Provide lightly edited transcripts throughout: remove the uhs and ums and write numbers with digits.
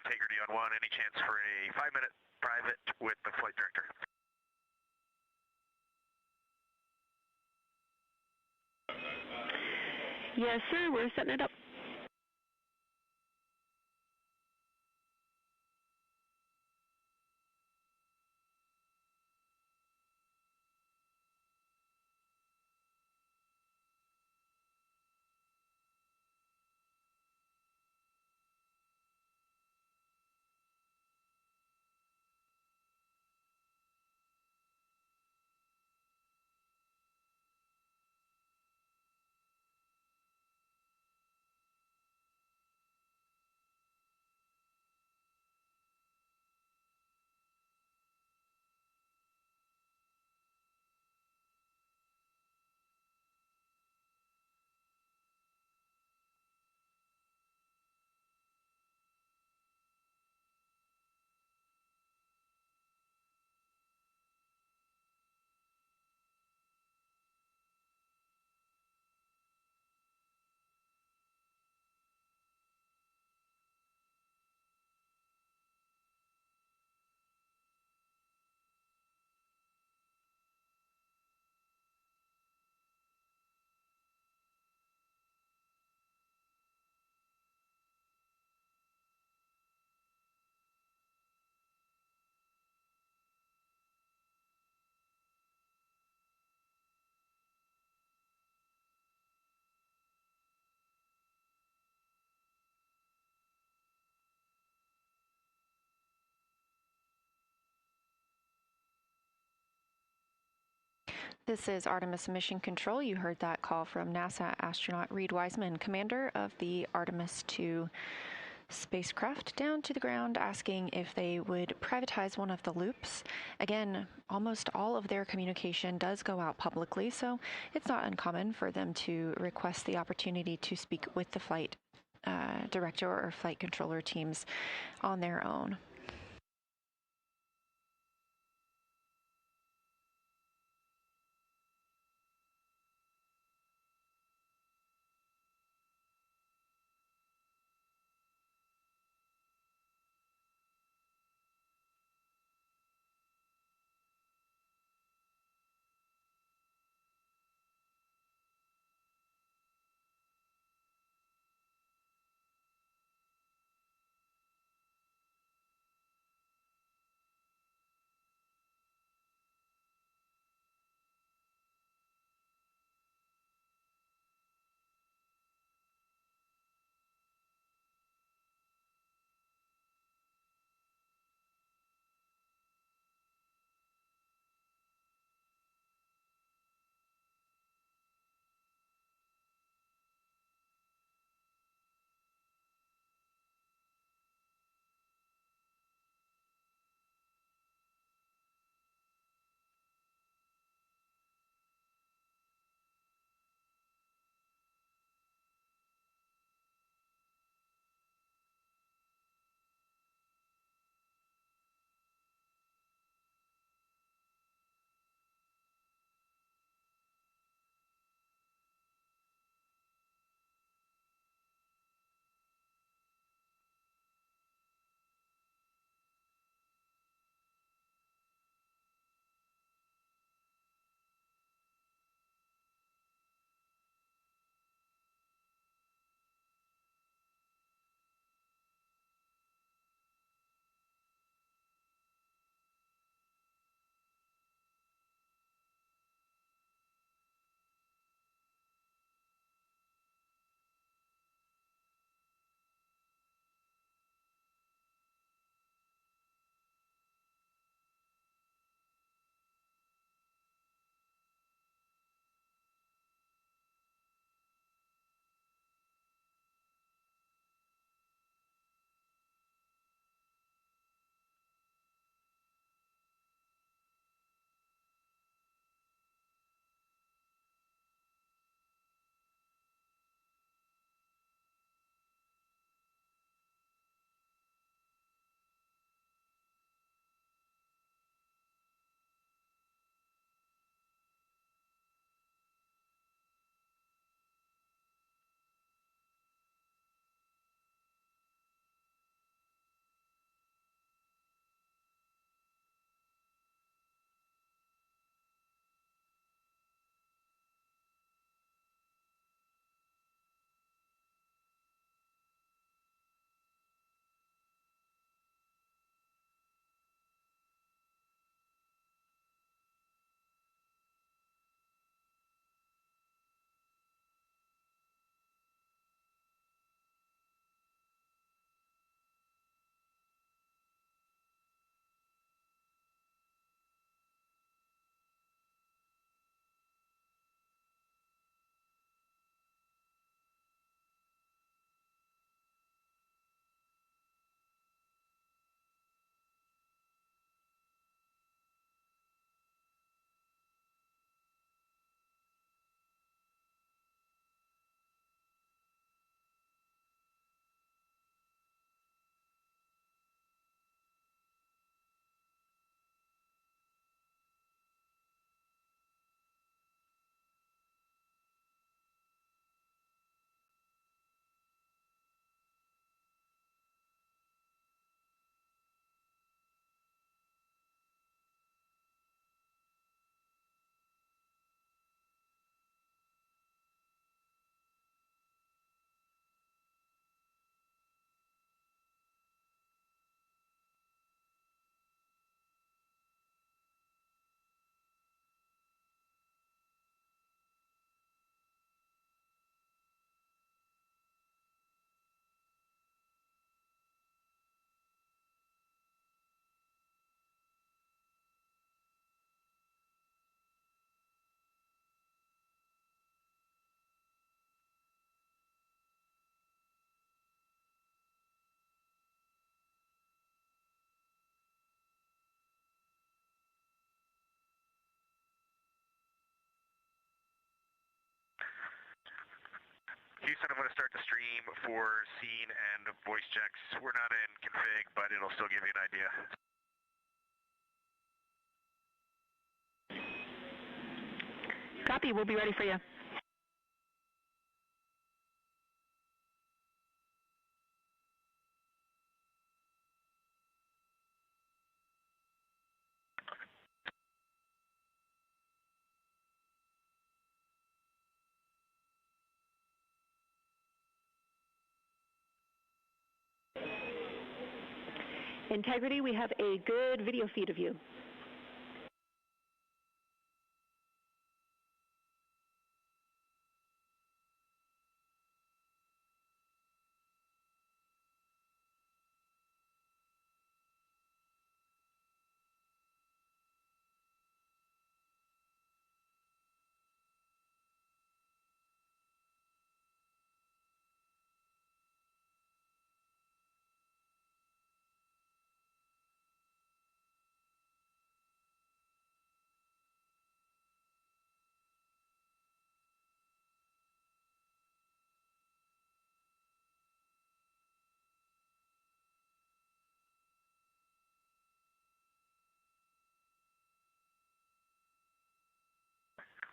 integrity on 1. Any chance for a 5-minute private with the flight director? Yes, sir. We're setting it up. This is Artemis Mission Control. You heard that call from NASA astronaut Reed Wiseman, commander of the Artemis 2 spacecraft, down to the ground asking if they would privatize one of the loops. Again, almost all of their communication does go out publicly, so it's not uncommon for them to request the opportunity to speak with the flight director or flight controller teams on their own. Houston, I'm going to start the stream for scene and voice checks. We're not in config, but it'll still give you an idea. Copy, we'll be ready for you. Integrity, we have a good video feed of you.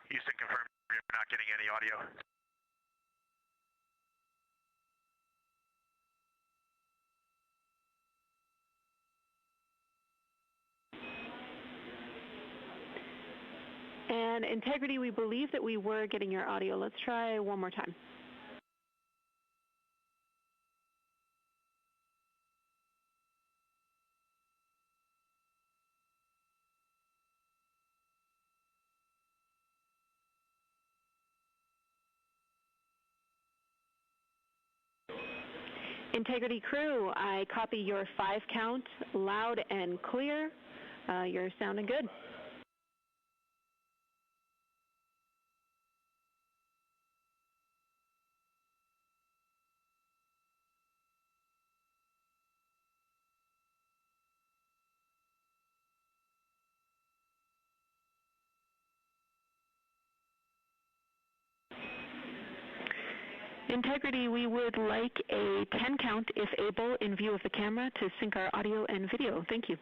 Houston, confirm you're not getting any audio. And Integrity, we believe that we were getting your audio. Let's try one more time. Integrity crew, I copy your 5 count, loud and clear. You're sounding good. Integrity, we would like a 10 count, if able, in view of the camera to sync our audio and video. Thank you.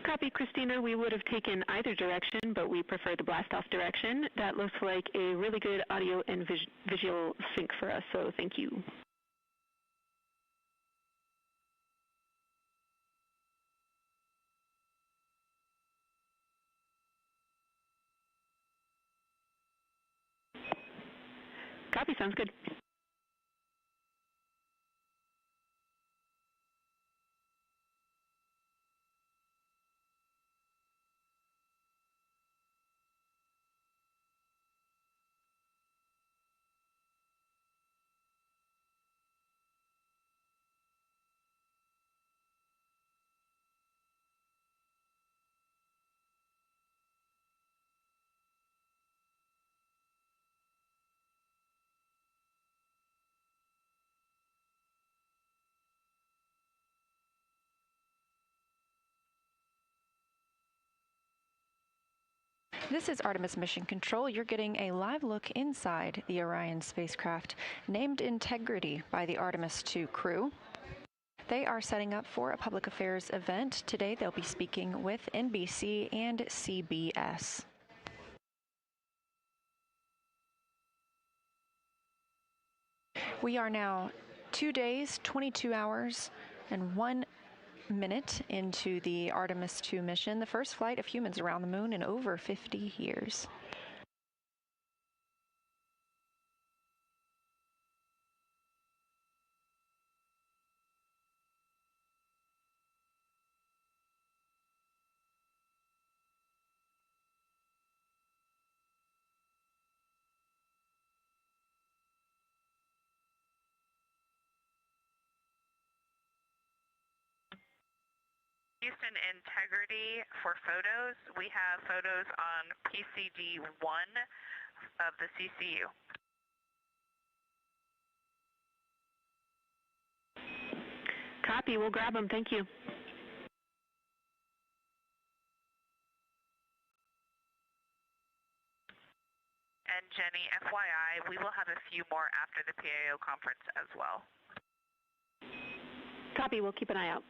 Copy, Christina. We would have taken either direction, but we prefer the blast-off direction. That looks like a really good audio and visual sync for us, so thank you. Copy, sounds good. This is Artemis Mission Control. You're getting a live look inside the Orion spacecraft, named Integrity by the Artemis II crew. They are setting up for a public affairs event. Today they'll be speaking with NBC and CBS. We are now 2 days, 22 hours, and 1 minute into the Artemis II mission, the first flight of humans around the moon in over 50 years. Houston integrity for photos. We have photos on PCD 1 of the CCU. Copy, we'll grab them, thank you. And Jenny, FYI, we will have a few more after the PAO conference as well. Copy, we'll keep an eye out.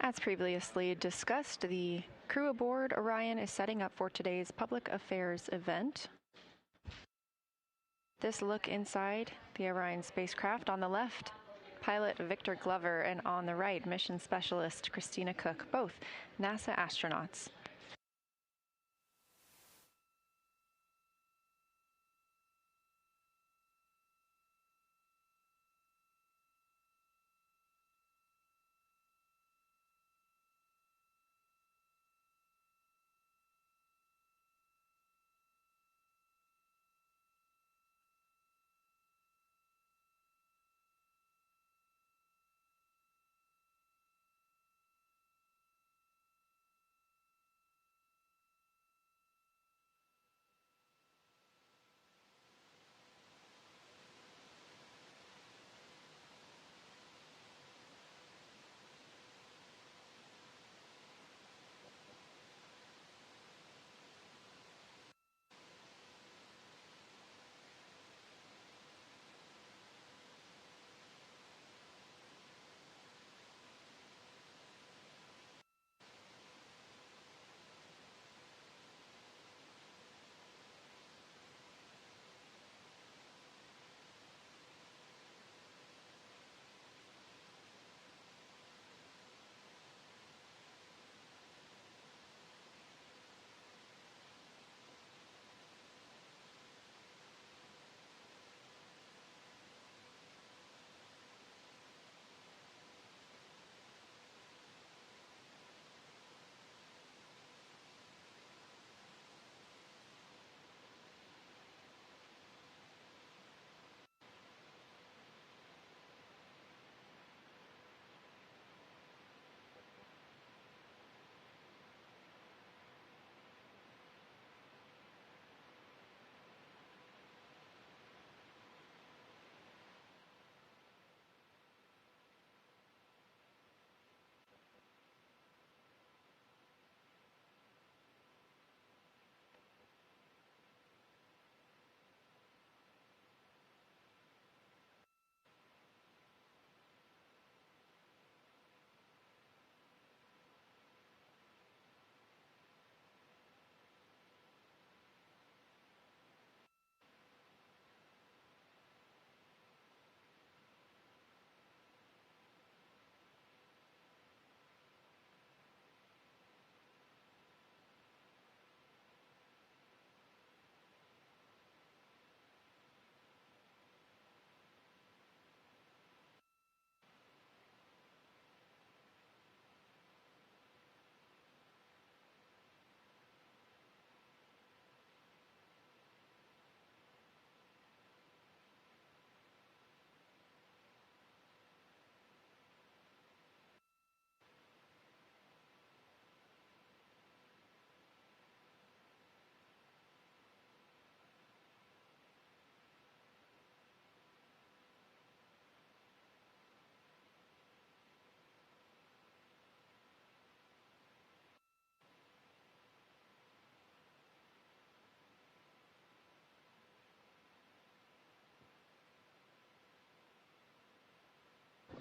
As previously discussed, the crew aboard Orion is setting up for today's public affairs event. This look inside the Orion spacecraft: on the left, pilot Victor Glover, and on the right, mission specialist Christina Cook, both NASA astronauts.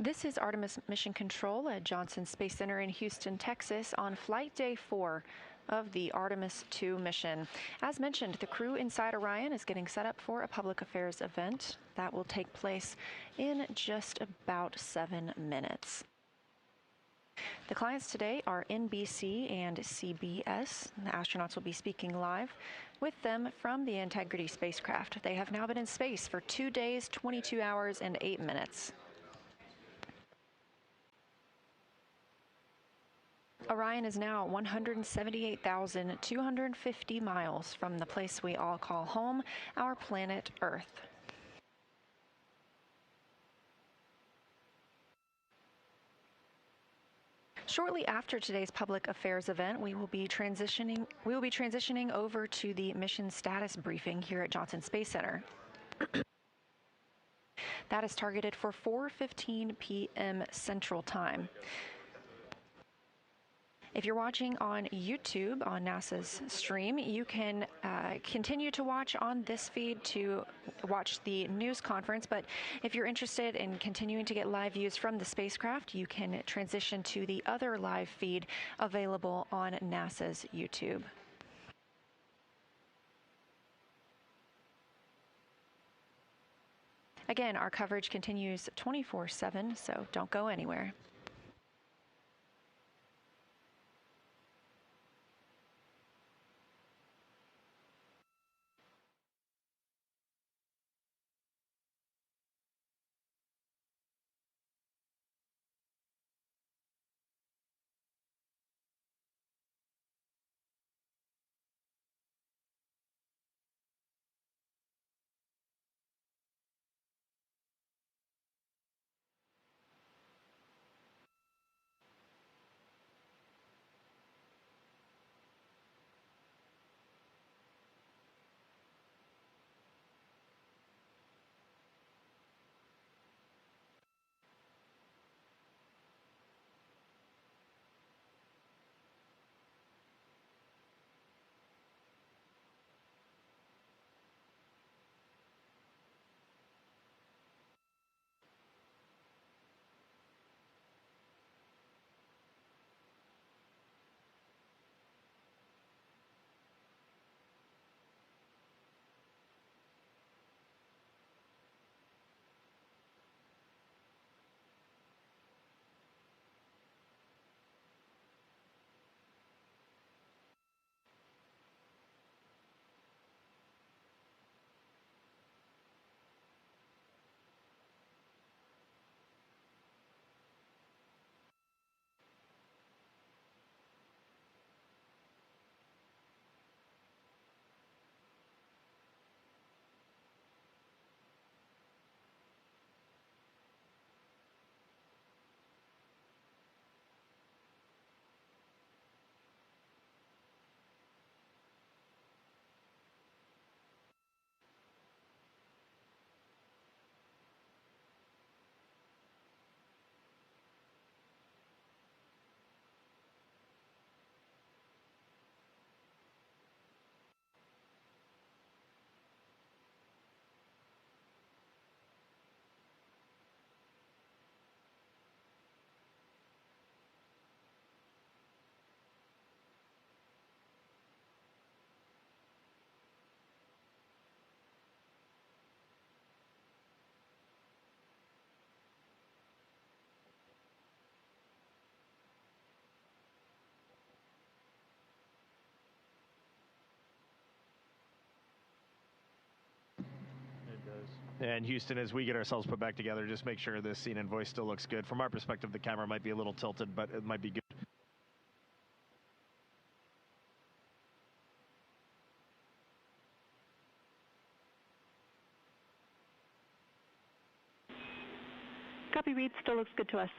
This is Artemis Mission Control at Johnson Space Center in Houston, Texas, on flight day 4 of the Artemis 2 mission. As mentioned, the crew inside Orion is getting set up for a public affairs event that will take place in just about 7 minutes. The clients today are NBC and CBS. The astronauts will be speaking live with them from the Integrity spacecraft. They have now been in space for 2 days, 22 hours, and 8 minutes. Orion is now 178,250 miles from the place we all call home, our planet Earth. Shortly after today's public affairs event, we will be transitioning over to the mission status briefing here at Johnson Space Center. That is targeted for 4:15 p.m. Central Time. If you're watching on YouTube on NASA's stream, you can continue to watch on this feed to watch the news conference. But if you're interested in continuing to get live views from the spacecraft, you can transition to the other live feed available on NASA's YouTube. Again, our coverage continues 24/7, so don't go anywhere. And Houston, as we get ourselves put back together, just make sure the scene and voice still looks good. From our perspective, the camera might be a little tilted, but it might be good. Copy, Reed. Still looks good to us.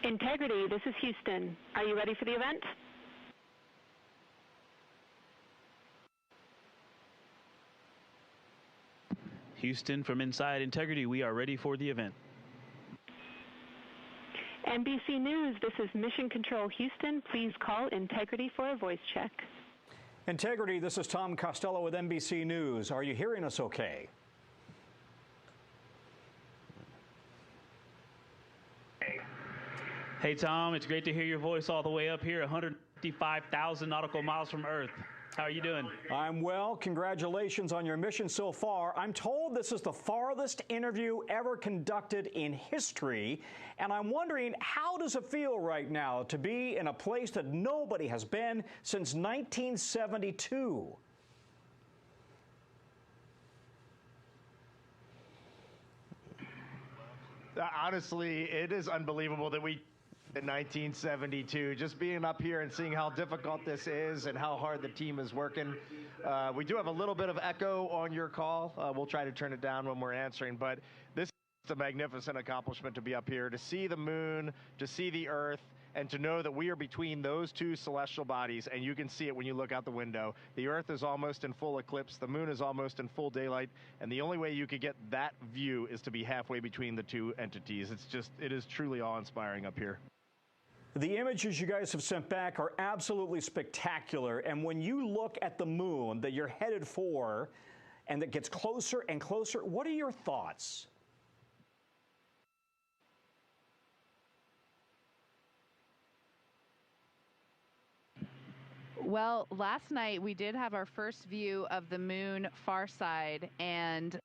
Integrity, this is Houston. Are you ready for the event? Houston, from inside Integrity, we are ready for the event. NBC News, this is Mission Control Houston. Please call Integrity for a voice check. Integrity, this is Tom Costello with NBC News. Are you hearing us okay? Hey, Tom, it's great to hear your voice all the way up here, 155,000 nautical miles from Earth. How are you doing? I'm well. Congratulations on your mission so far. I'm told this is the farthest interview ever conducted in history, and I'm wondering, how does it feel right now to be in a place that nobody has been since 1972? Honestly, it is unbelievable that we in 1972, just being up here and seeing how difficult this is and how hard the team is working. We do have a little bit of echo on your call. We'll try to turn it down when we're answering, but this is a magnificent accomplishment to be up here, to see the moon, to see the Earth, and to know that we are between those two celestial bodies, and you can see it when you look out the window. The Earth is almost in full eclipse, the moon is almost in full daylight, and the only way you could get that view is to be halfway between the two entities. It is truly awe-inspiring up here. The images you guys have sent back are absolutely spectacular, and when you look at the moon that you're headed for and that gets closer and closer, what are your thoughts? Well, last night we did have our first view of the moon far side, and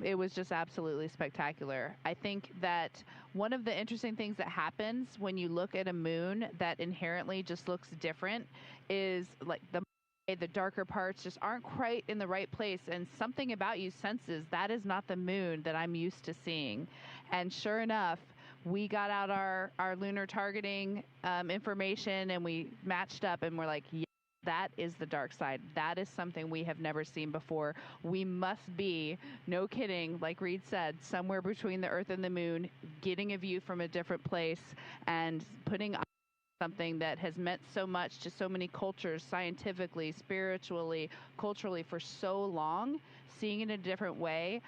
it was just absolutely spectacular. I think that one of the interesting things that happens when you look at a moon that inherently just looks different is like the darker parts just aren't quite in the right place, and something about you senses that is not the moon that I'm used to seeing. And sure enough, we got out our lunar targeting information, and we matched up, and we're like, yeah, that is the dark side. That is something we have never seen before. We must be, no kidding, like Reed said, somewhere between the Earth and the moon, getting a view from a different place and putting something that has meant so much to so many cultures, scientifically, spiritually, culturally, for so long, seeing it in a different way,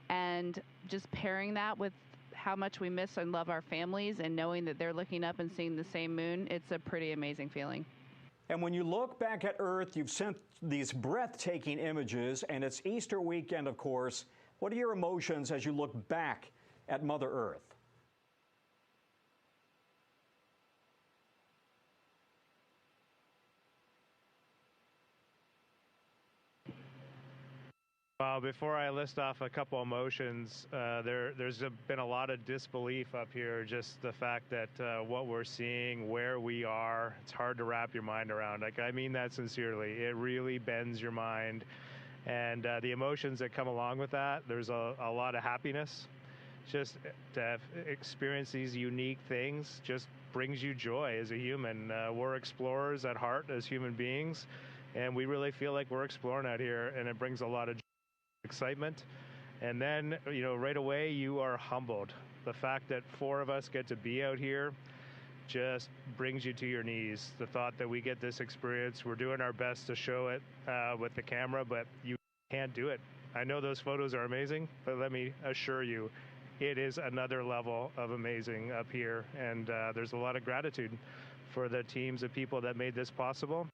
and just pairing that with how much we miss and love our families and knowing that they're looking up and seeing the same moon. It's a pretty amazing feeling. And when you look back at Earth, you've sent these breathtaking images, and it's Easter weekend, of course. What are your emotions as you look back at Mother Earth? Well, before I list off a couple emotions, there's been a lot of disbelief up here. Just the fact that what we're seeing, where we are, it's hard to wrap your mind around. Like, I mean that sincerely. It really bends your mind. And the emotions that come along with that, there's a lot of happiness. Just to have experienced these unique things just brings you joy as a human. We're explorers at heart as human beings, and we really feel like we're exploring out here, and it brings a lot of excitement. And then, you know, right away you are humbled. The fact that 4 of us get to be out here just brings you to your knees. The thought that we get this experience, we're doing our best to show it with the camera, but you can't do it. I know those photos are amazing, but let me assure you, it is another level of amazing up here. And there's a lot of gratitude for the teams of people that made this possible.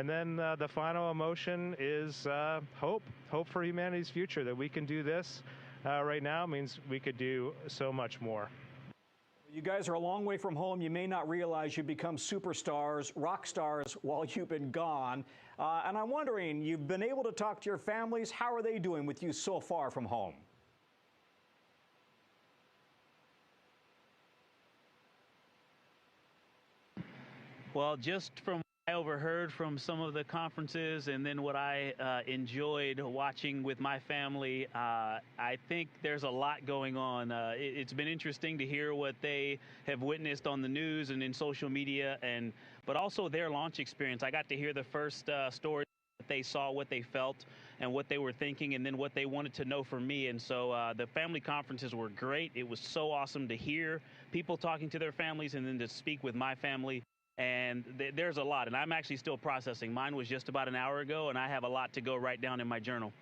And then the final emotion is hope for humanity's future, that we can do this right now means we could do so much more. You guys are a long way from home. You may not realize you become superstars, rock stars while you've been gone. And I'm wondering, you've been able to talk to your families. How are they doing with you so far from home? Well, just from I overheard from some of the conferences and then what I enjoyed watching with my family, I think there's a lot going on. It's been interesting to hear what they have witnessed on the news and in social media, but also their launch experience. I got to hear the first story they saw, what they felt, and what they were thinking, and then what they wanted to know from me. And so the family conferences were great. It was so awesome to hear people talking to their families and then to speak with my family. And there's a lot, and I'm actually still processing. Mine was just about an hour ago, and I have a lot to go write down in my journal.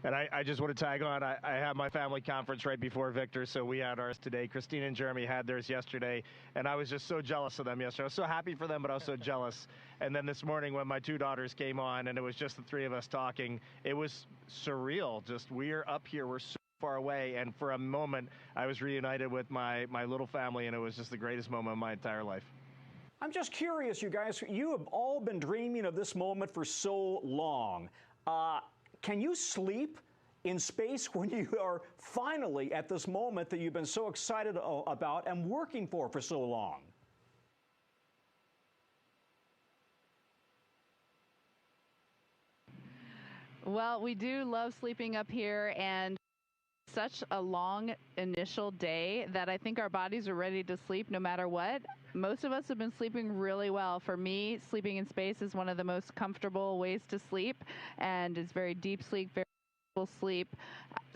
And I just want to tag on. I had my family conference right before Victor, so we had ours today. Christina and Jeremy had theirs yesterday, and I was just so jealous of them yesterday. I was so happy for them, but also jealous. And then this morning when my two daughters came on, and it was just the three of us talking, it was surreal. Just, we're up here, we're so far away, and for a moment, I was reunited with my little family, and it was just the greatest moment of my entire life. I'm just curious, you guys, you have all been dreaming of this moment for so long. Can you sleep in space when you are finally at this moment that you've been so excited about and working for so long? Well, we do love sleeping up here, and such a long initial day that I think our bodies are ready to sleep no matter what. Most of us have been sleeping really well. For me, sleeping in space is one of the most comfortable ways to sleep, and it's very deep sleep, very peaceful sleep.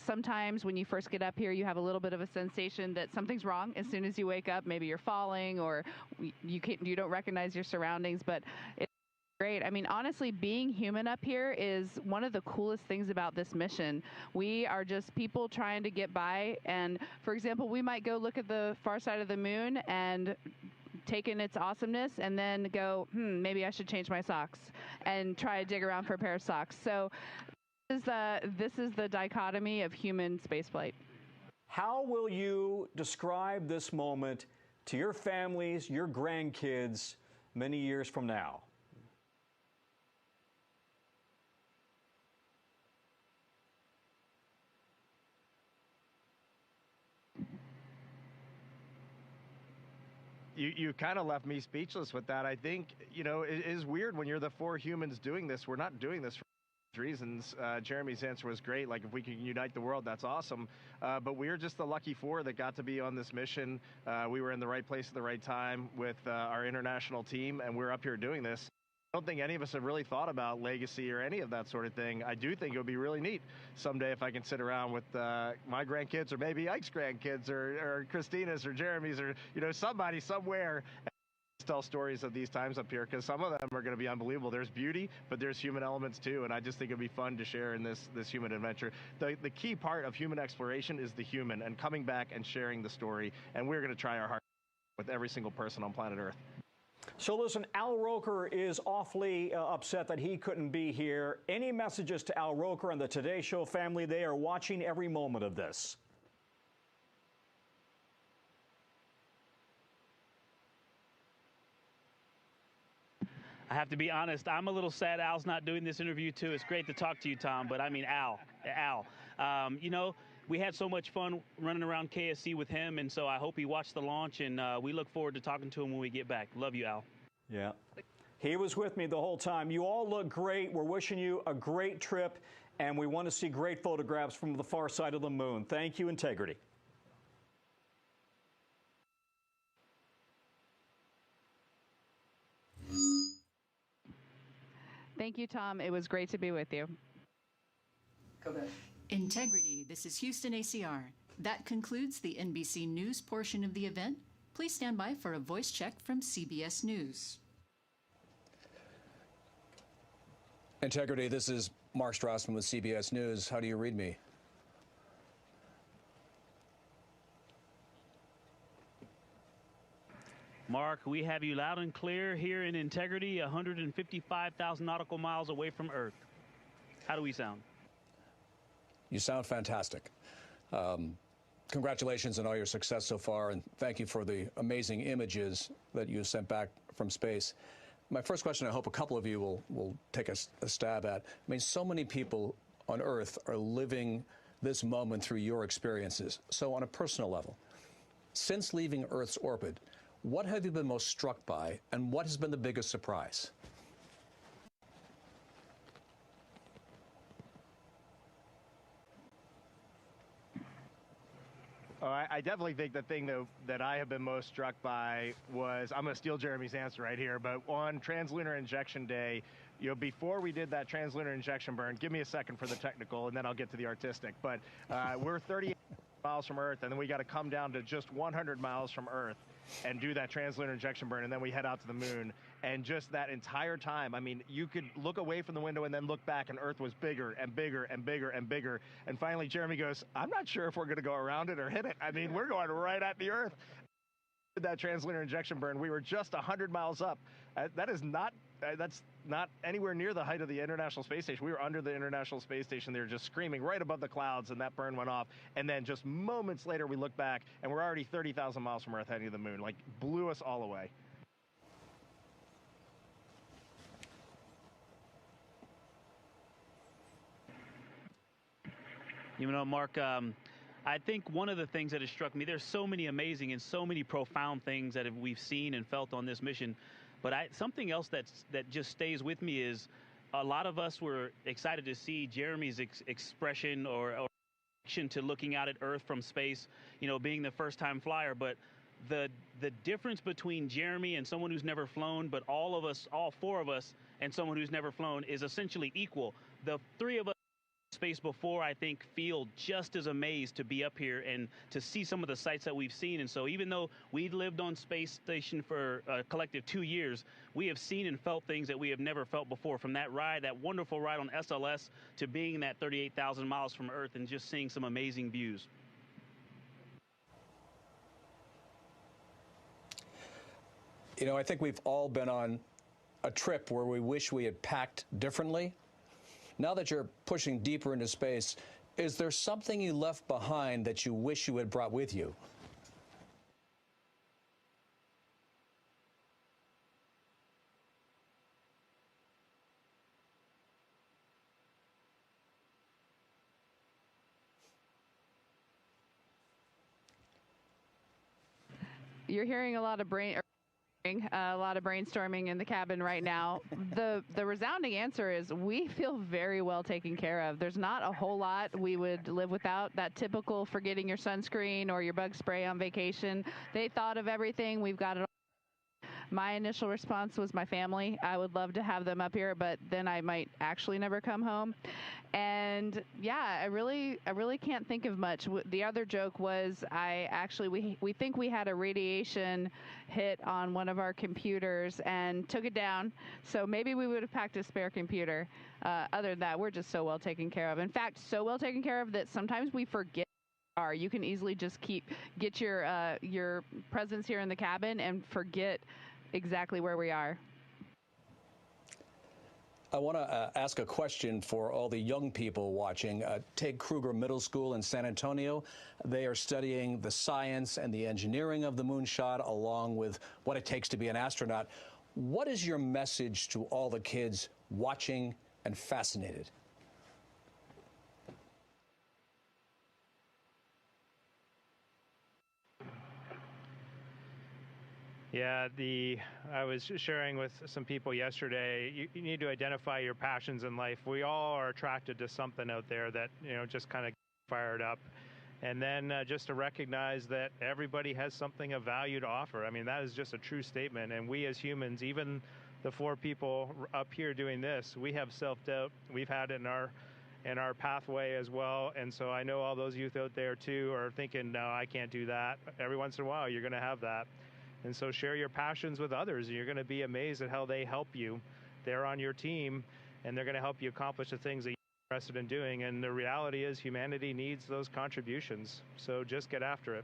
Sometimes when you first get up here, you have a little bit of a sensation that something's wrong. As soon as you wake up, maybe you're falling or you don't recognize your surroundings, but it's great. I mean, honestly, being human up here is one of the coolest things about this mission. We are just people trying to get by, and for example, we might go look at the far side of the moon and take in its awesomeness and then go, maybe I should change my socks and try to dig around for a pair of socks. So this is the dichotomy of human spaceflight. How will you describe this moment to your families, your grandkids, many years from now? You kind of left me speechless with that. I think, it is weird when you're the four humans doing this. We're not doing this for reasons. Jeremy's answer was great. Like, if we can unite the world, that's awesome. But we're just the lucky four that got to be on this mission. We were in the right place at the right time with our international team, and we're up here doing this. I don't think any of us have really thought about legacy or any of that sort of thing. I do think it would be really neat someday if I can sit around with my grandkids, or maybe Ike's grandkids, or Christina's, or Jeremy's, or somebody somewhere, and tell stories of these times up here, because some of them are going to be unbelievable. There's beauty, but there's human elements too, and I just think it'd be fun to share in this human adventure. The key part of human exploration is the human, and coming back and sharing the story, and we're going to try our hardest with every single person on planet Earth. So listen, Al Roker is awfully upset that he couldn't be here. Any messages to Al Roker and the Today Show family? They are watching every moment of this. I have to be honest, I'm a little sad Al's not doing this interview too. It's great to talk to you, Tom, but I mean, Al. We had so much fun running around KSC with him, and so I hope he watched the launch, and we look forward to talking to him when we get back. Love you, Al. Yeah. He was with me the whole time. You all look great. We're wishing you a great trip, and we want to see great photographs from the far side of the moon. Thank you, Integrity. Thank you, Tom. It was great to be with you. Go back. Integrity, this is Houston ACR. That concludes the NBC News portion of the event. Please stand by for a voice check from CBS News. Integrity, this is Mark Strassman with CBS News. How do you read me? Mark, we have you loud and clear here in Integrity, 155,000 nautical miles away from Earth. How do we sound? You sound fantastic. Congratulations on all your success so far, and thank you for the amazing images that you sent back from space. My first question, I hope a couple of you will take a stab at. I mean, so many people on Earth are living this moment through your experiences. So on a personal level, since leaving Earth's orbit, what have you been most struck by, and what has been the biggest surprise? Oh, I definitely think the thing that I have been most struck by was, I'm going to steal Jeremy's answer right here, but on translunar injection day, before we did that translunar injection burn, give me a second for the technical, and then I'll get to the artistic, but we're 38 miles from Earth, and then we got to come down to just 100 miles from Earth and do that translunar injection burn, and then we head out to the moon. And just that entire time, I mean, you could look away from the window and then look back, and Earth was bigger and bigger and bigger and bigger. And finally, Jeremy goes, I'm not sure if we're going to go around it or hit it. I mean, we're going right at the Earth. That translunar injection burn, we were just 100 miles up. That's not anywhere near the height of the International Space Station. We were under the International Space Station. They were just screaming right above the clouds, and that burn went off. And then just moments later, we look back, and we're already 30,000 miles from Earth heading to the moon. Like, blew us all away. You know, Mark, I think one of the things that has struck me, there's so many amazing and so many profound things that we've seen and felt on this mission. But something else that just stays with me is a lot of us were excited to see Jeremy's expression or reaction to looking out at Earth from space, being the first-time flyer. But the difference between Jeremy and someone who's never flown, but all of us, all four of us, and someone who's never flown is essentially equal. The three of us space before, I think, feel just as amazed to be up here and to see some of the sights that we've seen. And so even though we lived on space station for a collective 2 years, we have seen and felt things that we have never felt before, from that ride, that wonderful ride on SLS, to being that 38,000 miles from Earth and just seeing some amazing views. I think we've all been on a trip where we wish we had packed differently. Now that you're pushing deeper into space, is there something you left behind that you wish you had brought with you? You're hearing a lot of brainstorming in the cabin right now. The resounding answer is we feel very well taken care of. There's not a whole lot we would live without. That typical forgetting your sunscreen or your bug spray on vacation. They thought of everything. We've got it all. My initial response was my family. I would love to have them up here, but then I might actually never come home. And yeah, I really can't think of much. The other joke was we think we had a radiation hit on one of our computers and took it down. So maybe we would have packed a spare computer. Other than that, we're just so well taken care of. In fact, so well taken care of that sometimes we forget. You can easily just get your presence here in the cabin and forget exactly where we are. I want to ask a question for all the young people watching. Take Kruger Middle School in San Antonio. They are studying the science and the engineering of the moonshot, along with what it takes to be an astronaut. What is your message to all the kids watching and fascinated? Yeah, I was sharing with some people yesterday, you need to identify your passions in life. We all are attracted to something out there that, just kind of fired up. And then just to recognize that everybody has something of value to offer. I mean, that is just a true statement. And we as humans, even the four people up here doing this, we have self-doubt. We've had it in our pathway as well. And so I know all those youth out there too are thinking, no, I can't do that. Every once in a while, you're going to have that. And so share your passions with others, and you're going to be amazed at how they help you. They're on your team, and they're going to help you accomplish the things that you're interested in doing. And the reality is humanity needs those contributions. So just get after it.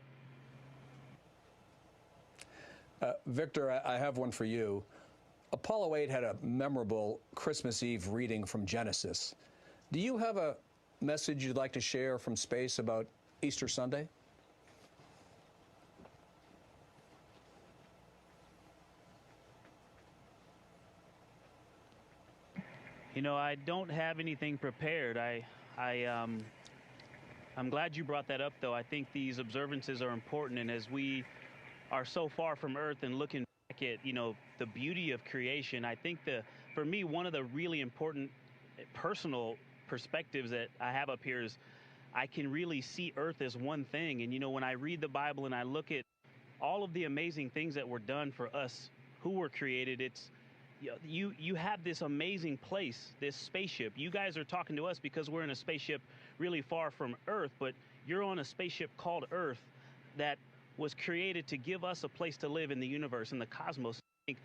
Victor, I have one for you. Apollo 8 had a memorable Christmas Eve reading from Genesis. Do you have a message you'd like to share from space about Easter Sunday? I don't have anything prepared. I'm glad you brought that up, though. I think these observances are important, and as we are so far from Earth and looking back at, the beauty of creation, I think for me, one of the really important personal perspectives that I have up here is I can really see Earth as one thing. And, you know, when I read the Bible and I look at all of the amazing things that were done for us who were created, it's, you have this amazing place, this spaceship. You guys are talking to us because we're in a spaceship really far from Earth, but you're on a spaceship called Earth that was created to give us a place to live in the universe, in the cosmos. I think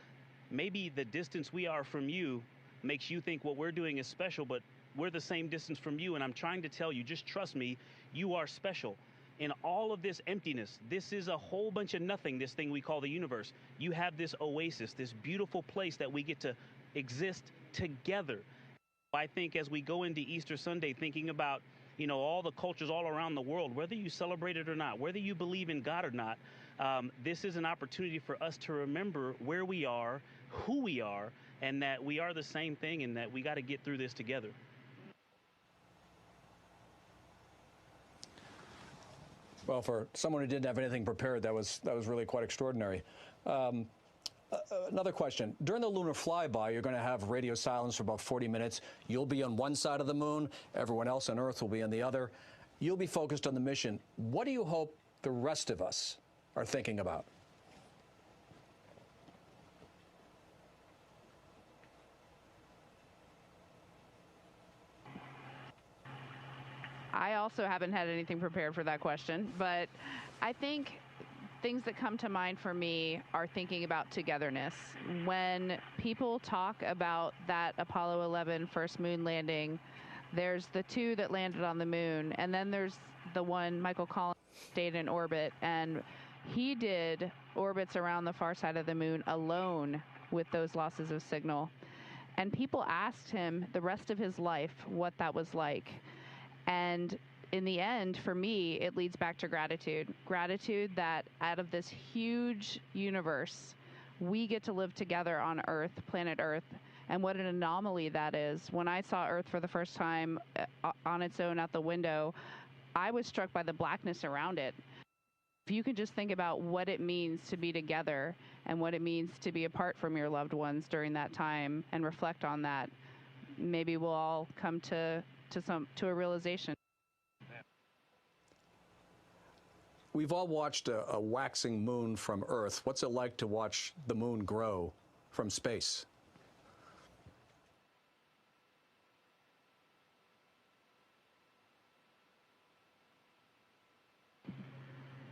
maybe the distance we are from you makes you think what we're doing is special, but we're the same distance from you, and I'm trying to tell you, just trust me, you are special. In all of this emptiness, this is a whole bunch of nothing, this thing we call the universe. You have this oasis, this beautiful place that we get to exist together. I think as we go into Easter Sunday, thinking about, you know, all the cultures all around the world, whether you celebrate it or not, whether you believe in God or not, this is an opportunity for us to remember where we are, who we are, and that we are the same thing, and that we got to get through this together. Well, for someone who didn't have anything prepared, that was really quite extraordinary. Another question. During the lunar flyby, you're going to have radio silence for about 40 minutes. You'll be on one side of the moon. Everyone else on Earth will be on the other. You'll be focused on the mission. What do you hope the rest of us are thinking about? I also haven't had anything prepared for that question, but I think things that come to mind for me are thinking about togetherness. When people talk about that Apollo 11 first moon landing, there's the two that landed on the moon, and then there's the one, Michael Collins, stayed in orbit, and he did orbits around the far side of the moon alone with those losses of signal. And people asked him the rest of his life what that was like. And in the end, for me, it leads back to gratitude. Gratitude that out of this huge universe, we get to live together on Earth, planet Earth, and what an anomaly that is. When I saw Earth for the first time on its own out the window, I was struck by the blackness around it. If you can just think about what it means to be together and what it means to be apart from your loved ones during that time and reflect on that, maybe we'll all come to a realization. We've all watched a waxing moon from Earth. What's it like to watch the moon grow from space?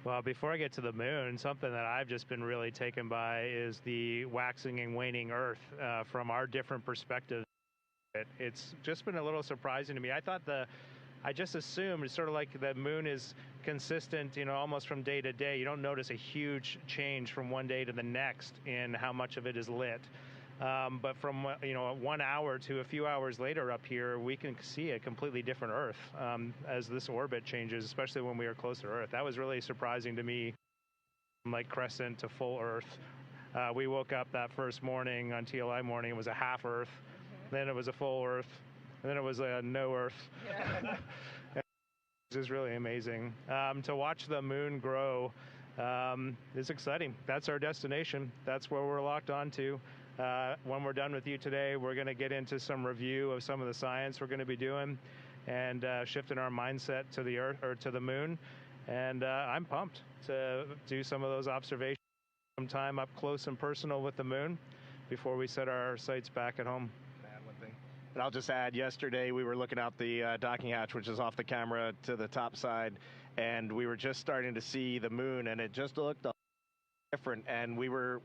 Well, before I get to the moon, something that I've just been really taken by is the waxing and waning Earth from our different perspectives. It's just been a little surprising to me. I just assumed it's sort of like the moon is consistent, you know, almost from day to day. You don't notice a huge change from one day to the next in how much of it is lit. But from, you know, 1 hour to a few hours later up here, we can see a completely different Earth as this orbit changes, especially when we are close to Earth. That was really surprising to me, from like crescent to full Earth. We woke up that first morning on TLI morning, it was a half Earth. Then it was a full Earth, and then it was a no Earth. Yeah. It's just really amazing. To watch the moon grow is exciting. That's our destination. That's where we're locked onto. When we're done with you today, we're going to get into some review of some of the science we're going to be doing and shifting our mindset to the Earth or to the moon. And I'm pumped to do some of those observations, some time up close and personal with the moon before we set our sights back at home. And I'll just add, yesterday we were looking out the docking hatch, which is off the camera to the top side, and we were just starting to see the moon, and it just looked different. And we were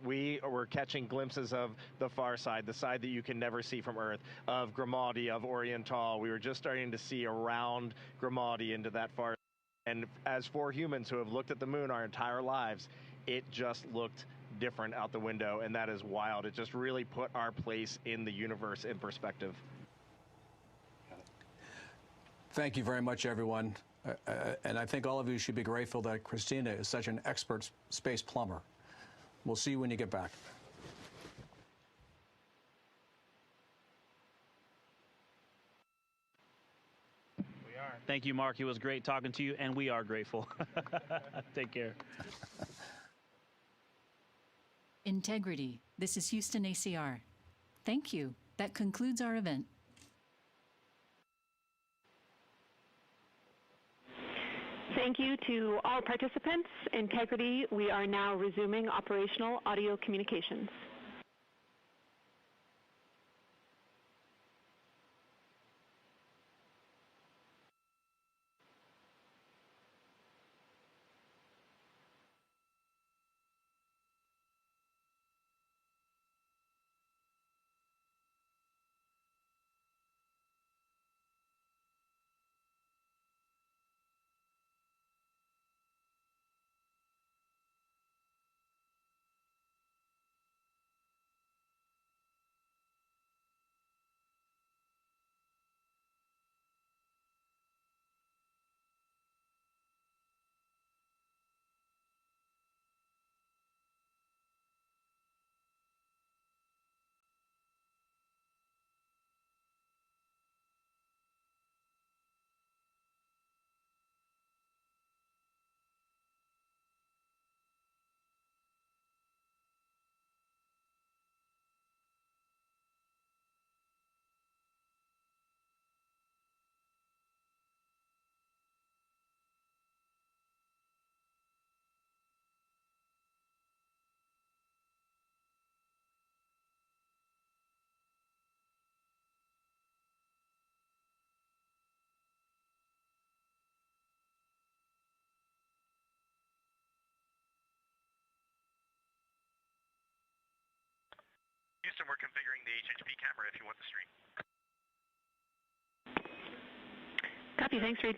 catching glimpses of the far side, the side that you can never see from Earth, of Grimaldi, of Oriental. We were just starting to see around Grimaldi into that far. And as for humans who have looked at the moon our entire lives, it just looked different out the window, and that is wild. It just really put our place in the universe in perspective. Thank you very much, everyone. And I think all of you should be grateful that Christina is such an expert space plumber. We'll see you when you get back. We are. Thank you, Mark. It was great talking to you, and we are grateful. Take care. Integrity. This is Houston ACR. Thank you. That concludes our event. Thank you to all participants. Integrity, we are now resuming operational audio communications. Houston, we're configuring the HHP camera if you want the stream. Copy, thanks, Reed.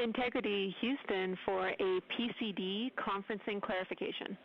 Integrity Houston for a PCD conferencing clarification.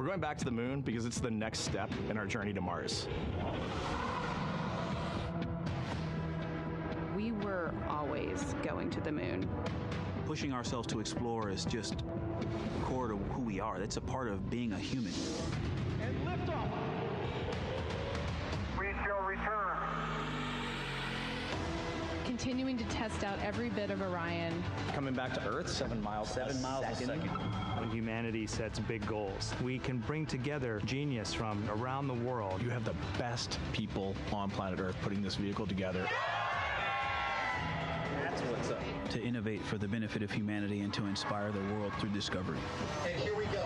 going back to the moon because it's the next step in our journey to Mars. We were always going to the moon. Pushing ourselves to explore is just core to who we are. That's a part of being a human. And liftoff. We shall return. Continuing to test out every bit of Orion. Coming back to Earth, 7 miles a second. When humanity sets big goals, we can bring together genius from around the world. You have the best people on planet Earth putting this vehicle together. That's what's up. To innovate for the benefit of humanity and to inspire the world through discovery. And here we go.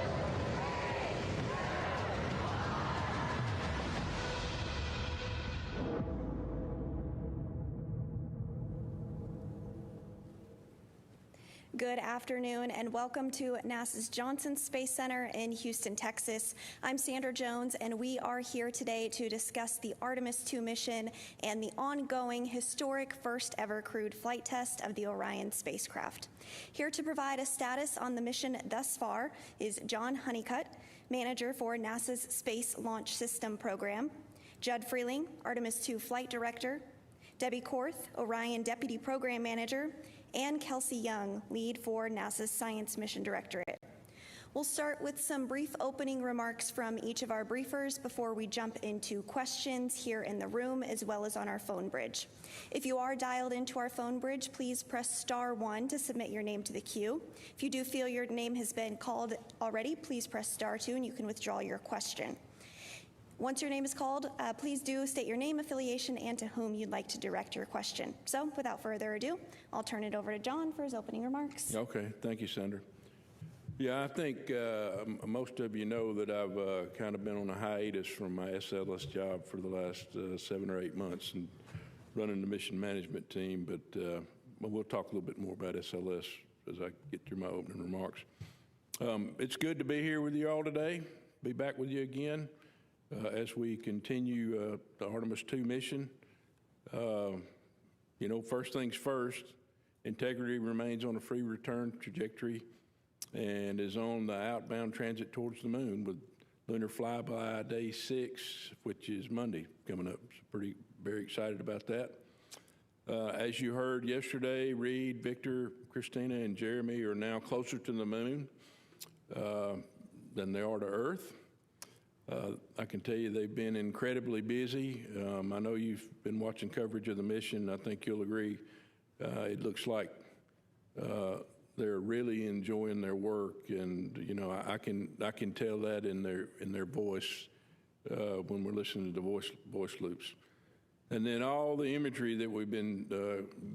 Good afternoon and welcome to NASA's Johnson Space Center in Houston, Texas. I'm Sandra Jones and we are here today to discuss the Artemis II mission and the ongoing historic first ever crewed flight test of the Orion spacecraft. Here to provide a status on the mission thus far is John Honeycutt, manager for NASA's Space Launch System program, Judd Freeling, Artemis II flight director, Debbie Korth, Orion deputy program manager, and Kelsey Young, lead for NASA's Science Mission Directorate. We'll start with some brief opening remarks from each of our briefers before we jump into questions here in the room as well as on our phone bridge. If you are dialed into our phone bridge, please press *1 to submit your name to the queue. If you do feel your name has been called already, please press *2 and you can withdraw your question. Once your name is called, please do state your name, affiliation, and to whom you'd like to direct your question. So without further ado, I'll turn it over to John for his opening remarks. Okay, thank you, Sandra. Yeah, I think most of you know that I've kind of been on a hiatus from my SLS job for the last 7 or 8 months and running the mission management team, but we'll talk a little bit more about SLS as I get through my opening remarks. It's good to be here with you all today, be back with you again. As we continue the Artemis II mission. First things first, Integrity remains on a free return trajectory and is on the outbound transit towards the moon with lunar flyby day 6, which is Monday coming up. So very excited about that. As you heard yesterday, Reed, Victor, Christina, and Jeremy are now closer to the moon than they are to Earth. I can tell you they've been incredibly busy. I know you've been watching coverage of the mission. I think you'll agree. It looks like they're really enjoying their work, and I can tell that in their voice when we're listening to the voice loops. And then all the imagery that we've been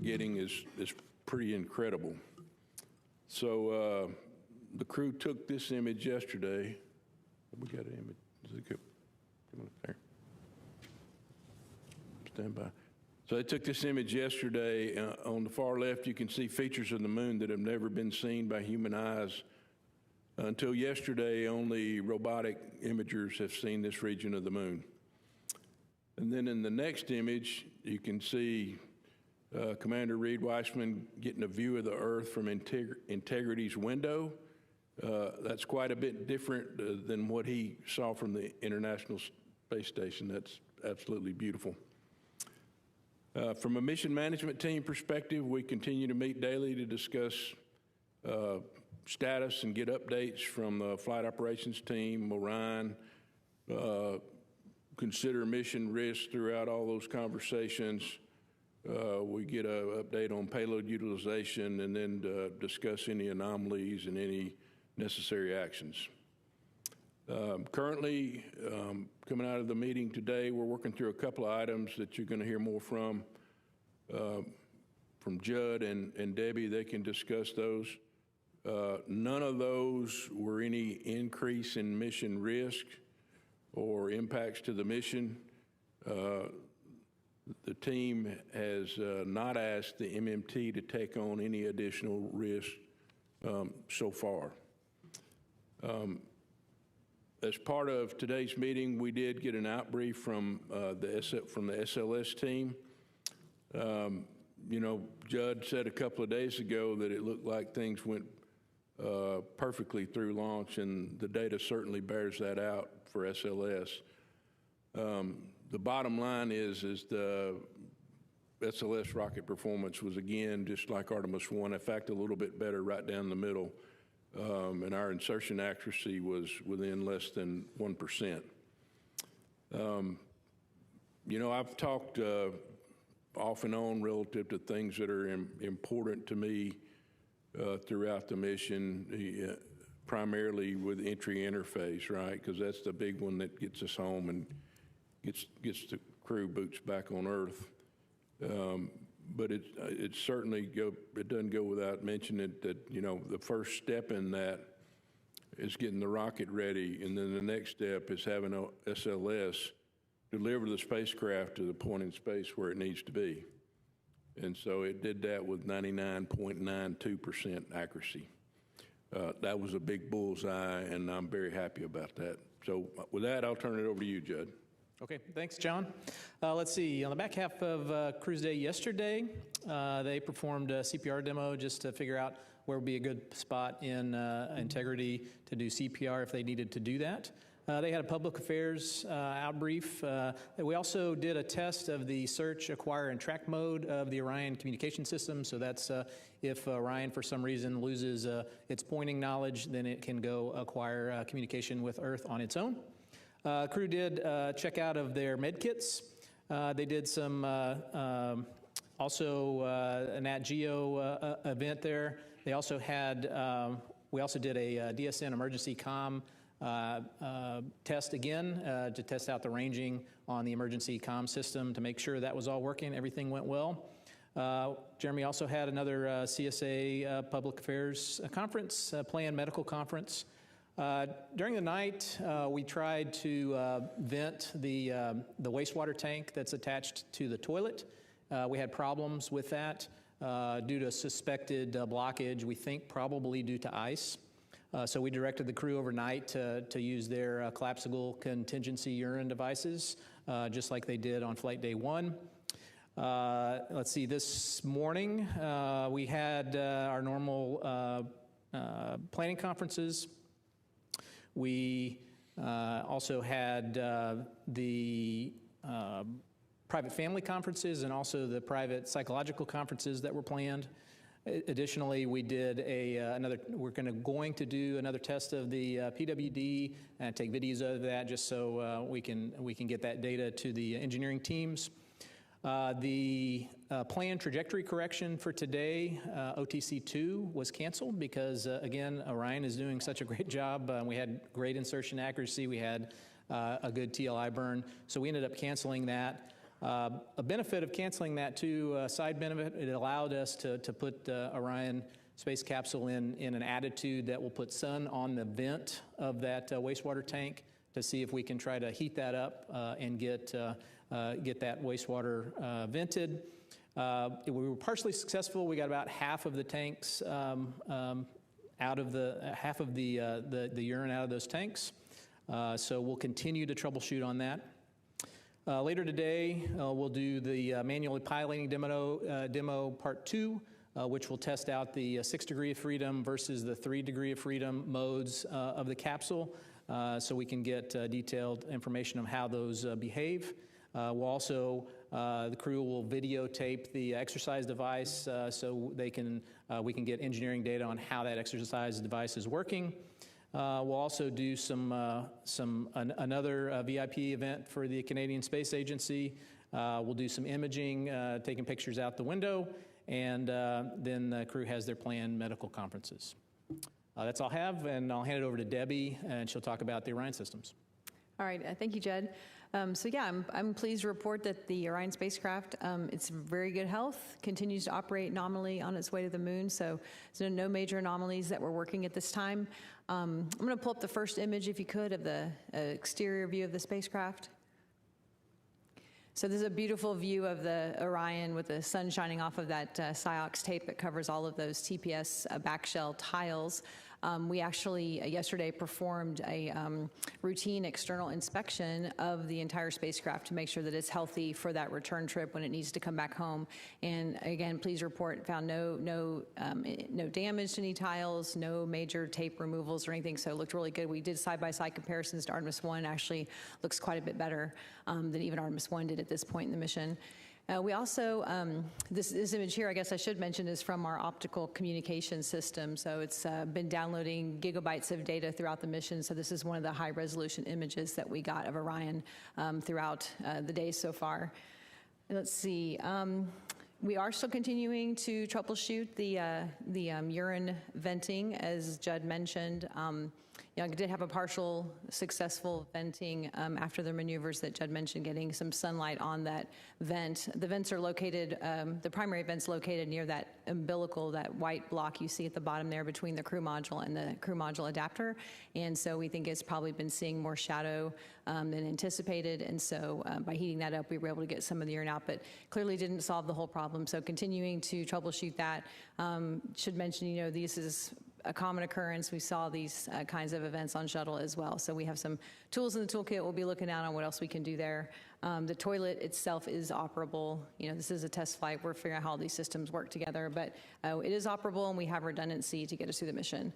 getting is pretty incredible. So the crew took this image yesterday. We got an image. Come on up there. Stand by. So they took this image yesterday. On the far left, you can see features of the moon that have never been seen by human eyes. Until yesterday, only robotic imagers have seen this region of the moon. And then in the next image, you can see Commander Reed Weissman getting a view of the Earth from Integrity's window. That's quite a bit different than what he saw from the International Space Station. That's absolutely beautiful. From a mission management team perspective, we continue to meet daily to discuss status and get updates from the flight operations team, Orion, consider mission risk throughout all those conversations. We get an update on payload utilization and then discuss any anomalies and any necessary actions. Currently, coming out of the meeting today, we're working through a couple of items that you're going to hear more from Judd and Debbie. They can discuss those. None of those were any increase in mission risk or impacts to the mission. The team has not asked the MMT to take on any additional risk so far. As part of today's meeting, we did get an outbrief from the SLS team. Judd said a couple of days ago that it looked like things went perfectly through launch, and the data certainly bears that out for SLS. The bottom line is the SLS rocket performance was, again, just like Artemis 1, in fact, a little bit better right down the middle, and our insertion accuracy was within less than 1%. You know, I've talked off and on relative to things that are important to me throughout the mission, primarily with entry interface, right? Because that's the big one that gets us home and gets the crew boots back on Earth. But it certainly it doesn't go without mentioning that, you know, the first step in that is getting the rocket ready, and then the next step is having a SLS deliver the spacecraft to the point in space where it needs to be. And so it did that with 99.92% accuracy. That was a big bullseye, and I'm very happy about that. So with that, I'll turn it over to you, Judd. Okay, thanks, John. Let's see, on the back half of Cruise Day yesterday, they performed a CPR demo just to figure out where would be a good spot in Integrity to do CPR if they needed to do that. They had a public affairs outbrief. We also did a test of the search, acquire, and track mode of the Orion communication system. So that's if Orion, for some reason, loses its pointing knowledge, then it can go acquire communication with Earth on its own. Crew did check out of their med kits. They did some also a Nat Geo event there. They also had, we also did a DSN emergency comm test again to test out the ranging on the emergency comm system to make sure that was all working, everything went well. Jeremy also had another CSA public affairs conference, planned medical conference. During the night, we tried to vent the wastewater tank that's attached to the toilet. We had problems with that due to suspected blockage, we think probably due to ice. So we directed the crew overnight to use their collapsible contingency urine devices, just like they did on flight day 1. Let's see, this morning we had our normal planning conferences. We also had the private family conferences and also the private psychological conferences that were planned. Additionally, we did we're going to do another test of the PWD and take videos of that just so we can get that data to the engineering teams. The planned trajectory correction for today, OTC-2, was canceled because, again, Orion is doing such a great job. We had great insertion accuracy. We had a good TLI burn, so we ended up canceling that. A benefit of canceling that, too, side benefit, it allowed us to put Orion space capsule in an attitude that will put sun on the vent of that wastewater tank to see if we can try to heat that up and get that wastewater vented. We were partially successful. We got about half of the tanks out of half of the urine out of those tanks. So we'll continue to troubleshoot on that. Later today, we'll do the manually piloting demo part 2, which will test out the 6 degree of freedom versus the 3 degree of freedom modes of the capsule, so we can get detailed information on how those behave. We'll also, the crew will videotape the exercise device so we can get engineering data on how that exercise device is working. We'll also do another VIP event for the Canadian Space Agency. We'll do some imaging, taking pictures out the window, and then the crew has their planned medical conferences. That's all I have, and I'll hand it over to Debbie, and she'll talk about the Orion systems. All right, thank you, Judd. So yeah, I'm pleased to report that the Orion spacecraft, it's very good health, continues to operate nominally on its way to the moon, so there's no major anomalies that we're working at this time. I'm going to pull up the first image, if you could, of the exterior view of the spacecraft. So this is a beautiful view of the Orion with the sun shining off of that SIOX tape that covers all of those TPS backshell tiles. We actually yesterday performed a routine external inspection of the entire spacecraft to make sure that it's healthy for that return trip when it needs to come back home. And again, please report, found no damage to any tiles, no major tape removals or anything, so it looked really good. We did side-by-side comparisons to Artemis 1, actually looks quite a bit better than even Artemis 1 did at this point in the mission. We also, this image here, I guess I should mention, is from our optical communication system. So it's been downloading gigabytes of data throughout the mission. So this is one of the high resolution images that we got of Orion throughout the day so far. Let's see. We are still continuing to troubleshoot the urine venting, as Judd mentioned. I did have a partial successful venting after the maneuvers that Judd mentioned, getting some sunlight on that vent. The vents are located, the primary vent's located near that umbilical, that white block you see at the bottom there between the crew module and the crew module adapter. And so we think it's probably been seeing more shadow than anticipated. And so by heating that up, we were able to get some of the urine out, but clearly didn't solve the whole problem. So continuing to troubleshoot that. Should mention, this is a common occurrence. We saw these kinds of events on shuttle as well. So we have some tools in the toolkit. We'll be looking out on what else we can do there. The toilet itself is operable. This is a test flight. We're figuring out how all these systems work together, but it is operable, and we have redundancy to get us through the mission.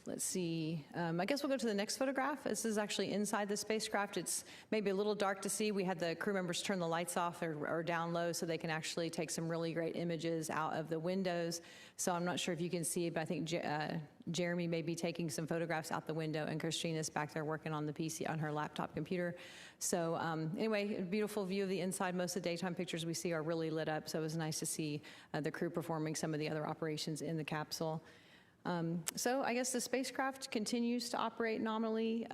Let's see. I guess we'll go to the next photograph. This is actually inside the spacecraft. It's maybe a little dark to see. We had the crew members turn the lights off or down low so they can actually take some really great images out of the windows. So I'm not sure if you can see, but I think Jeremy may be taking some photographs out the window, and Christina's back there working on the PC on her laptop computer. So anyway, a beautiful view of the inside. Most of the daytime pictures we see are really lit up, so it was nice to see the crew performing some of the other operations in the capsule. So I guess the spacecraft continues to operate nominally.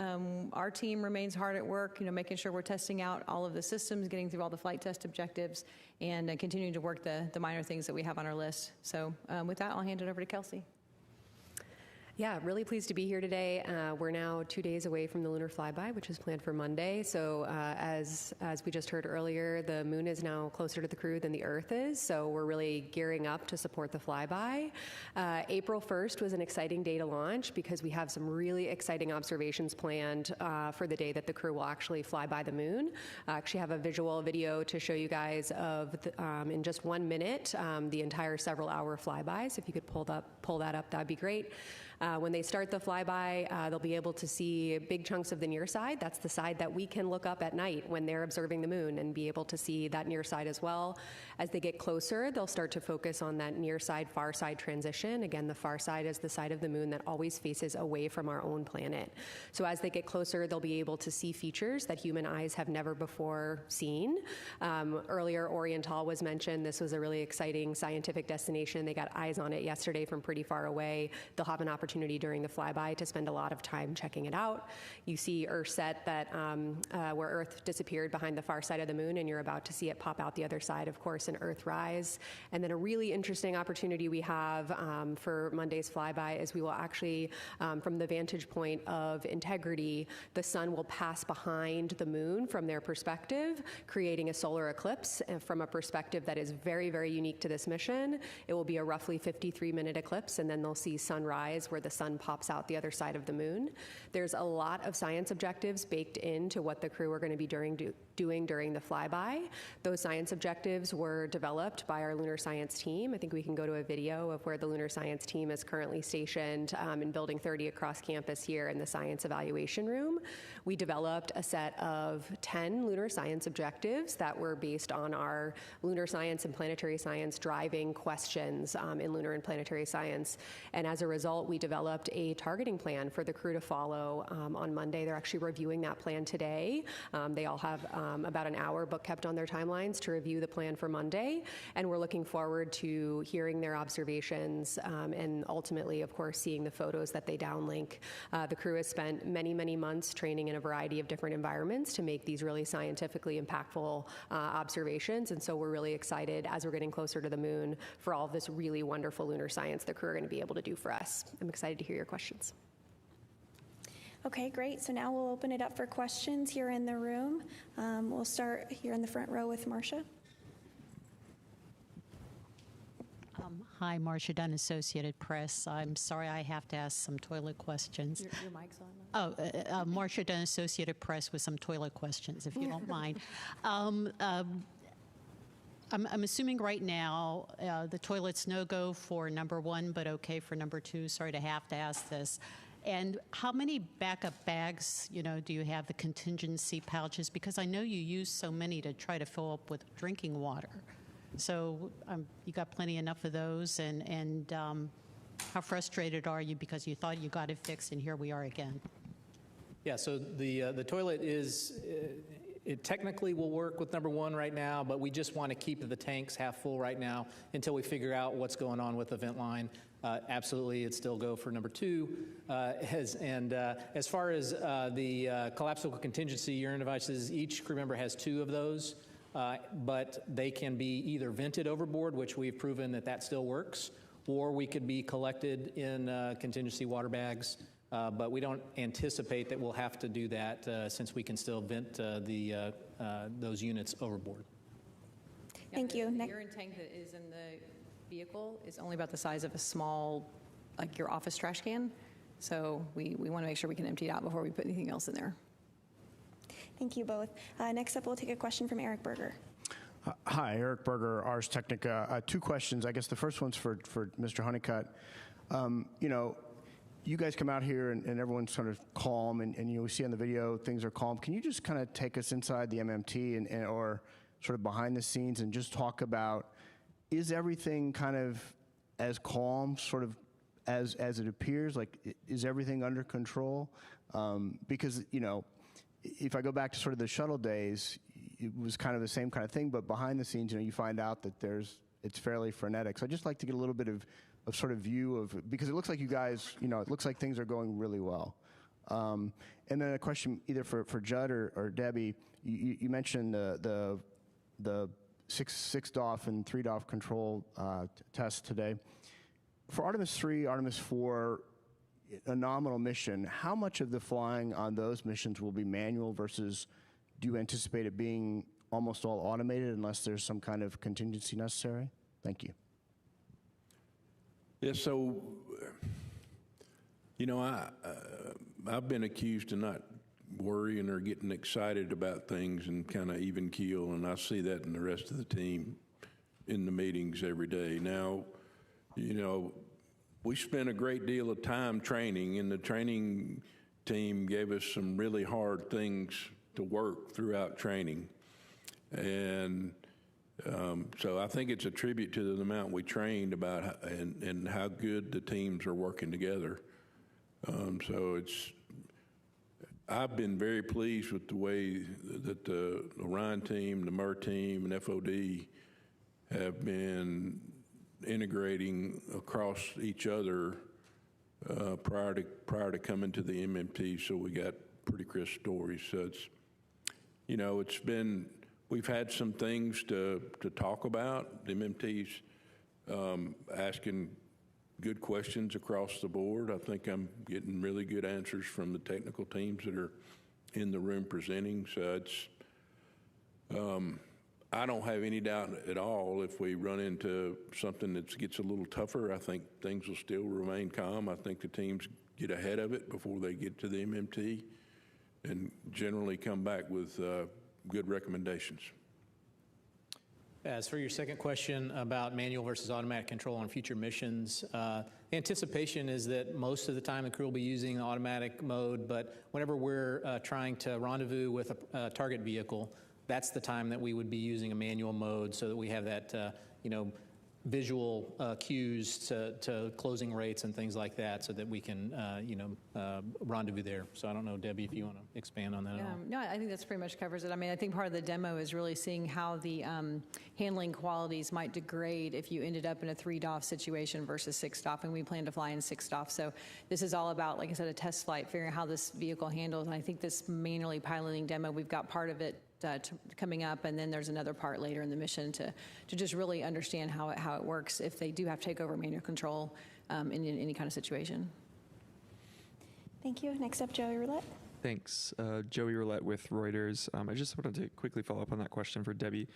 Our team remains hard at work, making sure we're testing out all of the systems, getting through all the flight test objectives, and continuing to work the minor things that we have on our list. So with that, I'll hand it over to Kelsey. Yeah, really pleased to be here today. We're now 2 days away from the lunar flyby, which is planned for Monday. So as we just heard earlier, the moon is now closer to the crew than the Earth is. So we're really gearing up to support the flyby. April 1st was an exciting day to launch because we have some really exciting observations planned for the day that the crew will actually fly by the moon. I actually have a visual video to show you guys of, in just 1 minute, the entire several-hour flyby. So if you could pull that up, that'd be great. When they start the flyby, they'll be able to see big chunks of the near side. That's the side that we can look up at night when they're observing the moon, and be able to see that near side as well. As they get closer, they'll start to focus on that near side, far side transition. Again, the far side is the side of the moon that always faces away from our own planet. So as they get closer, they'll be able to see features that human eyes have never before seen. Earlier, Orbital was mentioned. This was a really exciting scientific destination. They got eyes on it yesterday from pretty far away. They'll have an opportunity during the flyby to spend a lot of time checking it out. You see Earthset, that where Earth disappeared behind the far side of the moon, and you're about to see it pop out the other side, of course, in Earthrise. And then a really interesting opportunity we have for Monday's flyby is we will actually, from the vantage point of Integrity, the sun will pass behind the moon from their perspective, creating a solar eclipse from a perspective that is very, very unique to this mission. It will be a roughly 53-minute eclipse, and then they'll see sunrise where the sun pops out the other side of the moon. There's a lot of science objectives baked into what the crew are going to be doing during the flyby. Those science objectives were developed by our lunar science team. I think we can go to a video of where the lunar science team is currently stationed in Building 30 across campus here in the science evaluation room. We developed a set of 10 lunar science objectives that were based on our lunar science and planetary science driving questions in lunar and planetary science. And as a result, we developed a targeting plan for the crew to follow on Monday. They're actually reviewing that plan today. They all have about an hour book kept on their timelines to review the plan for Monday, and we're looking forward to hearing their observations and ultimately, of course, seeing the photos that they downlink. The crew has spent many, many months training in a variety of different environments to make these really scientifically impactful observations, and so we're really excited as we're getting closer to the moon for all of this really wonderful lunar science the crew are going to be able to do for us. I'm excited to hear your questions. Okay, great. So now we'll open it up for questions here in the room. We'll start here in the front row with Marcia. Hi, Marcia Dunn, Associated Press. I'm sorry I have to ask some toilet questions. Your mic's on. Oh, Marcia Dunn, Associated Press, with some toilet questions, if you don't mind. I'm assuming right now the toilet's no-go for number 1, but okay for number 2. Sorry to have to ask this. And how many backup bags, do you have, the contingency pouches? Because I know you use so many to try to fill up with drinking water. So you got plenty enough of those, and how frustrated are you because you thought you got it fixed, and here we are again? Yeah, so the toilet it technically will work with number 1 right now, but we just want to keep the tanks half full right now until we figure out what's going on with the vent line. Absolutely, it'd still go for number 2. As far as the collapsible contingency urine devices, each crew member has 2 of those, but they can be either vented overboard, which we've proven that still works, or we could be collected in contingency water bags. But we don't anticipate that we'll have to do that since we can still vent those units overboard. Thank you. The urine tank that is in the vehicle is only about the size of a small, like your office trash can. So we want to make sure we can empty it out before we put anything else in there. Thank you both. Next up, we'll take a question from Eric Berger. Hi, Eric Berger, Ars Technica. 2 questions. I guess the first one's for Mr. Honeycutt. You guys come out here and everyone's sort of calm, and we see on the video things are calm. Can you just kind of take us inside the MMT or sort of behind the scenes and just talk about, is everything kind of as calm sort of as it appears? Like, is everything under control? Because, if I go back to sort of the shuttle days, it was kind of the same kind of thing, but behind the scenes, you find out that it's fairly frenetic. So I'd just like to get a little bit of sort of view of, because it looks like you guys, it looks like things are going really well. And then a question either for Judd or Debbie. You mentioned the 6 DOF and 3 DOF control tests today. For Artemis 3, Artemis 4, a nominal mission, how much of the flying on those missions will be manual versus do you anticipate it being almost all automated unless there's some kind of contingency necessary? Thank you. Yeah, so, I've been accused of not worrying or getting excited about things and kind of even keel, and I see that in the rest of the team in the meetings every day. Now, we spent a great deal of time training, and the training team gave us some really hard things to work throughout training. And so I think it's a tribute to the amount we trained about and how good the teams are working together. I've been very pleased with the way that the Orion team, the MER team, and FOD have been integrating across each other prior to coming to the MMT. So we got pretty crisp stories. So we've had some things to talk about. The MMT's asking good questions across the board. I think I'm getting really good answers from the technical teams that are in the room presenting. So I don't have any doubt at all if we run into something that gets a little tougher, I think things will still remain calm. I think the teams get ahead of it before they get to the MMT and generally come back with good recommendations. As for your second question about manual versus automatic control on future missions, the anticipation is that most of the time the crew will be using automatic mode, but whenever we're trying to rendezvous with a target vehicle, that's the time that we would be using a manual mode so that we have that, visual cues to closing rates and things like that so that we can, rendezvous there. So I don't know, Debbie, if you want to expand on that at all. No, I think that's pretty much covers it. I mean, I think part of the demo is really seeing how the handling qualities might degrade if you ended up in a 3 DOF situation versus 6 DOF, and we plan to fly in 6 DOF. So this is all about, like I said, a test flight, figuring out how this vehicle handles. And I think this manually piloting demo, we've got part of it coming up, and then there's another part later in the mission to just really understand how it works if they do have to take over manual control in any kind of situation. Thank you. Next up, Joey Roulette. Thanks. Joey Roulette with Reuters. I just wanted to quickly follow up on that question for Debbie.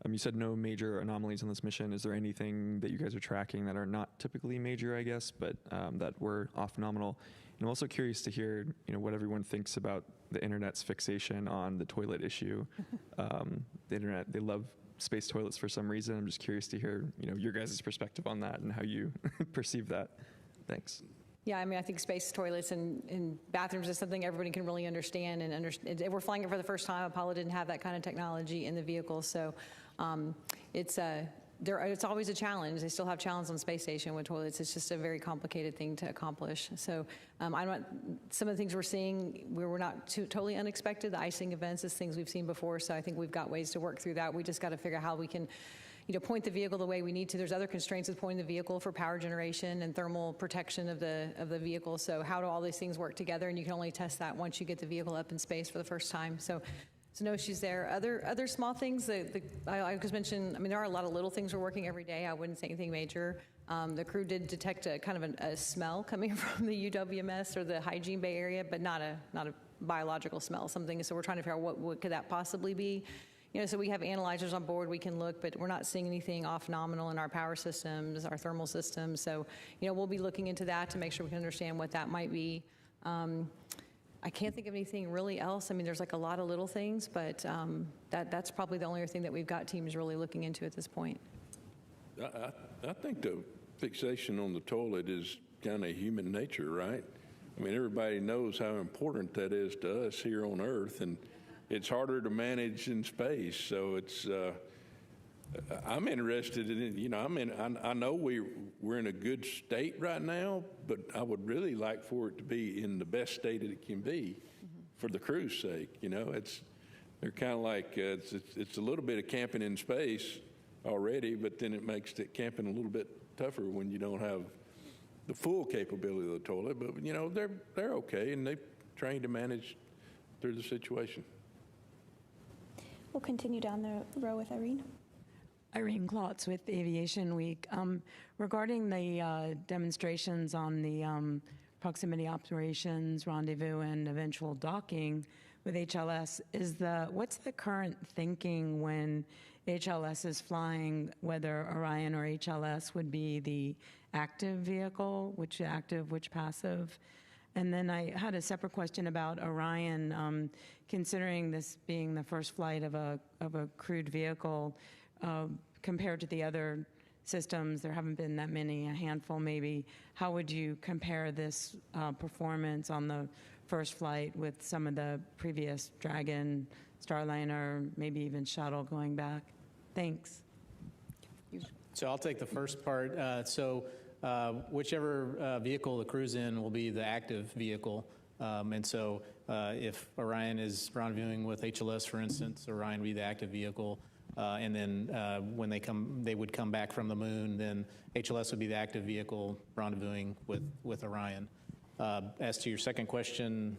You said no major anomalies on this mission. Is there anything that you guys are tracking that are not typically major, I guess, but that were off nominal? And I'm also curious to hear, what everyone thinks about the internet's fixation on the toilet issue. The internet, they love space toilets for some reason. I'm just curious to hear, your guys' perspective on that and how you perceive that. Thanks. Yeah, I mean, I think space toilets and bathrooms is something everybody can really understand. And we're flying it for the first time. Apollo didn't have that kind of technology in the vehicle, so it's always a challenge. They still have challenges on the space station with toilets. It's just a very complicated thing to accomplish. So some of the things we're seeing, we're not totally unexpected. The icing events is things we've seen before. So I think we've got ways to work through that. We just got to figure out how we can point the vehicle the way we need to. There's other constraints with pointing the vehicle for power generation and thermal protection of the vehicle. So how do all these things work together? And you can only test that once you get the vehicle up in space for the first time. So no issues there. Other small things I just mentioned. I mean, there are a lot of little things we're working every day. I wouldn't say anything major. The crew did detect a kind of a smell coming from the UWMS or the hygiene bay area, but not a biological smell. Something. So we're trying to figure out what could that possibly be. So we have analyzers on board, we can look, but we're not seeing anything off nominal in our power systems, our thermal systems. So, we'll be looking into that to make sure we can understand what that might be. I can't think of anything really else. I mean, there's like a lot of little things, but that's probably the only thing that we've got teams really looking into at this point. I think the fixation on the toilet is kind of human nature, right? I mean, everybody knows how important that is to us here on Earth, and it's harder to manage in space. So it's, I'm interested in it. I know we're in a good state right now, but I would really like for it to be in the best state that it can be for the crew's sake. They're kind of like, it's a little bit of camping in space already, but then it makes the camping a little bit tougher when you don't have the full capability of the toilet. But, they're okay, and they're trained to manage through the situation. We'll continue down the row with Irene. Irene Klotz with Aviation Week. Regarding the demonstrations on the proximity operations, rendezvous, and eventual docking with HLS, what's the current thinking when HLS is flying, whether Orion or HLS would be the active vehicle, which active, which passive? And then I had a separate question about Orion, considering this being the first flight of a crewed vehicle, compared to the other systems. There haven't been that many, a handful maybe. How would you compare this performance on the first flight with some of the previous Dragon, Starliner, maybe even Shuttle going back? Thanks. So I'll take the first part. Whichever vehicle the crew's in will be the active vehicle. And so if Orion is rendezvousing with HLS, for instance, Orion would be the active vehicle. And then when they would come back from the moon, then HLS would be the active vehicle rendezvousing with Orion. As to your second question,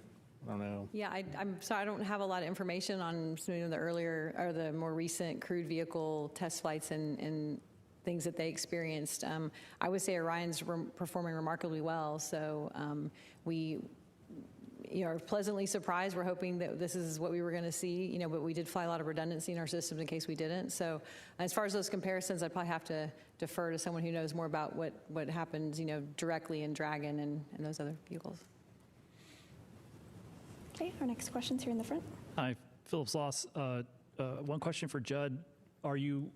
I don't know. Yeah, I'm sorry, I don't have a lot of information on some of the earlier or the more recent crewed vehicle test flights and things that they experienced. I would say Orion's performing remarkably well, so we are pleasantly surprised. We're hoping that this is what we were going to see, but we did fly a lot of redundancy in our systems in case we didn't. So as far as those comparisons, I'd probably have to defer to someone who knows more about what happens, directly in Dragon and those other vehicles. Okay, our next question's here in the front. Hi, Philip Sloss. One question for Judd. Are you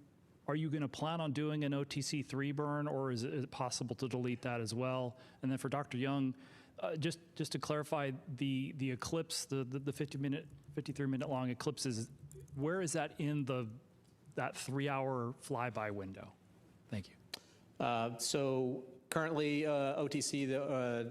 going to plan on doing an OTC-3 burn, or is it possible to delete that as well? And then for Dr. Young, just to clarify, the eclipse, the 53-minute long eclipse, where is that in that 3-hour flyby window? Thank you. So currently, OTC, the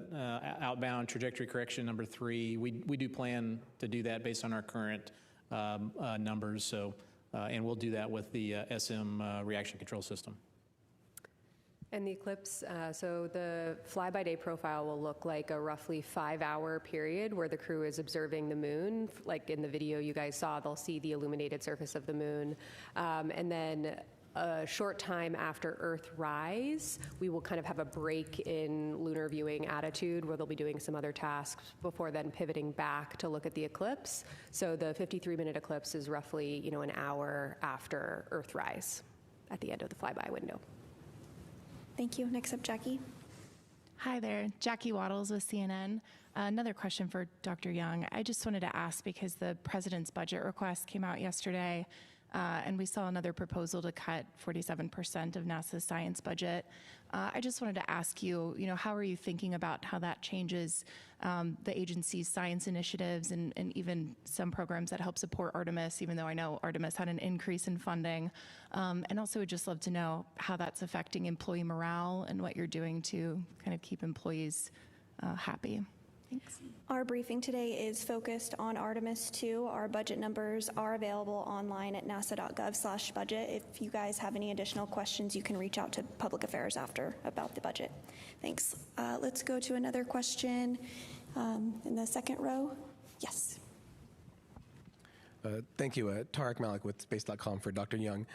outbound trajectory correction number 3, we do plan to do that based on our current numbers. So. And we'll do that with the SM reaction control system. And the eclipse, so the fly-by-day profile will look like a roughly 5-hour period where the crew is observing the moon. Like in the video you guys saw, they'll see the illuminated surface of the moon. And then a short time after Earthrise, we will kind of have a break in lunar viewing attitude where they'll be doing some other tasks before then pivoting back to look at the eclipse. So the 53-minute eclipse is roughly, an hour after Earthrise at the end of the flyby window. Thank you. Next up, Jackie. Hi there, Jackie Waddles with CNN. Another question for Dr. Young. I just wanted to ask, because the president's budget request came out yesterday, and we saw another proposal to cut 47% of NASA's science budget. I just wanted to ask you, how are you thinking about how that changes the agency's science initiatives and even some programs that help support Artemis, even though I know Artemis had an increase in funding. And also would just love to know how that's affecting employee morale and what you're doing to kind of keep employees happy. Thanks. Our briefing today is focused on Artemis 2. Our budget numbers are available online at nasa.gov/budget. If you guys have any additional questions, you can reach out to Public Affairs after about the budget. Thanks. Let's go to another question in the second row. Yes. Thank you. Tarek Malik with Space.com for Dr. Young.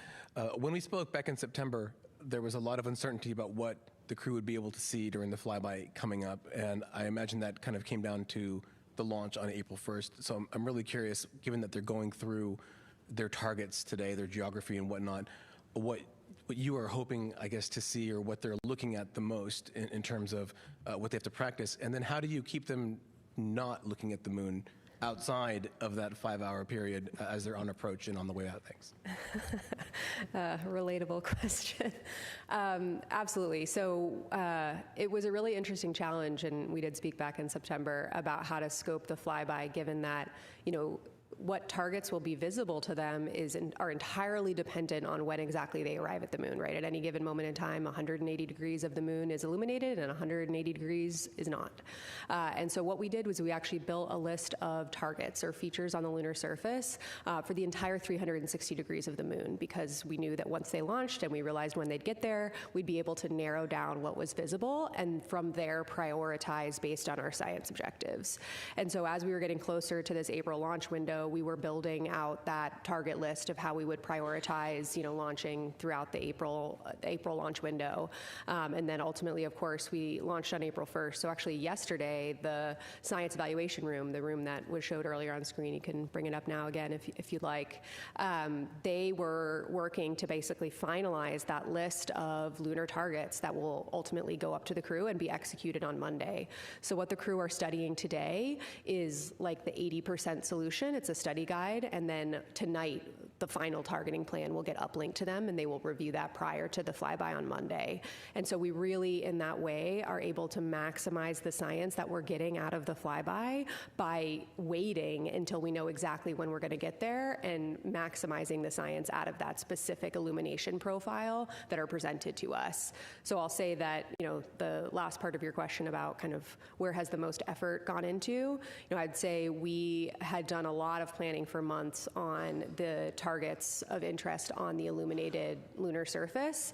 When we spoke back in September, there was a lot of uncertainty about what the crew would be able to see during the flyby coming up, and I imagine that kind of came down to the launch on April 1st. So I'm really curious, given that they're going through their targets today, their geography and whatnot, what you are hoping, I guess, to see, or what they're looking at the most in terms of what they have to practice, and then how do you keep them not looking at the moon outside of that 5-hour period as they're on approach and on the way out? Thanks. Relatable question. Absolutely. So it was a really interesting challenge, and we did speak back in September about how to scope the flyby, given that, what targets will be visible to them are entirely dependent on when exactly they arrive at the moon, right? At any given moment in time, 180 degrees of the moon is illuminated and 180 degrees is not. And so what we did was we actually built a list of targets or features on the lunar surface for the entire 360 degrees of the moon, because we knew that once they launched and we realized when they'd get there, we'd be able to narrow down what was visible and from there prioritize based on our science objectives. And so as we were getting closer to this April launch window, we were building out that target list of how we would prioritize, launching throughout the April launch window. And then ultimately, of course, we launched on April 1st. So actually yesterday, the science evaluation room, the room that was showed earlier on screen, you can bring it up now again if you'd like, they were working to basically finalize that list of lunar targets that will ultimately go up to the crew and be executed on Monday. So what the crew are studying today is like the 80% solution. It's a study guide, and then tonight the final targeting plan will get uplinked to them, and they will review that prior to the flyby on Monday. And so we really, in that way, are able to maximize the science that we're getting out of the flyby by waiting until we know exactly when we're going to get there and maximizing the science out of that specific illumination profile that are presented to us. So I'll say that, the last part of your question about kind of where has the most effort gone into, I'd say we had done a lot of planning for months on the targets of interest on the illuminated lunar surface.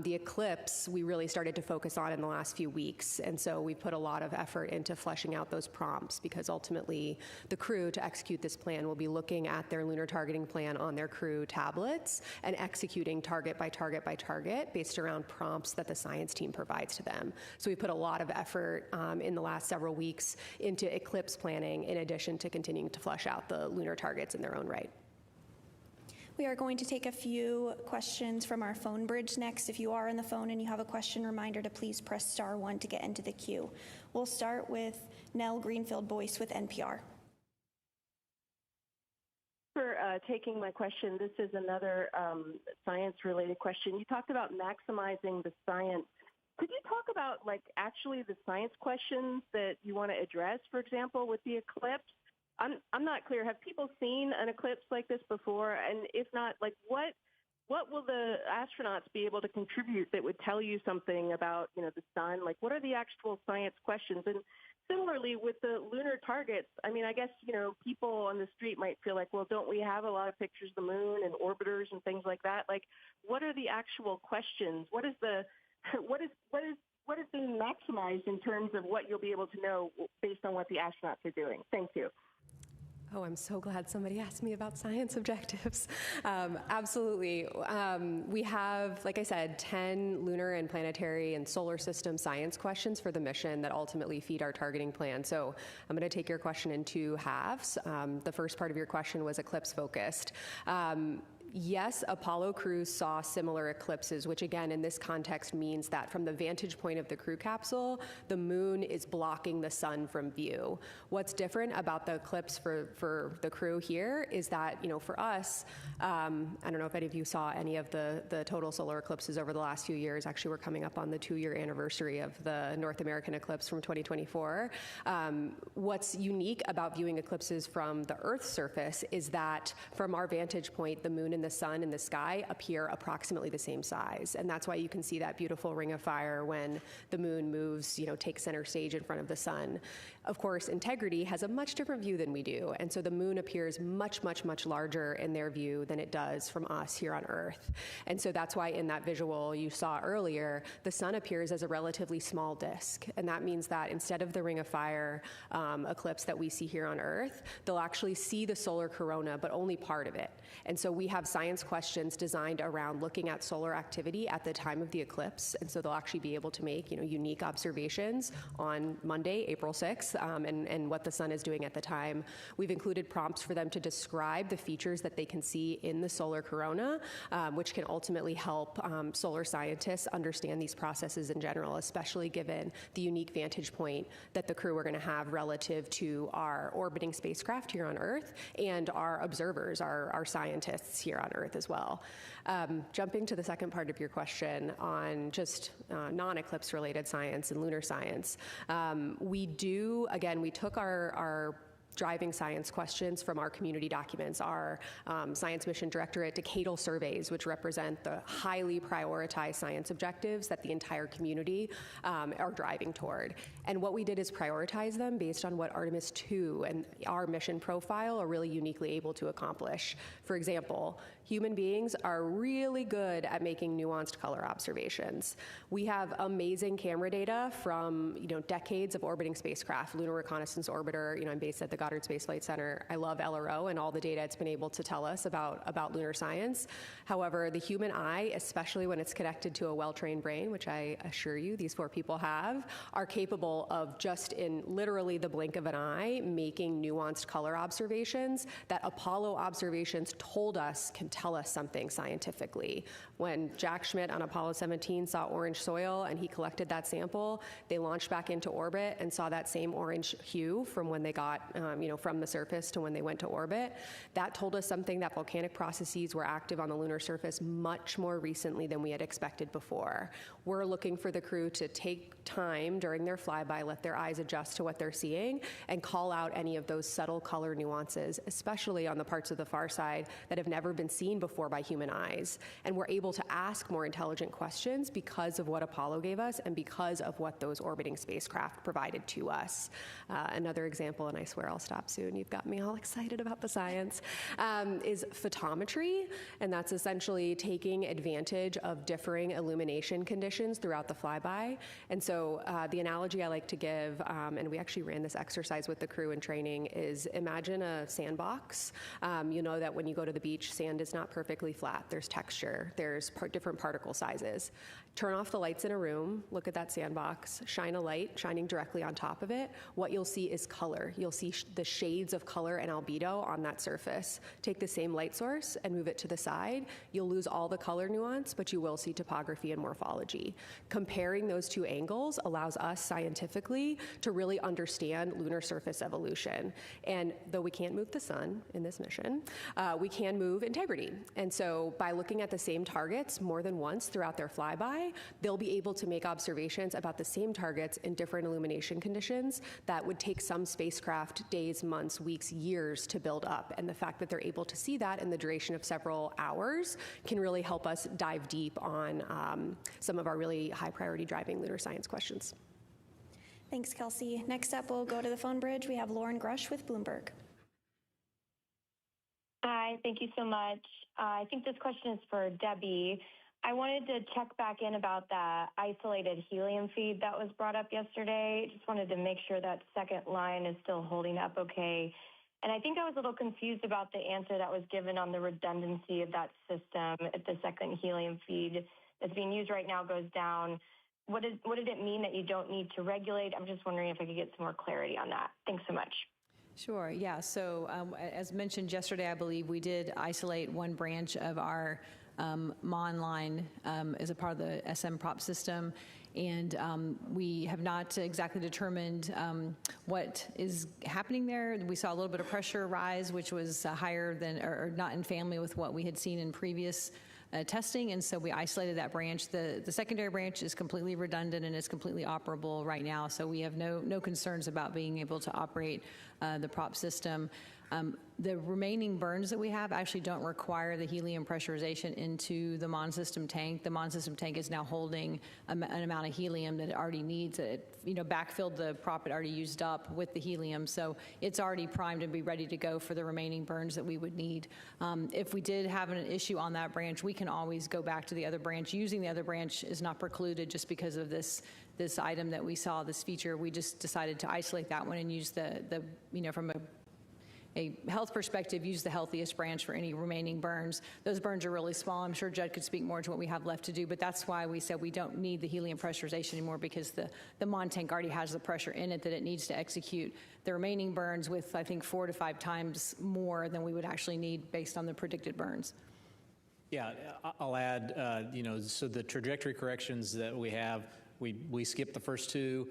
The eclipse, we really started to focus on in the last few weeks. And so we put a lot of effort into fleshing out those prompts, because ultimately the crew, to execute this plan, will be looking at their lunar targeting plan on their crew tablets and executing target by target by target based around prompts that the science team provides to them. So we put a lot of effort in the last several weeks into eclipse planning, in addition to continuing to flesh out the lunar targets in their own right. We are going to take a few questions from our phone bridge next. If you are on the phone and you have a question, reminder to please press *1 to get into the queue. We'll start with Nell Greenfield-Boyce with NPR. For taking my question. This is another science-related question. You talked about maximizing the science. Could you talk about, actually the science questions that you want to address, for example, with the eclipse? I'm not clear. Have people seen an eclipse like this before? And if not, what will the astronauts be able to contribute that would tell you something about, the sun? What are the actual science questions? And similarly, with the lunar targets, I guess, people on the street might feel like, well, don't we have a lot of pictures of the moon and orbiters and things like that? What are the actual questions? What is being maximized in terms of what you'll be able to know based on what the astronauts are doing? Thank you. Oh, I'm so glad somebody asked me about science objectives. Absolutely. We have, like I said, 10 lunar and planetary and solar system science questions for the mission that ultimately feed our targeting plan. So I'm going to take your question in two halves. The first part of your question was eclipse focused. Yes, Apollo crews saw similar eclipses, which again, in this context means that from the vantage point of the crew capsule, the moon is blocking the sun from view. What's different about the eclipse for the crew here is that, for us, I don't know if any of you saw any of the total solar eclipses over the last few years. Actually, we're coming up on the 2-year anniversary of the North American eclipse from 2024. What's unique about viewing eclipses from the Earth's surface is that from our vantage point, the moon and the sun in the sky appear approximately the same size. And that's why you can see that beautiful ring of fire when the moon moves, takes center stage in front of the sun. Of course, Integrity has a much different view than we do. And so the moon appears much, much, much larger in their view than it does from us here on Earth. And so that's why in that visual you saw earlier, the sun appears as a relatively small disk. And that means that instead of the ring of fire eclipse that we see here on Earth, they'll actually see the solar corona, but only part of it. And so we have science questions designed around looking at solar activity at the time of the eclipse. And so they'll actually be able to make unique observations on Monday, April 6th, and what the sun is doing at the time. We've included prompts for them to describe the features that they can see in the solar corona, which can ultimately help solar scientists understand these processes in general, especially given the unique vantage point that the crew are going to have relative to our orbiting spacecraft here on Earth and our observers, our scientists here on Earth as well. Jumping to the second part of your question on just non-eclipse related science and lunar science, we took our driving science questions from our community documents, our Science Mission Directorate decadal surveys, which represent the highly prioritized science objectives that the entire community are driving toward. And what we did is prioritize them based on what Artemis 2 and our mission profile are really uniquely able to accomplish. For example, human beings are really good at making nuanced color observations. We have amazing camera data from decades of orbiting spacecraft, Lunar Reconnaissance Orbiter. I'm based at the Goddard Space Flight Center. I love LRO and all the data it's been able to tell us about lunar science. However, the human eye, especially when it's connected to a well-trained brain, which I assure you these 4 people have, are capable of just in literally the blink of an eye making nuanced color observations that Apollo observations told us can tell us something scientifically. When Jack Schmitt on Apollo 17 saw orange soil and he collected that sample, they launched back into orbit and saw that same orange hue from when they got, from the surface to when they went to orbit. That told us something that volcanic processes were active on the lunar surface much more recently than we had expected before. We're looking for the crew to take time during their flyby, let their eyes adjust to what they're seeing, and call out any of those subtle color nuances, especially on the parts of the far side that have never been seen before by human eyes. And we're able to ask more intelligent questions because of what Apollo gave us and because of what those orbiting spacecraft provided to us. Another example, and I swear I'll stop soon, you've got me all excited about the science, is photometry. And that's essentially taking advantage of differing illumination conditions throughout the flyby. And so the analogy I like to give, and we actually ran this exercise with the crew in training, is imagine a sandbox. You know that when you go to the beach, sand is not perfectly flat. There's texture, there's different particle sizes. Turn off the lights in a room, look at that sandbox, shine a light shining directly on top of it. What you'll see is color. You'll see the shades of color and albedo on that surface. Take the same light source and move it to the side. You'll lose all the color nuance, but you will see topography and morphology. Comparing those two angles allows us scientifically to really understand lunar surface evolution. And though we can't move the sun in this mission, we can move integrity. And so by looking at the same targets more than once throughout their flyby, they'll be able to make observations about the same targets in different illumination conditions that would take some spacecraft days, months, weeks, years to build up. And the fact that they're able to see that in the duration of several hours can really help us dive deep on some of our really high priority driving lunar science questions. Thanks, Kelsey. Next up, we'll go to the phone bridge. We have Lauren Grush with Bloomberg. Hi, thank you so much. I think this question is for Debbie. I wanted to check back in about that isolated helium feed that was brought up yesterday. Just wanted to make sure that second line is still holding up okay. And I think I was a little confused about the answer that was given on the redundancy of that system if the second helium feed that's being used right now goes down. What did it mean that you don't need to regulate? I'm just wondering if I could get some more clarity on that. Thanks so much. Sure, yeah. So as mentioned yesterday, I believe we did isolate one branch of our MON line as a part of the SM prop system. And we have not exactly determined what is happening there. We saw a little bit of pressure rise, which was higher than, or not in family with what we had seen in previous testing, and so we isolated that branch. The secondary branch is completely redundant and is completely operable right now, so we have no concerns about being able to operate the prop system. The remaining burns that we have actually don't require the helium pressurization into the MON system tank. The MON system tank is now holding an amount of helium that it already needs. It backfilled the prop it already used up with the helium, so it's already primed and be ready to go for the remaining burns that we would need. If we did have an issue on that branch, we can always go back to the other branch. Using the other branch is not precluded just because of this item that we saw, this feature. We just decided to isolate that one and use from a health perspective, use the healthiest branch for any remaining burns. Those burns are really small. I'm sure Judd could speak more to what we have left to do, but that's why we said we don't need the helium pressurization anymore, because the MON tank already has the pressure in it that it needs to execute the remaining burns with, I think, 4 to 5 times more than we would actually need based on the predicted burns. Yeah, I'll add, so the trajectory corrections that we have, we skipped the first 2.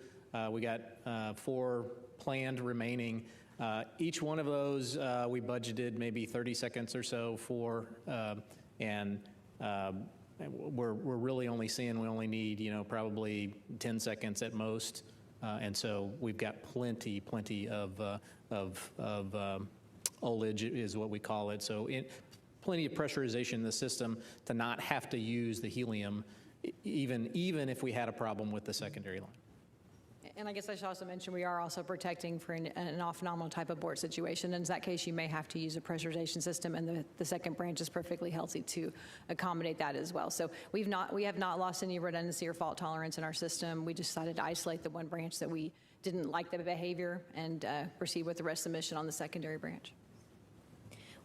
We got 4 planned remaining. Each one of those we budgeted maybe 30 seconds or so for, and we're really only seeing we only need probably 10 seconds at most, and so we've got plenty of ullage is what we call it. So plenty of pressurization in the system to not have to use the helium, even if we had a problem with the secondary line. And I guess I should also mention we are also protecting for an off-nominal type abort situation. In that case, you may have to use a pressurization system, and the second branch is perfectly healthy to accommodate that as well. So we have not lost any redundancy or fault tolerance in our system. We decided to isolate the one branch that we didn't like the behavior and proceed with the rest of the mission on the secondary branch.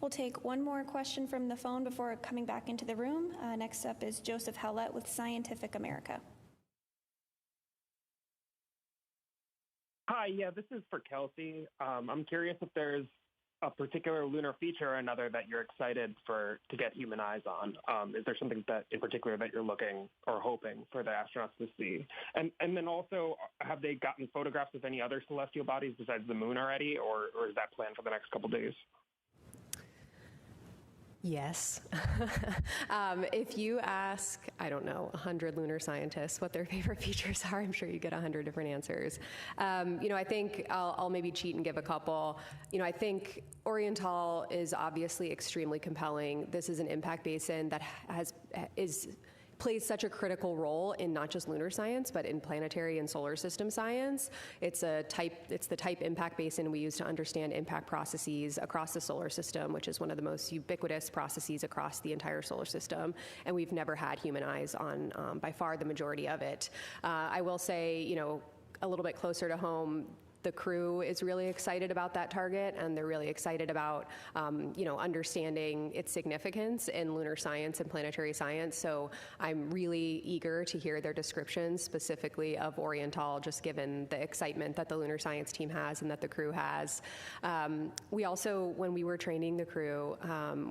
We'll take one more question from the phone before coming back into the room. Next up is Joseph Howlett with Scientific America. Hi, yeah, this is for Kelsey. I'm curious if there's a particular lunar feature or another that you're excited to get human eyes on. Is there something that in particular that you're looking or hoping for the astronauts to see? And then also, have they gotten photographs of any other celestial bodies besides the moon already, or is that planned for the next couple days? Yes. If you ask, 100 lunar scientists what their favorite features are, I'm sure you get 100 different answers. I think I'll maybe cheat and give a couple. I think Orbital is obviously extremely compelling. This is an impact basin that plays such a critical role in not just lunar science, but in planetary and solar system science. It's the type impact basin we use to understand impact processes across the solar system, which is one of the most ubiquitous processes across the entire solar system. And we've never had human eyes on by far the majority of it. I will say, a little bit closer to home, the crew is really excited about that target, and they're really excited about, understanding its significance in lunar science and planetary science. So I'm really eager to hear their descriptions specifically of Orbital, just given the excitement that the lunar science team has and that the crew has. We also, when we were training the crew,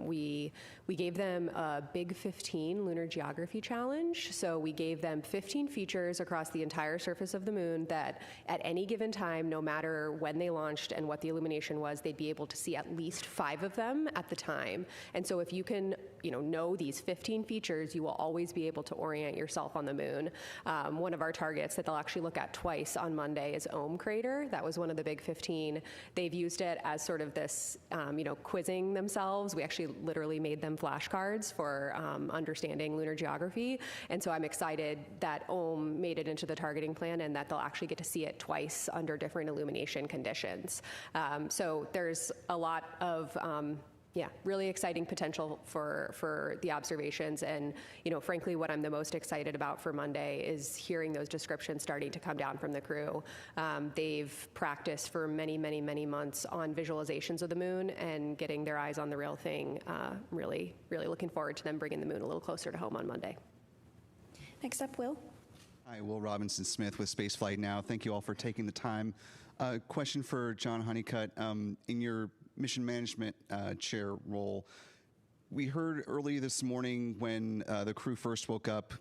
we gave them a Big 15 lunar geography challenge. So we gave them 15 features across the entire surface of the moon that at any given time, no matter when they launched and what the illumination was, they'd be able to see at least 5 of them at the time. And so if you can, know these 15 features, you will always be able to orient yourself on the moon. One of our targets that they'll actually look at twice on Monday is Ohm Crater. That was one of the Big 15. They've used it as sort of this, quizzing themselves. We actually literally made them flashcards for understanding lunar geography. And so I'm excited that Ohm made it into the targeting plan and that they'll actually get to see it twice under different illumination conditions. So there's a lot of really exciting potential for the observations. And, frankly, what I'm the most excited about for Monday is hearing those descriptions starting to come down from the crew. They've practiced for many, many, many months on visualizations of the moon and getting their eyes on the real thing. Really, really looking forward to them bringing the moon a little closer to home on Monday. Next up, Will. Hi, Will Robinson-Smith with Spaceflight Now. Thank you all for taking the time. Question for John Honeycutt. In your mission management chair role, we heard early this morning when the crew first woke up,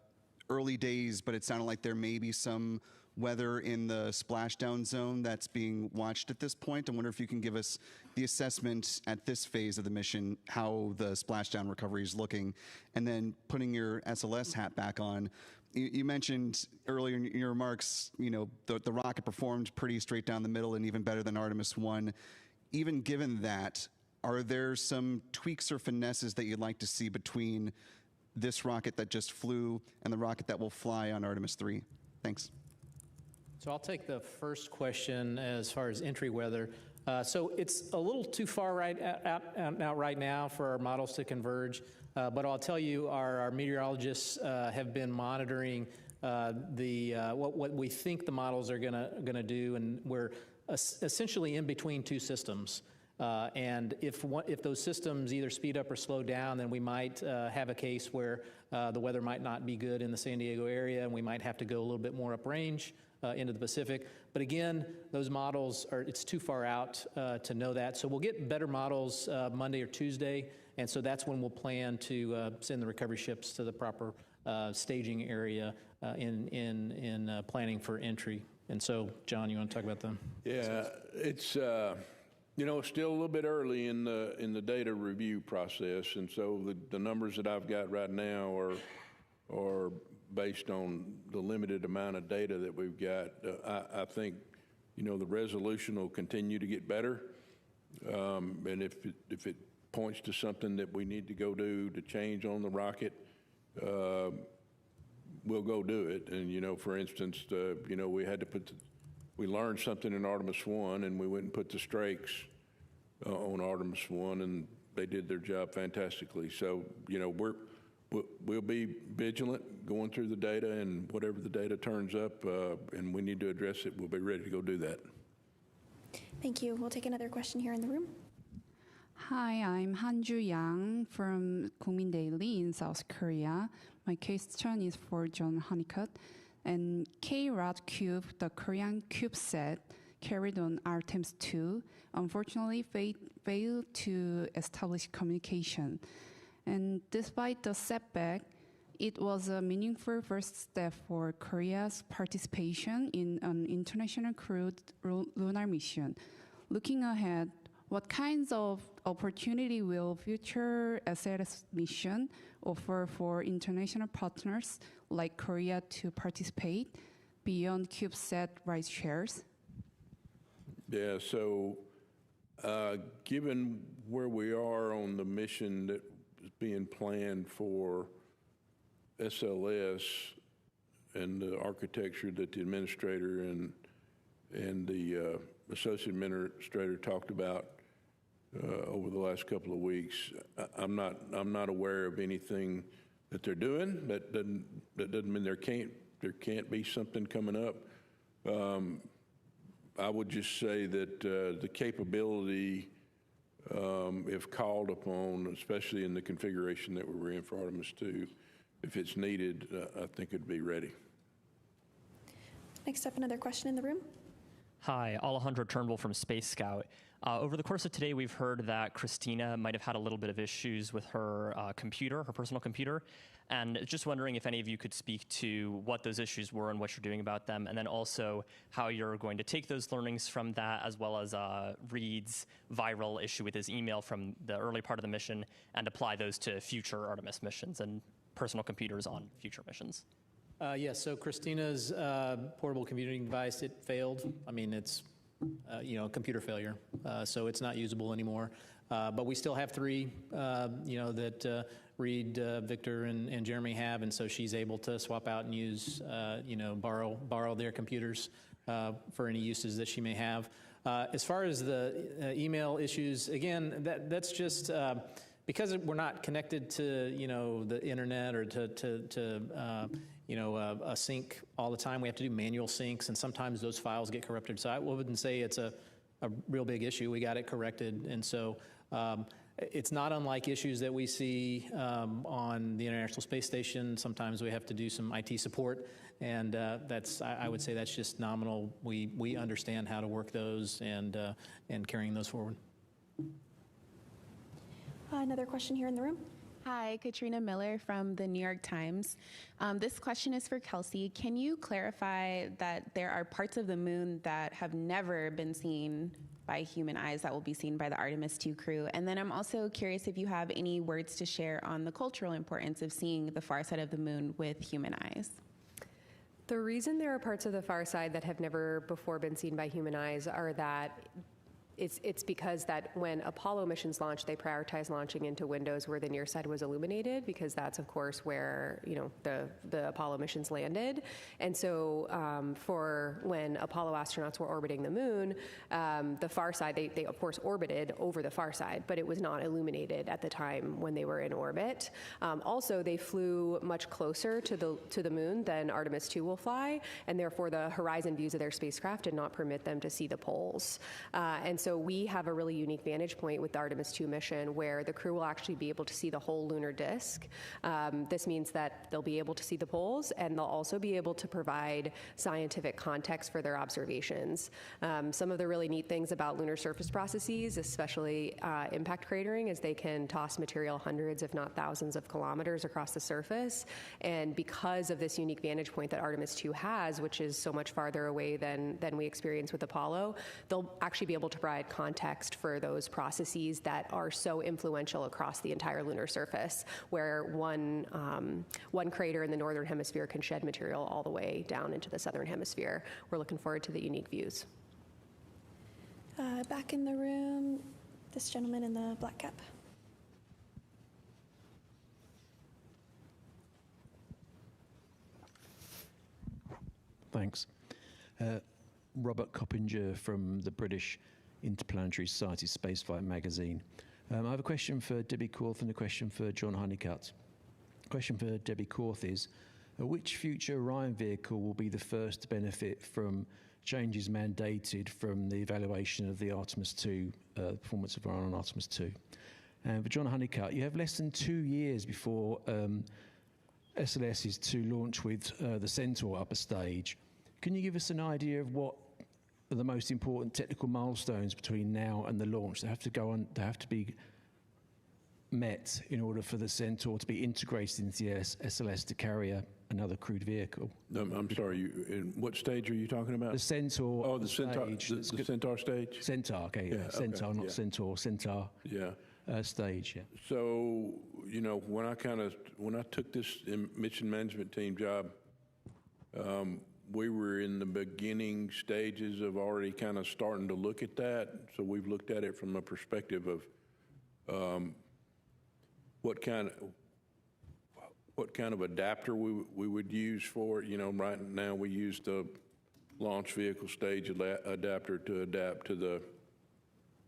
early days, but it sounded like there may be some weather in the splashdown zone that's being watched at this point. I wonder if you can give us the assessment at this phase of the mission, how the splashdown recovery is looking, and then putting your SLS hat back on. You mentioned earlier in your remarks, the rocket performed pretty straight down the middle and even better than Artemis 1. Even given that, are there some tweaks or finesses that you'd like to see between this rocket that just flew and the rocket that will fly on Artemis 3? Thanks. So I'll take the first question as far as entry weather. So it's a little too far out right now for our models to converge, but I'll tell you our meteorologists have been monitoring what we think the models are gonna do, and we're essentially in between two systems. And if those systems either speed up or slow down, then we might have a case where the weather might not be good in the San Diego area, and we might have to go a little bit more uprange into the Pacific. But again, those models it's too far out to know that. So we'll get better models Monday or Tuesday, and so that's when we'll plan to send the recovery ships to the proper staging area in planning for entry. And so, John, you want to talk about them? Yeah, it's still a little bit early in the data review process, and so the numbers that I've got right now are based on the limited amount of data that we've got. I think the resolution will continue to get better, and if it points to something that we need to go do to change on the rocket, we'll go do it. And for instance, we had to we learned something in Artemis 1, and we went and put the strakes on Artemis 1, and they did their job fantastically. So we'll be vigilant going through the data, and whatever the data turns up and we need to address it, we'll be ready to go do that. Thank you. We'll take another question here in the room. Hi, I'm Hanju Yang from Kookmin Daily in South Korea. My question is for John Honeycutt. And K-Rod Cube, the Korean CubeSat carried on Artemis 2, unfortunately failed to establish communication. And despite the setback, it was a meaningful first step for Korea's participation in an international crewed lunar mission. Looking ahead, what kinds of opportunity will future SLS mission offer for international partners like Korea to participate beyond CubeSat ride shares? Yeah, so given where we are on the mission that is being planned for SLS and the architecture that the administrator and the associate administrator talked about over the last couple of weeks, I'm not aware of anything that they're doing. That doesn't mean there can't be something coming up. I would just say that the capability, if called upon, especially in the configuration that we were in for Artemis 2, if it's needed, I think it'd be ready. Next up, another question in the room. Hi, Alejandro Turnbull from Space Scout. Over the course of today, we've heard that Christina might have had a little bit of issues with her computer, her personal computer, and just wondering if any of you could speak to what those issues were and what you're doing about them, and then also how you're going to take those learnings from that, as well as Reed's viral issue with his email from the early part of the mission, and apply those to future Artemis missions and personal computers on future missions. Yes, so Christina's portable computing device, it failed. I mean, it's computer failure, so it's not usable anymore. But we still have three, that Reed, Victor, and Jeremy have, and so she's able to swap out and use, borrow their computers for any uses that she may have. As far as the email issues, again, that's just because we're not connected to the internet or to a sync all the time. We have to do manual syncs, and sometimes those files get corrupted. So I wouldn't say it's a real big issue. We got it corrected, and so it's not unlike issues that we see on the International Space Station. Sometimes we have to do some IT support, and I would say that's just nominal. We understand how to work those and carrying those forward. Another question here in the room. Hi, Katrina Miller from the New York Times. This question is for Kelsey. Can you clarify that there are parts of the moon that have never been seen by human eyes that will be seen by the Artemis 2 crew? And then I'm also curious if you have any words to share on the cultural importance of seeing the far side of the moon with human eyes. The reason there are parts of the far side that have never before been seen by human eyes are that it's because that when Apollo missions launched, they prioritized launching into windows where the near side was illuminated, because that's, of course, where the Apollo missions landed. And so for when Apollo astronauts were orbiting the moon, the far side, they of course orbited over the far side, but it was not illuminated at the time when they were in orbit. Also, they flew much closer to the moon than Artemis 2 will fly, and therefore the horizon views of their spacecraft did not permit them to see the poles. And so we have a really unique vantage point with the Artemis 2 mission where the crew will actually be able to see the whole lunar disk. This means that they'll be able to see the poles, and they'll also be able to provide scientific context for their observations. Some of the really neat things about lunar surface processes, especially impact cratering, is they can toss material hundreds, if not thousands of kilometers across the surface. And because of this unique vantage point that Artemis 2 has, which is so much farther away than we experience with Apollo, they'll actually be able to provide context for those processes that are so influential across the entire lunar surface, where one crater in the northern hemisphere can shed material all the way down into the southern hemisphere. We're looking forward to the unique views. Back in the room, this gentleman in the black cap. Thanks. Robert Coppinger from the British Interplanetary Society Spaceflight magazine. I have a question for Debbie Korth and a question for John Honeycutt. The question for Debbie Korth is, which future Orion vehicle will be the first to benefit from changes mandated from the evaluation of the Artemis 2, performance of Orion on Artemis 2? And for John Honeycutt, you have less than 2 years before SLS is to launch with the Centaur upper stage. Can you give us an idea of what are the most important technical milestones between now and the launch that have to be met in order for the Centaur to be integrated into the SLS to carry another crewed vehicle? I'm sorry, in what stage are you talking about? The Centaur. Oh, the Centaur, the Centaur stage? Centaur, okay. Yeah, Centaur, okay, not yeah. Centaur. Centaur stage, yeah. So, when I took this mission management team job, we were in the beginning stages of already kind of starting to look at that. So we've looked at it from a perspective of what kind of adapter we would use for it. Right now we use the launch vehicle stage adapter to adapt to the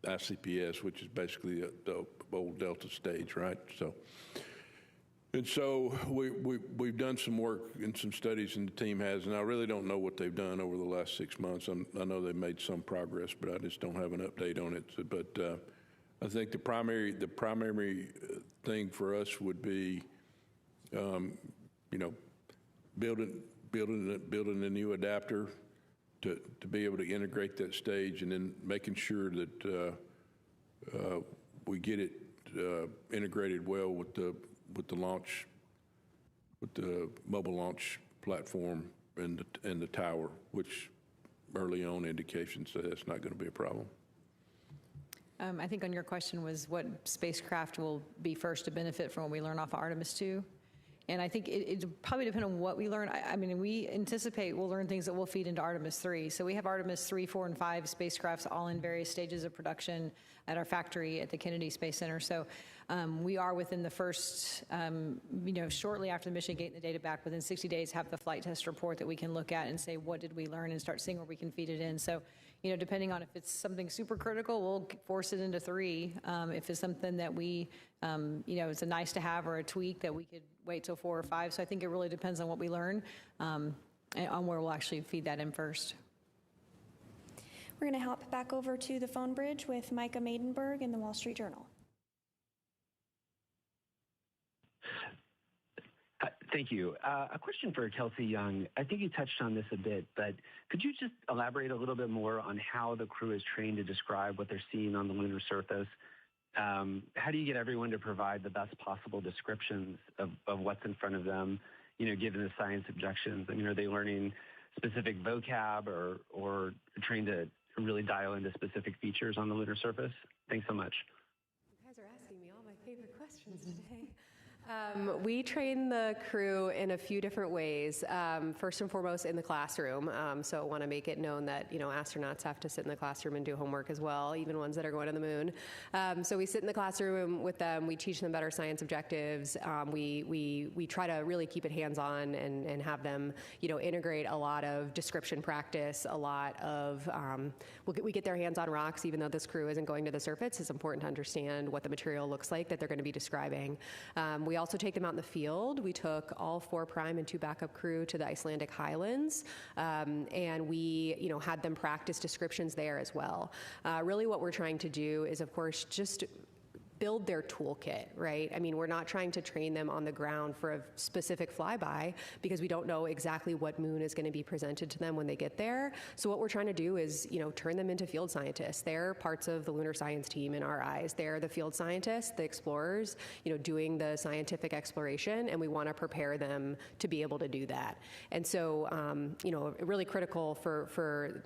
ICPS, which is basically the old Delta stage, right? So we've done some work and some studies, and the team has, and I really don't know what they've done over the last 6 months. I know they've made some progress, but I just don't have an update on it. But I think the primary thing for us would be, building a new adapter to be able to integrate that stage, and then making sure that we get it integrated well with the launch, with the mobile launch platform and the tower, which early on indications say that's not going to be a problem. I think on your question was what spacecraft will be first to benefit from what we learn off of Artemis 2. And I think it probably depends on what we learn. I mean, we anticipate we'll learn things that will feed into Artemis 3. So we have Artemis 3, 4, and 5 spacecrafts all in various stages of production at our factory at the Kennedy Space Center. So we are within the first, shortly after the mission, getting the data back, within 60 days, have the flight test report that we can look at and say, what did we learn, and start seeing where we can feed it in. So, depending on if it's something super critical, we'll force it into 3. If it's something that we, it's a nice to have or a tweak that we could wait till 4 or 5. So I think it really depends on what we learn and on where we'll actually feed that in first. We're going to hop back over to the phone bridge with Micah Maidenberg in the Wall Street Journal. Thank you. A question for Kelsey Young. I think you touched on this a bit, but could you just elaborate a little bit more on how the crew is trained to describe what they're seeing on the lunar surface? How do you get everyone to provide the best possible descriptions of what's in front of them, given the science objections? I mean, are they learning specific vocab or trained to really dial into specific features on the lunar surface? Thanks so much. You guys are asking me all my favorite questions today. We train the crew in a few different ways. First and foremost, in the classroom. So I want to make it known that astronauts have to sit in the classroom and do homework as well, even ones that are going to the moon. So we sit in the classroom with them. We teach them better science objectives. We try to really keep it hands-on and have them integrate a lot of description practice, a lot of we get their hands on rocks, even though this crew isn't going to the surface. It's important to understand what the material looks like that they're going to be describing. We also take them out in the field. We took all 4 prime and 2 backup crew to the Icelandic Highlands, and we, had them practice descriptions there as well. Really what we're trying to do is, of course, just build their toolkit, right? I mean, we're not trying to train them on the ground for a specific flyby because we don't know exactly what moon is going to be presented to them when they get there. So what we're trying to do is, turn them into field scientists. They're parts of the lunar science team in our eyes. They're the field scientists, the explorers, doing the scientific exploration, and we want to prepare them to be able to do that. And so, really critical for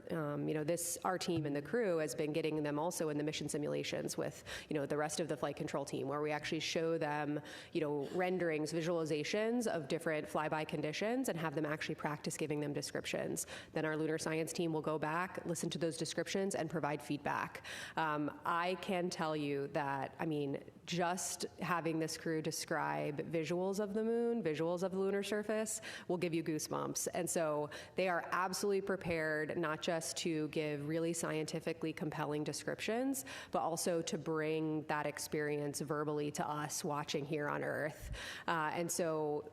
our team and the crew has been getting them also in the mission simulations with, the rest of the flight control team, where we actually show them, renderings, visualizations of different flyby conditions and have them actually practice giving them descriptions. Then our lunar science team will go back, listen to those descriptions, and provide feedback. I can tell you that, just having this crew describe visuals of the moon, visuals of the lunar surface, will give you goosebumps. And so they are absolutely prepared not just to give really scientifically compelling descriptions, but also to bring that experience verbally to us watching here on Earth. And so,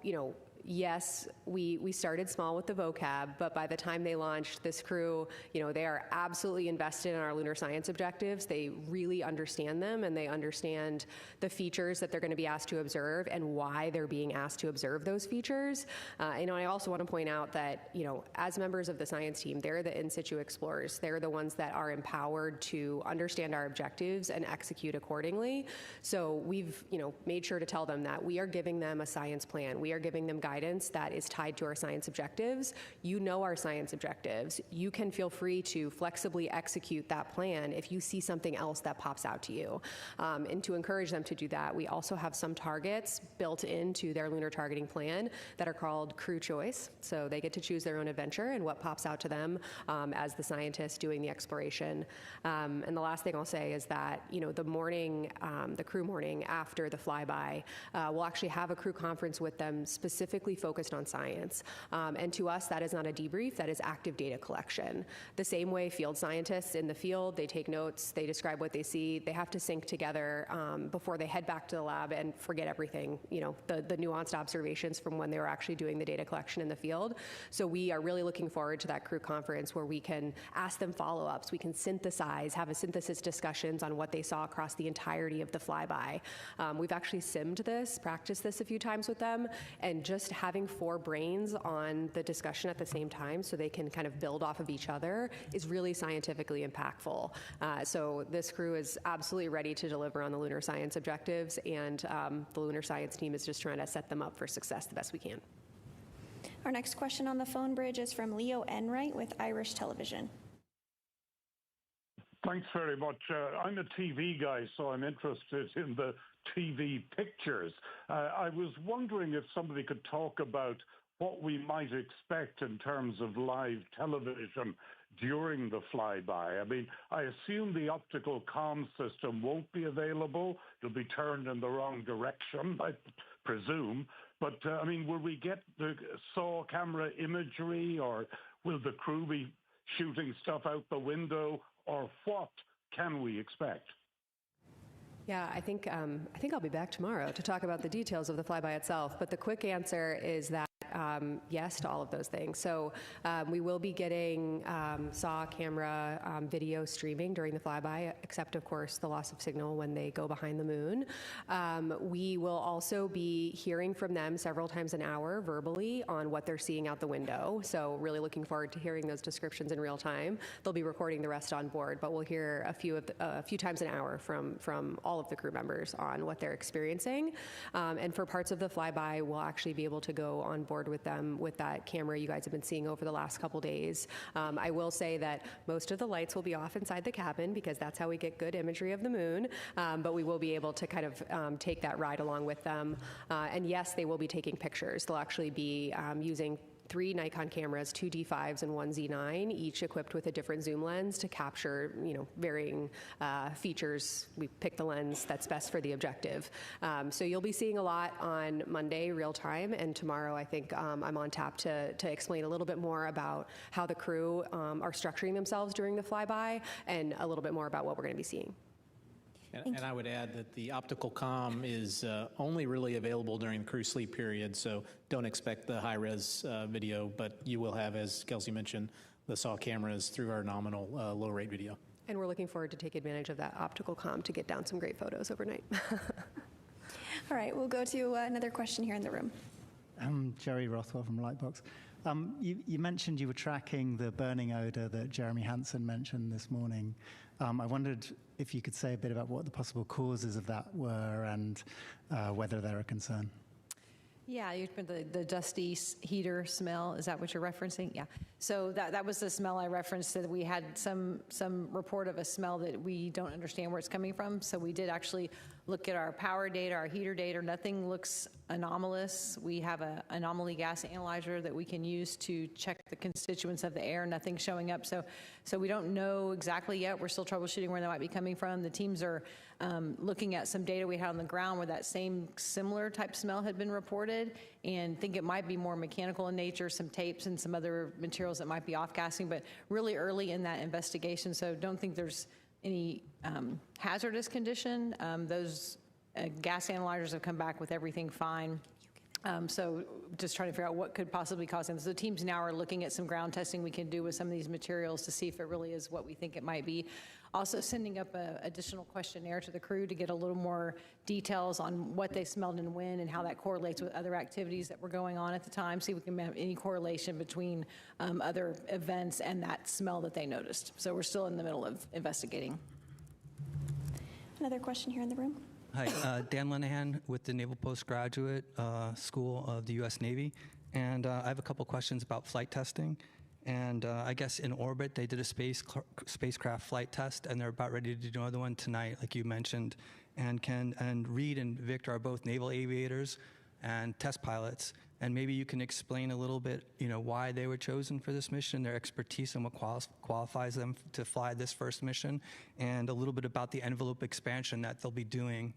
yes, we started small with the vocab, but by the time they launched, this crew, they are absolutely invested in our lunar science objectives. They really understand them, and they understand the features that they're going to be asked to observe and why they're being asked to observe those features. And I also want to point out that, as members of the science team, they're the in situ explorers. They're the ones that are empowered to understand our objectives and execute accordingly. So we've, made sure to tell them that we are giving them a science plan. We are giving them guidance that is tied to our science objectives. Our science objectives. You can feel free to flexibly execute that plan if you see something else that pops out to you. And to encourage them to do that, we also have some targets built into their lunar targeting plan that are called crew choice. So they get to choose their own adventure and what pops out to them as the scientists doing the exploration. And the last thing I'll say is that, the morning, the crew morning after the flyby, we'll actually have a crew conference with them specifically focused on science. And to us, that is not a debrief, that is active data collection. The same way field scientists in the field, they take notes, they describe what they see, they have to sync together before they head back to the lab and forget everything, the nuanced observations from when they were actually doing the data collection in the field. So we are really looking forward to that crew conference where we can ask them follow-ups, we can synthesize, have a synthesis discussions on what they saw across the entirety of the flyby. We've actually simmed this, practiced this a few times with them, and just having 4 brains on the discussion at the same time so they can kind of build off of each other is really scientifically impactful. So this crew is absolutely ready to deliver on the lunar science objectives, and the lunar science team is just trying to set them up for success the best we can. Our next question on the phone bridge is from Leo Enright with Irish Television. Thanks very much. I'm a TV guy, so I'm interested in the TV pictures. I was wondering if somebody could talk about what we might expect in terms of live television during the flyby. I mean, I assume the optical comm system won't be available. It'll be turned in the wrong direction, I presume. But, will we get the SAW camera imagery, or will the crew be shooting stuff out the window, or what can we expect? Yeah, I think I'll be back tomorrow to talk about the details of the flyby itself. But the quick answer is that yes to all of those things. So we will be getting SAW camera video streaming during the flyby, except of course the loss of signal when they go behind the moon. We will also be hearing from them several times an hour verbally on what they're seeing out the window. So really looking forward to hearing those descriptions in real time. They'll be recording the rest on board, but we'll hear a few times an hour from all of the crew members on what they're experiencing. And for parts of the flyby, we'll actually be able to go on board with them with that camera you guys have been seeing over the last couple days. I will say that most of the lights will be off inside the cabin because that's how we get good imagery of the moon, but we will be able to kind of take that ride along with them. And yes, they will be taking pictures. They'll actually be using 3 Nikon cameras, 2 D5s and 1 Z9, each equipped with a different zoom lens to capture, varying features. We pick the lens that's best for the objective. So you'll be seeing a lot on Monday, real time, and tomorrow I think I'm on tap to explain a little bit more about how the crew are structuring themselves during the flyby and a little bit more about what we're going to be seeing. And I would add that the optical comm is only really available during the crew sleep period, so don't expect the high-res video, but you will have, as Kelsey mentioned, the SAW cameras through our nominal low-rate video. And we're looking forward to take advantage of that optical comm to get down some great photos overnight. All right, we'll go to another question here in the room. Jerry Rothwell from Lightbox. You mentioned you were tracking the burning odor that Jeremy Hansen mentioned this morning. I wondered if you could say a bit about what the possible causes of that were and whether they're a concern. Yeah, you the dusty heater smell. Is that what you're referencing? Yeah. So that was the smell I referenced, that we had some report of a smell that we don't understand where it's coming from. So we did actually look at our power data, our heater data. Nothing looks anomalous. We have an anomaly gas analyzer that we can use to check the constituents of the air. Nothing's showing up. So we don't know exactly yet. We're still troubleshooting where they might be coming from. The teams are looking at some data we had on the ground where that same similar type smell had been reported, and think it might be more mechanical in nature, some tapes and some other materials that might be off-gassing, but really early in that investigation, so don't think there's any hazardous condition. Those gas analyzers have come back with everything fine. So just trying to figure out what could possibly cause them. So the teams now are looking at some ground testing we can do with some of these materials to see if it really is what we think it might be. Also sending up an additional questionnaire to the crew to get a little more details on what they smelled and when and how that correlates with other activities that were going on at the time. See if we can have any correlation between other events and that smell that they noticed. So we're still in the middle of investigating. Another question here in the room. Hi, Dan Lenahan with the Naval Postgraduate School of the U.S. Navy. And I have a couple questions about flight testing. And I guess in orbit, they did a spacecraft flight test, and they're about ready to do another one tonight, like you mentioned. And Reed and Victor are both naval aviators and test pilots. And maybe you can explain a little bit, why they were chosen for this mission, their expertise and what qualifies them to fly this first mission, and a little bit about the envelope expansion that they'll be doing.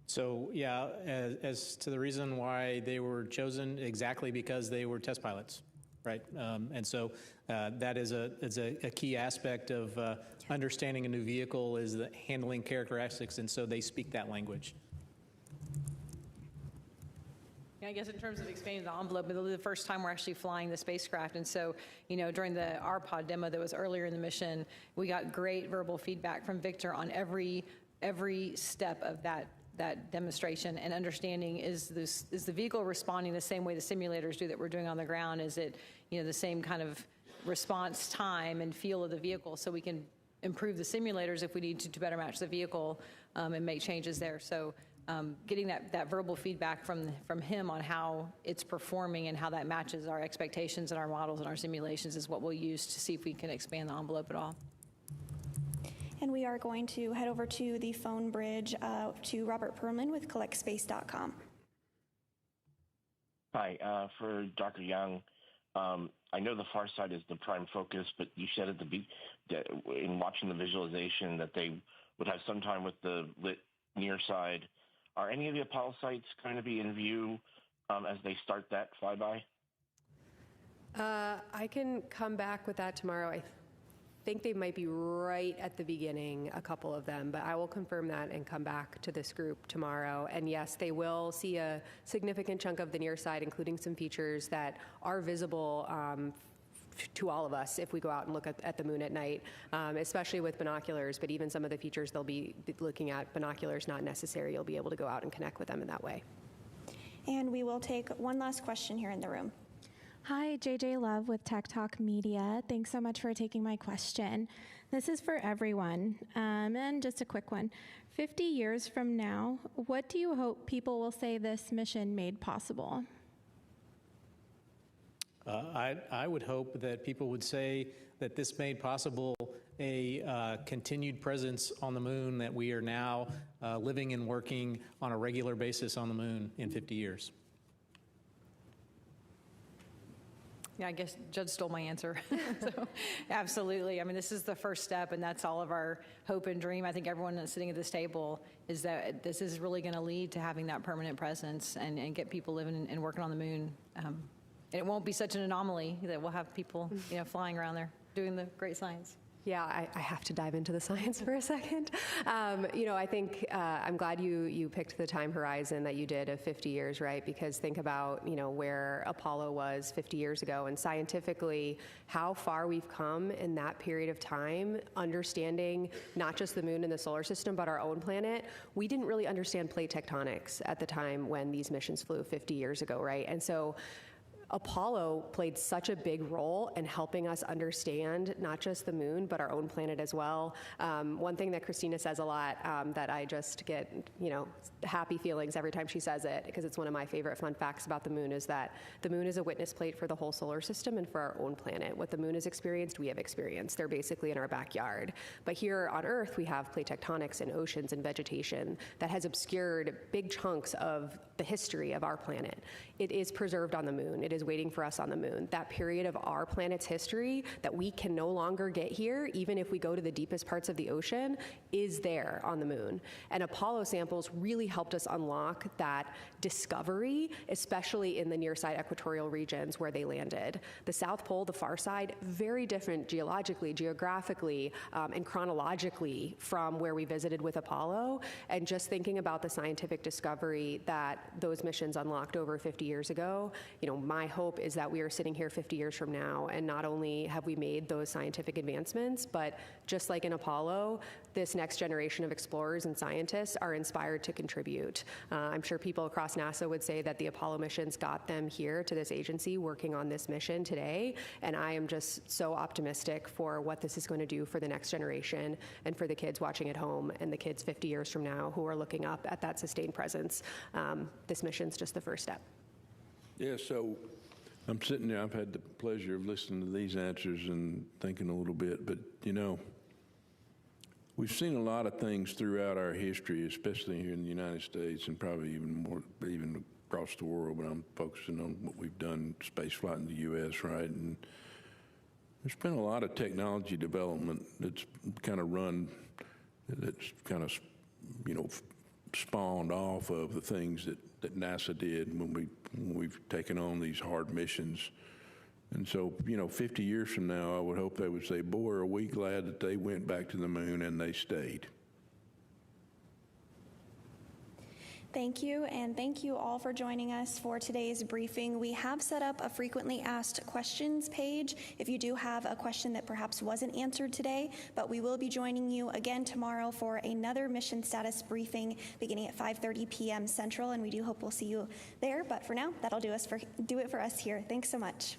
So yeah, as to the reason why they were chosen, exactly because they were test pilots, right? And so that is a key aspect of understanding a new vehicle is the handling characteristics, and so they speak that language. I guess in terms of expanding the envelope, it'll be the first time we're actually flying the spacecraft. And so, during the RPOD demo that was earlier in the mission, we got great verbal feedback from Victor on every step of that demonstration, and understanding is the vehicle responding the same way the simulators do that we're doing on the ground? Is it the same kind of response time and feel of the vehicle, so we can improve the simulators if we need to better match the vehicle and make changes there. So getting that verbal feedback from him on how it's performing and how that matches our expectations and our models and our simulations is what we'll use to see if we can expand the envelope at all. And we are going to head over to the phone bridge to Robert Perlman with collectspace.com. Hi, for Dr. Young, I know the far side is the prime focus, but you said in watching the visualization that they would have some time with the lit near side. Are any of the Apollo sites going to be in view as they start that flyby? I can come back with that tomorrow. I think they might be right at the beginning, a couple of them, but I will confirm that and come back to this group tomorrow. And yes, they will see a significant chunk of the near side, including some features that are visible to all of us if we go out and look at the moon at night, especially with binoculars, but even some of the features they'll be looking at, binoculars not necessary, you'll be able to go out and connect with them in that way. And we will take one last question here in the room. Hi, JJ Love with Tech Talk Media. Thanks so much for taking my question. This is for everyone, and just a quick one. 50 years from now, what do you hope people will say this mission made possible? I would hope that people would say that this made possible a continued presence on the moon, that we are now living and working on a regular basis on the moon in 50 years. Yeah, I guess Judd stole my answer. So, absolutely. I mean, this is the first step, and that's all of our hope and dream. I think everyone that's sitting at this table is that this is really going to lead to having that permanent presence and get people living and working on the moon. And it won't be such an anomaly that we'll have people, flying around there doing the great science. Yeah, I have to dive into the science for a second. I think I'm glad you picked the time horizon that you did of 50 years, right? Because think about, where Apollo was 50 years ago, and scientifically how far we've come in that period of time, understanding not just the moon and the solar system, but our own planet. We didn't really understand plate tectonics at the time when these missions flew 50 years ago, right? And so Apollo played such a big role in helping us understand not just the moon, but our own planet as well. One thing that Christina says a lot that I just get, happy feelings every time she says it, because it's one of my favorite fun facts about the moon, is that the moon is a witness plate for the whole solar system and for our own planet. What the moon has experienced, we have experienced. They're basically in our backyard. But here on Earth, we have plate tectonics and oceans and vegetation that has obscured big chunks of the history of our planet. It is preserved on the moon. It is waiting for us on the moon. That period of our planet's history that we can no longer get here, even if we go to the deepest parts of the ocean, is there on the moon. And Apollo samples really helped us unlock that discovery, especially in the near side equatorial regions where they landed. The South Pole, the far side, very different geologically, geographically, and chronologically from where we visited with Apollo. And just thinking about the scientific discovery that those missions unlocked over 50 years ago, my hope is that we are sitting here 50 years from now, and not only have we made those scientific advancements, but just like in Apollo, this next generation of explorers and scientists are inspired to contribute. I'm sure people across NASA would say that the Apollo missions got them here to this agency working on this mission today, and I am just so optimistic for what this is going to do for the next generation and for the kids watching at home and the kids 50 years from now who are looking up at that sustained presence. This mission's just the first step. Yeah, so I'm sitting there, I've had the pleasure of listening to these answers and thinking a little bit, but we've seen a lot of things throughout our history, especially here in the United States and probably even more, even across the world, but I'm focusing on what we've done, space flight in the U.S., right? And there's been a lot of technology development that's kind of spawned off of the things that NASA did when we've taken on these hard missions. And so, 50 years from now, I would hope they would say, boy, are we glad that they went back to the moon and they stayed. Thank you, and thank you all for joining us for today's briefing. We have set up a frequently asked questions page if you do have a question that perhaps wasn't answered today, but we will be joining you again tomorrow for another mission status briefing beginning at 5:30 p.m. Central, and we do hope we'll see you there. But for now, that'll do it for us here. Thanks so much.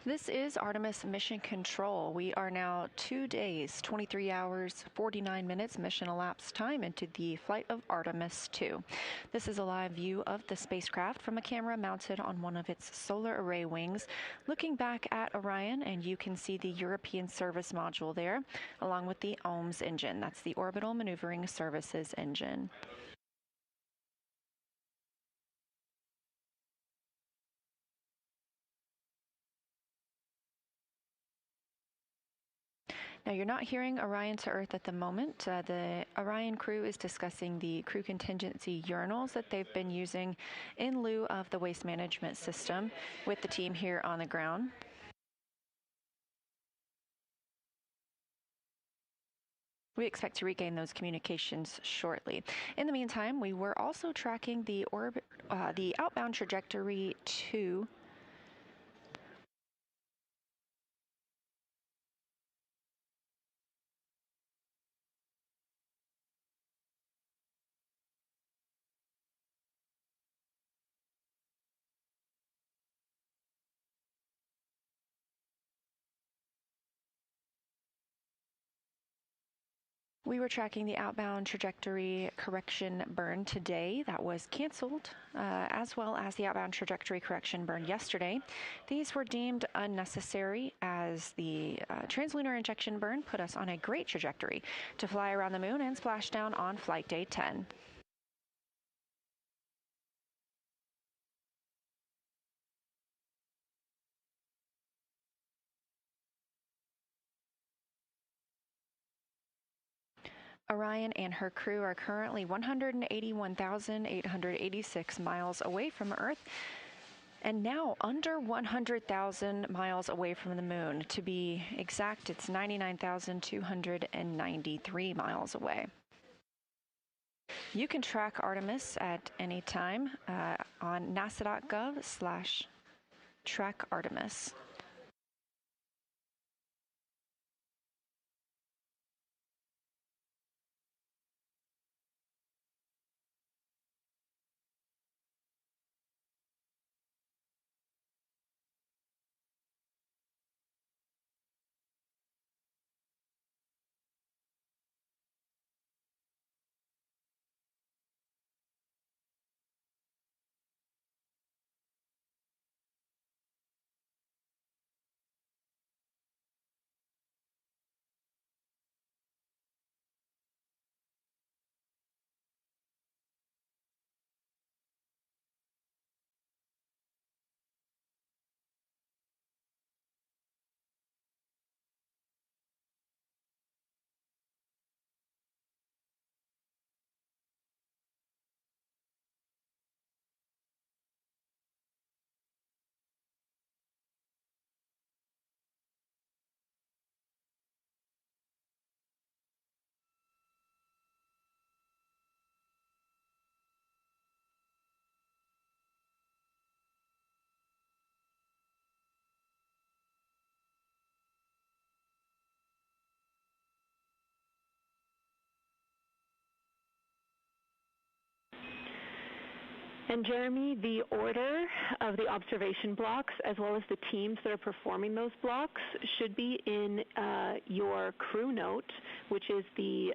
This is Artemis Mission Control. We are now 2 days, 23 hours, 49 minutes mission elapsed time into the flight of Artemis 2. This is a live view of the spacecraft from a camera mounted on one of its solar array wings, looking back at Orion, and you can see the European service module there, along with the OMS engine. That's the Orbital Maneuvering Services engine. Now, you're not hearing Orion to Earth at the moment. The Orion crew is discussing the crew contingency urinals that they've been using in lieu of the waste management system with the team here on the ground. We expect to regain those communications shortly. In the meantime, we were also tracking the outbound trajectory to We were tracking the outbound trajectory correction burn today. That was canceled, as well as the outbound trajectory correction burn yesterday. These were deemed unnecessary as the translunar injection burn put us on a great trajectory to fly around the moon and splash down on flight day 10. Orion and her crew are currently 181,886 miles away from Earth, and now under 100,000 miles away from the moon. To be exact, it's 99,293 miles away. You can track Artemis at any time on nasa.gov/trackartemis. And Jeremy, the order of the observation blocks, as well as the teams that are performing those blocks, should be in your crew note, which is the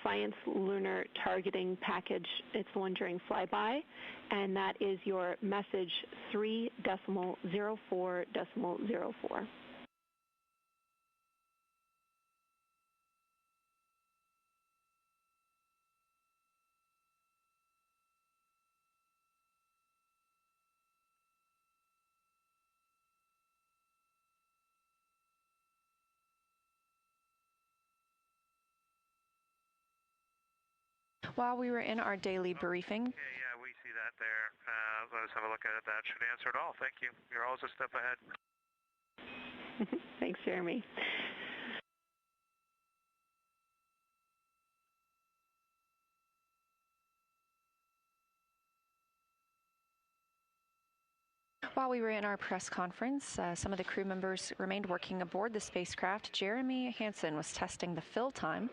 Science Lunar Targeting Package. It's the one during flyby, and that is your message 3.04.04. While we were in our daily briefing. Okay, yeah, we see that there. Let us have a look at it. That should answer it all. Thank you. You're always a step ahead. Thanks, Jeremy. While we were in our press conference, some of the crew members remained working aboard the spacecraft. Jeremy Hansen was testing the fill time.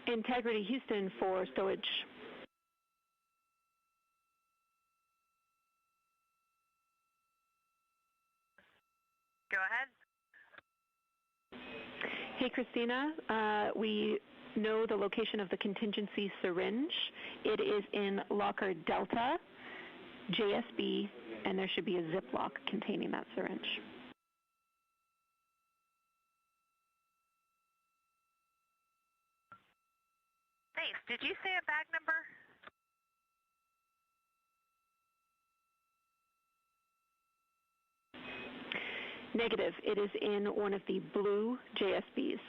Integrity Houston for stowage. Okay, Christina, we know the location of the contingency syringe. It is in locker Delta, JSB, and there should be a Ziploc containing that syringe. Thanks. Did you say a bag number? Negative. It is in one of the blue JSBs.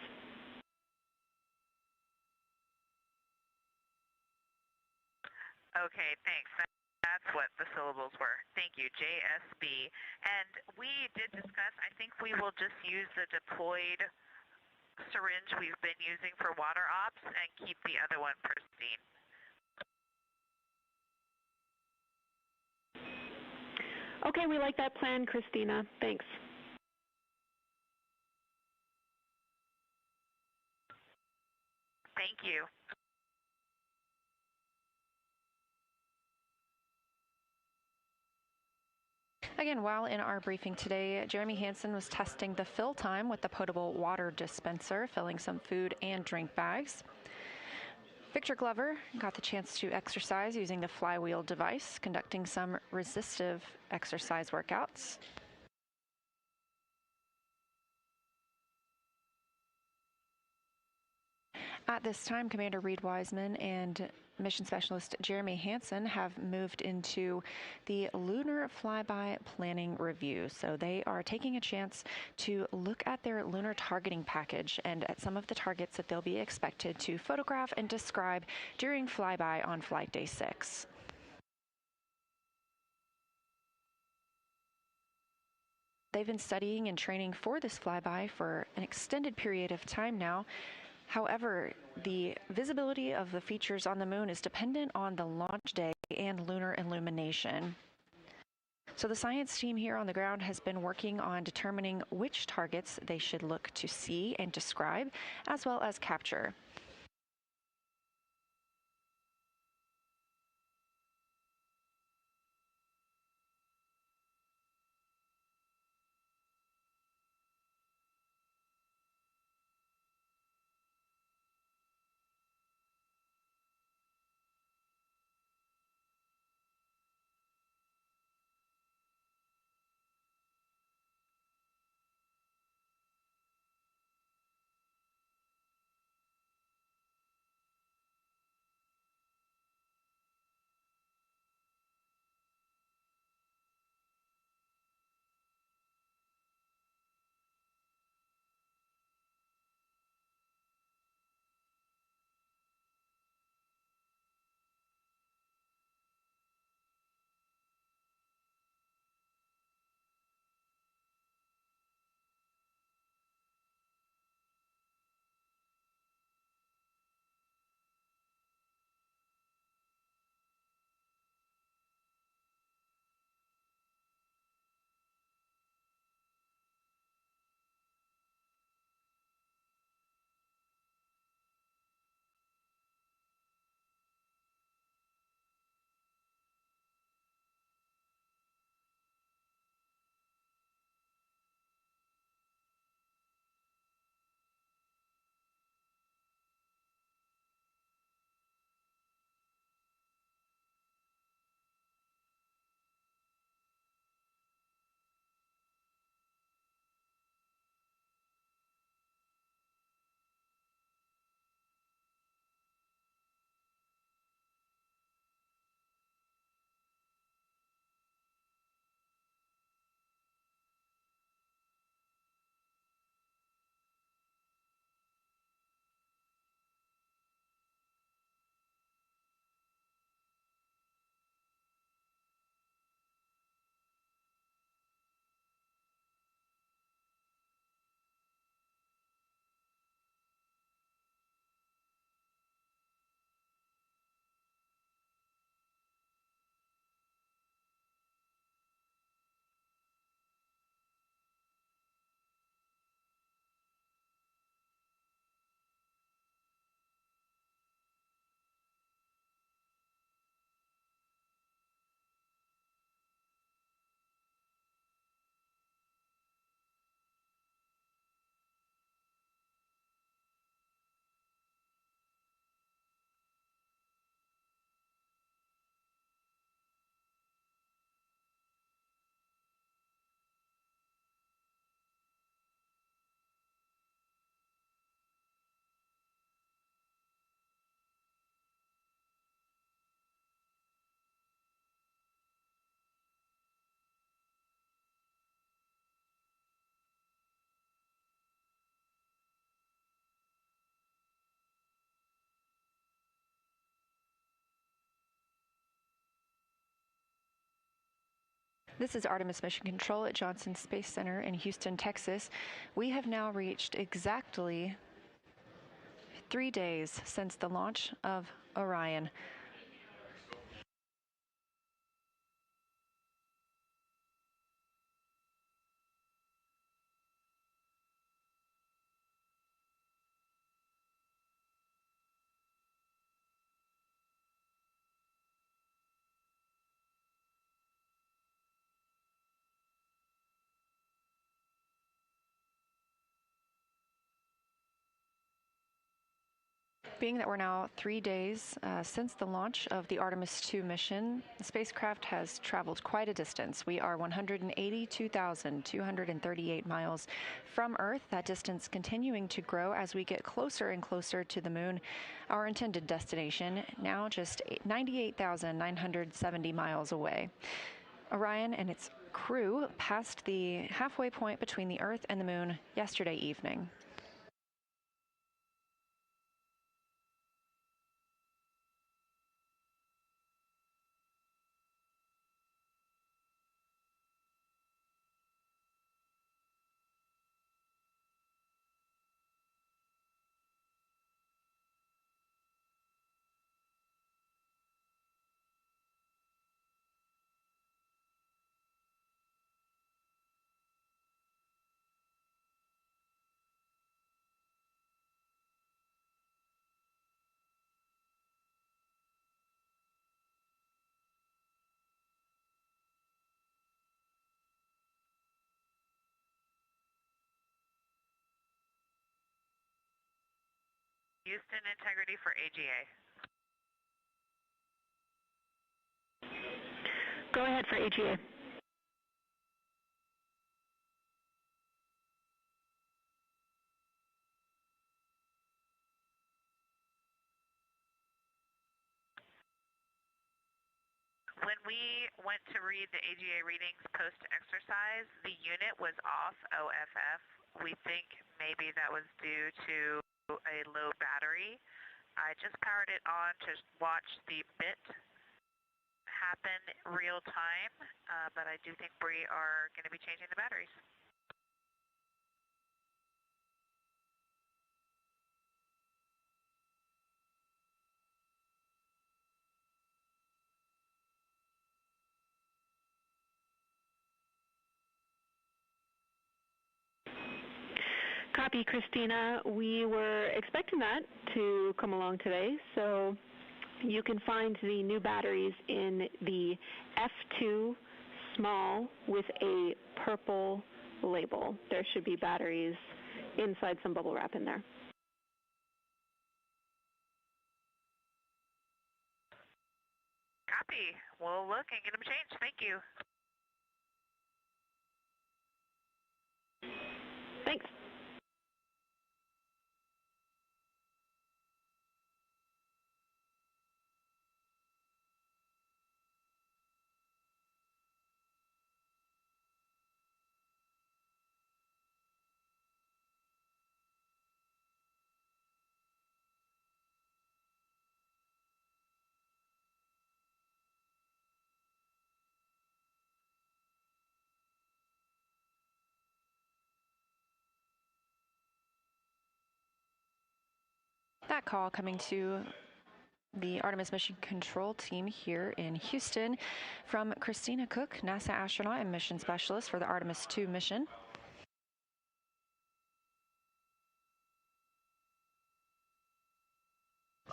Okay, thanks. That's what the syllables were. Thank you, JSB. And we did discuss, I think we will just use the deployed syringe we've been using for water ops and keep the other one pristine. Okay, we like that plan, Christina. Thanks. Thank you. Again, while in our briefing today, Jeremy Hansen was testing the fill time with the potable water dispenser, filling some food and drink bags. Victor Glover got the chance to exercise using the flywheel device, conducting some resistive exercise workouts. At this time, Commander Reed Wiseman and Mission Specialist Jeremy Hansen have moved into the Lunar Flyby Planning Review. So they are taking a chance to look at their lunar targeting package and at some of the targets that they'll be expected to photograph and describe during flyby on Flight Day 6. They've been studying and training for this flyby for an extended period of time now. However, the visibility of the features on the moon is dependent on the launch day and lunar illumination. So the science team here on the ground has been working on determining which targets they should look to see and describe, as well as capture. This is Artemis Mission Control at Johnson Space Center in Houston, Texas. We have now reached exactly 3 days since the launch of Orion. Being that we're now 3 days since the launch of the Artemis 2 mission, the spacecraft has traveled quite a distance. We are 182,238 miles from Earth, that distance continuing to grow as we get closer and closer to the moon, our intended destination, now just 98,970 miles away. Orion and its crew passed the halfway point between the Earth and the moon yesterday evening. Houston integrity for AGA. Go ahead for AGA. When we went to read the AGA readings post-exercise, the unit was off OFF. We think maybe that was due to a low battery. I just powered it on to watch the bit happen real time, but I do think we are going to be changing the batteries. Copy, Christina. We were expecting that to come along today, so you can find the new batteries in the F2 small with a purple label. There should be batteries inside some bubble wrap in there. Copy. We'll look and get them changed. Thank you. Thanks. That call coming to the Artemis Mission Control Team here in Houston from Christina Cook, NASA astronaut and mission specialist for the Artemis 2 mission.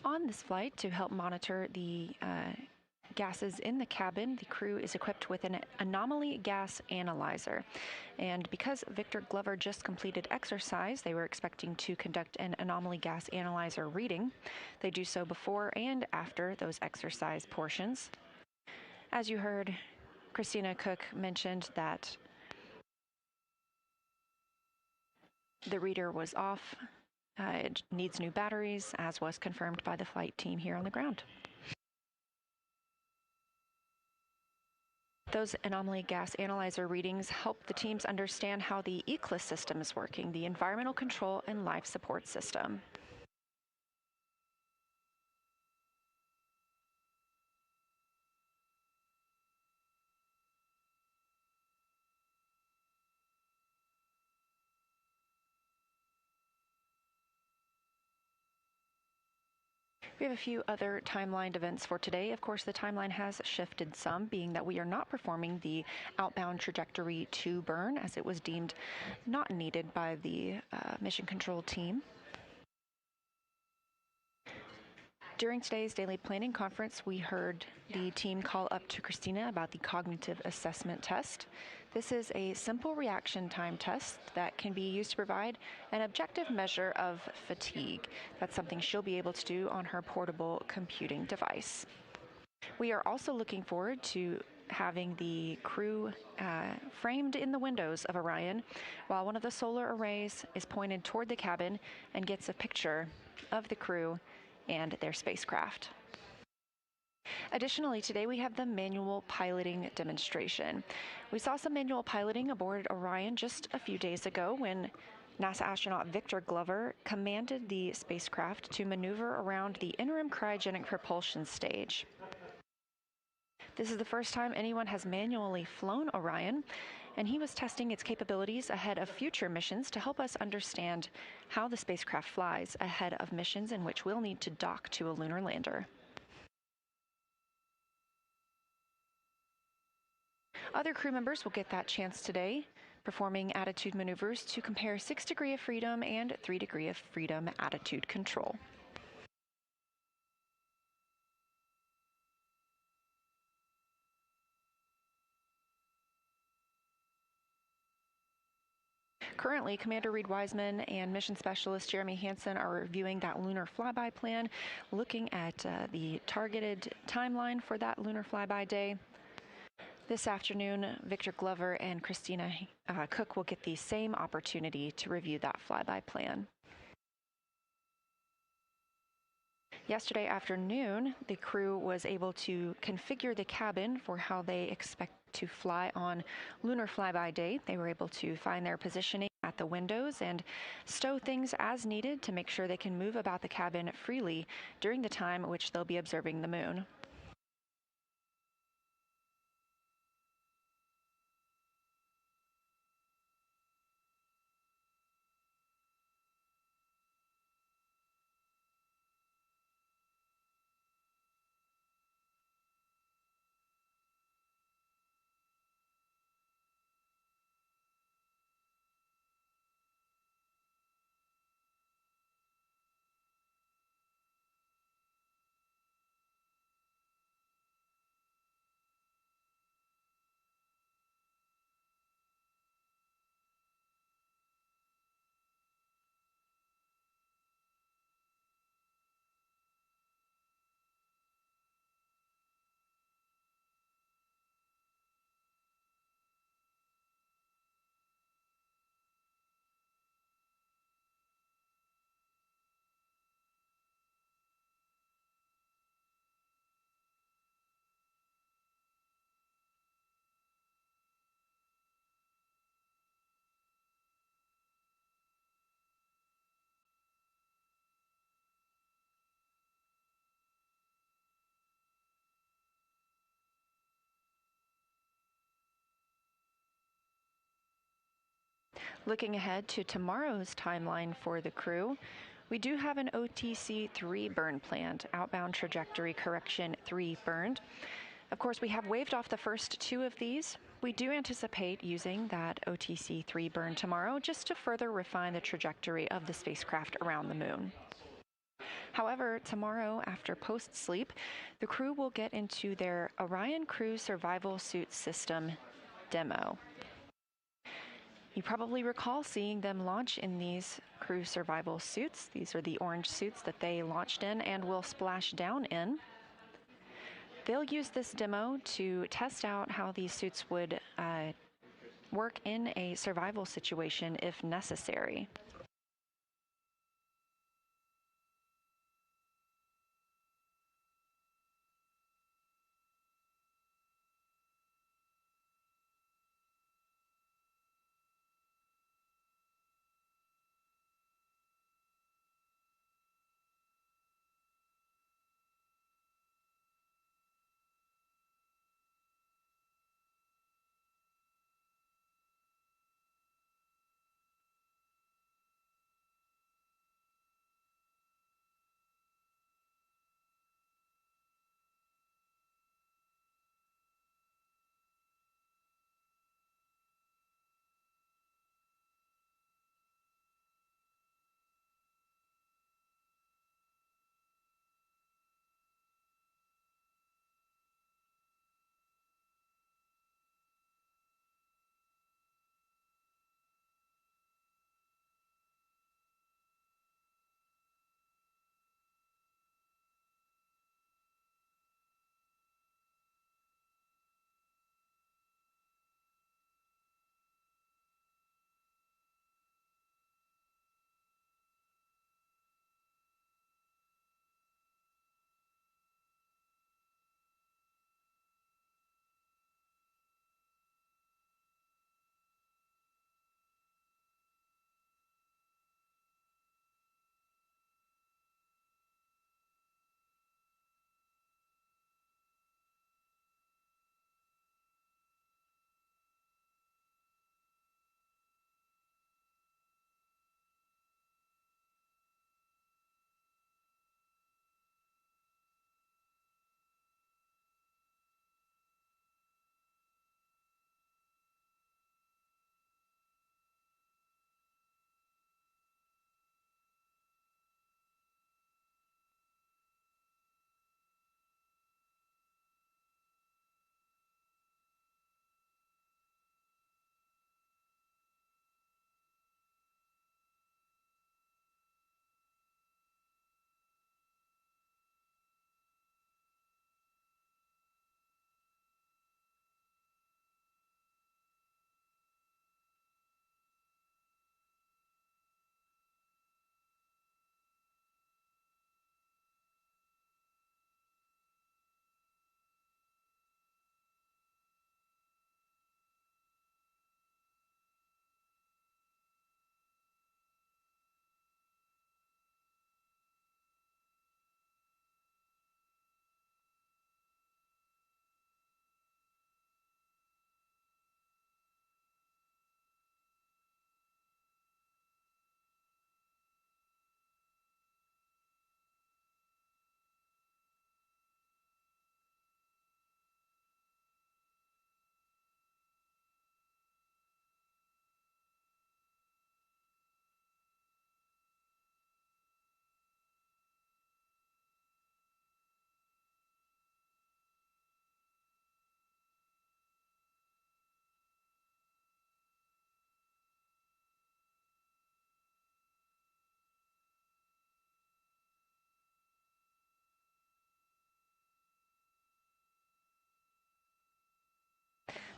On this flight, to help monitor the gases in the cabin, the crew is equipped with an anomaly gas analyzer. And because Victor Glover just completed exercise, they were expecting to conduct an anomaly gas analyzer reading. They do so before and after those exercise portions. As you heard, Christina Cook mentioned that the reader was off. It needs new batteries, as was confirmed by the flight team here on the ground. Those anomaly gas analyzer readings help the teams understand how the ECLIS system is working, the Environmental Control and Life Support System. We have a few other timelined events for today. Of course, the timeline has shifted some, being that we are not performing the outbound trajectory 2 burn, as it was deemed not needed by the mission control team. During today's daily planning conference, we heard the team call up to Christina about the cognitive assessment test. This is a simple reaction time test that can be used to provide an objective measure of fatigue. That's something she'll be able to do on her portable computing device. We are also looking forward to having the crew framed in the windows of Orion while one of the solar arrays is pointed toward the cabin and gets a picture of the crew and their spacecraft. Additionally, today we have the manual piloting demonstration. We saw some manual piloting aboard Orion just a few days ago when NASA astronaut Victor Glover commanded the spacecraft to maneuver around the interim cryogenic propulsion stage. This is the first time anyone has manually flown Orion, and he was testing its capabilities ahead of future missions to help us understand how the spacecraft flies ahead of missions in which we'll need to dock to a lunar lander. Other crew members will get that chance today, performing attitude maneuvers to compare 6 degrees of freedom and 3 degrees of freedom attitude control. Currently, Commander Reed Wiseman and Mission Specialist Jeremy Hansen are reviewing that lunar flyby plan, looking at the targeted timeline for that lunar flyby day. This afternoon, Victor Glover and Christina Cook will get the same opportunity to review that flyby plan. Yesterday afternoon, the crew was able to configure the cabin for how they expect to fly on lunar flyby day. They were able to find their positioning at the windows and stow things as needed to make sure they can move about the cabin freely during the time which they'll be observing the moon. Looking ahead to tomorrow's timeline for the crew, we do have an OTC 3 burn planned, outbound trajectory correction 3 burned. Of course, we have waived off the first 2 of these. We do anticipate using that OTC 3 burn tomorrow just to further refine the trajectory of the spacecraft around the moon. However, tomorrow, after post-sleep, the crew will get into their Orion Crew Survival Suit System demo. You probably recall seeing them launch in these crew survival suits. These are the orange suits that they launched in and will splash down in. They'll use this demo to test out how these suits would work in a survival situation if necessary.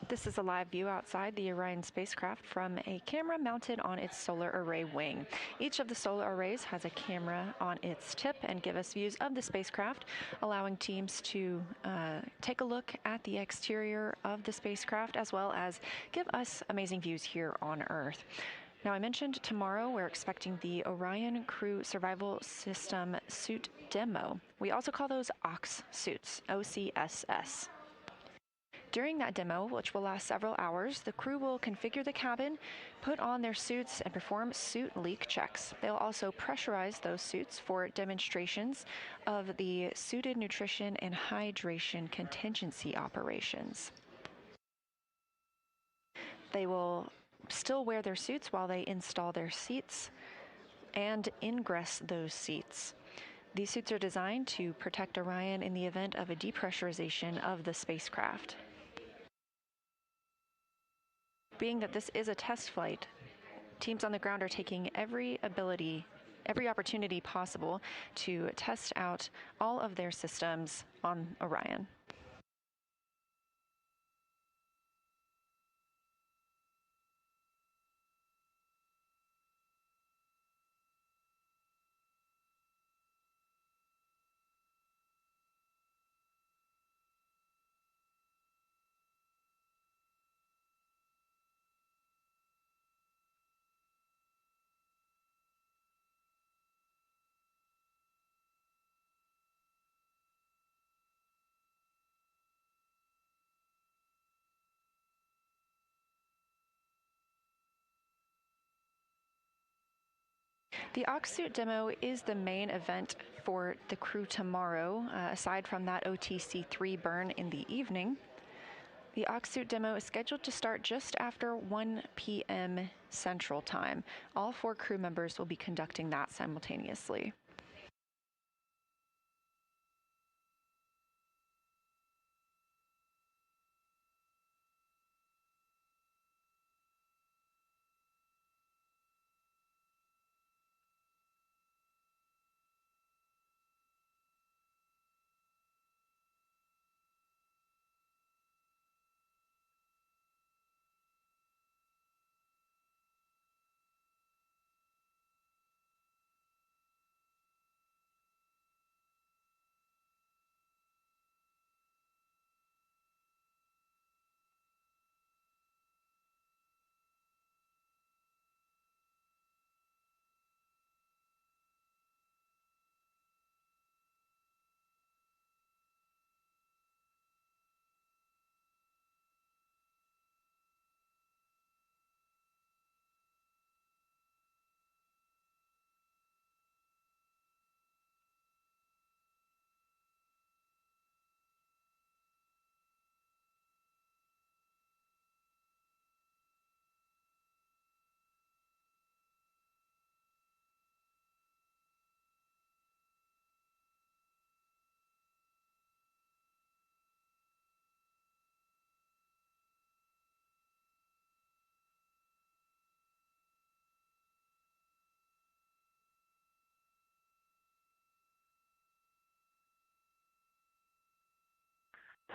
This is a live view outside the Orion spacecraft from a camera mounted on its solar array wing. Each of the solar arrays has a camera on its tip and give us views of the spacecraft, allowing teams to take a look at the exterior of the spacecraft as well as give us amazing views here on Earth. Now, I mentioned tomorrow we're expecting the Orion Crew Survival System suit demo. We also call those OCS suits, OCSS. During that demo, which will last several hours, the crew will configure the cabin, put on their suits, and perform suit leak checks. They'll also pressurize those suits for demonstrations of the suited nutrition and hydration contingency operations. They will still wear their suits while they install their seats and ingress those seats. These suits are designed to protect Orion in the event of a depressurization of the spacecraft. Being that this is a test flight, teams on the ground are taking every opportunity possible to test out all of their systems on Orion. The Oxsuit demo is the main event for the crew tomorrow, aside from that OTC-3 burn in the evening. The Oxsuit demo is scheduled to start just after 1 p.m. Central Time. All 4 crew members will be conducting that simultaneously.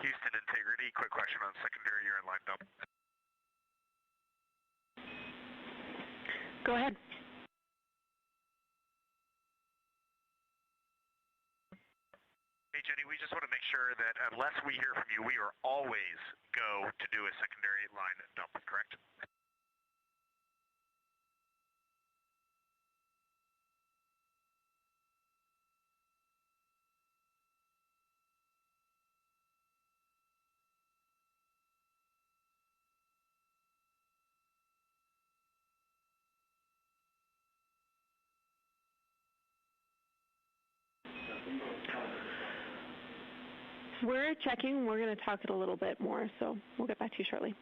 Houston Integrity, quick question on secondary urine line dump. Go ahead. Hey, Jenny, we just want to make sure that unless we hear from you, we are always go to do a secondary line dump, correct? We're checking. We're going to talk it a little bit more, so we'll get back to you shortly.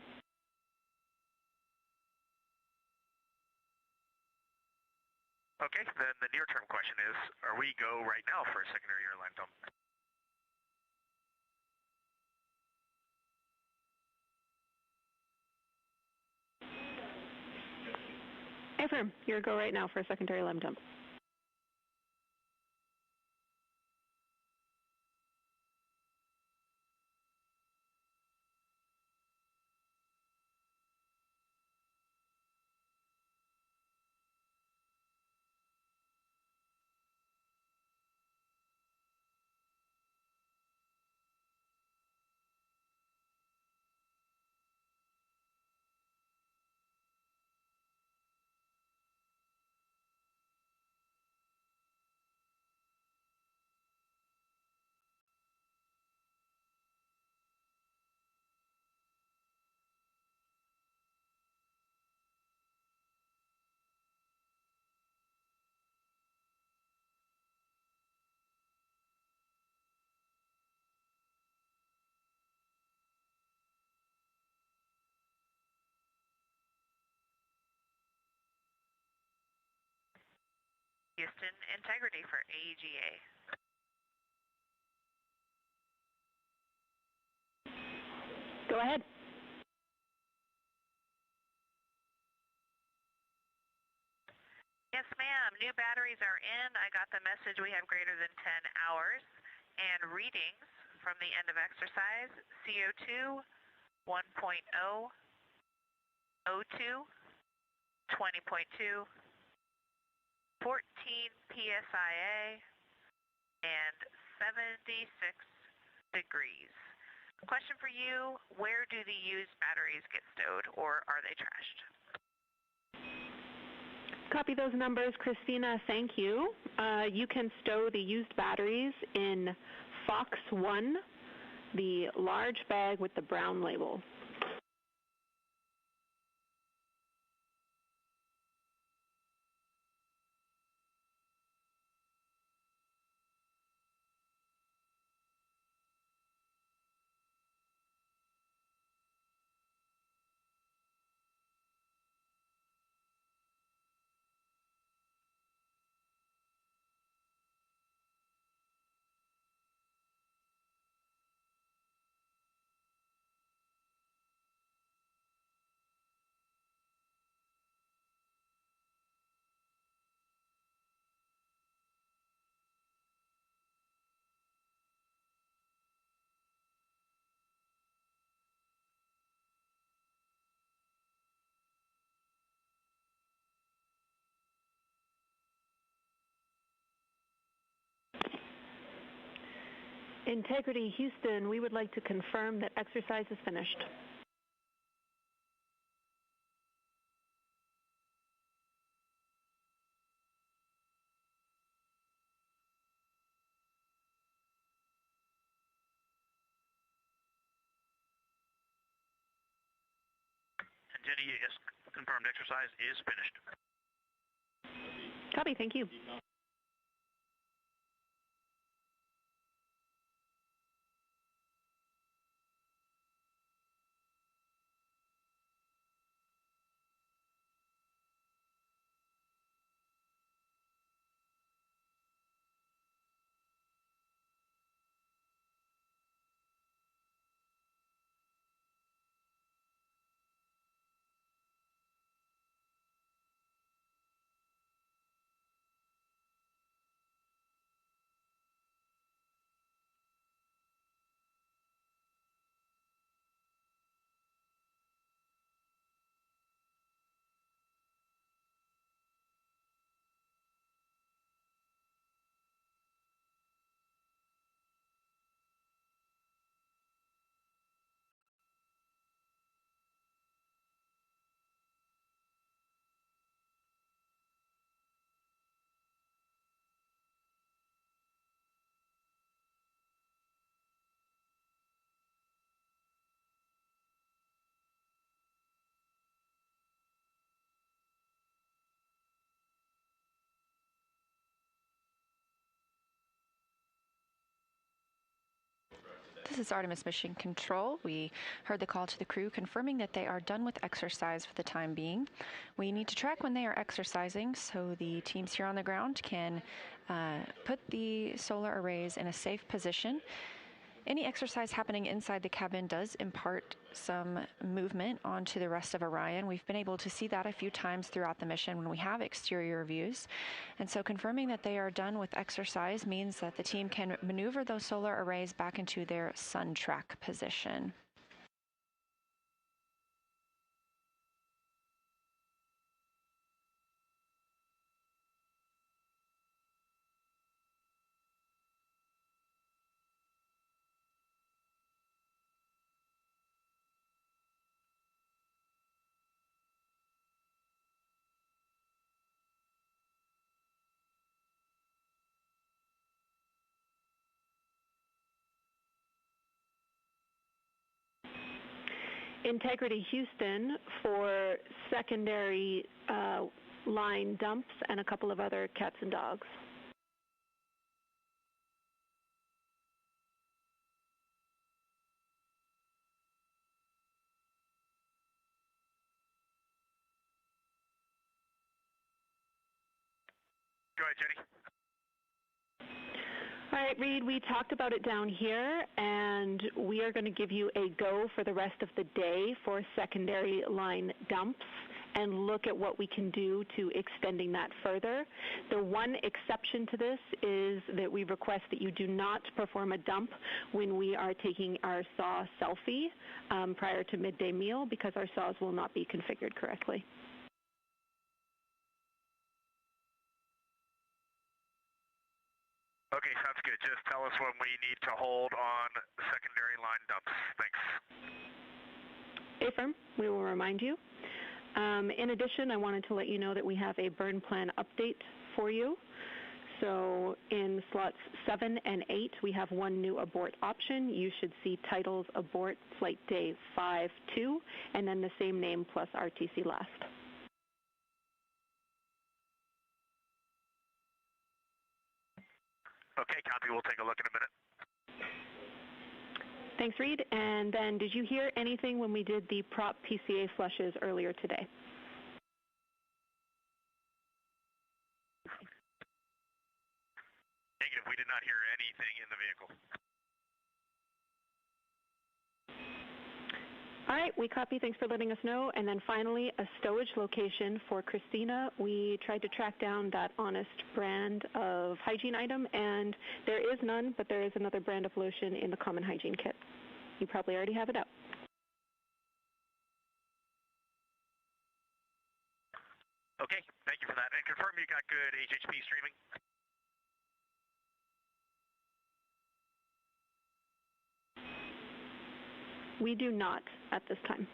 Okay, then the near-term question is, are we go right now for a secondary airline dump? Affirm, you're go right now for a secondary lime dump. Houston, integrity for AGA. Go ahead. Yes, ma'am. New batteries are in. I got the message we have greater than 10 hours. And readings from the end of exercise, CO2, 1.0, O2, 20.2, 14 PSIA, and 76 degrees. Question for you, where do the used batteries get stowed, or are they trashed? Copy those numbers, Christina. Thank you. You can stow the used batteries in Fox 1, the large bag with the brown label. Integrity Houston, we would like to confirm that exercise is finished. And Jenny, yes, confirmed exercise is finished. Copy, thank you. This is Artemis Mission Control. We heard the call to the crew confirming that they are done with exercise for the time being. We need to track when they are exercising so the teams here on the ground can put the solar arrays in a safe position. Any exercise happening inside the cabin does impart some movement onto the rest of Orion. We've been able to see that a few times throughout the mission when we have exterior views. And so confirming that they are done with exercise means that the team can maneuver those solar arrays back into their sun track position. Integrity Houston for secondary line dumps and a couple of other cats and dogs. Go ahead, Jenny. All right, Reed, we talked about it down here, and we are going to give you a go for the rest of the day for secondary line dumps and look at what we can do to extending that further. The one exception to this is that we request that you do not perform a dump when we are taking our SAW selfie prior to midday meal, because our SAWs will not be configured correctly. Okay, sounds good. Just tell us when we need to hold on secondary line dumps. Thanks. Affirm, we will remind you. In addition, I wanted to let you know that we have a burn plan update for you. So in slots 7 and 8, we have one new abort option. You should see titles abort flight day 5-2, and then the same name plus RTC last. Okay, copy. We'll take a look in a minute. Thanks, Reed. And then did you hear anything when we did the prop PCA flushes earlier today? Negative. We did not hear anything in the vehicle. All right, we copy. Thanks for letting us know. And then finally, a stowage location for Christina. We tried to track down that Honest brand of hygiene item, and there is none, but there is another brand of lotion in the common hygiene kit. You probably already have it out. Okay, thank you for that. And confirm you got good HHP streaming? We do not at this time.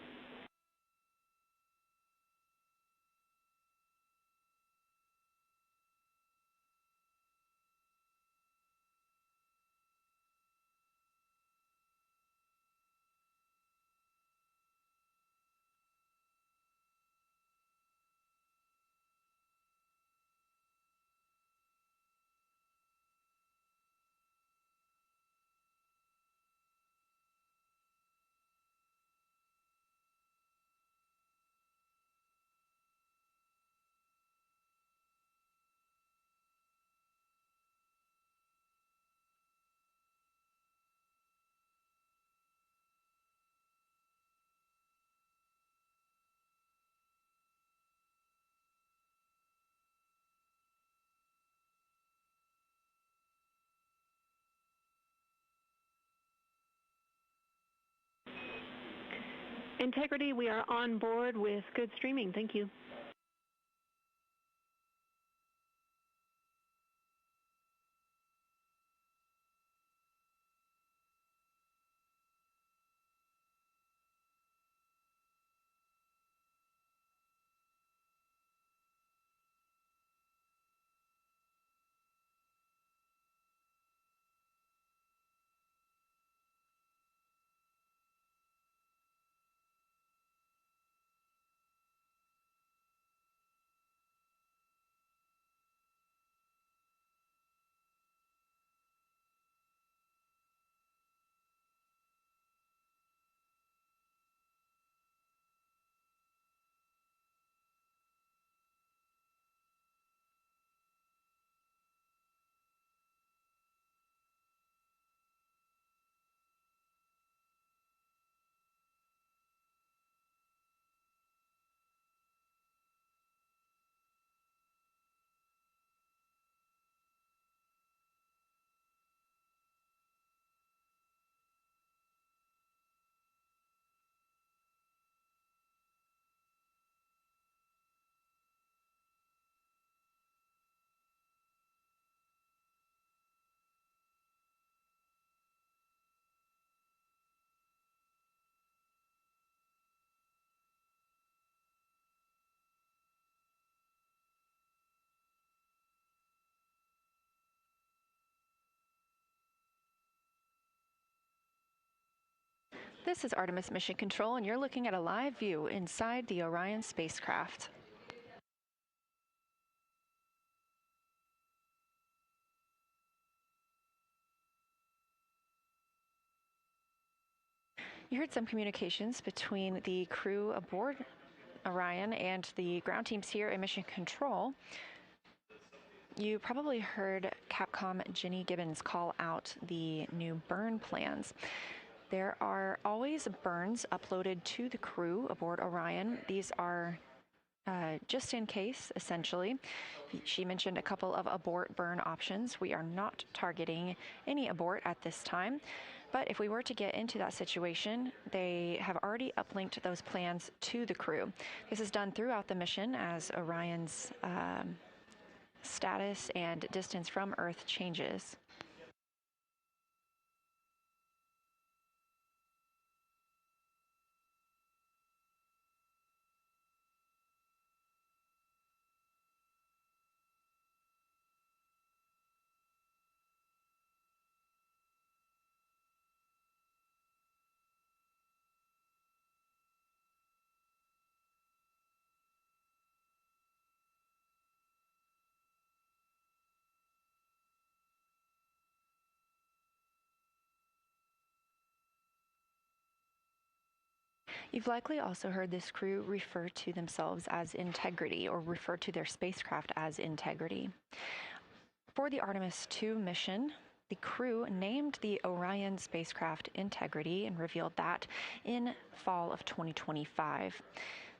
Integrity, we are on board with good streaming. Thank you. This is Artemis Mission Control, and you're looking at a live view inside the Orion spacecraft. You heard some communications between the crew aboard Orion and the ground teams here at Mission Control. You probably heard Capcom Ginny Gibbons call out the new burn plans. There are always burns uploaded to the crew aboard Orion. These are just in case, essentially. She mentioned a couple of abort burn options. We are not targeting any abort at this time, but if we were to get into that situation, they have already uplinked those plans to the crew. This is done throughout the mission as Orion's status and distance from Earth changes. You've likely also heard this crew refer to themselves as Integrity, or refer to their spacecraft as Integrity. For the Artemis II mission, the crew named the Orion spacecraft Integrity and revealed that in fall of 2025.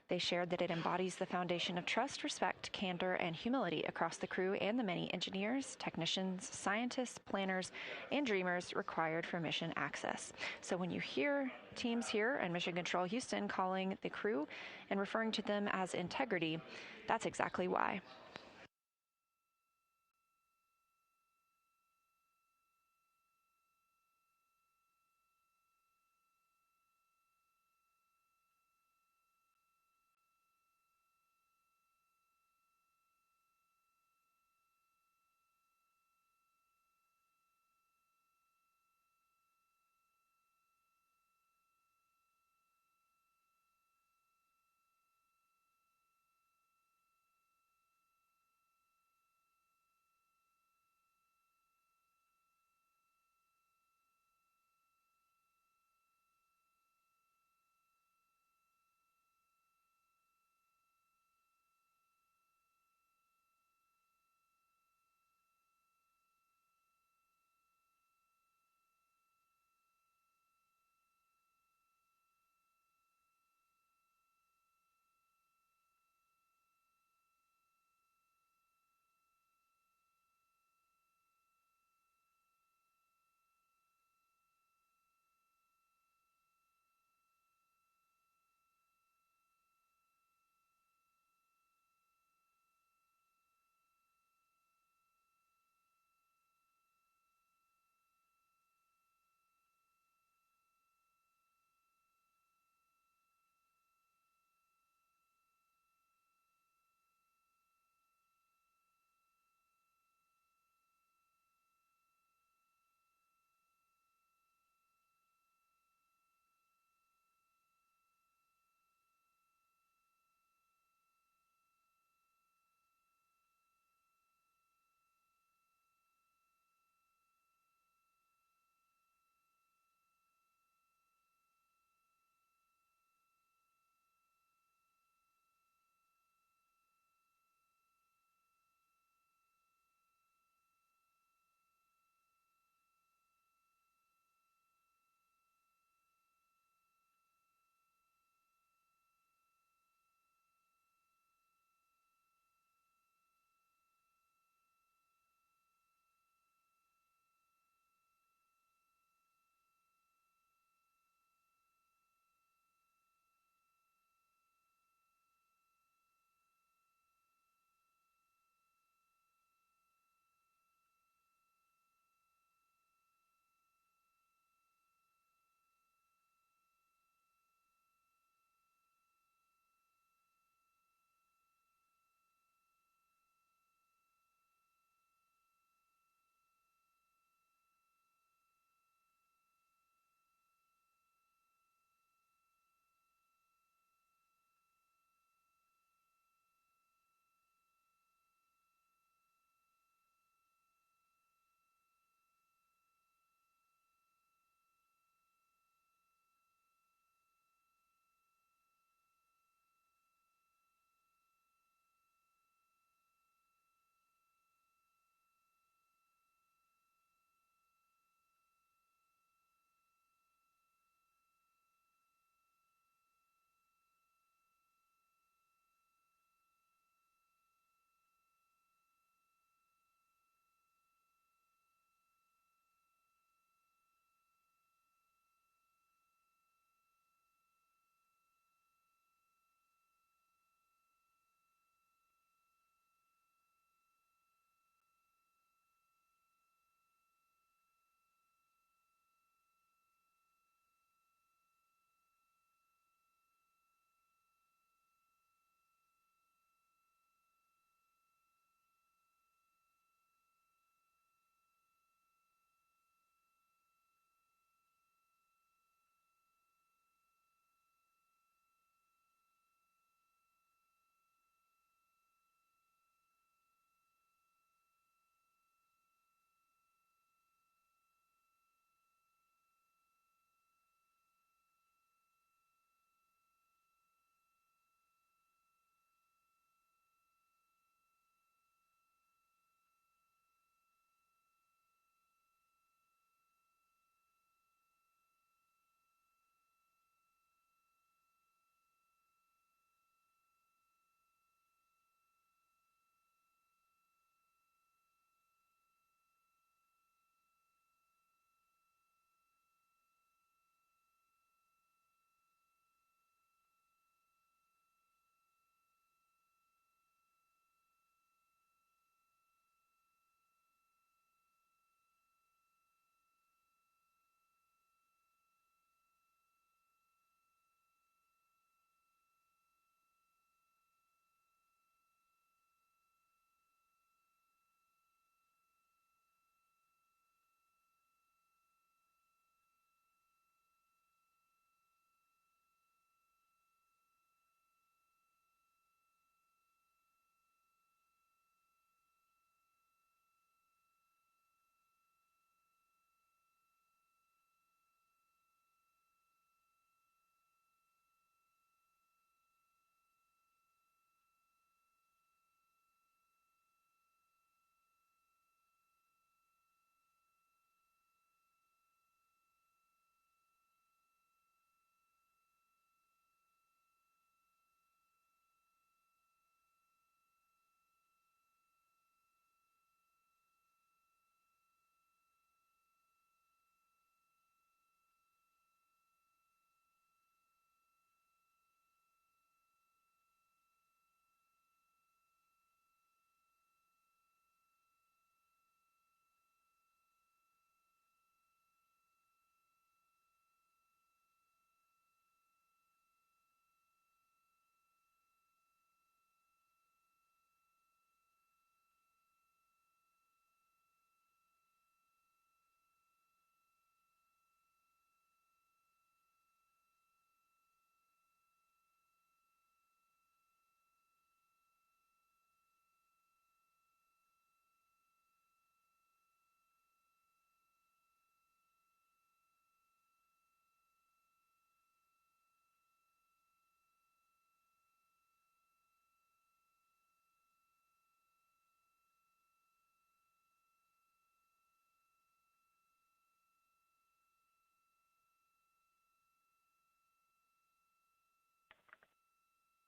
They shared that it embodies the foundation of trust, respect, candor, and humility across the crew and the many engineers, technicians, scientists, planners, and dreamers required for mission access. So when you hear teams here and Mission Control Houston calling the crew and referring to them as Integrity, that's exactly why.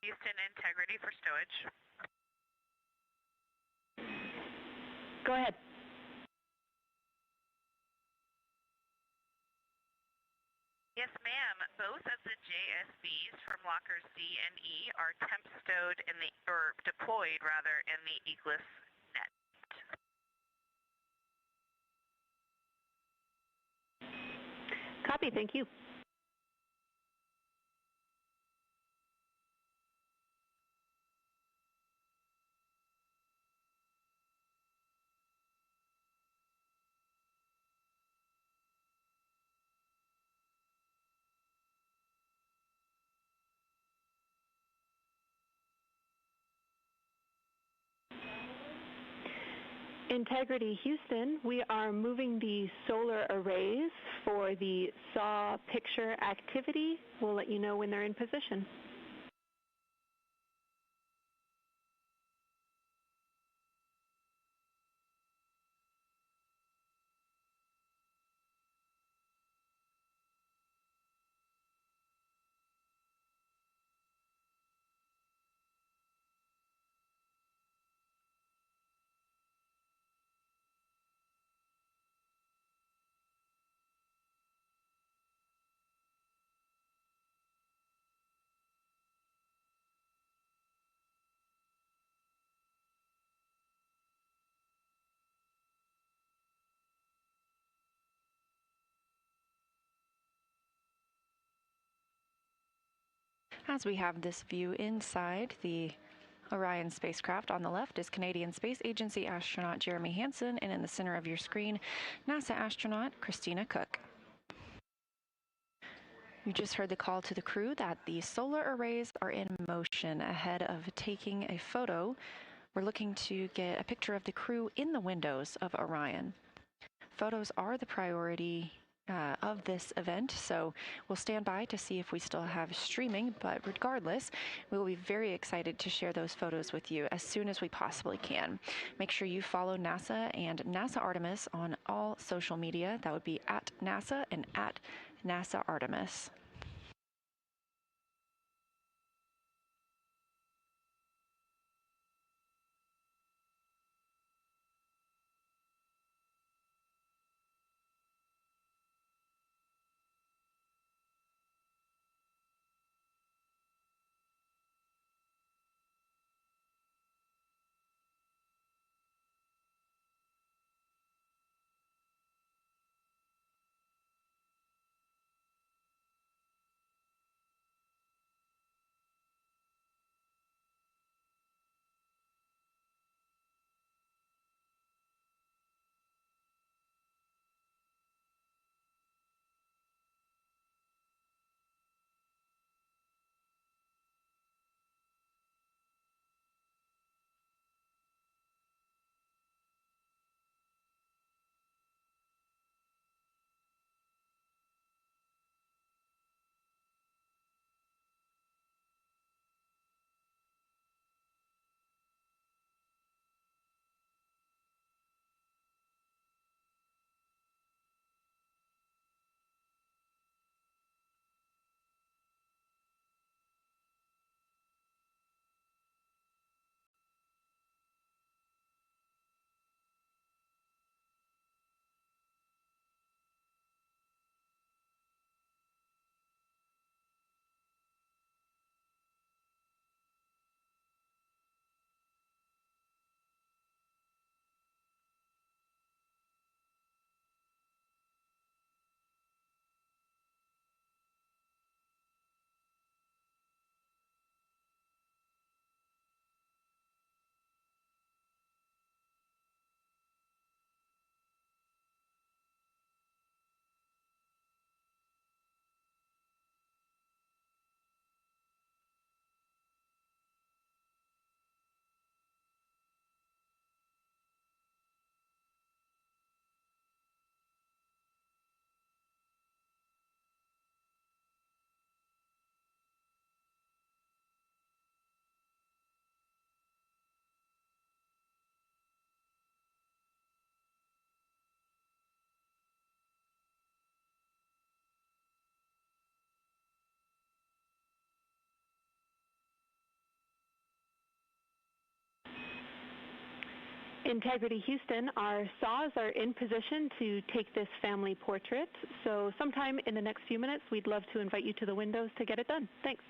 Houston, integrity for stowage. Go ahead. Yes, ma'am. Both of the JSBs from lockers D and E are temp stowed in the, or deployed rather, in the Eagles net. Copy, thank you. Integrity Houston, we are moving the solar arrays for the SAW picture activity. We'll let you know when they're in position. As we have this view inside the Orion spacecraft, on the left is Canadian Space Agency astronaut Jeremy Hansen, and in the center of your screen, NASA astronaut Christina Cook. You just heard the call to the crew that the solar arrays are in motion. Ahead of taking a photo, we're looking to get a picture of the crew in the windows of Orion. Photos are the priority of this event, so we'll stand by to see if we still have streaming, but regardless, we will be very excited to share those photos with you as soon as we possibly can. Make sure you follow NASA and NASA Artemis on all social media. That would be at NASA and at NASA Artemis. Integrity Houston, our saws are in position to take this family portrait. So sometime in the next few minutes, we'd love to invite you to the windows to get it done. Thanks.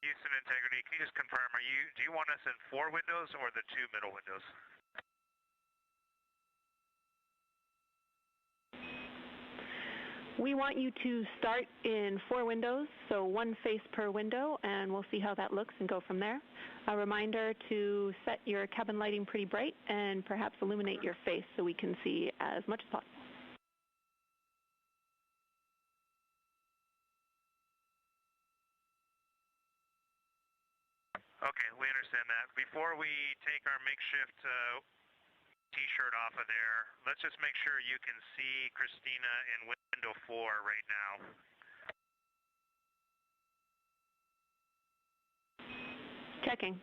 Houston Integrity, can you just confirm, do you want us in 4 windows or the 2 middle windows? We want you to start in 4 windows, so 1 face per window, and we'll see how that looks and go from there. A reminder to set your cabin lighting pretty bright and perhaps illuminate your face so we can see as much as possible. Okay, we understand that. Before we take our makeshift T-shirt off of there, let's just make sure you can see Christina in window 4 right now. Checking.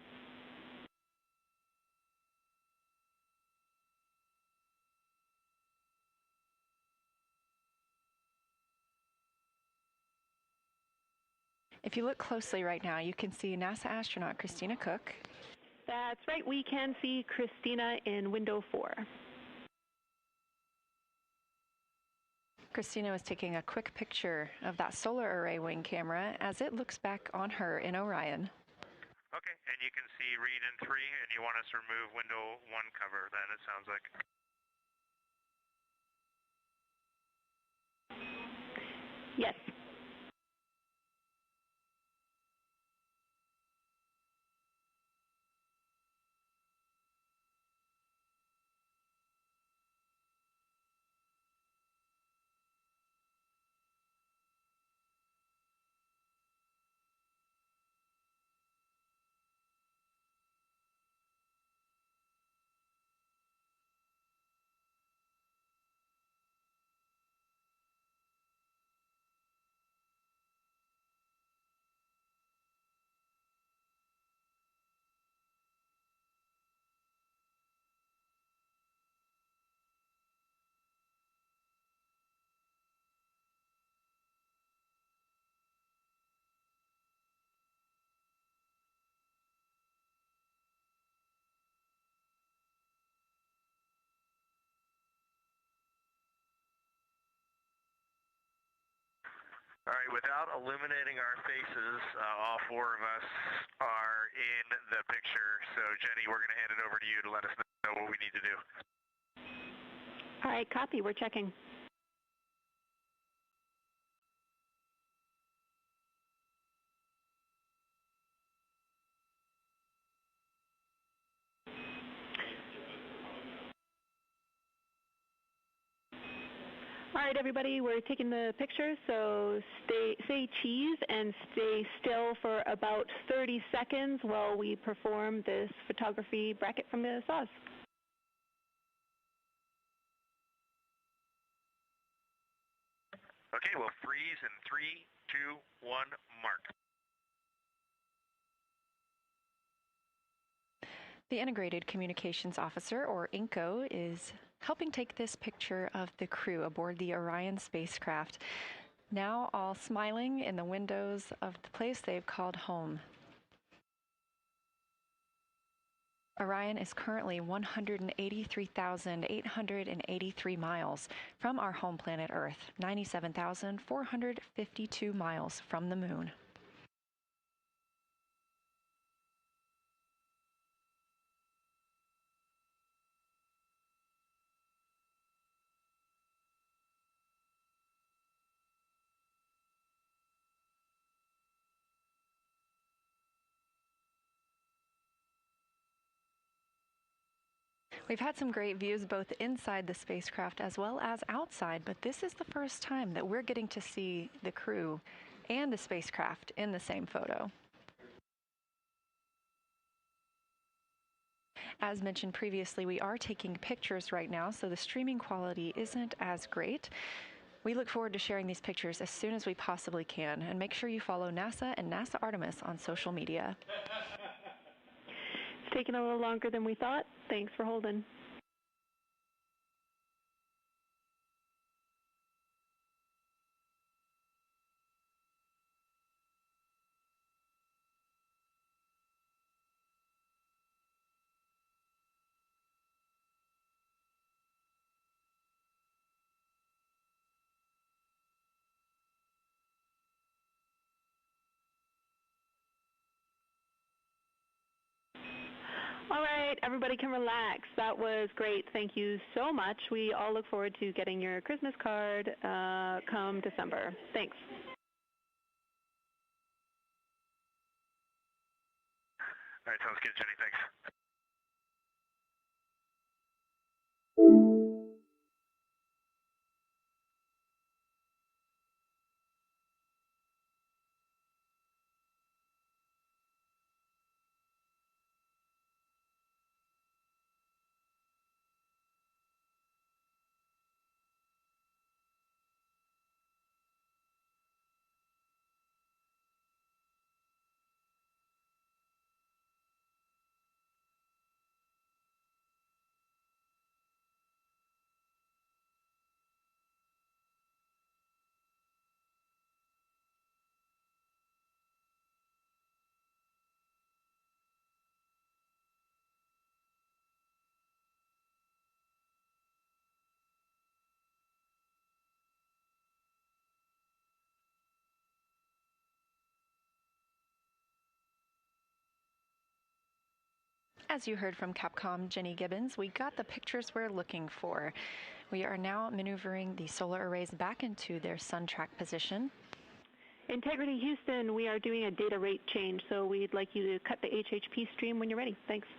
If you look closely right now, you can see NASA astronaut Christina Cook. That's right, we can see Christina in window 4. Christina was taking a quick picture of that solar array wing camera as it looks back on her in Orion. Okay, and you can see read in 3, and you want us to remove window 1 cover then, it sounds like. Yes. All right, without illuminating our faces, all 4 of us are in the picture. So, Jenny, we're going to hand it over to you to let us know what we need to do. All right, copy, we're checking. All right, everybody, we're taking the picture, so say cheese and stay still for about 30 seconds while we perform this photography bracket from the saws. Okay, we'll freeze in 3, 2, 1, mark. The Integrated Communications Officer, or INCO, is helping take this picture of the crew aboard the Orion spacecraft. now all smiling in the windows of the place they've called home. Orion is currently 183,883 miles from our home planet Earth, 97,452 miles from the moon. We've had some great views both inside the spacecraft as well as outside, but this is the first time that we're getting to see the crew and the spacecraft in the same photo. As mentioned previously, we are taking pictures right now, so the streaming quality isn't as great. We look forward to sharing these pictures as soon as we possibly can, and make sure you follow NASA and NASA Artemis on social media. It's taken a little longer than we thought. Thanks for holding. All right, everybody can relax. That was great. Thank you so much. We all look forward to getting your Christmas card come December. Thanks. All right, sounds good, Jenny. Thanks. As you heard from Capcom Jenny Gibbons, we got the pictures we're looking for. We are now maneuvering the solar arrays back into their sun track position. Integrity Houston, we are doing a data rate change, so we'd like you to cut the HHP stream when you're ready. Thanks.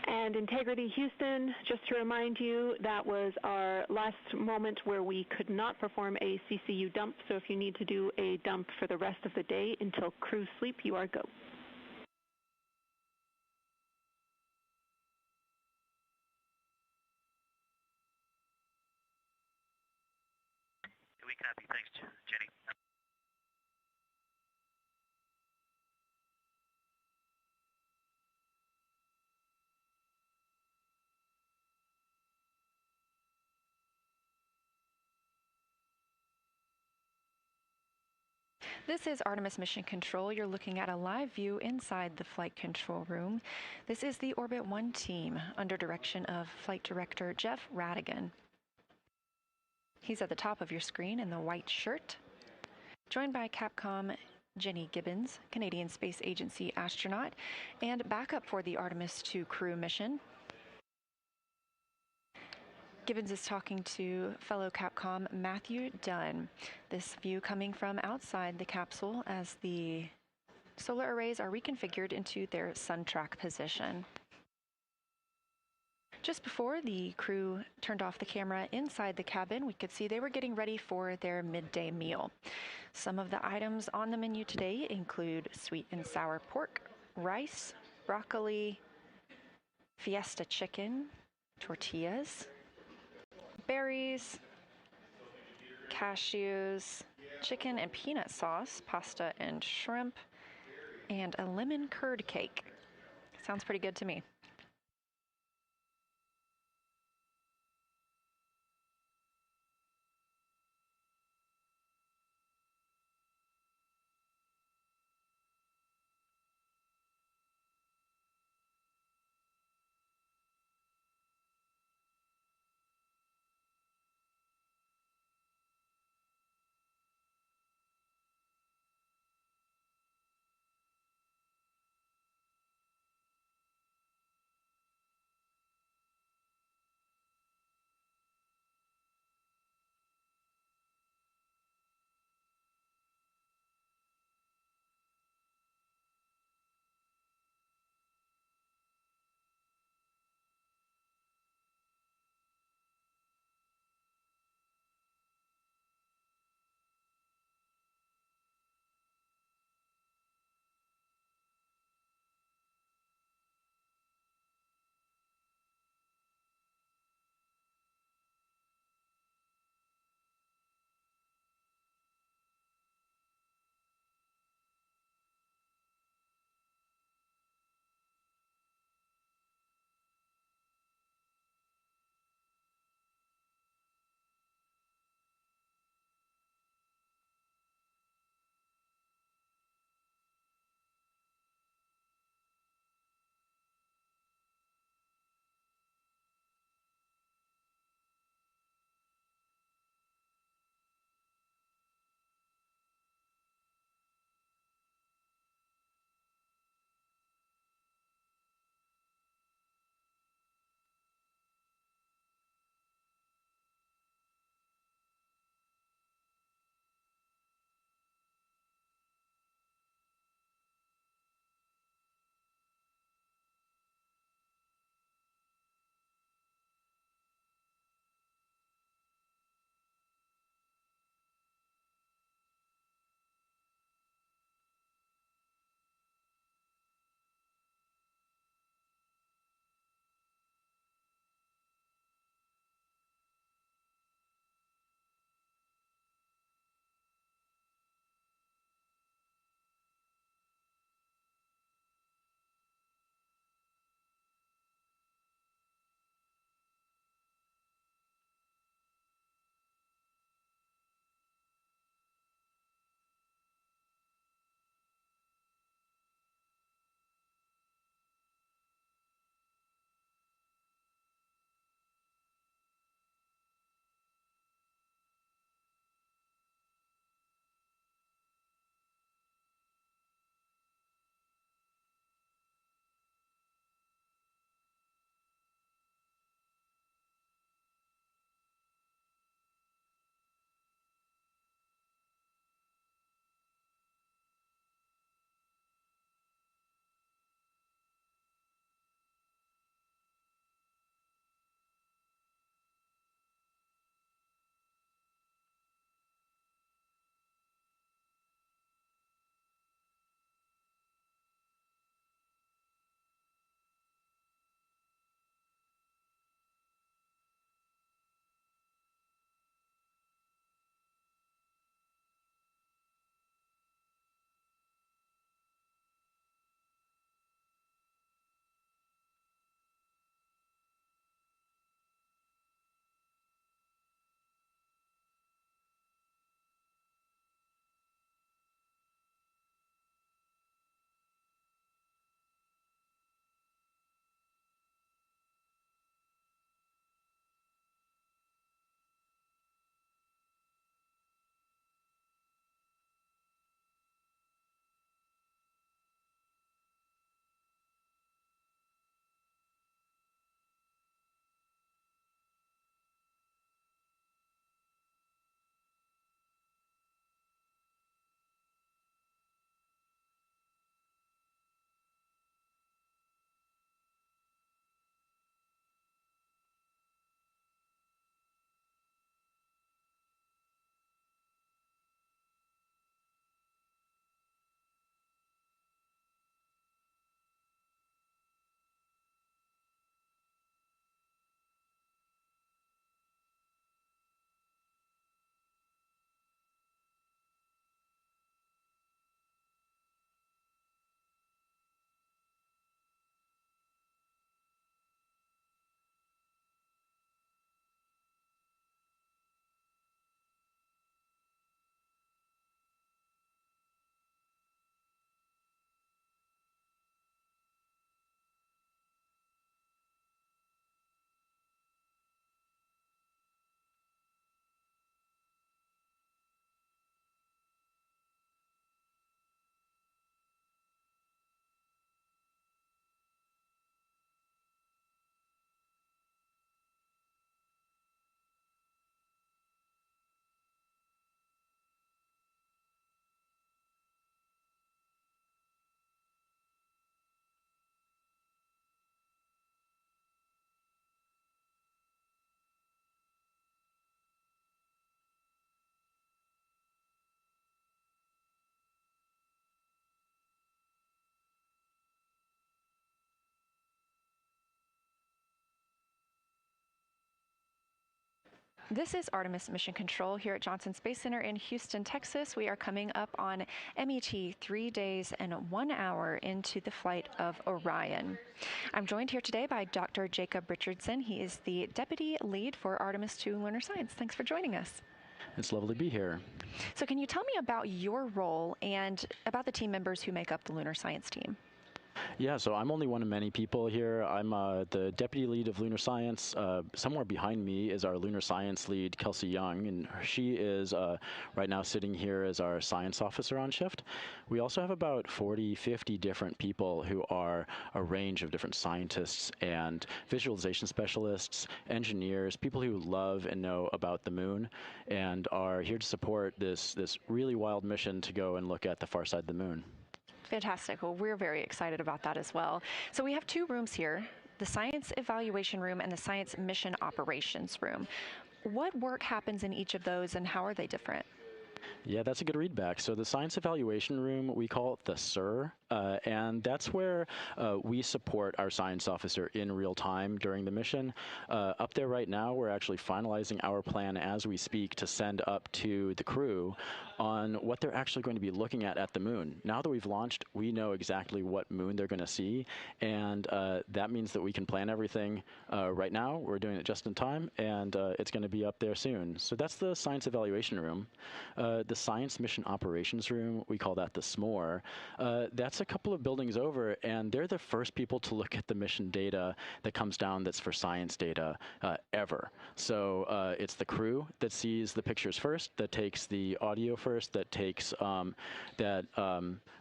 And Integrity Houston, just to remind you, that was our last moment where we could not perform a CCU dump. So if you need to do a dump for the rest of the day until crew sleep, you are go. We copy. Thanks, Jenny. This is Artemis Mission Control. You're looking at a live view inside the flight control room. This is the Orbit 1 team under direction of Flight Director Jeff Radigan. He's at the top of your screen in the white shirt, joined by Capcom Jenny Gibbons, Canadian Space Agency astronaut, and backup for the Artemis 2 crew mission. Gibbons is talking to fellow Capcom Matthew Dunn. This view coming from outside the capsule as the solar arrays are reconfigured into their sun track position. Just before the crew turned off the camera inside the cabin, we could see they were getting ready for their midday meal. Some of the items on the menu today include sweet and sour pork, rice, broccoli, fiesta chicken, tortillas, berries, cashews, chicken and peanut sauce, pasta and shrimp, and a lemon curd cake. Sounds pretty good to me. This is Artemis Mission Control here at Johnson Space Center in Houston, Texas. We are coming up on MET 3 days and 1 hour into the flight of Orion. I'm joined here today by Dr. Jacob Richardson. He is the Deputy Lead for Artemis II Lunar Science. Thanks for joining us. It's lovely to be here. So can you tell me about your role and about the team members who make up the Lunar Science team? Yeah, so I'm only one of many people here. I'm the deputy lead of lunar science. Somewhere behind me is our lunar science lead, Kelsey Young, and she is right now sitting here as our science officer on shift. We also have about 40, 50 different people who are a range of different scientists and visualization specialists, engineers, people who love and know about the moon, and are here to support this really wild mission to go and look at the far side of the moon. Fantastic. Well, we're very excited about that as well. So we have two rooms here, the Science Evaluation Room and the Science Mission Operations Room. What work happens in each of those and how are they different? Yeah, that's a good readback. So the Science Evaluation Room, we call it the SIR, and that's where we support our science officer in real time during the mission. Up there right now, we're actually finalizing our plan as we speak to send up to the crew on what they're actually going to be looking at the moon. Now that we've launched, we know exactly what moon they're going to see, and that means that we can plan everything right now. We're doing it just in time, and it's going to be up there soon. So that's the Science Evaluation Room. The Science Mission Operations Room, we call that the SMORE. That's a couple of buildings over, and they're the first people to look at the mission data that comes down that's for science data ever. So it's the crew that sees the pictures first, that takes the audio first, that takes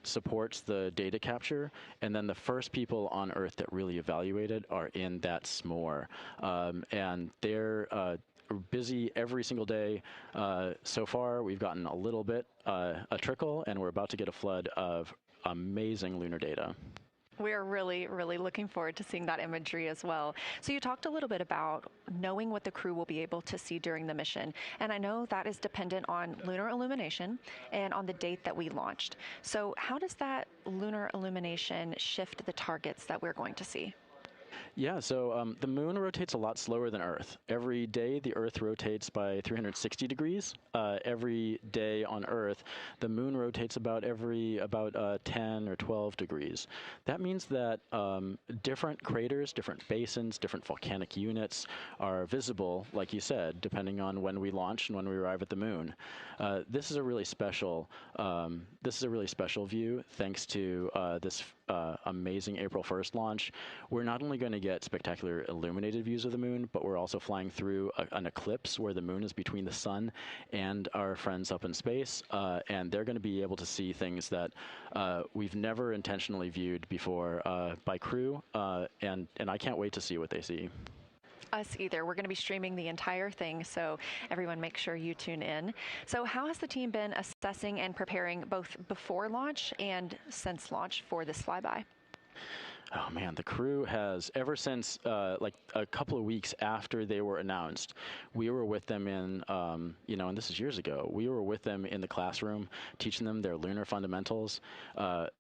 supports the data capture, and then the first people on Earth that really evaluate it are in that SMORE. And they're busy every single day. So far, we've gotten a little bit, a trickle, and we're about to get a flood of amazing lunar data. We're really, really looking forward to seeing that imagery as well. So you talked a little bit about knowing what the crew will be able to see during the mission. And I know that is dependent on lunar illumination and on the date that we launched. So how does that lunar illumination shift the targets that we're going to see? Yeah, so the moon rotates a lot slower than Earth. Every day, the Earth rotates by 360 degrees. Every day on Earth, the moon rotates about 10 or 12 degrees. That means that different craters, different basins, different volcanic units are visible, like you said, depending on when we launch and when we arrive at the moon. This is a really special view, thanks to this amazing April 1st launch. We're not only going to get spectacular illuminated views of the moon, but we're also flying through an eclipse where the moon is between the sun and our friends up in space, and they're going to be able to see things that we've never intentionally viewed before by crew, and I can't wait to see what they see. Us either. We're going to be streaming the entire thing, so everyone make sure you tune in. So how has the team been assessing and preparing both before launch and since launch for this flyby? Oh man, the crew has, ever since like a couple of weeks after they were announced, we were with them in, and this is years ago, we were with them in the classroom, teaching them their lunar fundamentals.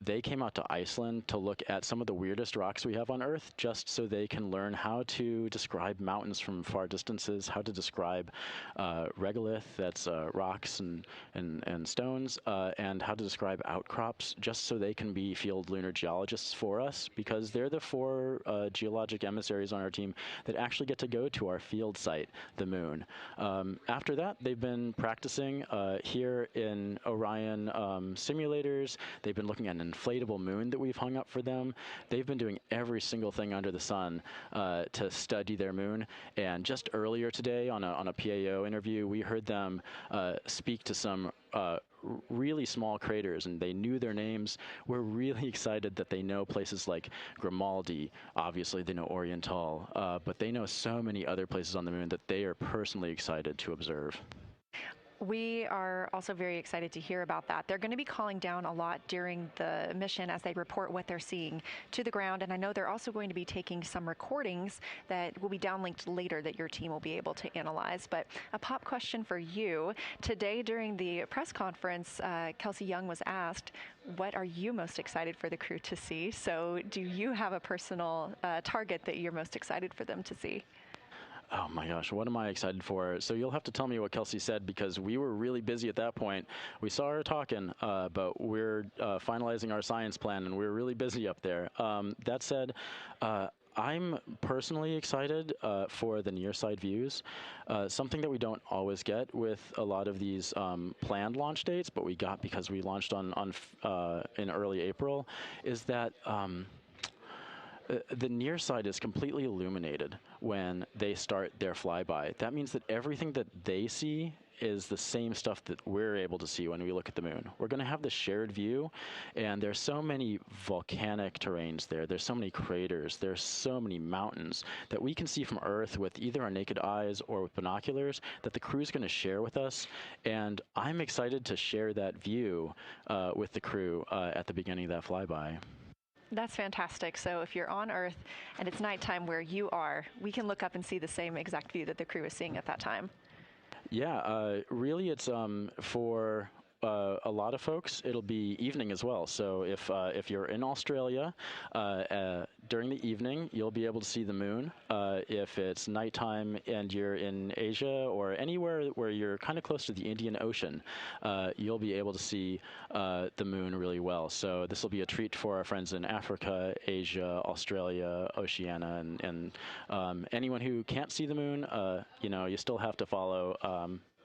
They came out to Iceland to look at some of the weirdest rocks we have on Earth, just so they can learn how to describe mountains from far distances, how to describe regolith, that's rocks and stones, and how to describe outcrops, just so they can be field lunar geologists for us, because they're the four geologic emissaries on our team that actually get to go to our field site, the moon. After that, they've been practicing here in Orion simulators. They've been looking at an inflatable moon that we've hung up for them. They've been doing every single thing under the sun to study their moon. And just earlier today on a PAO interview, we heard them speak to some really small craters, and they knew their names. We're really excited that they know places like Grimaldi. Obviously, they know Oriental, but they know so many other places on the moon that they are personally excited to observe. We are also very excited to hear about that. They're going to be calling down a lot during the mission as they report what they're seeing to the ground, and I know they're also going to be taking some recordings that will be downlinked later that your team will be able to analyze. But a pop question for you. Today during the press conference, Kelsey Young was asked, what are you most excited for the crew to see? So do you have a personal target that you're most excited for them to see? Oh my gosh, what am I excited for? So you'll have to tell me what Kelsey said because we were really busy at that point. We saw her talking, but we're finalizing our science plan and we were really busy up there. That said, I'm personally excited for the near side views. Something that we don't always get with a lot of these planned launch dates, but we got because we launched in early April, is that the near side is completely illuminated when they start their flyby. That means that everything that they see is the same stuff that we're able to see when we look at the moon. We're going to have the shared view, and there's so many volcanic terrains there. There's so many craters. There's so many mountains that we can see from Earth with either our naked eyes or with binoculars that the crew is going to share with us. And I'm excited to share that view with the crew at the beginning of that flyby. That's fantastic. So if you're on Earth and it's nighttime where you are, we can look up and see the same exact view that the crew is seeing at that time. Yeah, really it's for a lot of folks, it'll be evening as well. So if you're in Australia, during the evening, you'll be able to see the moon. If it's nighttime and you're in Asia or anywhere where you're kind of close to the Indian Ocean, you'll be able to see the moon really well. So this will be a treat for our friends in Africa, Asia, Australia, Oceania, and anyone who can't see the moon, you still have to follow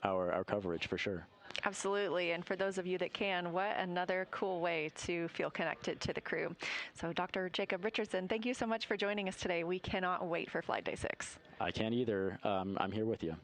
our coverage for sure. Absolutely. And for those of you that can, what another cool way to feel connected to the crew. So Dr. Jacob Richardson, thank you so much for joining us today. We cannot wait for Flight Day 6. I can't either. I'm here with you.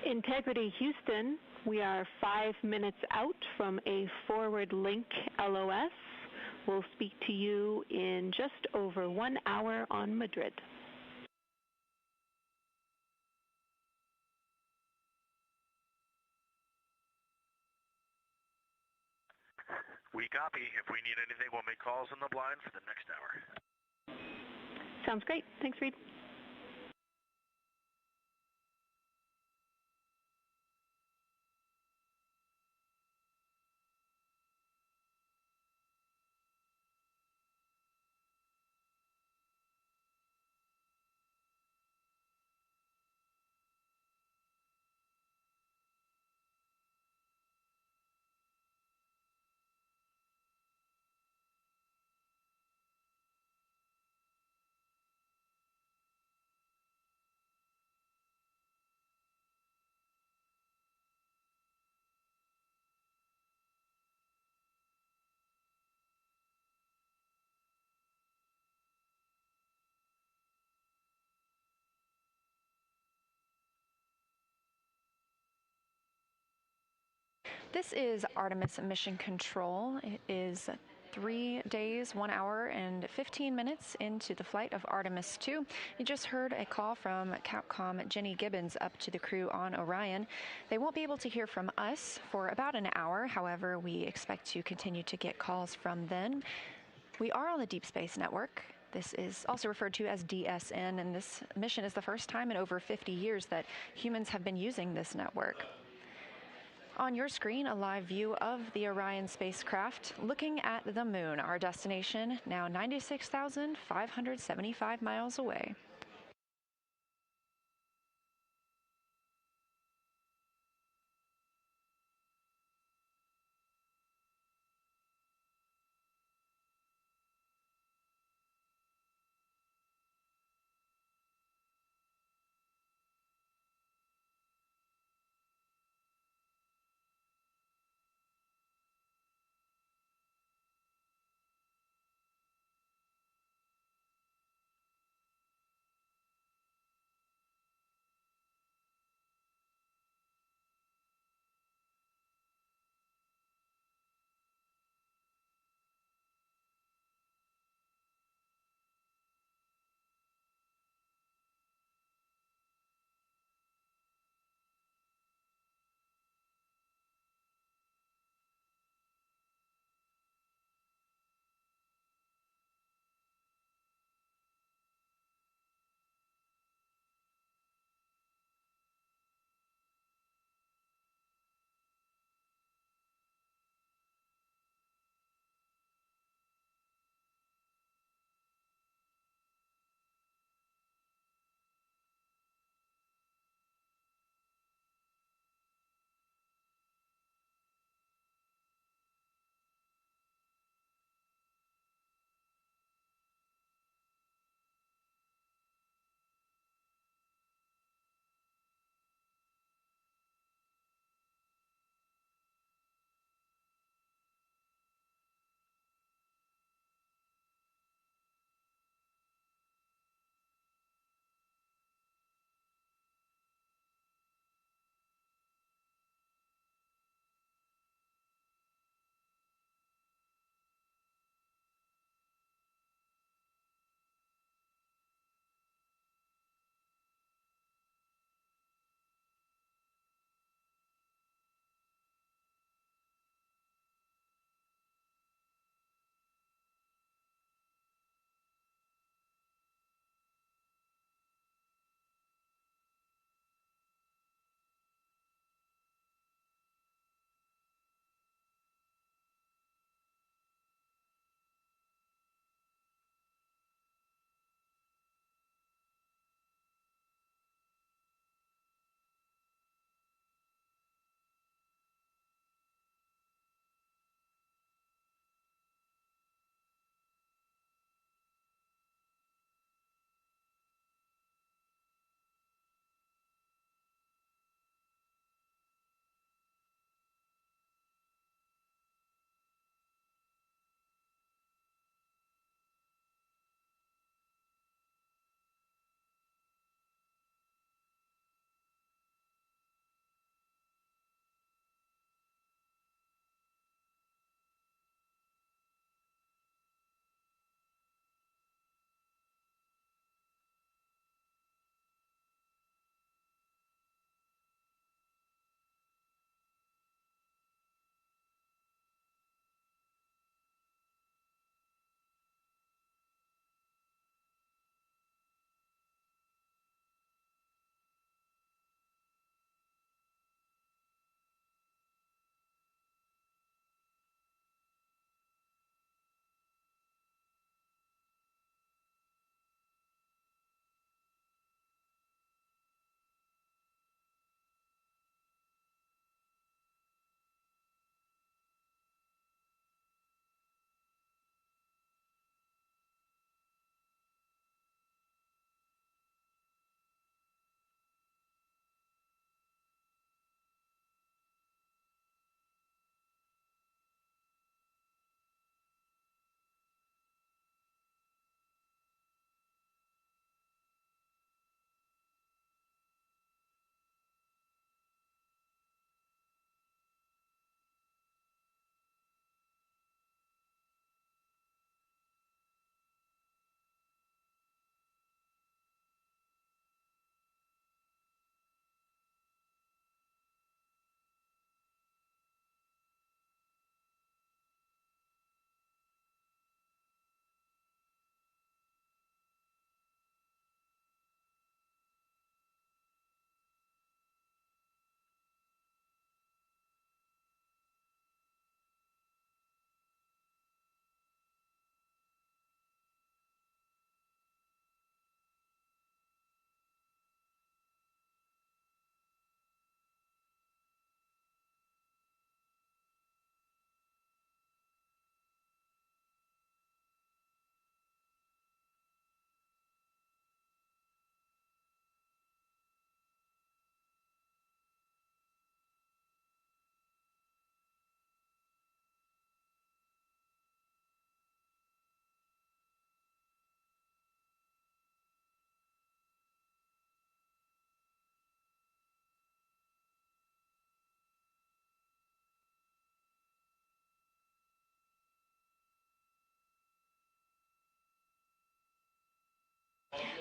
Integrity Houston, we are 5 minutes out from a forward link LOS. We'll speak to you in just over 1 hour on Madrid. We copy. If we need anything, we'll make calls on the blind for the next hour. Sounds great. Thanks, Reed. This is Artemis Mission Control. It is 3 days, 1 hour, and 15 minutes into the flight of Artemis 2. You just heard a call from Capcom Jenny Gibbons up to the crew on Orion. They won't be able to hear from us for about an hour. However, we expect to continue to get calls from them. We are on the Deep Space Network. This is also referred to as DSN, and this mission is the first time in over 50 years that humans have been using this network. On your screen, a live view of the Orion spacecraft looking at the moon, our destination, now 96,575 miles away.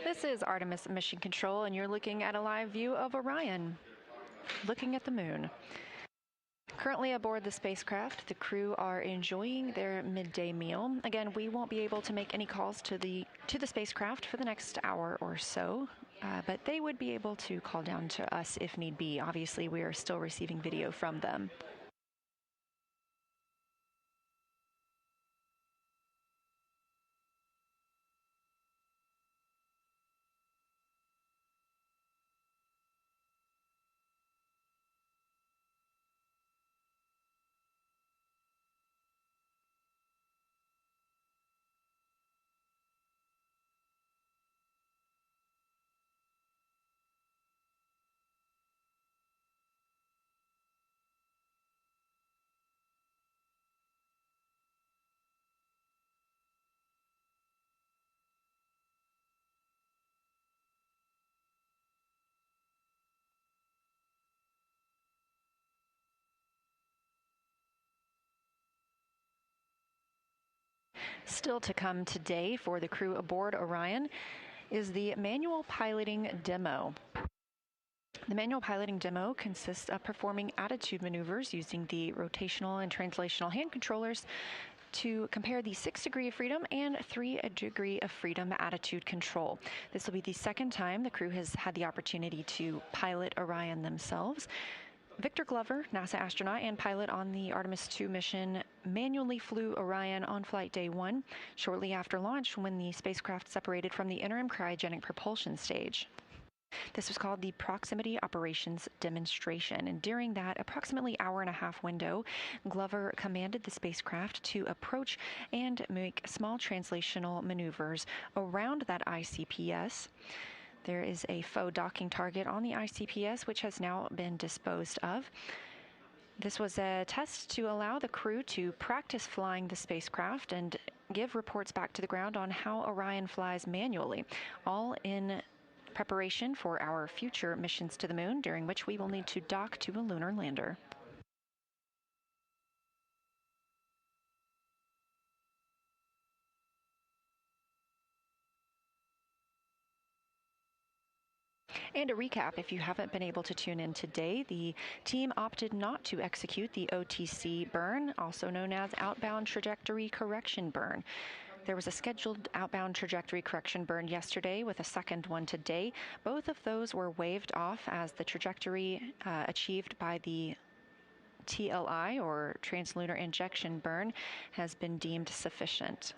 This is Artemis Mission Control, and you're looking at a live view of Orion, looking at the moon. Currently aboard the spacecraft, the crew are enjoying their midday meal. Again, we won't be able to make any calls to the spacecraft for the next hour or so, but they would be able to call down to us if need be. Obviously, we are still receiving video from them. Still to come today for the crew aboard Orion is the manual piloting demo. The manual piloting demo consists of performing attitude maneuvers using the rotational and translational hand controllers to compare the 6 degree of freedom and 3 degree of freedom attitude control. This will be the second time the crew has had the opportunity to pilot Orion themselves. Victor Glover, NASA astronaut and pilot on the Artemis 2 mission, manually flew Orion on flight day 1, shortly after launch when the spacecraft separated from the interim cryogenic propulsion stage. This was called the Proximity Operations Demonstration, and during that approximately hour-and-a-half window, Glover commanded the spacecraft to approach and make small translational maneuvers around that ICPS. There is a faux docking target on the ICPS, which has now been disposed of. This was a test to allow the crew to practice flying the spacecraft and give reports back to the ground on how Orion flies manually, all in preparation for our future missions to the moon, during which we will need to dock to a lunar lander. And a recap, if you haven't been able to tune in today, the team opted not to execute the OTC burn, also known as outbound trajectory correction burn. There was a scheduled outbound trajectory correction burn yesterday with a second one today. Both of those were waived off as the trajectory achieved by the TLI, or translunar injection burn, has been deemed sufficient.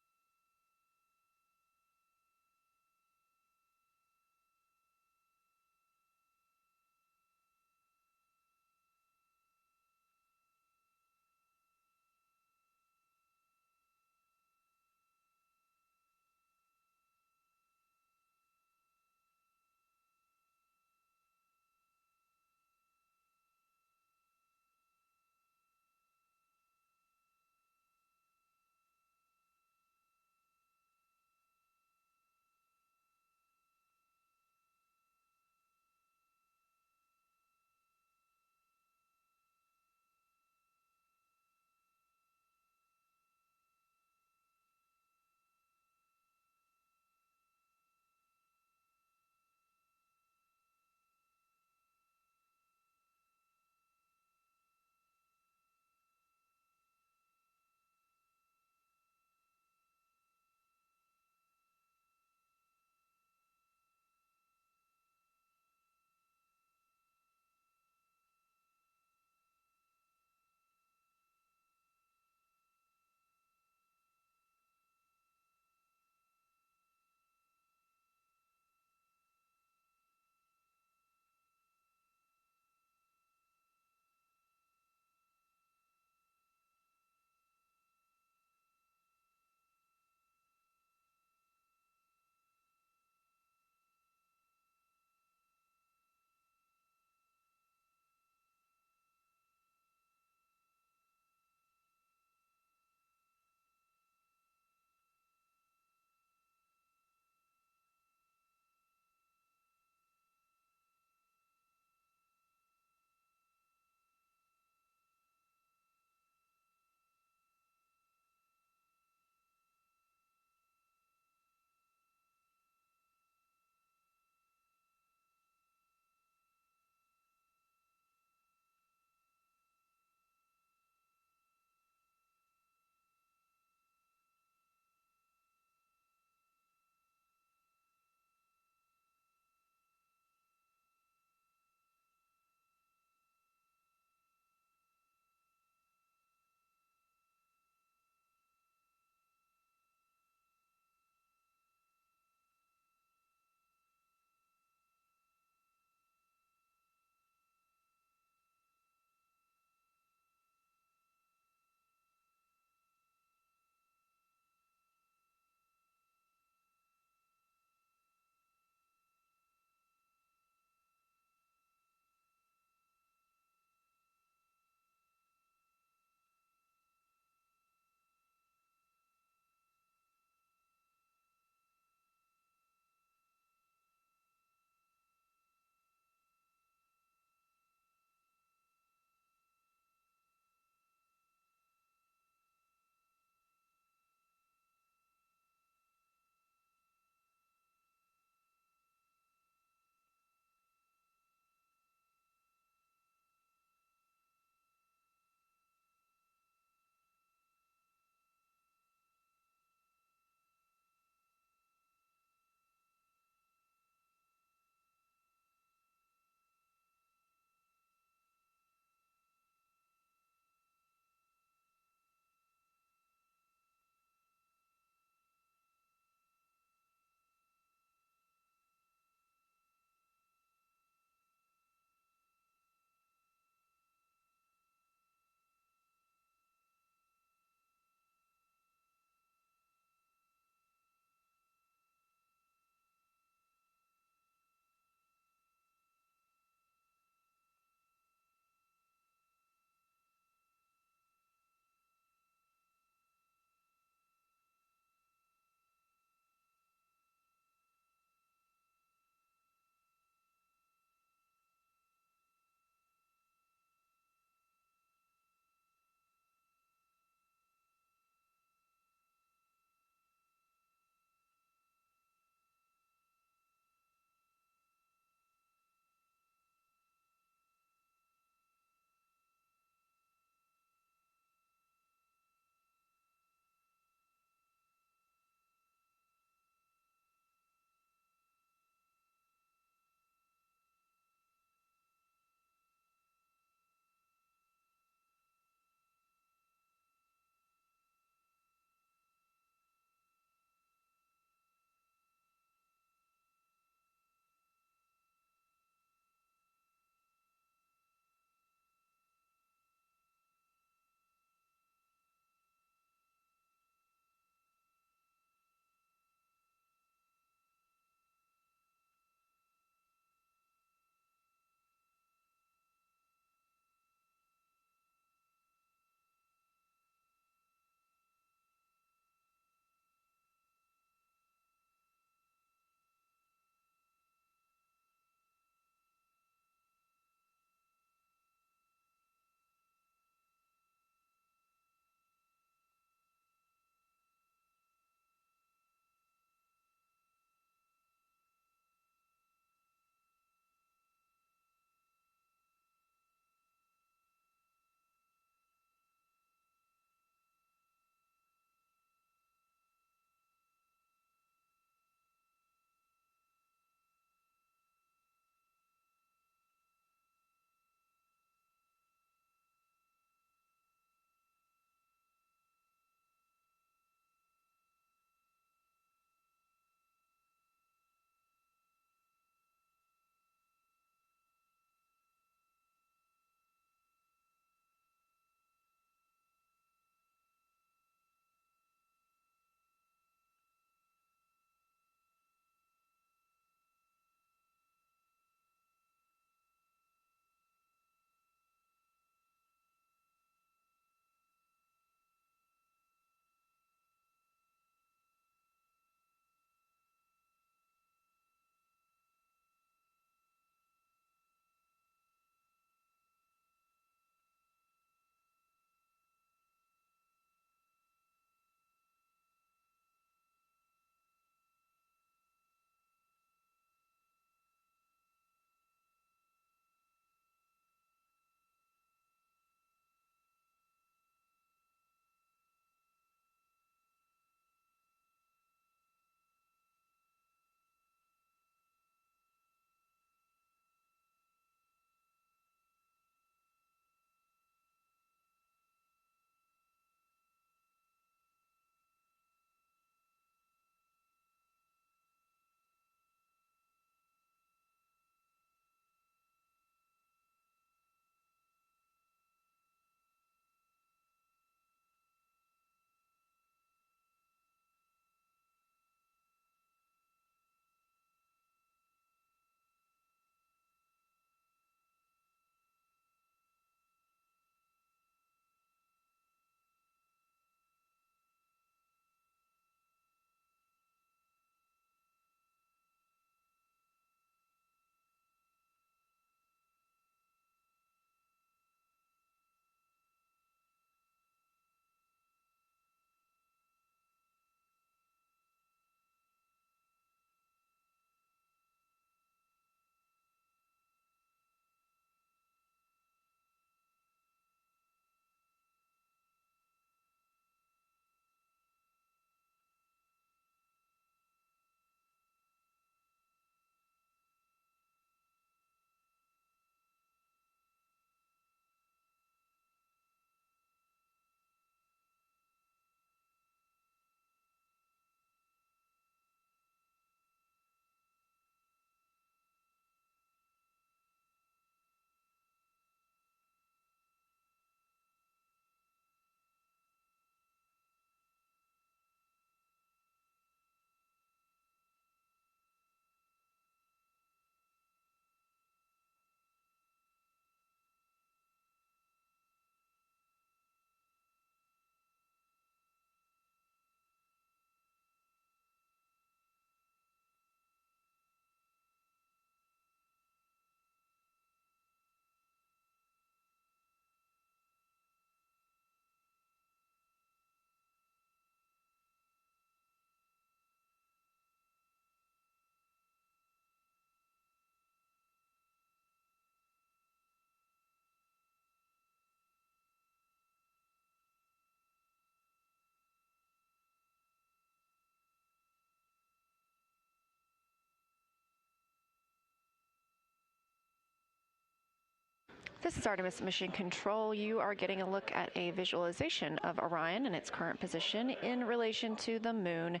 This is Artemis Mission Control. You are getting a look at a visualization of Orion and its current position in relation to the moon,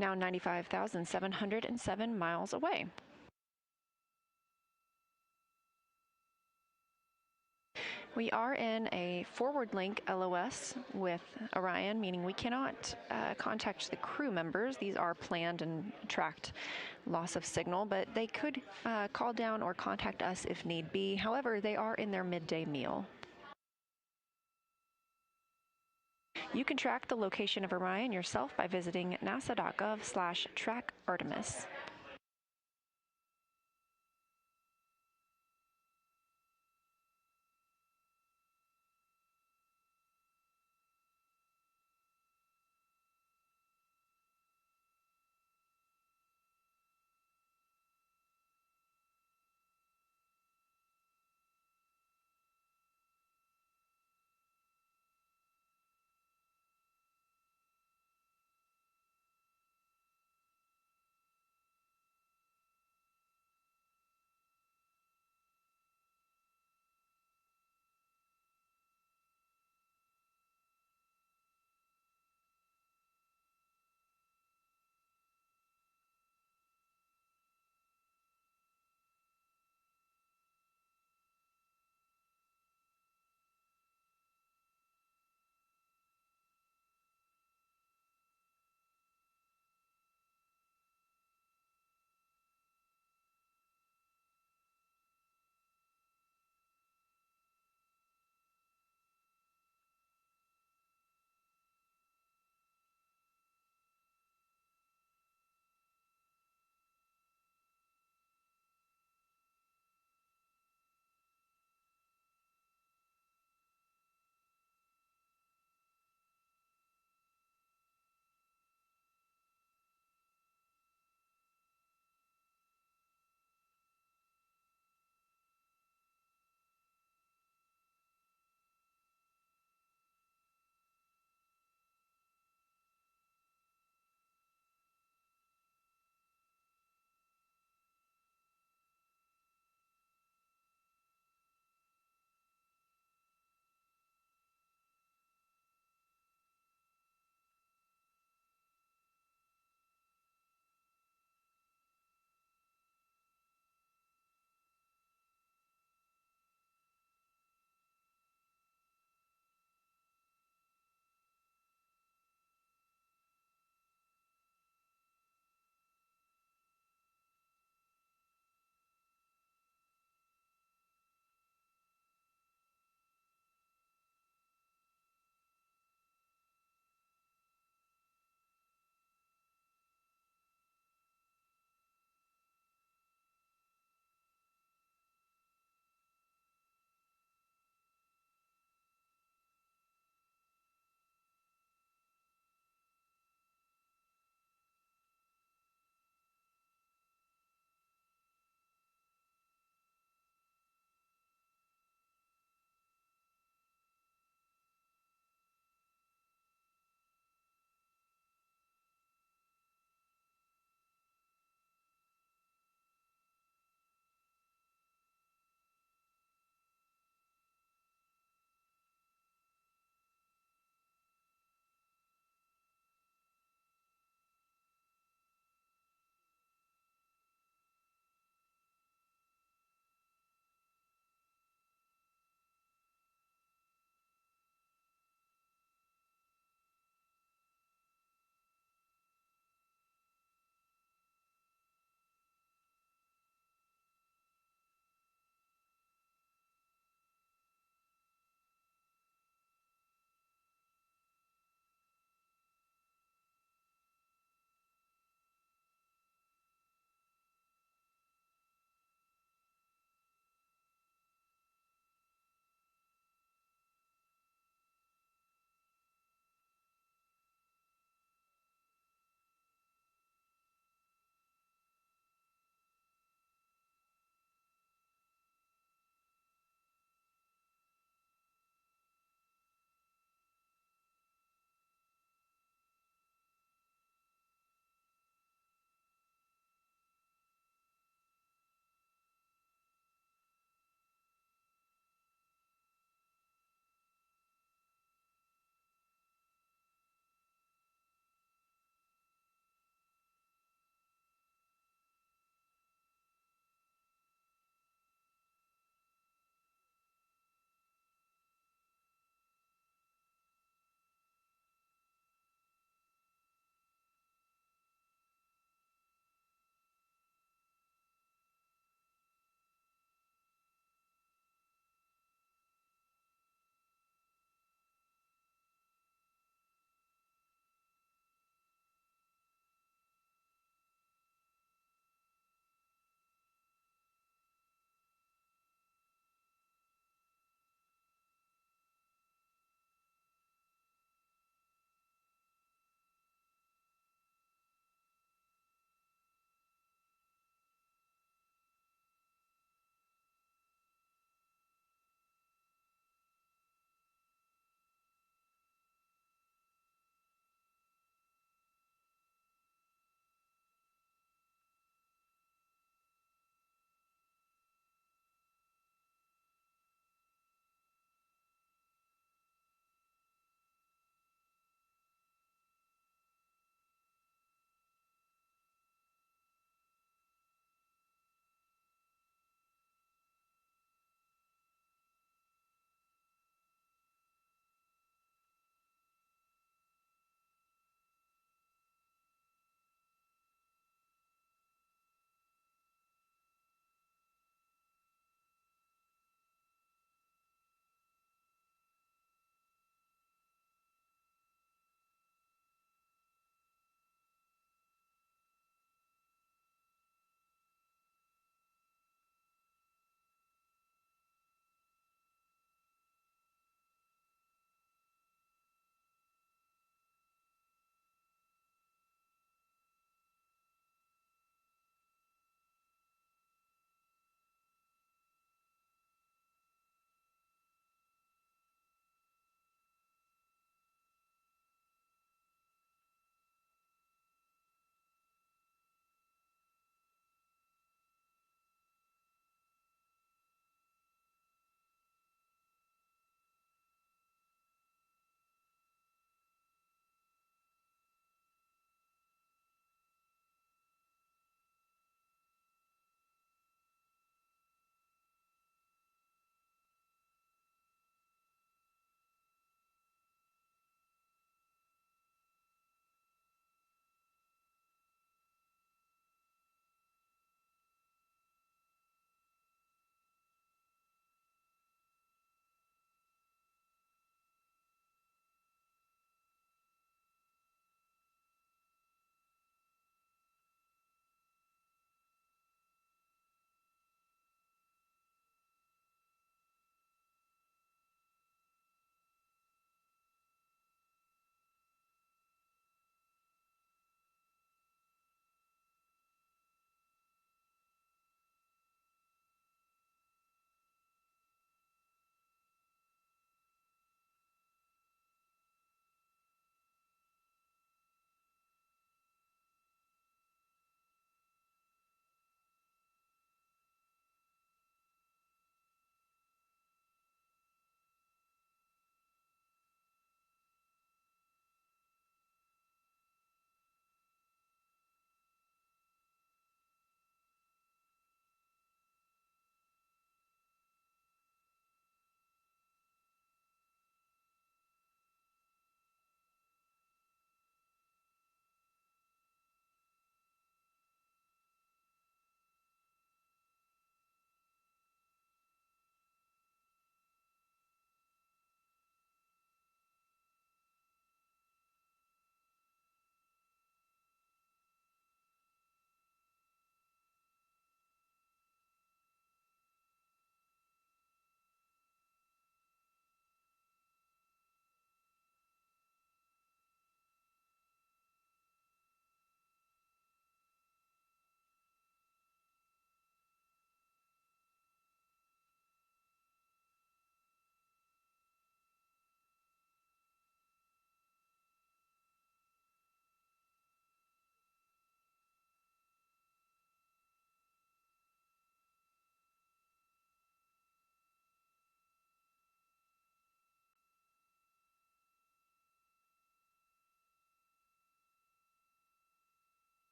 now 95,707 miles away. We are in a forward link LOS with Orion, meaning we cannot contact the crew members. These are planned and tracked loss of signal, but they could call down or contact us if need be. However, they are in their midday meal. You can track the location of Orion yourself by visiting nasa.gov/track-Artemis.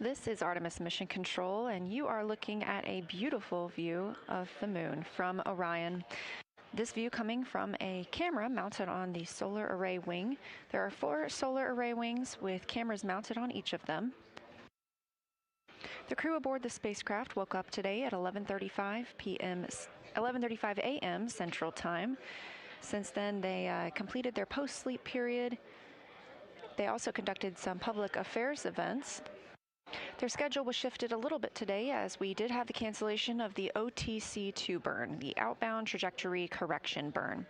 This is Artemis Mission Control, and you are looking at a beautiful view of the moon from Orion. This view coming from a camera mounted on the solar array wing. There are 4 solar array wings with cameras mounted on each of them. The crew aboard the spacecraft woke up today at 11:35 a.m. Central Time. Since then, they completed their post-sleep period. They also conducted some public affairs events. Their schedule was shifted a little bit today as we did have the cancellation of the OTC2 burn, the outbound trajectory correction burn.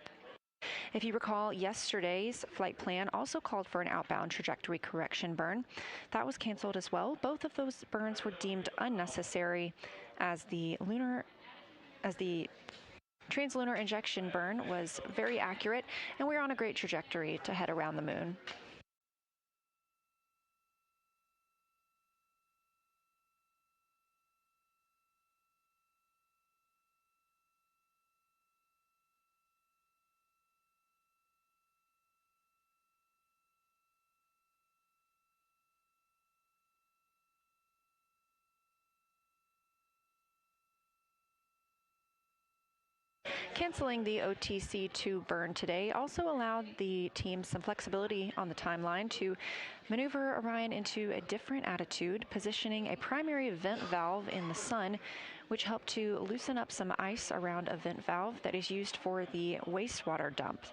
If you recall, yesterday's flight plan also called for an outbound trajectory correction burn. That was canceled as well. Both of those burns were deemed unnecessary as the translunar injection burn was very accurate, and we're on a great trajectory to head around the moon. Canceling the OTC2 burn today also allowed the team some flexibility on the timeline to maneuver Orion into a different attitude, positioning a primary vent valve in the sun, which helped to loosen up some ice around a vent valve that is used for the wastewater dump.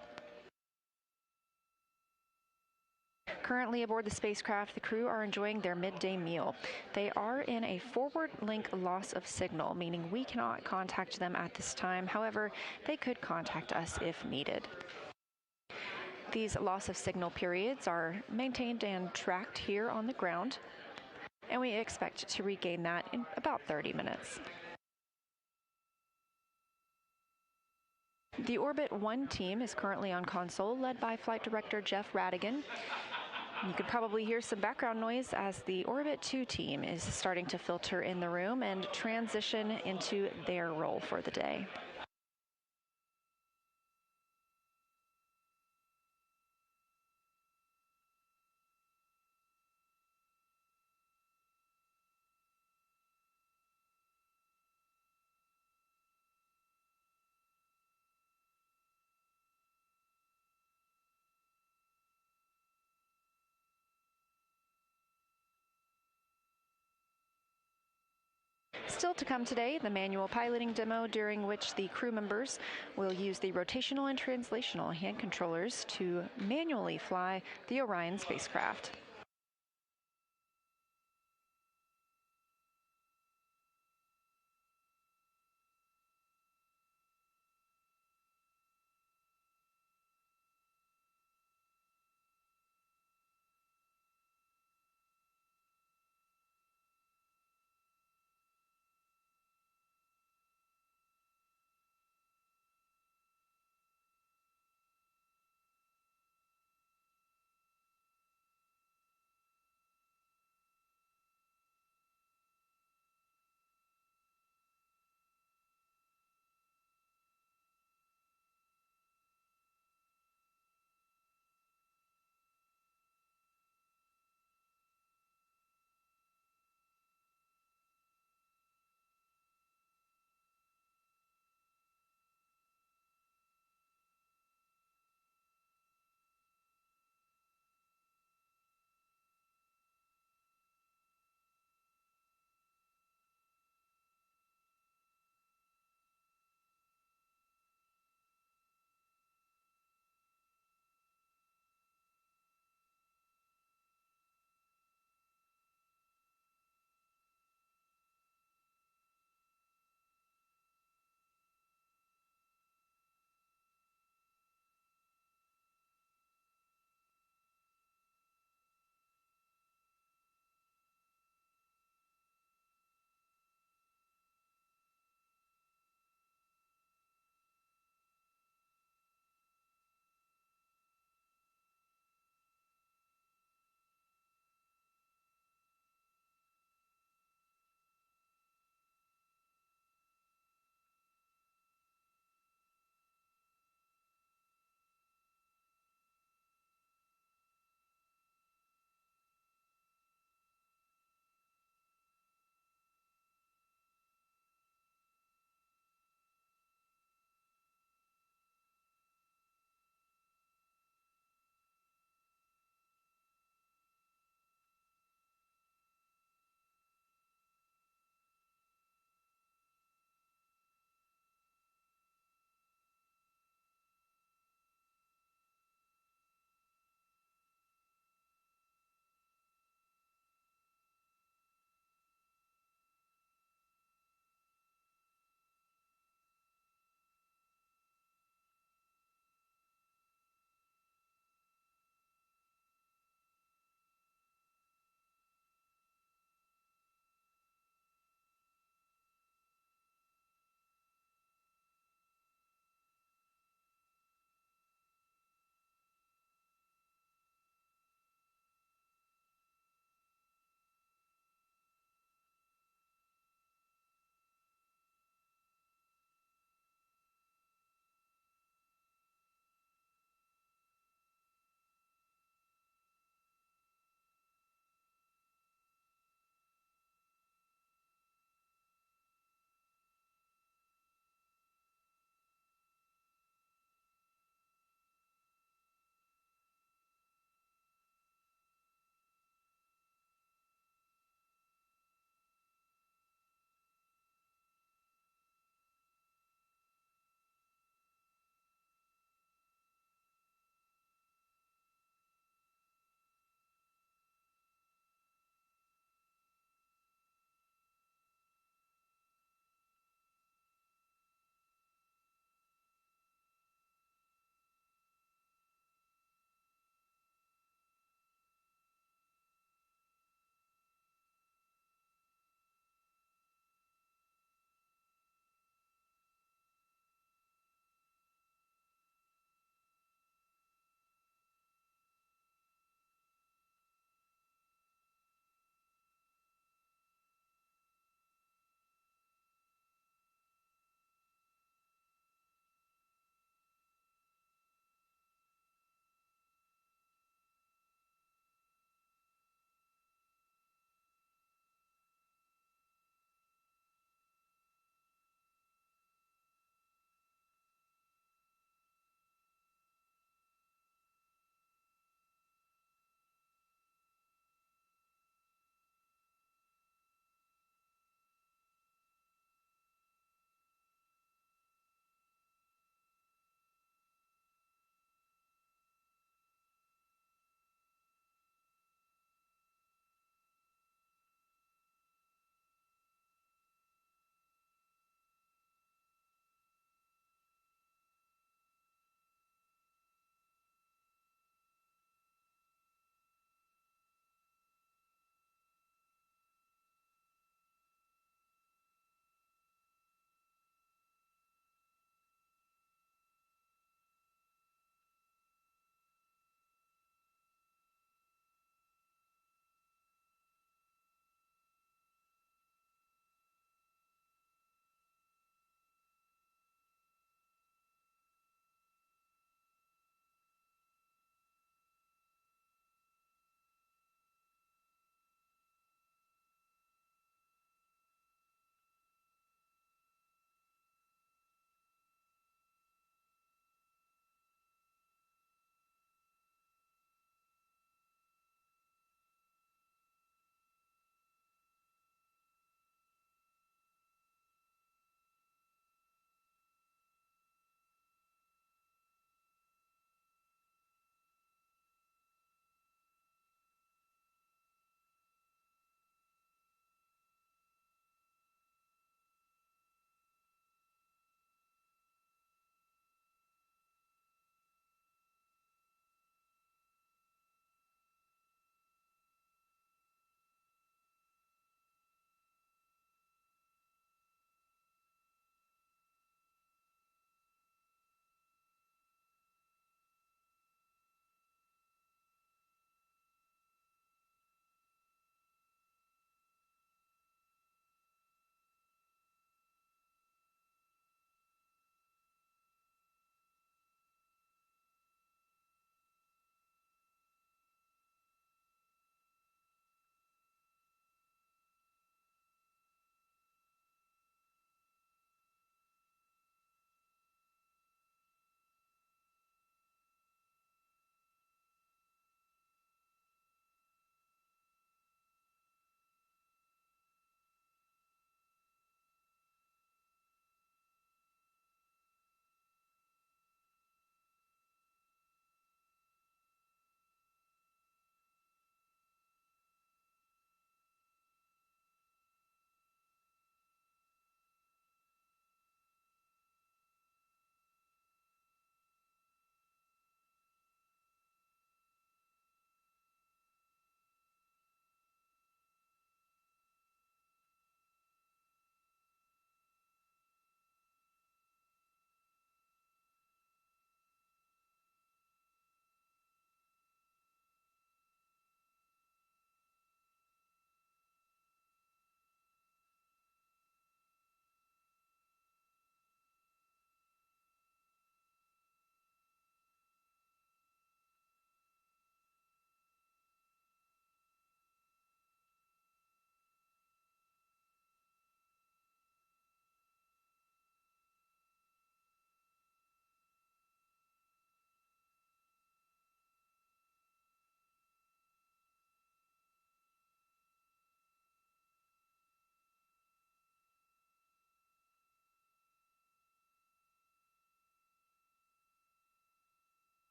Currently aboard the spacecraft, the crew are enjoying their midday meal. They are in a forward link loss of signal, meaning we cannot contact them at this time. However, they could contact us if needed. These loss of signal periods are maintained and tracked here on the ground, and we expect to regain that in about 30 minutes. The Orbit 1 team is currently on console, led by Flight Director Jeff Radigan. You could probably hear some background noise as the Orbit 2 team is starting to filter in the room and transition into their role for the day. Still to come today, the manual piloting demo, during which the crew members will use the rotational and translational hand controllers to manually fly the Orion spacecraft.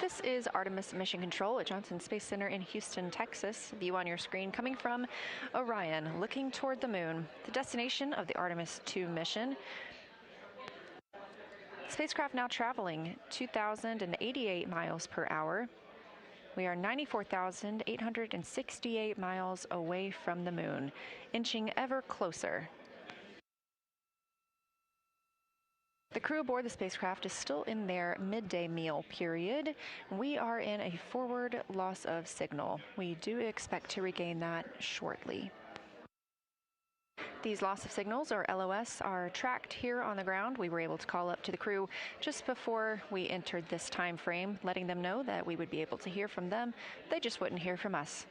This is Artemis Mission Control at Johnson Space Center in Houston, Texas. View on your screen coming from Orion, looking toward the moon. The destination of the Artemis 2 mission. Spacecraft now traveling 2,088 miles per hour. We are 94,868 miles away from the moon, inching ever closer. The crew aboard the spacecraft is still in their midday meal period. We are in a forward loss of signal. We do expect to regain that shortly. These loss of signals, or LOS, are tracked here on the ground. We were able to call up to the crew just before we entered this time frame, letting them know that we would be able to hear from them. They just wouldn't hear from us.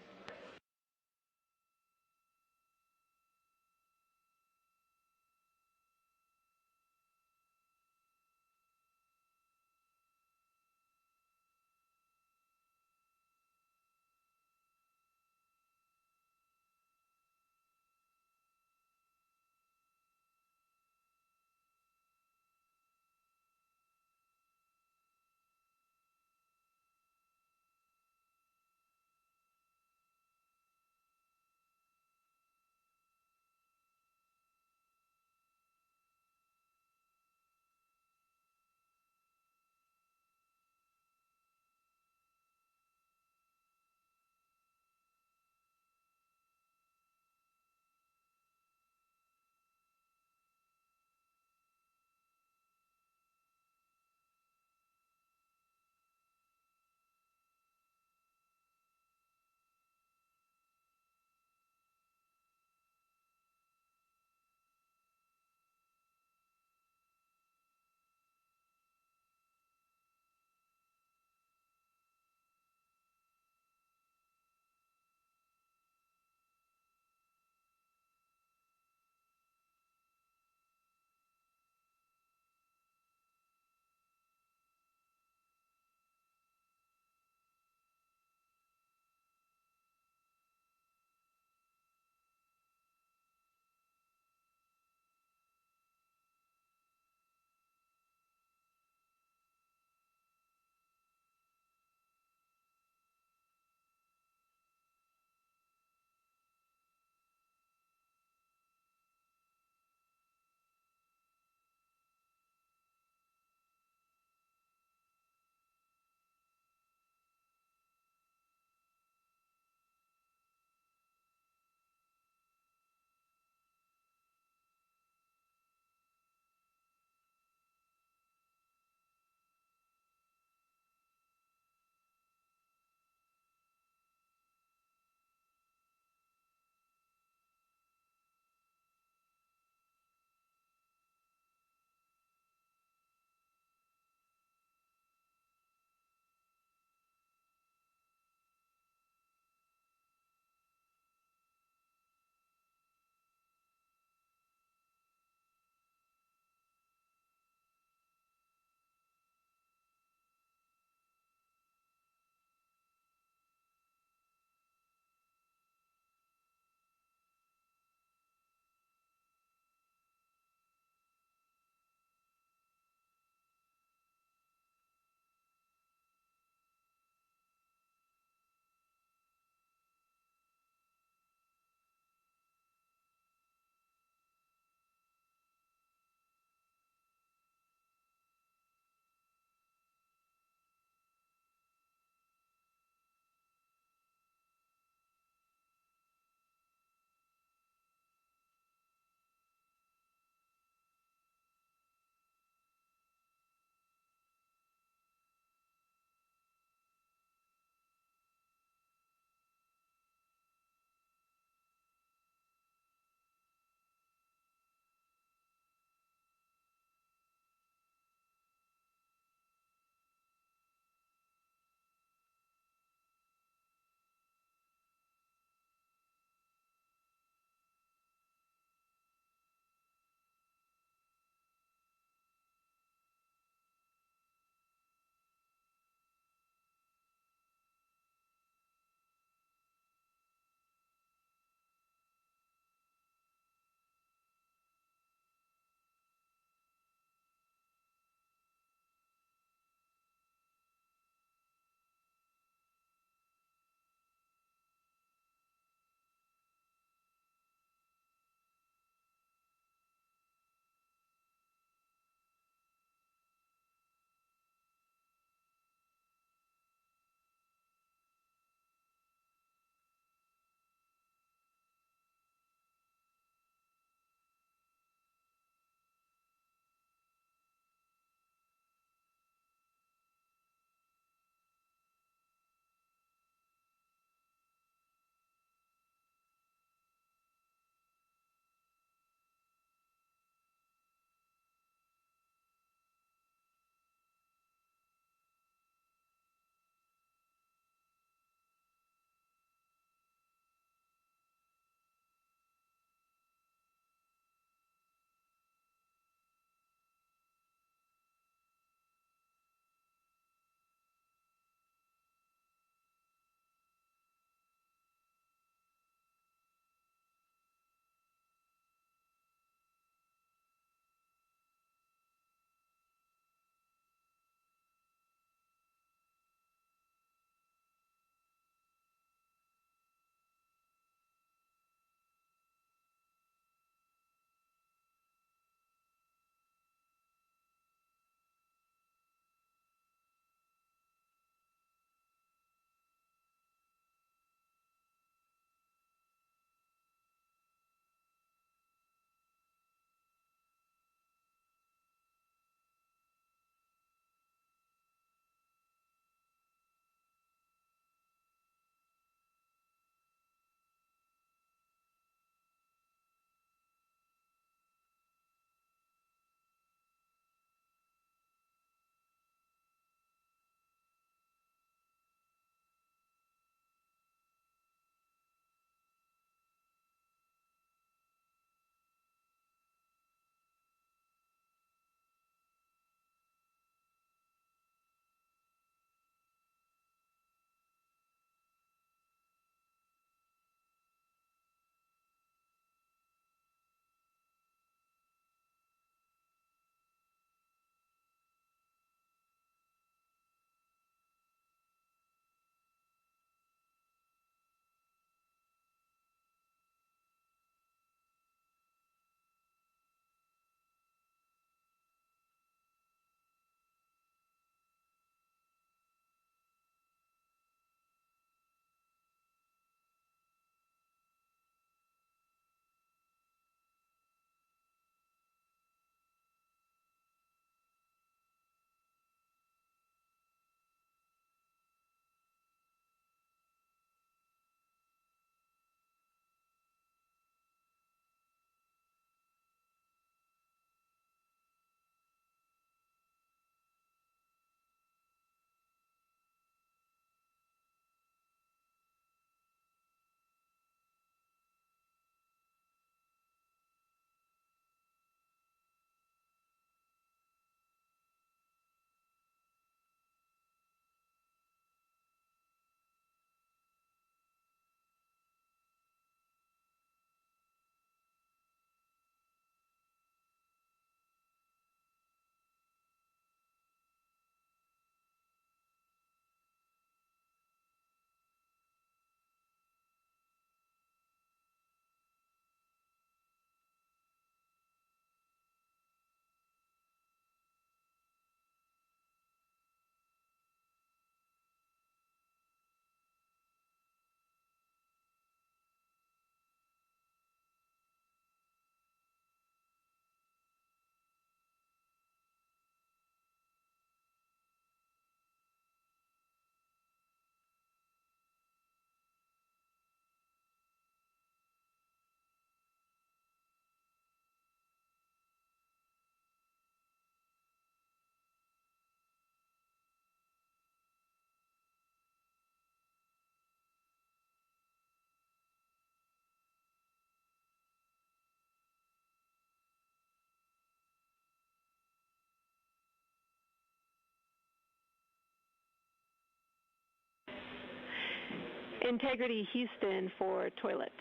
Integrity Houston for toilets.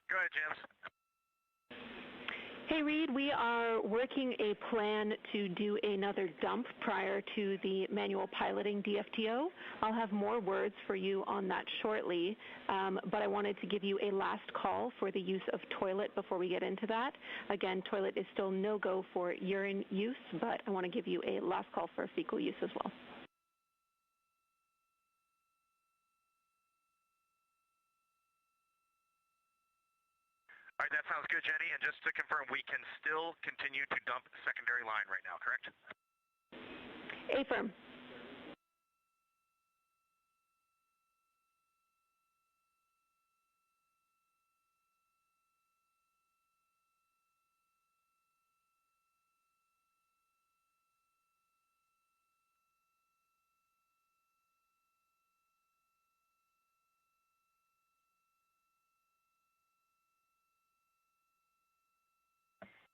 Go ahead, James. Hey, Reed, we are working a plan to do another dump prior to the manual piloting DFTO. I'll have more words for you on that shortly, but I wanted to give you a last call for the use of toilet before we get into that. Again, toilet is still no-go for urine use, but I want to give you a last call for fecal use as well. All right, that sounds good, Jenny. And just to confirm, we can still continue to dump secondary line right now, correct? Affirm.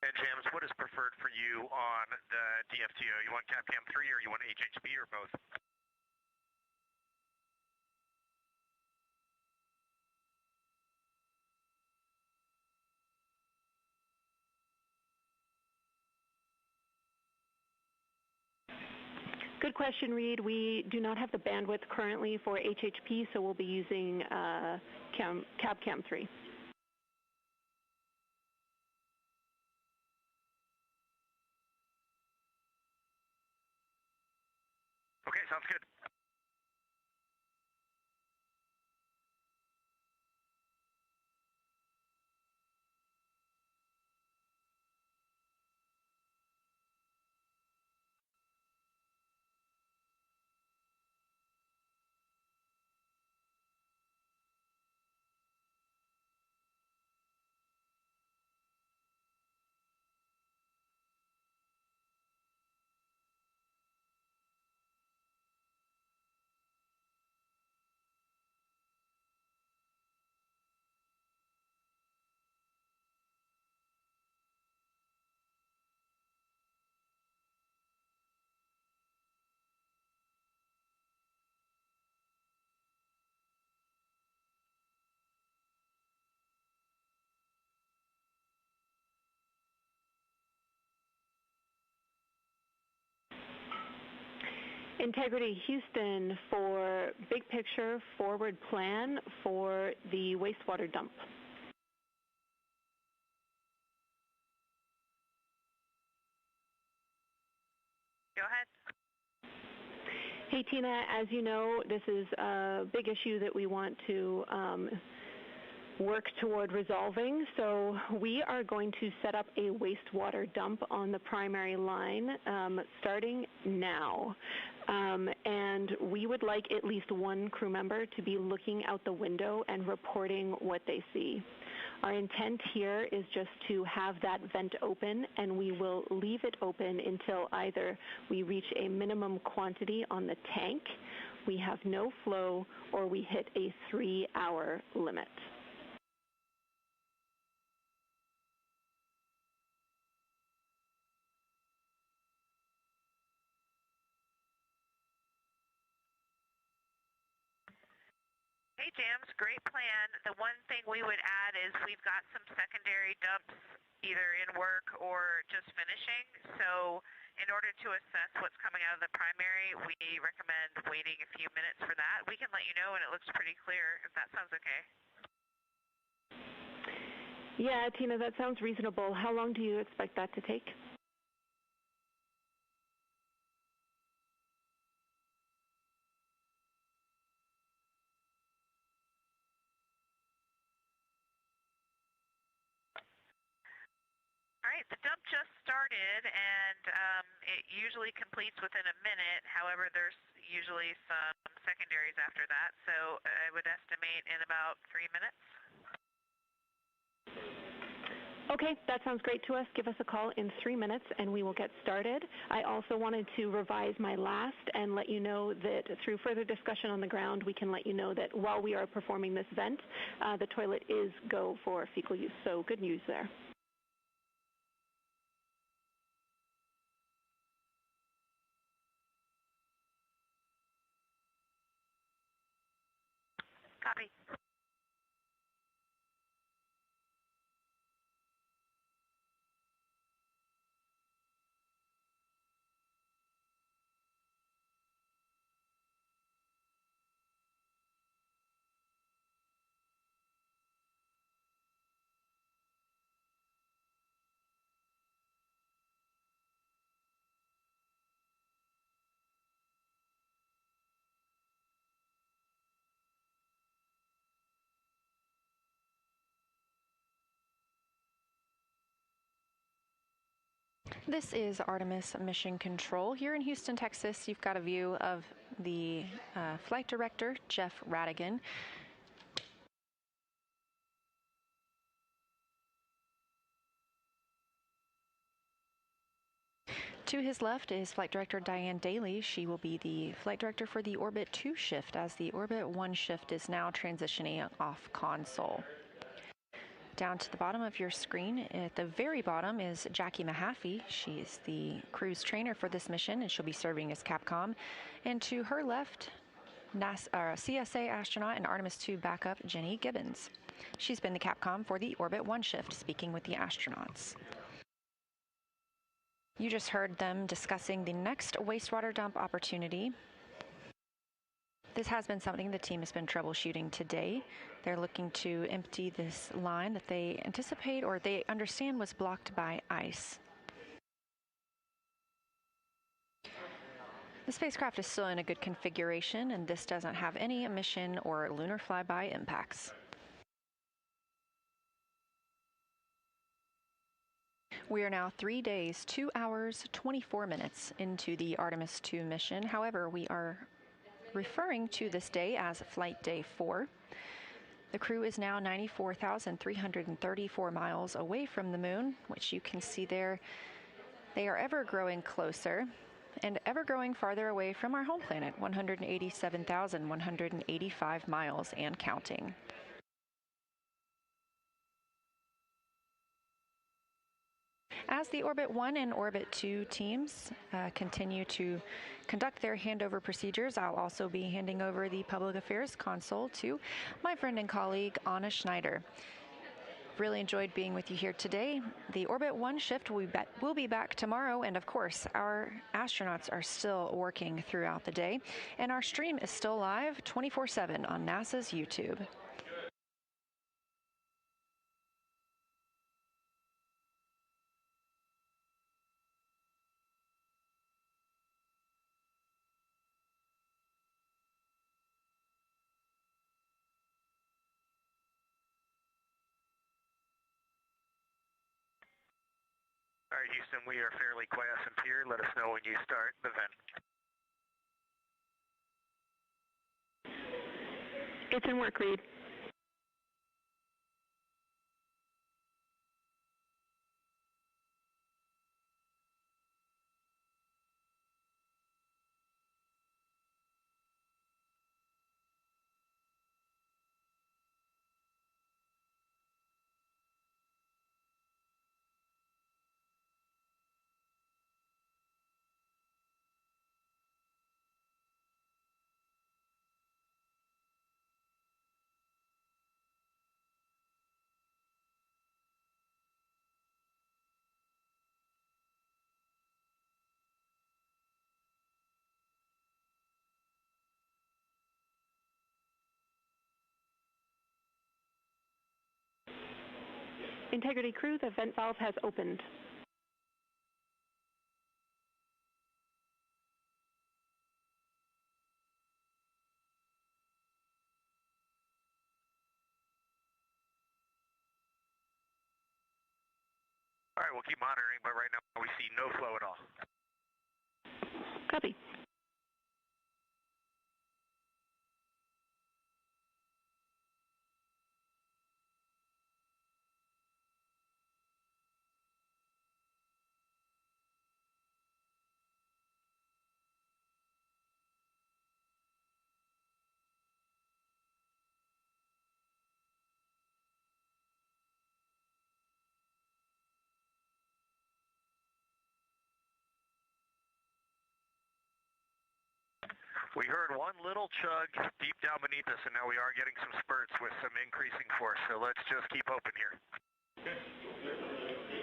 And James, what is preferred for you on the DFTO? You want CAPCAM 3 or you want HHB or both? Good question, Reed. We do not have the bandwidth currently for HHP, so we'll be using CAPCAM 3. Okay, sounds good. Integrity Houston for big picture forward plan for the wastewater dump. Go ahead. Hey, Tina, as you know, this is a big issue that we want to work toward resolving. So we are going to set up a wastewater dump on the primary line starting now. And we would like at least one crew member to be looking out the window and reporting what they see. Our intent here is just to have that vent open, and we will leave it open until either we reach a minimum quantity on the tank, we have no flow, or we hit a 3-hour limit. Hey, James, great plan. The one thing we would add is we've got some secondary dumps either in work or just finishing. So in order to assess what's coming out of the primary, we recommend waiting a few minutes for that. We can let you know when it looks pretty clear, if that sounds okay. Yeah, Tina, that sounds reasonable. How long do you expect that to take? All right, the dump just started, and it usually completes within a minute. However, there's usually some secondaries after that, so I would estimate in about 3 minutes. Okay, that sounds great to us. Give us a call in 3 minutes, and we will get started. I also wanted to revise my last and let you know that through further discussion on the ground, we can let you know that while we are performing this vent, the toilet is go for fecal use. So good news there. Copy. This is Artemis Mission Control. Here in Houston, Texas, you've got a view of the flight director, Jeff Radigan. To his left is Flight Director Diane Daly. She will be the Flight Director for the Orbit 2 shift, as the Orbit 1 shift is now transitioning off console. Down to the bottom of your screen, at the very bottom, is Jackie Mahaffey. She's the crew's trainer for this mission, and she'll be serving as Capcom. And to her left, CSA astronaut and Artemis 2 backup Jenny Gibbons. She's been the Capcom for the Orbit 1 shift, speaking with the astronauts. You just heard them discussing the next wastewater dump opportunity. This has been something the team has been troubleshooting today. They're looking to empty this line that they anticipate or they understand was blocked by ice. The spacecraft is still in a good configuration, and this doesn't have any mission or lunar flyby impacts. We are now 3 days, 2 hours, 24 minutes into the Artemis 2 mission. However, we are referring to this day as Flight Day 4. The crew is now 94,334 miles away from the moon, which you can see there. They are ever growing closer and ever growing farther away from our home planet, 187,185 miles and counting. As the Orbit 1 and Orbit 2 teams continue to conduct their handover procedures, I'll also be handing over the Public Affairs console to my friend and colleague, Anna Schneider. Really enjoyed being with you here today. The Orbit 1 shift will be back tomorrow, and of course, our astronauts are still working throughout the day, and our stream is still live 24/7 on NASA's YouTube. All right, Houston, we are fairly quiescent here. Let us know when you start the vent. It's in work, Reed. Integrity crew, the vent valve has opened. All right, we'll keep monitoring, but right now we see no flow at all. Copy. We heard one little chug deep down beneath us, and now we are getting some spurts with some increasing force, so let's just keep open here.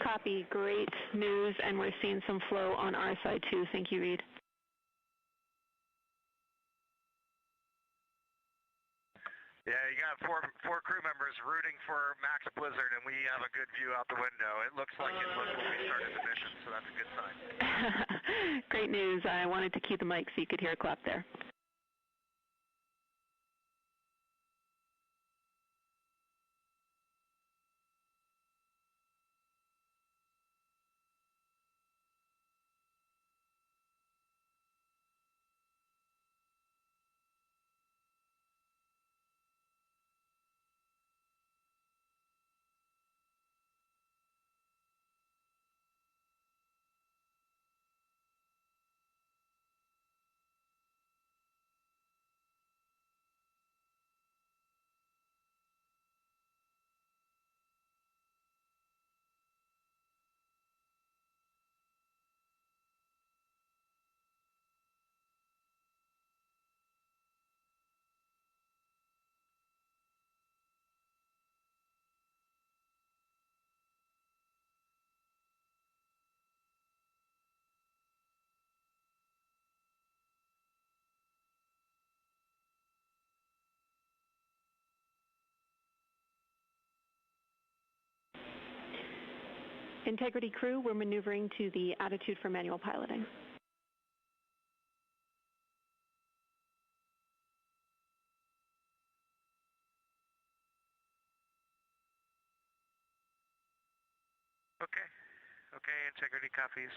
Copy. Great news, and we're seeing some flow on our side too. Thank you, Reed. Yeah, you got four crew members rooting for Max Blizzard, and we have a good view out the window. It looks like it looked when we started the mission, so that's a good sign. Great news. I wanted to keep the mic so you could hear a clap there. Integrity crew, we're maneuvering to the attitude for manual piloting. Okay, integrity copies.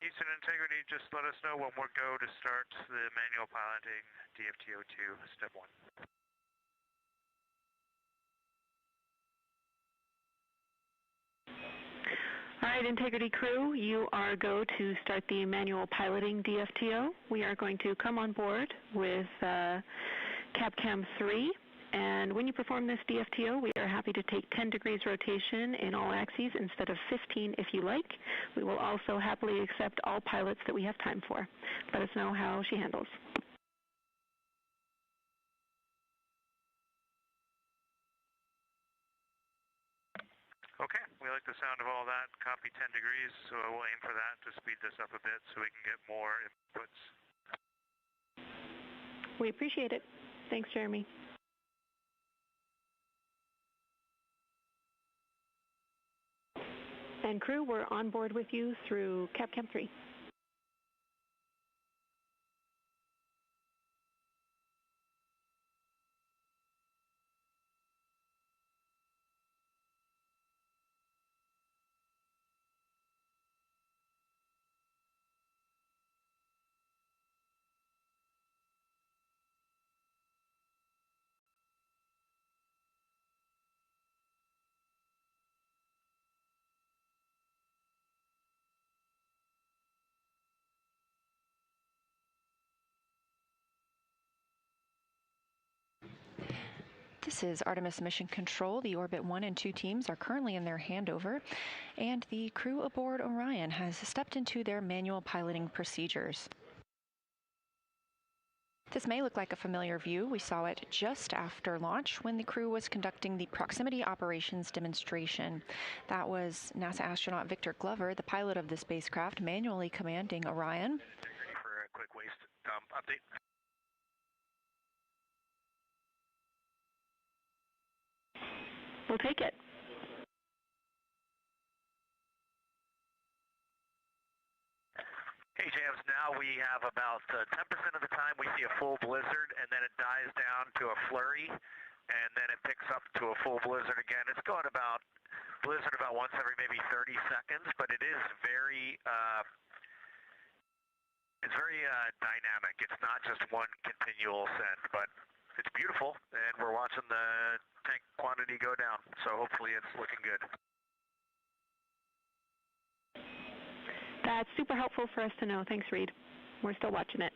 Houston Integrity, just let us know when we're go to start the manual piloting DFTO2 step 1. All right, Integrity crew, you are go to start the manual piloting DFTO. We are going to come on board with CAPCAM 3. And when you perform this DFTO, we are happy to take 10 degrees rotation in all axes instead of 15 if you like. We will also happily accept all pilots that we have time for. Let us know how she handles. Okay, we like the sound of all that. Copy 10 degrees, so we'll aim for that to speed this up a bit so we can get more inputs. We appreciate it. Thanks, Jeremy. And crew, we're on board with you through CAPCAM 3. This is Artemis Mission Control. The Orbit 1 and 2 teams are currently in their handover, and the crew aboard Orion has stepped into their manual piloting procedures. This may look like a familiar view. We saw it just after launch when the crew was conducting the proximity operations demonstration. That was NASA astronaut Victor Glover, the pilot of the spacecraft, manually commanding Orion. Ready for a quick waste dump update. We'll take it. Hey, Jams, now we have about 10% of the time we see a full blizzard, and then it dies down to a flurry, and then it picks up to a full blizzard again. It's going about blizzard about once every maybe 30 seconds, but it is very dynamic. It's not just one continual send, but it's beautiful, and we're watching the tank quantity go down, so hopefully it's looking good. That's super helpful for us to know. Thanks, Reed. We're still watching it.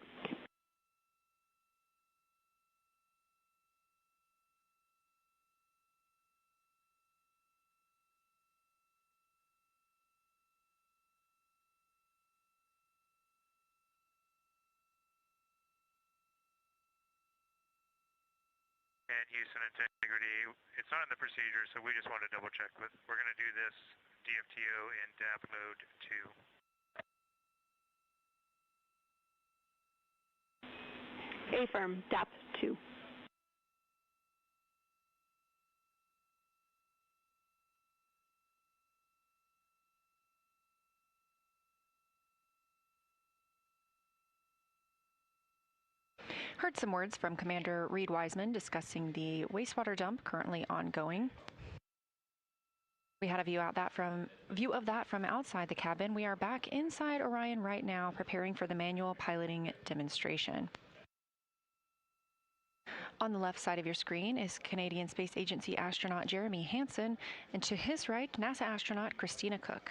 And Houston Integrity, it's not in the procedure, so we just want to double check with. We're going to do this DFTO in DAP mode 2. Affirm, DAP 2. Heard some words from Commander Reed Wiseman discussing the wastewater dump currently ongoing. We had a view of that from outside the cabin. We are back inside Orion right now, preparing for the manual piloting demonstration. On the left side of your screen is Canadian Space Agency astronaut Jeremy Hansen, and to his right, NASA astronaut Christina Cook.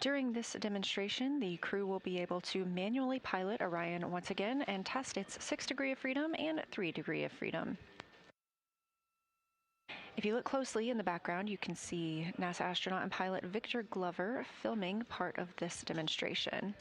During this demonstration, the crew will be able to manually pilot Orion once again and test its 6 degree of freedom and 3 degree of freedom. If you look closely in the background, you can see NASA astronaut and pilot Victor Glover filming part of this demonstration.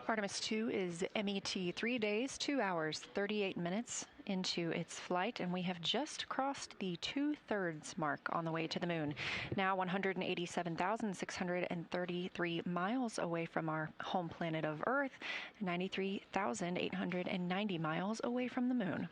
Artemis 2 is MET 3 days, 2 hours, 38 minutes into its flight, and we have just crossed the 2/3 mark on the way to the moon. Now 187,633 miles away from our home planet of Earth, 93,890 miles away from the moon.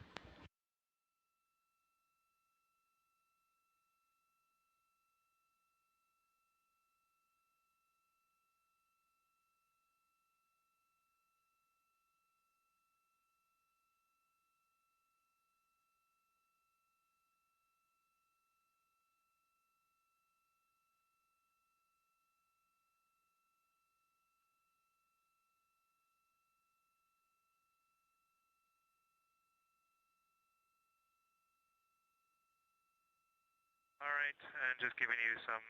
All right, and just giving you some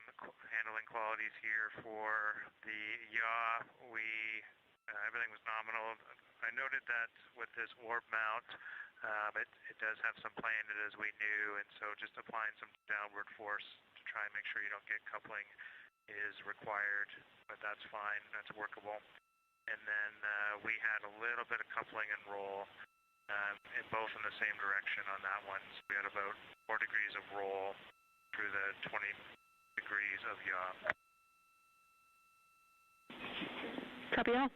handling qualities here for the yaw. Everything was nominal. I noted that with this orb mount, it does have some play in it as we knew, and so just applying some downward force to try and make sure you don't get coupling is required, but that's fine, that's workable. And then we had a little bit of coupling and roll, in both in the same direction on that one. So we had about 4 degrees of roll through the 20 degrees of yaw. Copy all.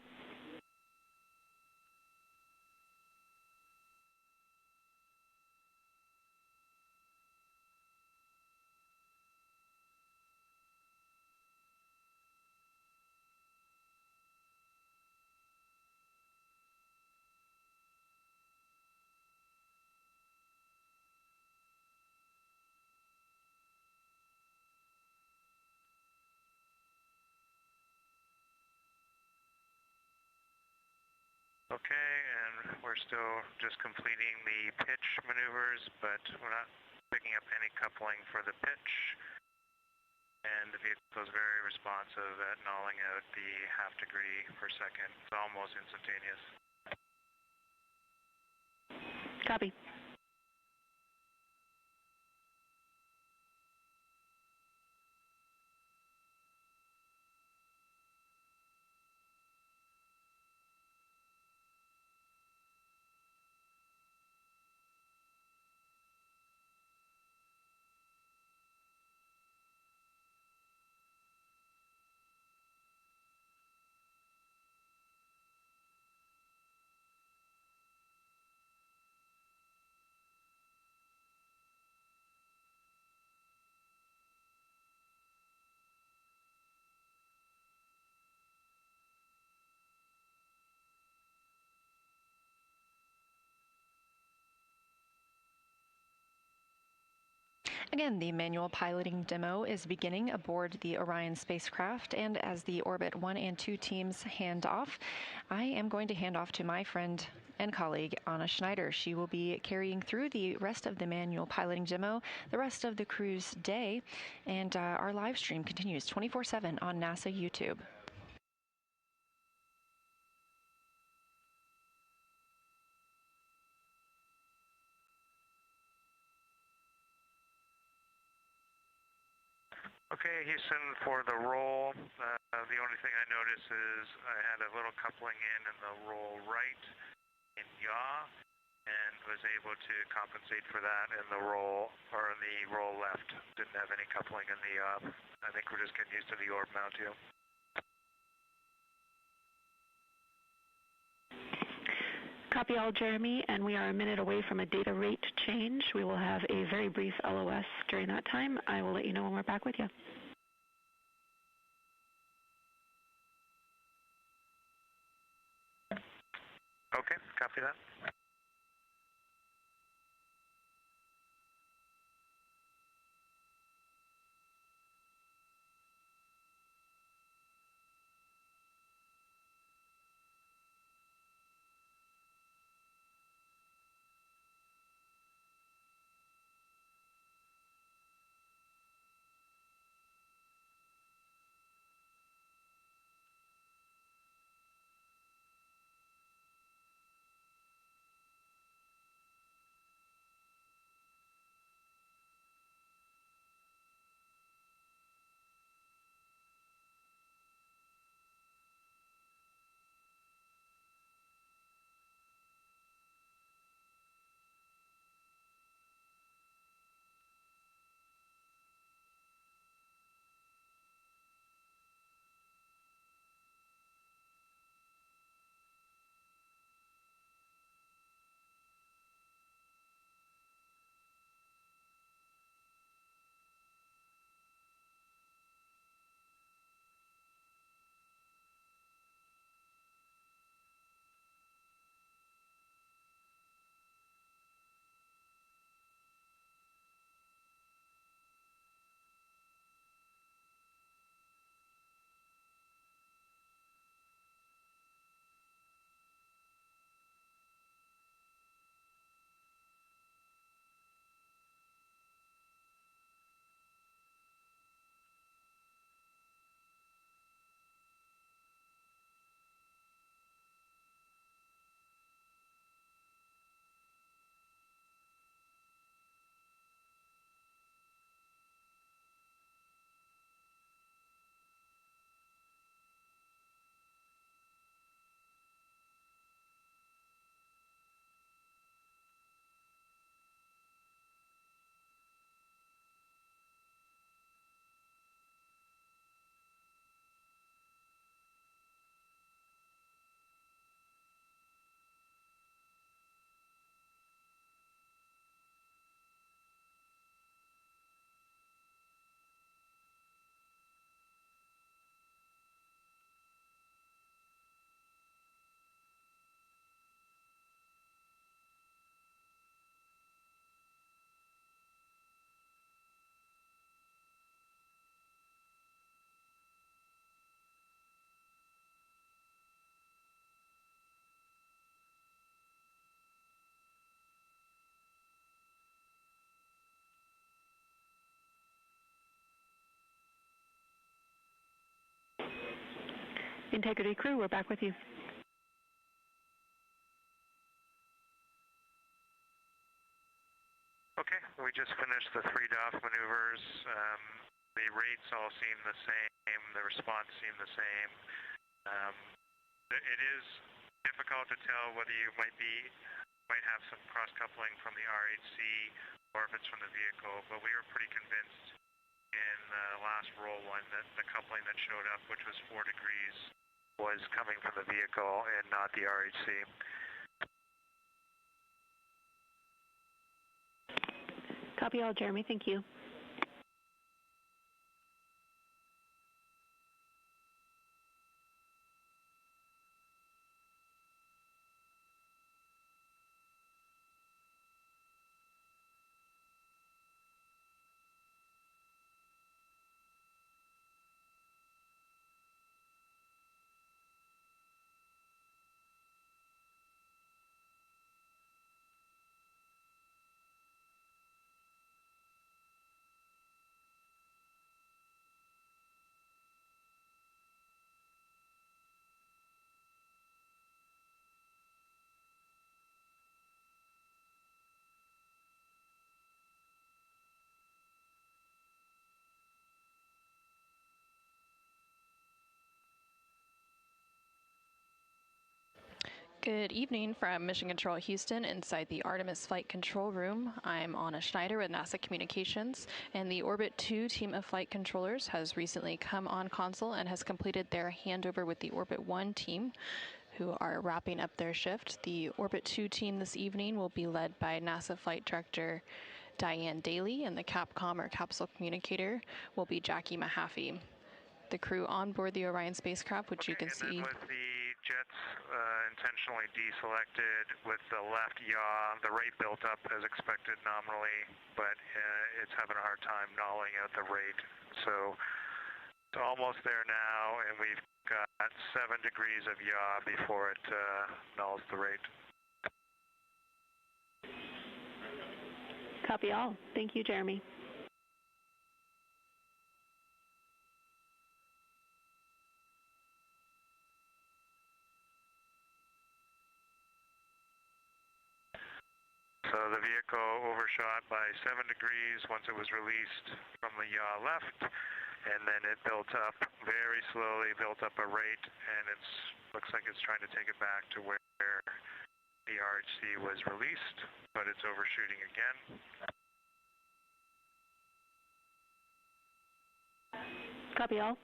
Okay, and we're still just completing the pitch maneuvers, but we're not picking up any coupling for the pitch. And the vehicle is very responsive at nulling out the ½ degree per second. It's almost instantaneous. Copy. Again, the manual piloting demo is beginning aboard the Orion spacecraft, and as the Orbit 1 and 2 teams hand off, I am going to hand off to my friend and colleague, Anna Schneider. She will be carrying through the rest of the manual piloting demo, the rest of the crew's day, and our live stream continues 24/7 on NASA YouTube. Okay, Houston, for the roll, the only thing I noticed is I had a little coupling in the roll right in yaw, and was able to compensate for that in the roll, or in the roll left. Didn't have any coupling in the yaw. I think we're just getting used to the orb mount too. Copy all, Jeremy, and we are a minute away from a data rate change. We will have a very brief LOS during that time. I will let you know when we're back with you. Okay, copy that. Integrity crew, we're back with you. Okay, we just finished the 3 DOF maneuvers. The rates all seem the same. The response seemed the same. It is difficult to tell whether you might have some cross-coupling from the RHC or if it's from the vehicle, but we were pretty convinced in the last roll one that the coupling that showed up, which was 4 degrees, was coming from the vehicle and not the RHC. Copy all, Jeremy. Thank you. Good evening from Mission Control Houston inside the Artemis Flight Control Room. I'm Anna Schneider with NASA Communications, and the Orbit 2 team of flight controllers has recently come on console and has completed their handover with the Orbit 1 team, who are wrapping up their shift. The Orbit 2 team this evening will be led by NASA Flight Director Diane Daly, and the Capcom or capsule communicator will be Jackie Mahaffey. The crew on board the Orion spacecraft, which you can see. With the jets intentionally deselected with the left yaw, the rate built up as expected nominally, but it's having a hard time nulling out the rate. So it's almost there now, and we've got 7 degrees of yaw before it nulls the rate. Copy all. Thank you, Jeremy. So the vehicle overshot by 7 degrees once it was released from the yaw left, and then it built up very slowly, built up a rate, and it looks like it's trying to take it back to where the RHC was released, but it's overshooting again. Copy all.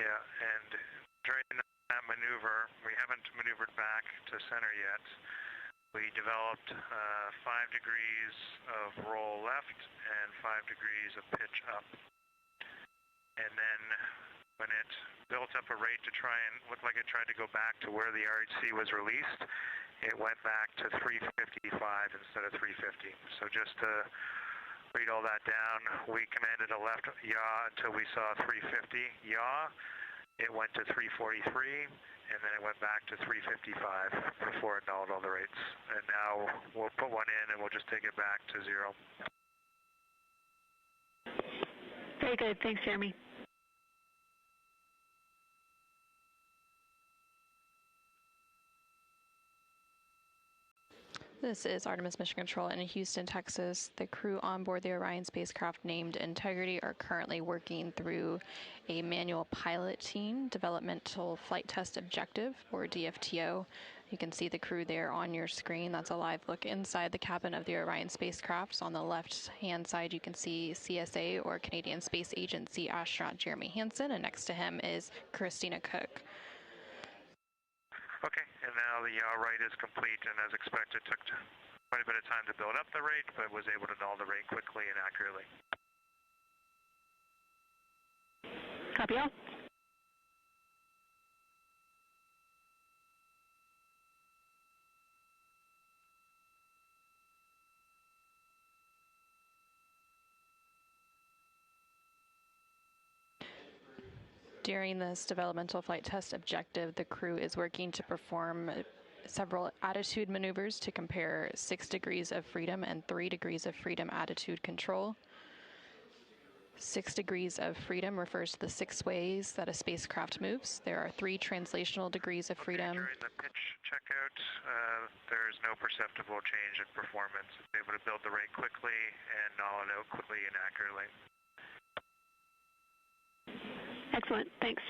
Yeah, and during that maneuver, we haven't maneuvered back to center yet. We developed 5 degrees of roll left and 5 degrees of pitch up. And then when it built up a rate to try and look like it tried to go back to where the RHC was released, it went back to 355 instead of 350. So just to read all that down, we commanded a left yaw until we saw 350 yaw. It went to 343, and then it went back to 355 before it nulled all the rates. And now we'll put one in, and we'll just take it back to 0. Very good. Thanks, Jeremy. This is Artemis Mission Control in Houston, Texas. The crew on board the Orion spacecraft named Integrity are currently working through a manual pilot team developmental flight test objective, or DFTO. You can see the crew there on your screen. That's a live look inside the cabin of the Orion spacecraft. On the left-hand side, you can see CSA, or Canadian Space Agency astronaut Jeremy Hansen, and next to him is Christina Cook. Okay, and now the yaw right is complete, and as expected, took quite a bit of time to build up the rate, but was able to null the rate quickly and accurately. Copy all. During this developmental flight test objective, the crew is working to perform several attitude maneuvers to compare 6 degrees of freedom and 3 degrees of freedom attitude control. 6 degrees of freedom refers to the 6 ways that a spacecraft moves. There are 3 translational degrees of freedom. During the pitch checkout, there is no perceptible change in performance. It's able to build the rate quickly and null it out quickly and accurately. Excellent. Thanks.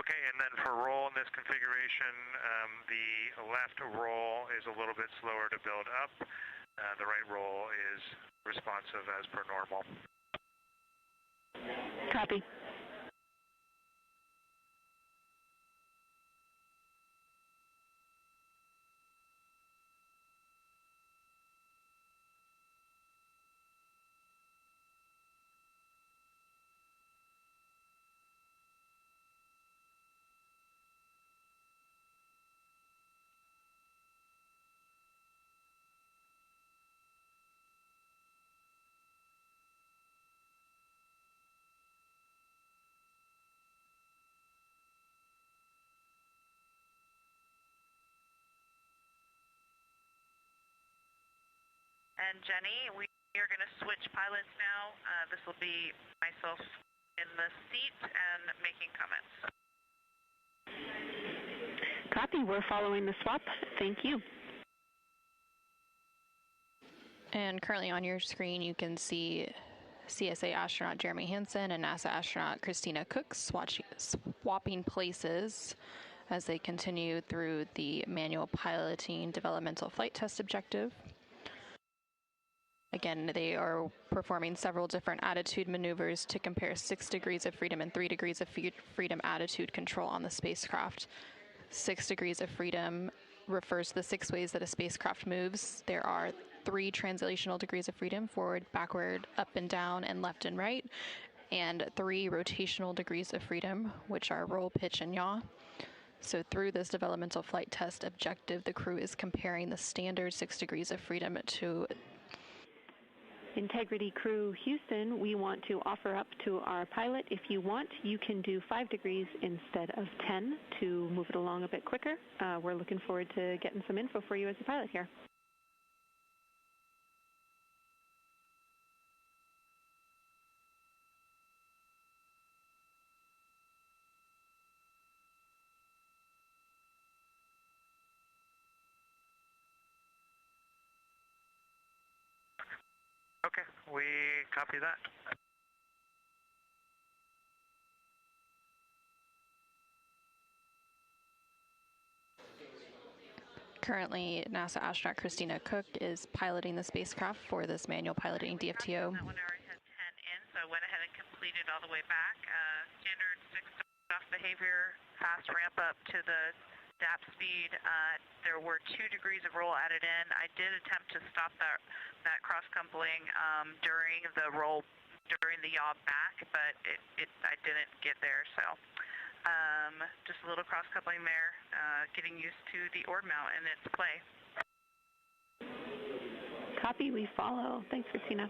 Okay, and then for roll in this configuration, the left roll is a little bit slower to build up. The right roll is responsive as per normal. Copy. And Jenny, we are going to switch pilots now. This will be myself in the seat and making comments. Copy. We're following the swap. Thank you. And currently on your screen, you can see CSA astronaut Jeremy Hansen and NASA astronaut Christina Cook swapping places as they continue through the manual piloting developmental flight test objective. Again, they are performing several different attitude maneuvers to compare 6 degrees of freedom and 3 degrees of freedom attitude control on the spacecraft. 6 degrees of freedom refers to the 6 ways that a spacecraft moves. There are 3 translational degrees of freedom: forward, backward, up and down, and left and right, and 3 rotational degrees of freedom, which are roll, pitch, and yaw. So through this developmental flight test objective, the crew is comparing the standard 6 degrees of freedom to Integrity Crew Houston, we want to offer up to our pilot, if you want, you can do 5 degrees instead of 10 to move it along a bit quicker. We're looking forward to getting some info for you as a pilot here. Okay, we copy that. Currently, NASA astronaut Christina Cook is piloting the spacecraft for this manual piloting DFTO. That one already had 10 in, so I went ahead and completed all the way back. Standard 6 off behavior, fast ramp up to the DAP speed. There were 2 degrees of roll added in. I did attempt to stop that cross coupling during the roll, during the yaw back, but I didn't get there. So just a little cross coupling there, getting used to the orb mount and its play. Copy, we follow. Thanks, Christina.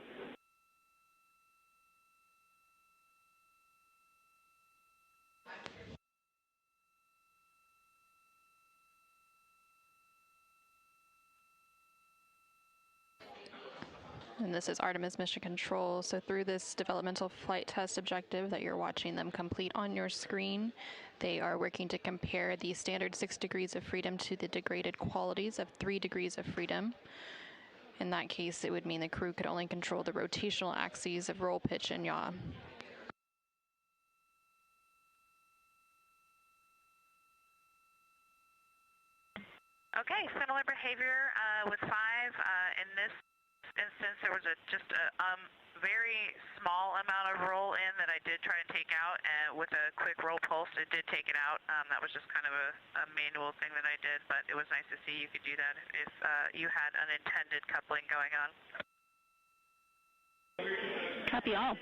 And this is Artemis Mission Control. So through this developmental flight test objective that you're watching them complete on your screen, they are working to compare the standard 6 degrees of freedom to the degraded qualities of 3 degrees of freedom. In that case, it would mean the crew could only control the rotational axes of roll, pitch, and yaw. Okay, similar behavior with 5. In this instance, there was just a very small amount of roll in that I did try to take out, and with a quick roll pulse, it did take it out. That was just kind of a manual thing that I did, but it was nice to see you could do that if you had unintended coupling going on. Copy all.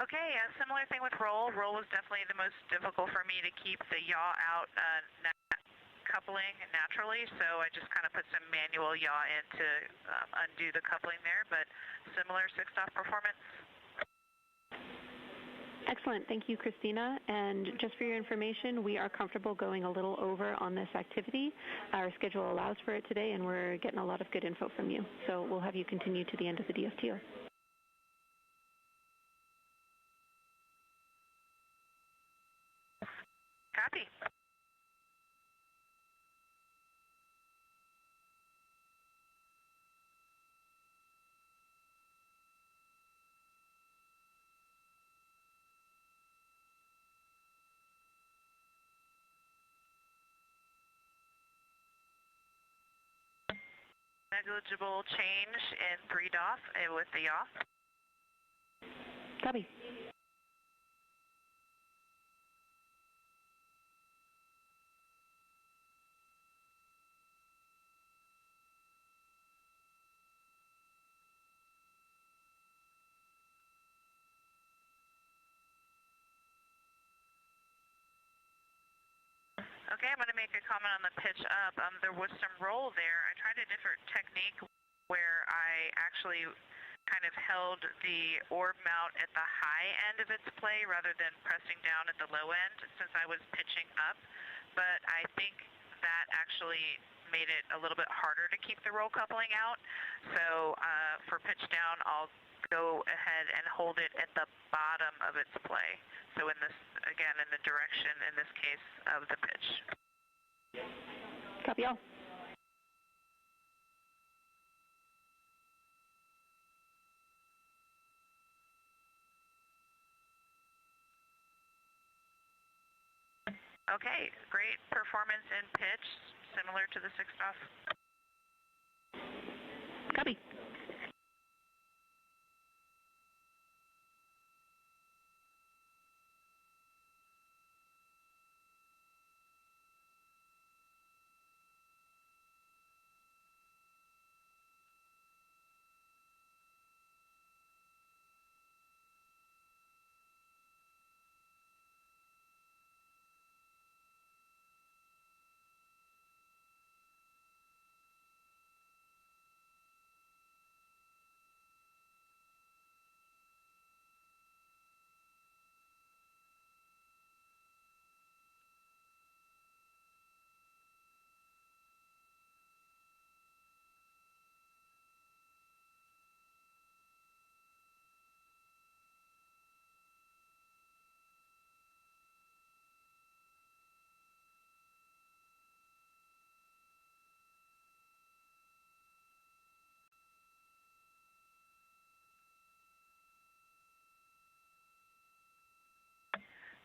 Okay, a similar thing with roll. Roll was definitely the most difficult for me to keep the yaw out coupling naturally, so I just kind of put some manual yaw in to undo the coupling there, but similar 6-off performance. Excellent. Thank you, Christina. And just for your information, we are comfortable going a little over on this activity. Our schedule allows for it today, and we're getting a lot of good info from you. So we'll have you continue to the end of the DFTO. Copy. Negligible change in 3 DOF with the yaw. Copy. Okay, I'm going to make a comment on the pitch up. There was some roll there. I tried a different technique where I actually kind of held the orb mount at the high end of its play rather than pressing down at the low end since I was pitching up. But I think that actually made it a little bit harder to keep the roll coupling out. So for pitch down, I'll go ahead and hold it at the bottom of its play. So in this, again, in the direction, in this case, of the pitch. Copy all. Okay, great performance in pitch, similar to the 6 DOF. Copy.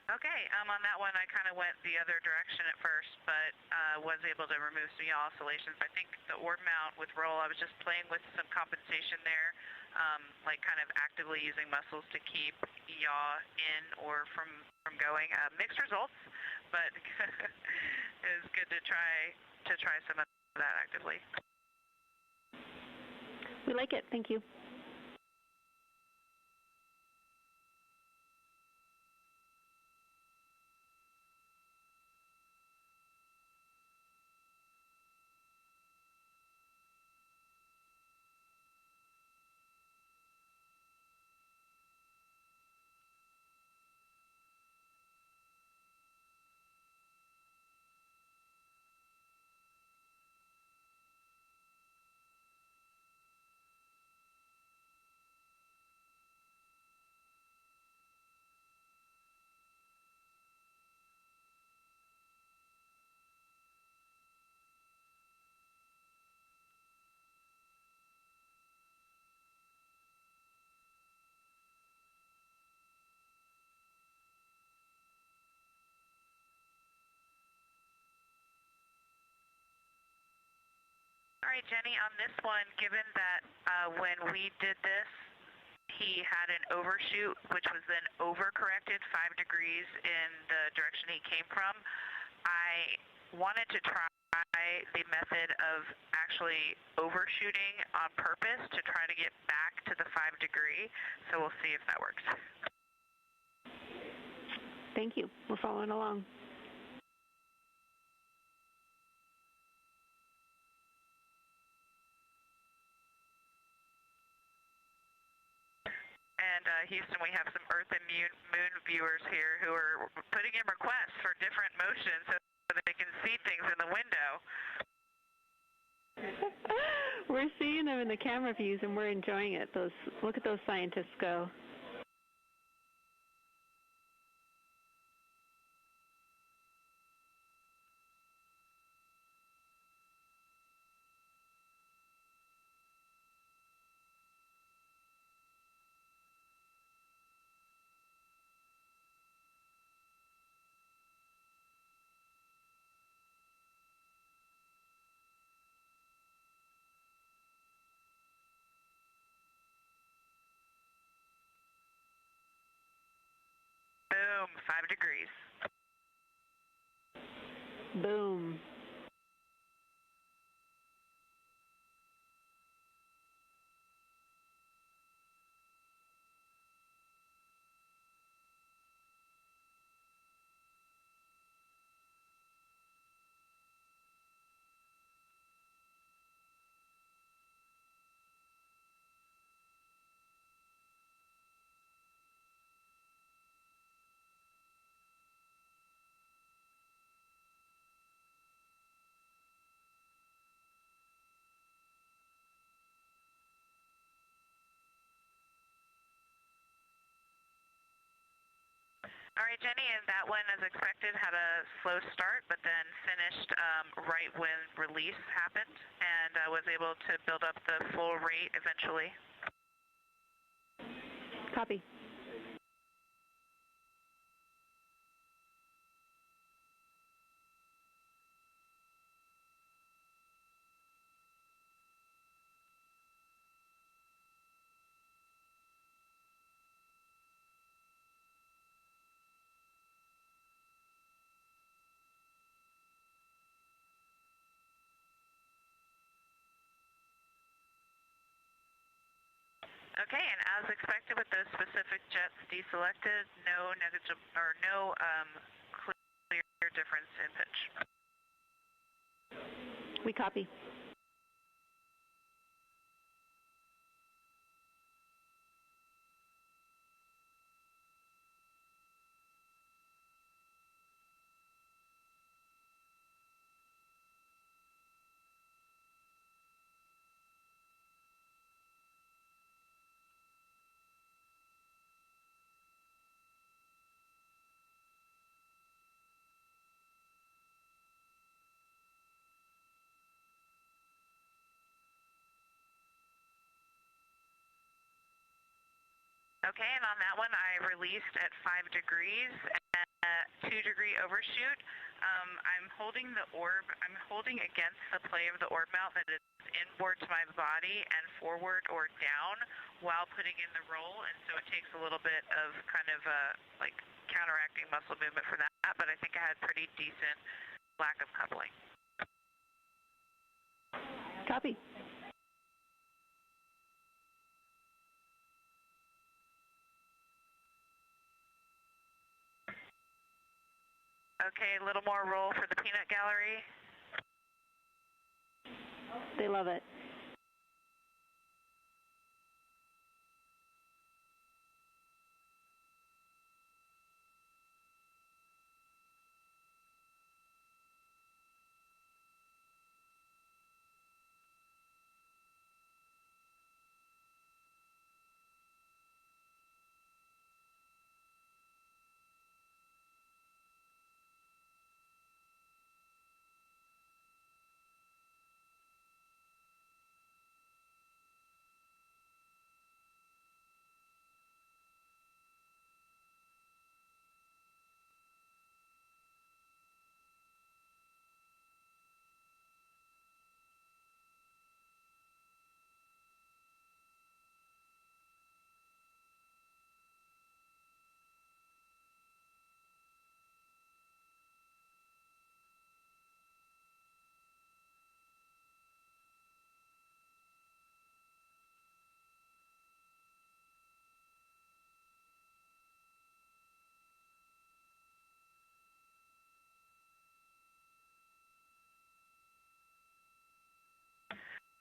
Okay, on that one I kind of went the other direction at first, but was able to remove some yaw oscillations. I think the orb mount with roll, I was just playing with some compensation there. like kind of actively using muscles to keep yaw in or from going. Mixed results, but it's good to try some of that actively. We like it. Thank you. All right, Jenny, on this one, given that when we did this, he had an overshoot, which was then overcorrected 5 degrees in the direction he came from, I wanted to try the method of actually overshooting on purpose to try to get back to the 5 degree, so we'll see if that works. Thank you. We're following along. And Houston, we have some Earth and Moon viewers here who are putting in requests for different motions so they can see things in the window. We're seeing them in the camera views, and we're enjoying it. Look at those scientists go. Boom, 5 degrees. Boom. All right, Jenny, and that one, as expected, had a slow start, but then finished right when release happened and was able to build up the full rate eventually. Copy. Okay, and as expected with those specific jets deselected, no negligible or no clear difference in pitch. We copy. Okay, and on that one, I released at 5 degrees and 2-degree overshoot. I'm holding the orb. I'm holding against the play of the orb mount that it's inboard to my body and forward or down while putting in the roll, and so it takes a little bit of kind of like counteracting muscle movement for that, but I think I had pretty decent lack of coupling. Copy. Okay, a little more roll for the peanut gallery. They love it.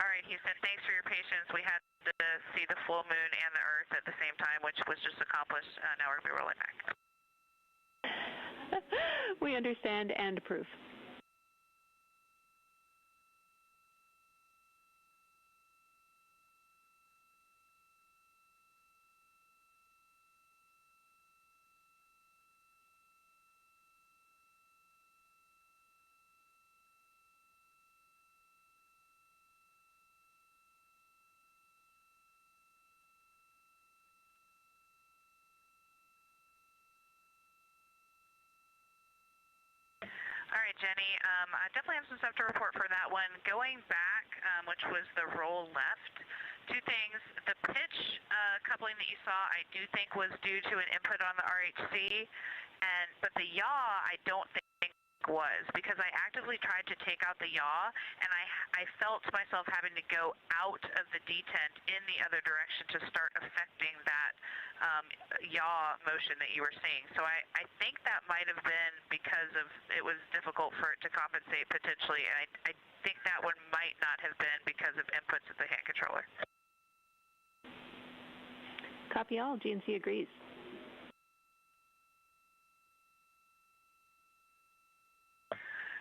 All right, Houston, thanks for your patience. We had to see the full moon and the Earth at the same time, which was just accomplished. Now we're going to be rolling back. We understand and approve. All right, Jenny, I definitely have some stuff to report for that one. Going back, which was the roll left, two things. The pitch coupling that you saw, I do think was due to an input on the RHC, but the yaw, I don't think was, because I actively tried to take out the yaw, and I felt myself having to go out of the detent in the other direction to start affecting that yaw motion that you were seeing. So I think that might have been because of it was difficult for it to compensate potentially, and I think that one might not have been because of inputs at the hand controller. Copy all. GNC agrees.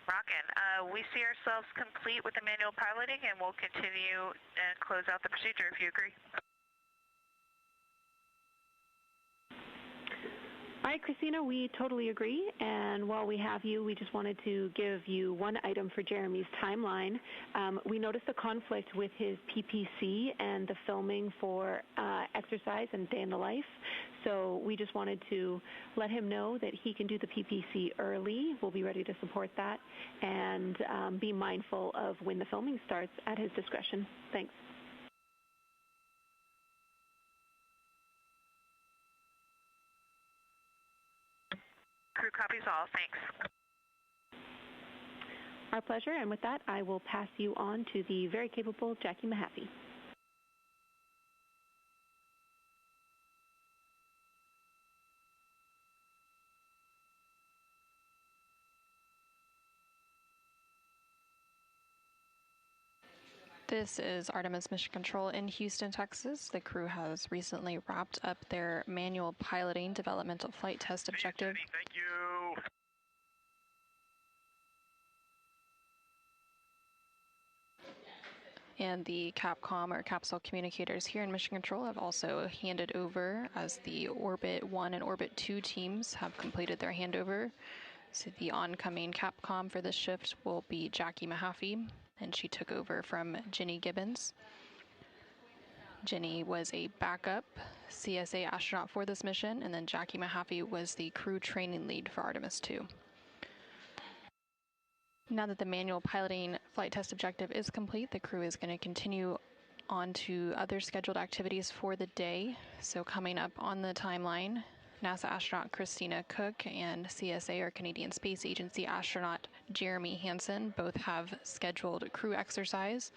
Rockin'. We see ourselves complete with the manual piloting, and we'll continue and close out the procedure if you agree. All right, Christina, we totally agree. And while we have you, we just wanted to give you one item for Jeremy's timeline. We noticed a conflict with his PPC and the filming for exercise and day in the life. So we just wanted to let him know that he can do the PPC early. We'll be ready to support that, and be mindful of when the filming starts at his discretion. Thanks. Crew copies all. Thanks. Our pleasure. And with that, I will pass you on to the very capable Jackie Mahaffey. This is Artemis Mission Control in Houston, Texas. The crew has recently wrapped up their manual piloting developmental flight test objective. Jenny, thank you. And the Capcom, or capsule communicators here in Mission Control, have also handed over as the Orbit 1 and Orbit 2 teams have completed their handover. So the oncoming Capcom for this shift will be Jackie Mahaffey, and she took over from Ginny Gibbons. Ginny was a backup CSA astronaut for this mission, and then Jackie Mahaffey was the crew training lead for Artemis 2. Now that the manual piloting flight test objective is complete, the crew is going to continue on to other scheduled activities for the day. So coming up on the timeline, NASA astronaut Christina Cook and CSA, or Canadian Space Agency astronaut Jeremy Hansen, both have scheduled crew exercise.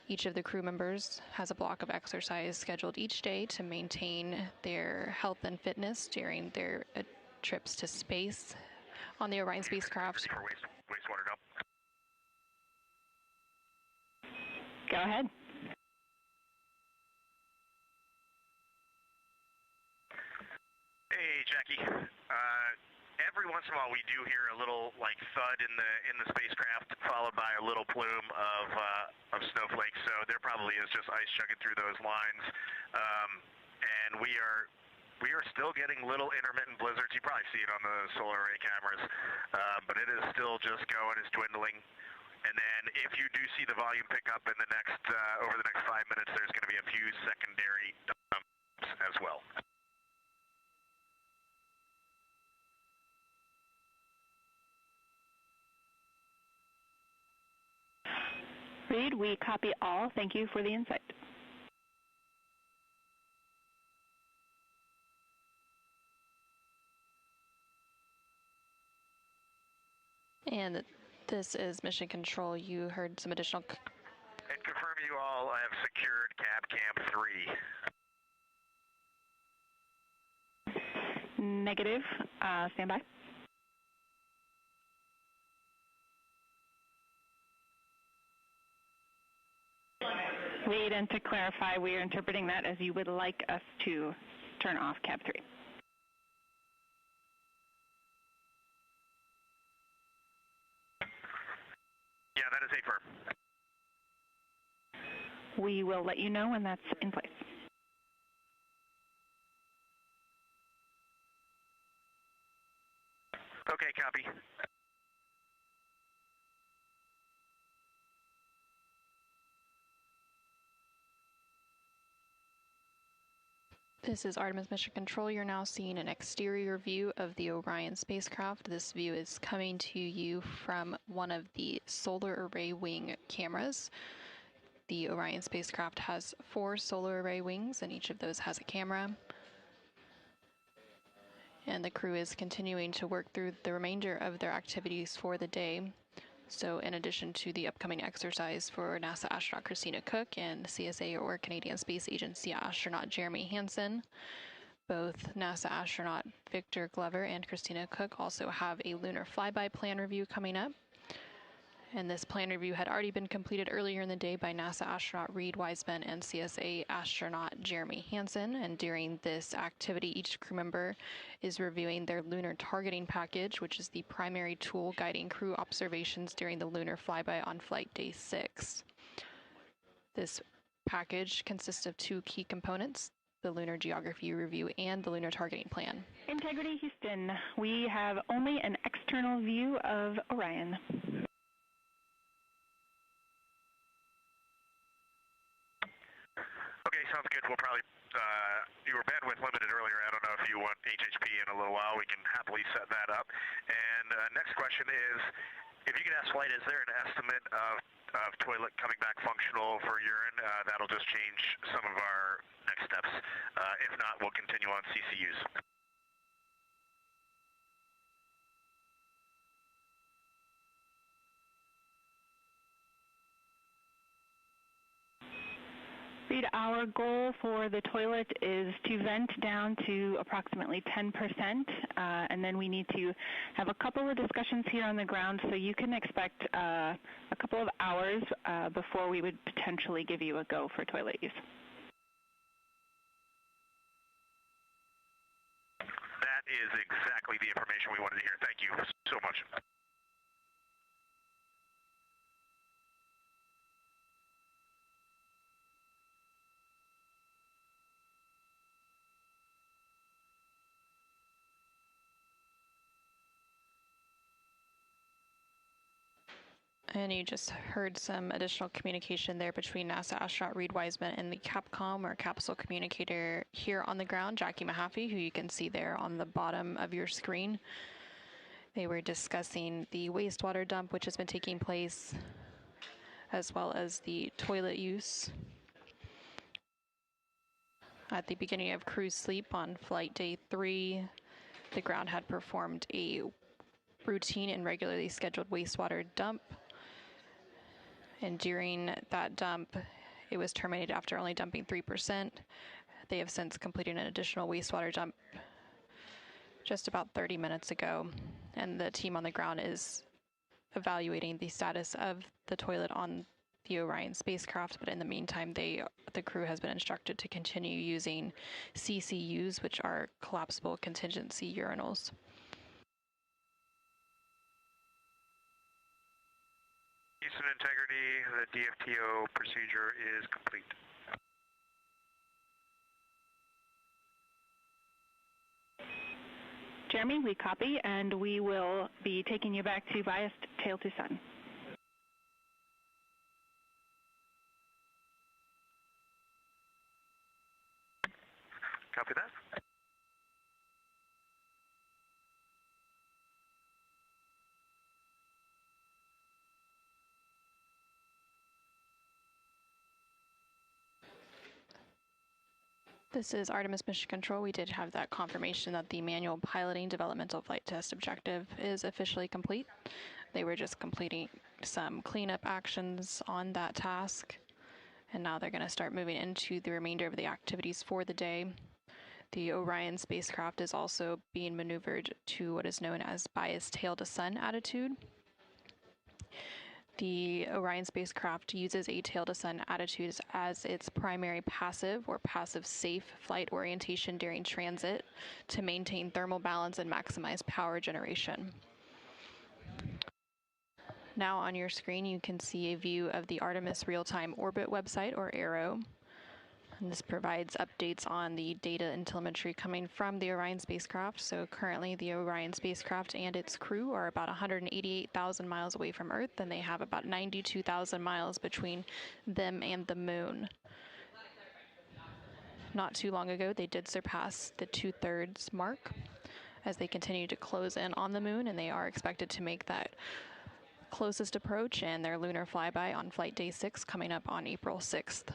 Each of the crew members has a block of exercise scheduled each day to maintain their health and fitness during their trips to space on the Orion spacecraft. Wastewater dump. Go ahead. Hey, Jackie. Every once in a while, we do hear a little like thud in the spacecraft, followed by a little plume of snowflakes. So there probably is just ice chugging through those lines, and we are still getting little intermittent blizzards. You probably see it on the solar array cameras, but it is still just going. It's dwindling. And then if you do see the volume pick up in the next over the next 5 minutes, there's going to be a few secondary dumps as well. Reed, we copy all. Thank you for the insight. And this is Mission Control. You heard some additional... And confirm you all have secured Cab Camp 3. Negative. Stand by. Reed, and to clarify, we are interpreting that as you would like us to turn off Cab 3. Yeah, that is a firm. We will let you know when that's in place. Okay, copy. This is Artemis Mission Control. You're now seeing an exterior view of the Orion spacecraft. This view is coming to you from one of the solar array wing cameras. The Orion spacecraft has 4 solar array wings, and each of those has a camera. And the crew is continuing to work through the remainder of their activities for the day. So in addition to the upcoming exercise for NASA astronaut Christina Cook and CSA, or Canadian Space Agency astronaut Jeremy Hansen, both NASA astronaut Victor Glover and Christina Cook also have a lunar flyby plan review coming up. And this plan review had already been completed earlier in the day by NASA astronaut Reed Wiseman and CSA astronaut Jeremy Hansen. And during this activity, each crew member is reviewing their lunar targeting package, which is the primary tool guiding crew observations during the lunar flyby on flight day 6. This package consists of 2 key components: the lunar geography review and the lunar targeting plan. Integrity Houston, we have only an external view of Orion. Okay, sounds good. We'll probably, you were bandwidth limited earlier. I don't know if you want HHP in a little while. We can happily set that up. And next question is, if you could ask flight, is there an estimate of toilet coming back functional for urine? That'll just change some of our next steps. If not, we'll continue on CCUs. Reed, our goal for the toilet is to vent down to approximately 10%, and then we need to have a couple of discussions here on the ground, so you can expect a couple of hours before we would potentially give you a go for toilet use. That is exactly the information we wanted to hear. Thank you so much. And you just heard some additional communication there between NASA astronaut Reed Wiseman and the Capcom, or capsule communicator here on the ground, Jackie Mahaffey, who you can see there on the bottom of your screen. They were discussing the wastewater dump, which has been taking place, as well as the toilet use. At the beginning of crew sleep on flight day 3, the ground had performed a routine and regularly scheduled wastewater dump. And during that dump, it was terminated after only dumping 3%. They have since completed an additional wastewater dump just about 30 minutes ago, and the team on the ground is evaluating the status of the toilet on the Orion spacecraft, but in the meantime, the crew has been instructed to continue using CCUs, which are collapsible contingency urinals. Houston Integrity, the DFTO procedure is complete. Jeremy, we copy, and we will be taking you back to biased tail to sun. Copy that. This is Artemis Mission Control. We did have that confirmation that the manual piloting developmental flight test objective is officially complete. They were just completing some cleanup actions on that task, and now they're going to start moving into the remainder of the activities for the day. The Orion spacecraft is also being maneuvered to what is known as biased tail to sun attitude. The Orion spacecraft uses a tail-to-sun attitude as its primary passive or passive safe flight orientation during transit to maintain thermal balance and maximize power generation. Now on your screen, you can see a view of the Artemis Real-Time Orbit website, or ARO. And this provides updates on the data and telemetry coming from the Orion spacecraft. So currently the Orion spacecraft and its crew are about 188,000 miles away from Earth, and they have about 92,000 miles between them and the moon. Not too long ago, they did surpass the 2/3 mark as they continue to close in on the moon, and they are expected to make that closest approach and their lunar flyby on flight day 6 coming up on April 6th.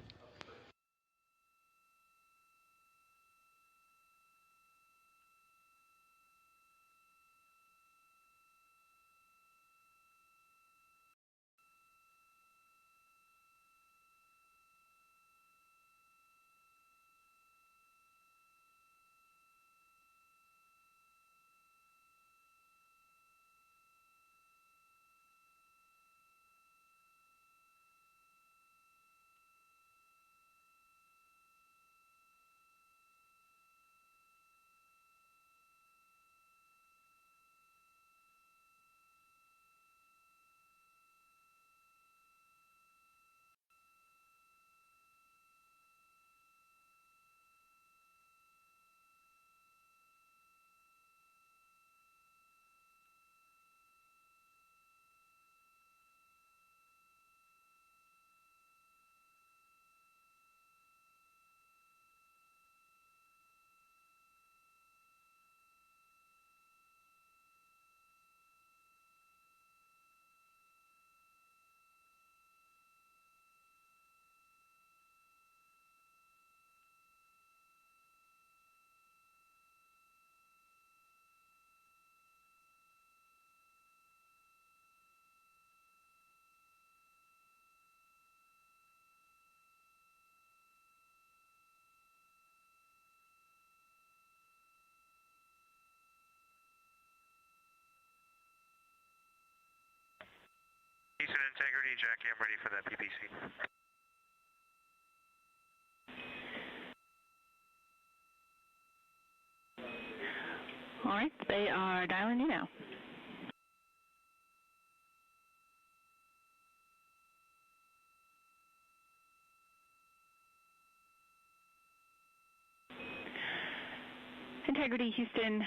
Houston Integrity, Jackie, I'm ready for that PPC. All right, they are dialing you now. Integrity Houston,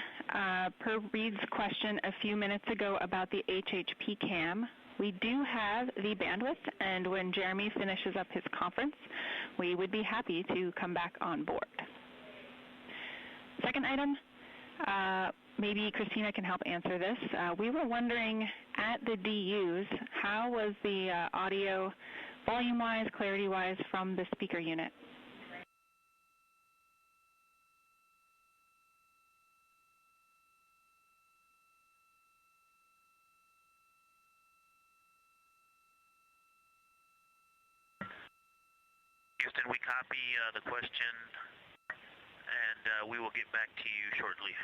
per Reed's question a few minutes ago about the HHP cam, we do have the bandwidth, and when Jeremy finishes up his conference, we would be happy to come back on board. Second item, maybe Christina can help answer this. We were wondering at the DUs, how was the audio volume-wise, clarity-wise from the speaker unit? Houston, we copy the question, and we will get back to you shortly.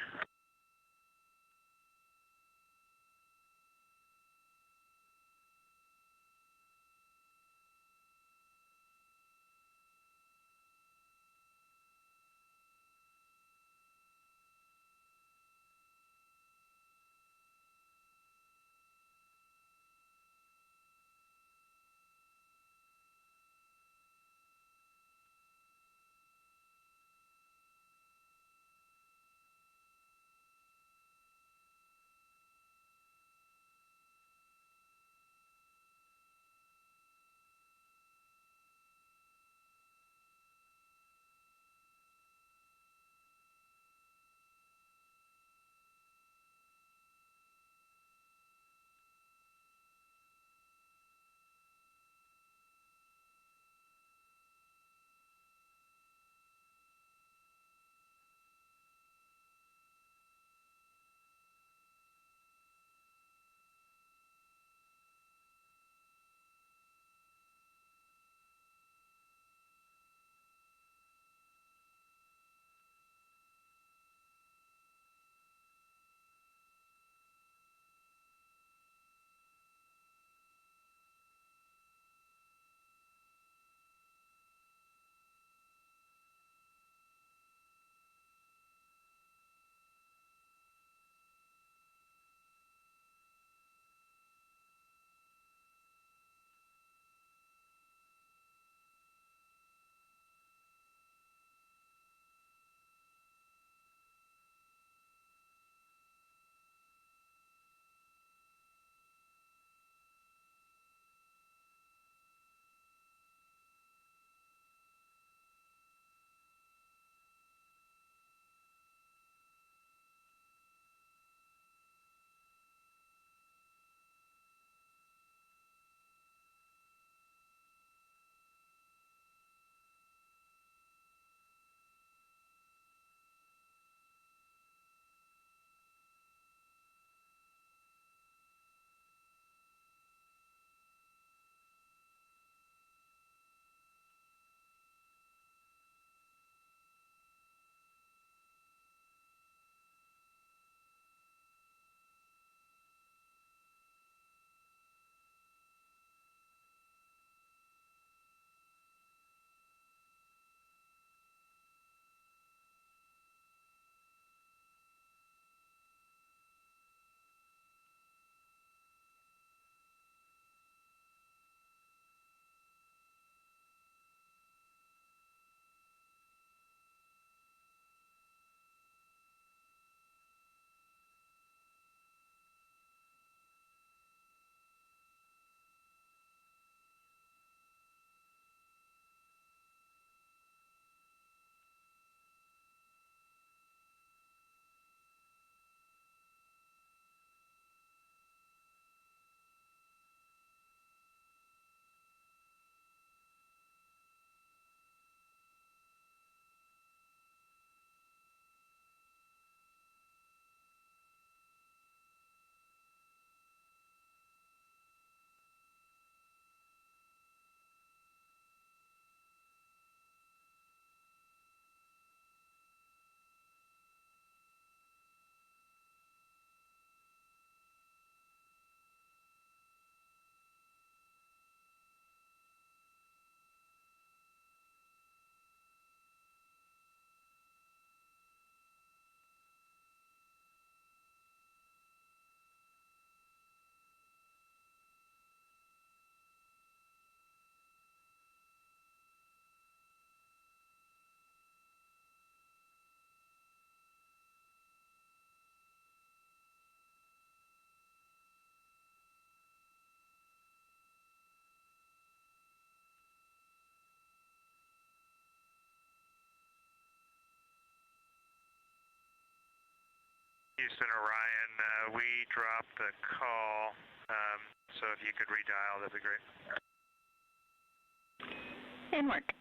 Houston, Orion, we dropped the call, so if you could redial, that'd be great. And work.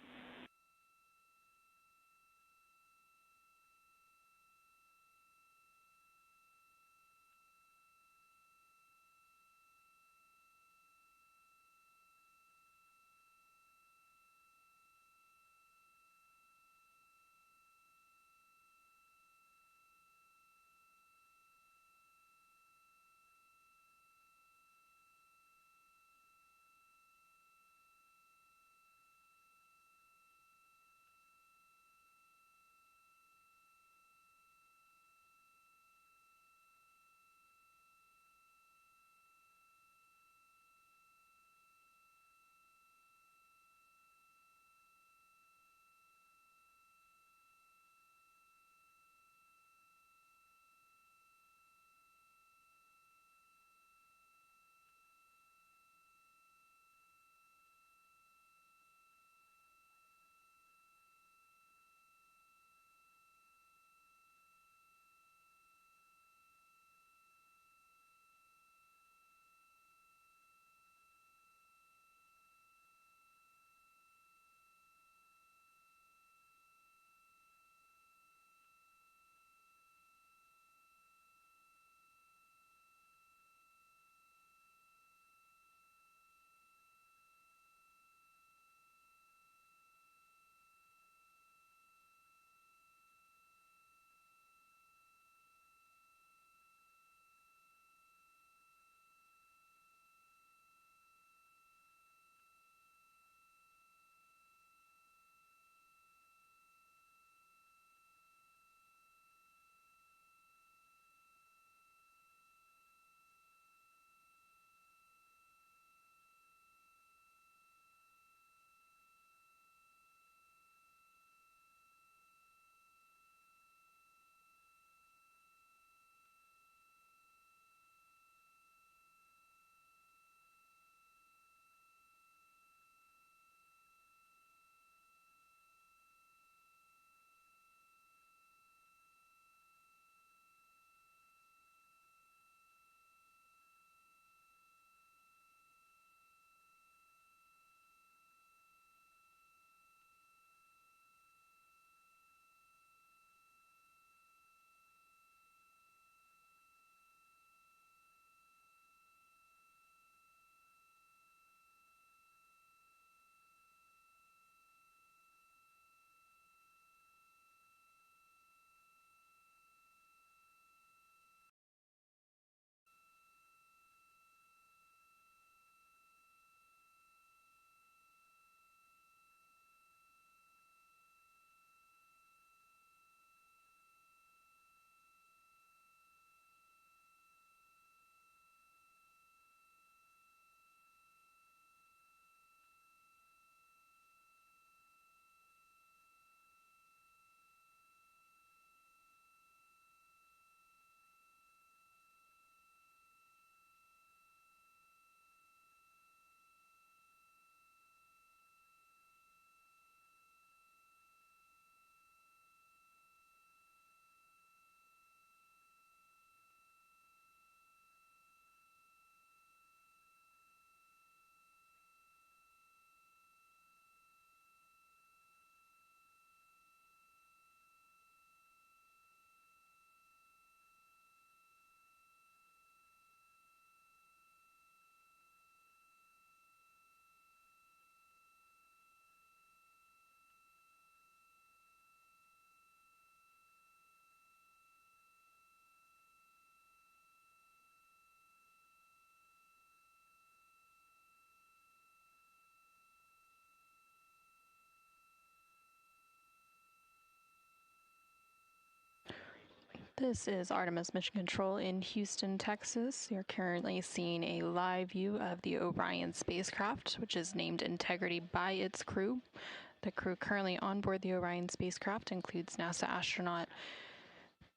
This is Artemis Mission Control in Houston, Texas. You're currently seeing a live view of the Orion spacecraft, which is named Integrity by its crew. The crew currently on board the Orion spacecraft includes NASA astronaut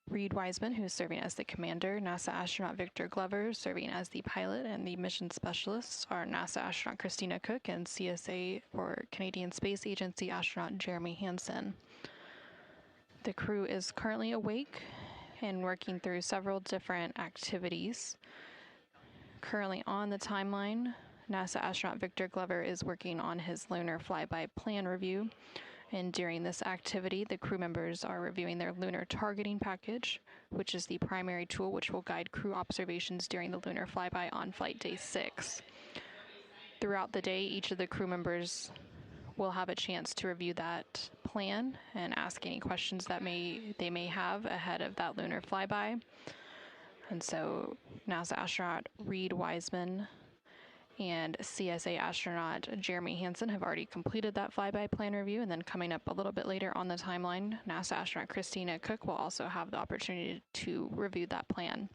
Reed Wiseman, who is serving as the commander, NASA astronaut Victor Glover serving as the pilot, and the mission specialists are NASA astronaut Christina Cook and CSA, or Canadian Space Agency astronaut Jeremy Hansen. The crew is currently awake and working through several different activities. Currently on the timeline, NASA astronaut Victor Glover is working on his lunar flyby plan review. And during this activity, the crew members are reviewing their lunar targeting package, which is the primary tool which will guide crew observations during the lunar flyby on flight day 6. Throughout the day, each of the crew members will have a chance to review that plan and ask any questions that they may have ahead of that lunar flyby. And so NASA astronaut Reed Wiseman and CSA astronaut Jeremy Hansen have already completed that flyby plan review, and then coming up a little bit later on the timeline, NASA astronaut Christina Cook will also have the opportunity to review that plan.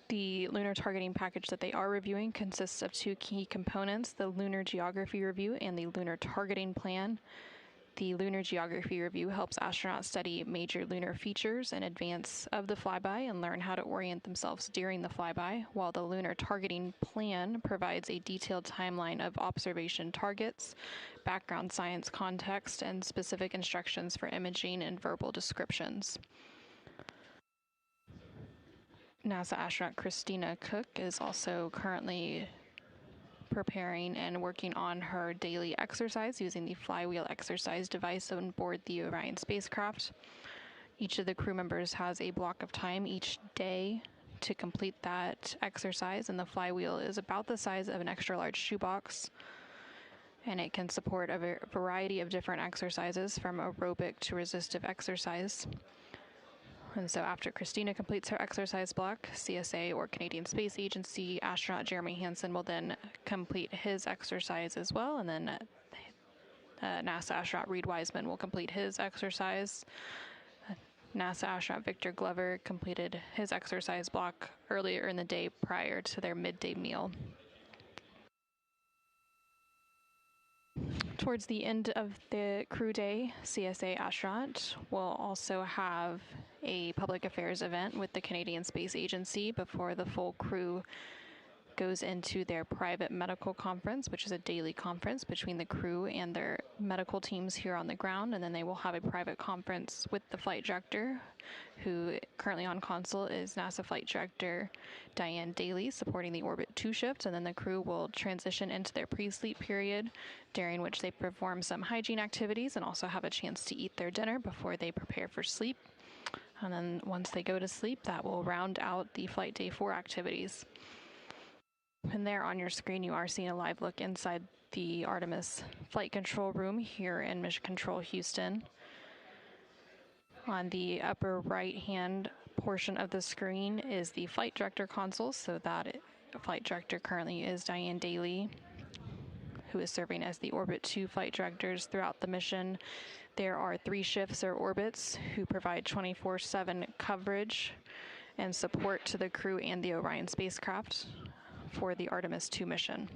The lunar targeting package that they are reviewing consists of 2 key components, the lunar geography review and the lunar targeting plan. The lunar geography review helps astronauts study major lunar features in advance of the flyby and learn how to orient themselves during the flyby, while the lunar targeting plan provides a detailed timeline of observation targets, background science context, and specific instructions for imaging and verbal descriptions. NASA astronaut Christina Cook is also currently preparing and working on her daily exercise using the flywheel exercise device on board the Orion spacecraft. Each of the crew members has a block of time each day to complete that exercise, and the flywheel is about the size of an extra large shoebox, and it can support a variety of different exercises from aerobic to resistive exercise. And so after Christina completes her exercise block, CSA or Canadian Space Agency astronaut Jeremy Hansen will then complete his exercise as well, and then NASA astronaut Reed Wiseman will complete his exercise. NASA astronaut Victor Glover completed his exercise block earlier in the day prior to their midday meal. Towards the end of the crew day, CSA astronaut will also have a public affairs event with the Canadian Space Agency before the full crew goes into their private medical conference, which is a daily conference between the crew and their medical teams here on the ground. And then they will have a private conference with the flight director, who currently on console is NASA Flight Director Diane Daly, supporting the Orbit 2 shift. And then the crew will transition into their pre-sleep period, during which they perform some hygiene activities and also have a chance to eat their dinner before they prepare for sleep. And then once they go to sleep, that will round out the Flight Day 4 activities. And there on your screen, you are seeing a live look inside the Artemis flight control room here in Mission Control Houston. On the upper right-hand portion of the screen is the flight director console, so that flight director currently is Diane Daly, who is serving as the Orbit 2 flight directors throughout the mission. There are 3 shifts or orbits who provide 24/7 coverage and support to the crew and the Orion spacecraft for the Artemis 2 mission.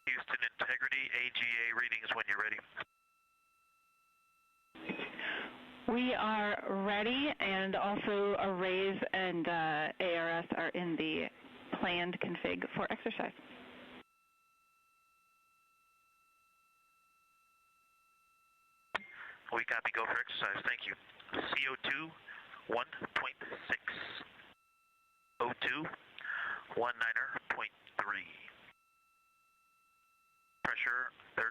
Houston, integrity, AGA readings when you're ready. We are ready, and also arrays and ARS are in the planned config for exercise. We copy, go for exercise, thank you. CO2, 1.6. O2, 19.3. Pressure, 13.8.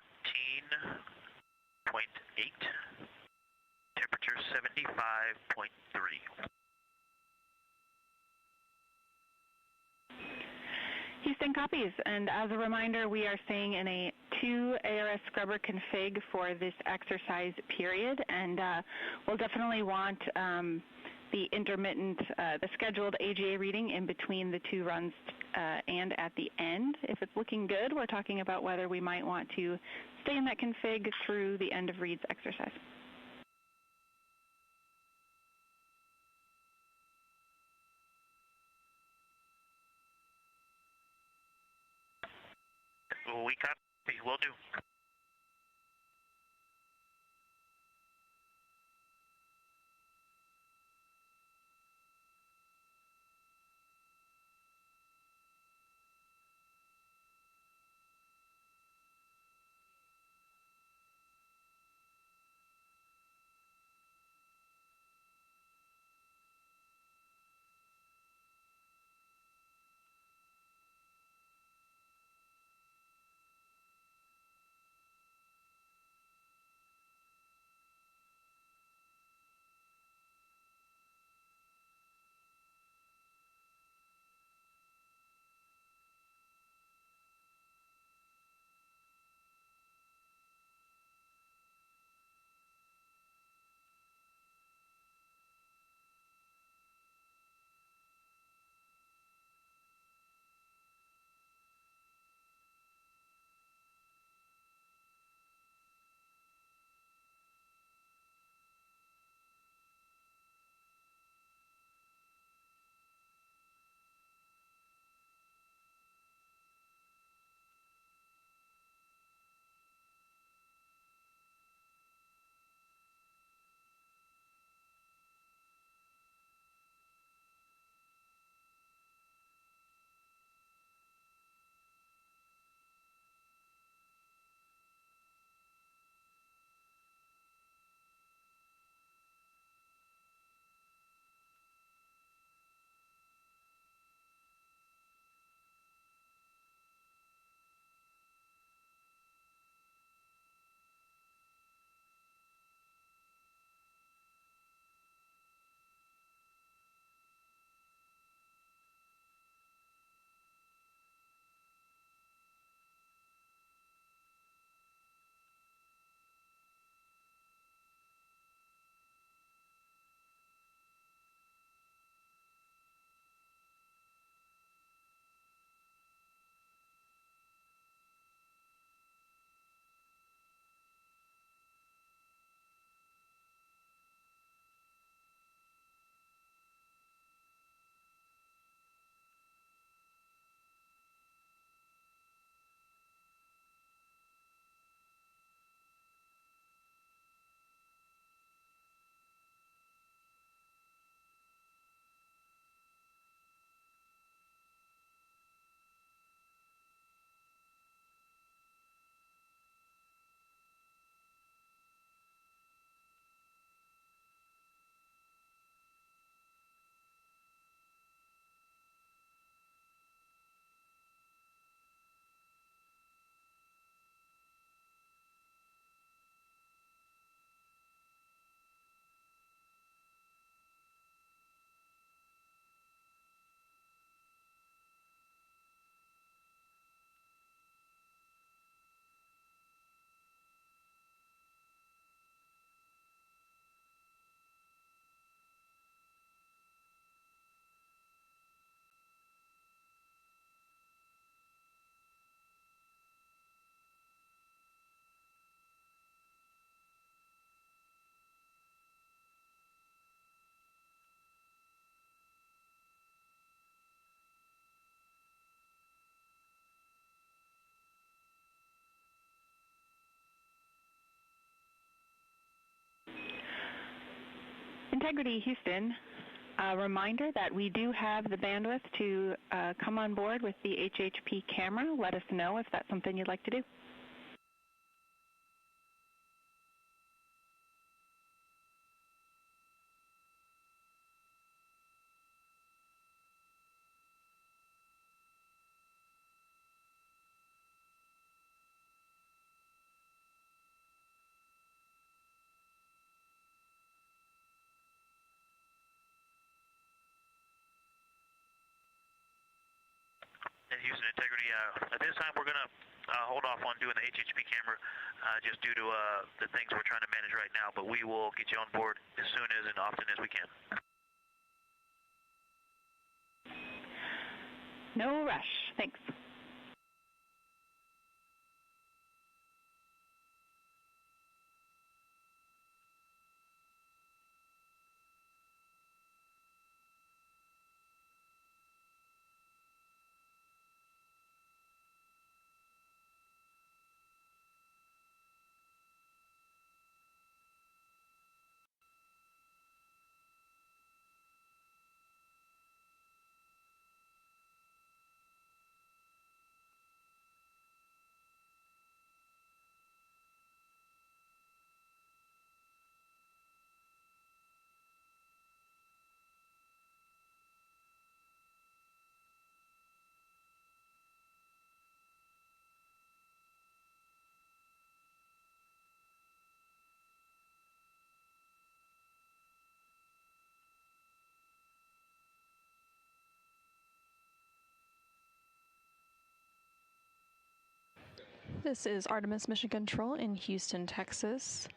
Temperature, 75.3. Houston copies, and as a reminder, we are staying in a 2 ARS scrubber config for this exercise period, and we'll definitely want the intermittent, the scheduled AGA reading in between the 2 runs and at the end. If it's looking good, we're talking about whether we might want to stay in that config through the end of reads exercise. We copy, will do. Integrity Houston, a reminder that we do have the bandwidth to come on board with the HHP camera. Let us know if that's something you'd like to do. Houston Integrity, at this time we're going to hold off on doing the HHP camera just due to the things we're trying to manage right now, but we will get you on board as soon as and often as we can. No rush. Thanks. This is Artemis Mission Control in Houston, Texas.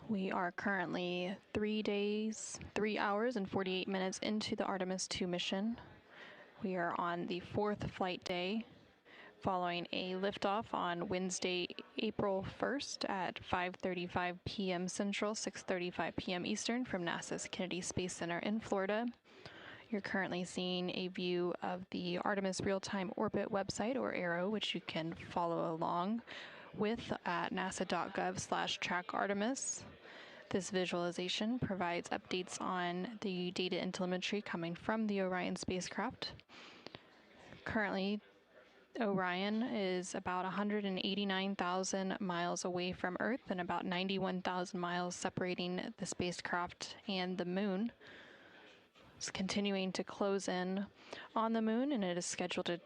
We are currently 3 days, 3 hours and 48 minutes into the Artemis 2 mission. We are on the 4th flight day, following a liftoff on Wednesday, April 1st at 5:35 p.m. Central, 6:35 p.m. Eastern from NASA's Kennedy Space Center in Florida. You're currently seeing a view of the Artemis Real-Time Orbit website, or ARROW, which you can follow along with at nasa.gov/trackartemis. This visualization provides updates on the data and telemetry coming from the Orion spacecraft. Currently, Orion is about 189,000 miles away from Earth and about 91,000 miles separating the spacecraft and the moon. It's continuing to close in on the moon, and it is scheduled to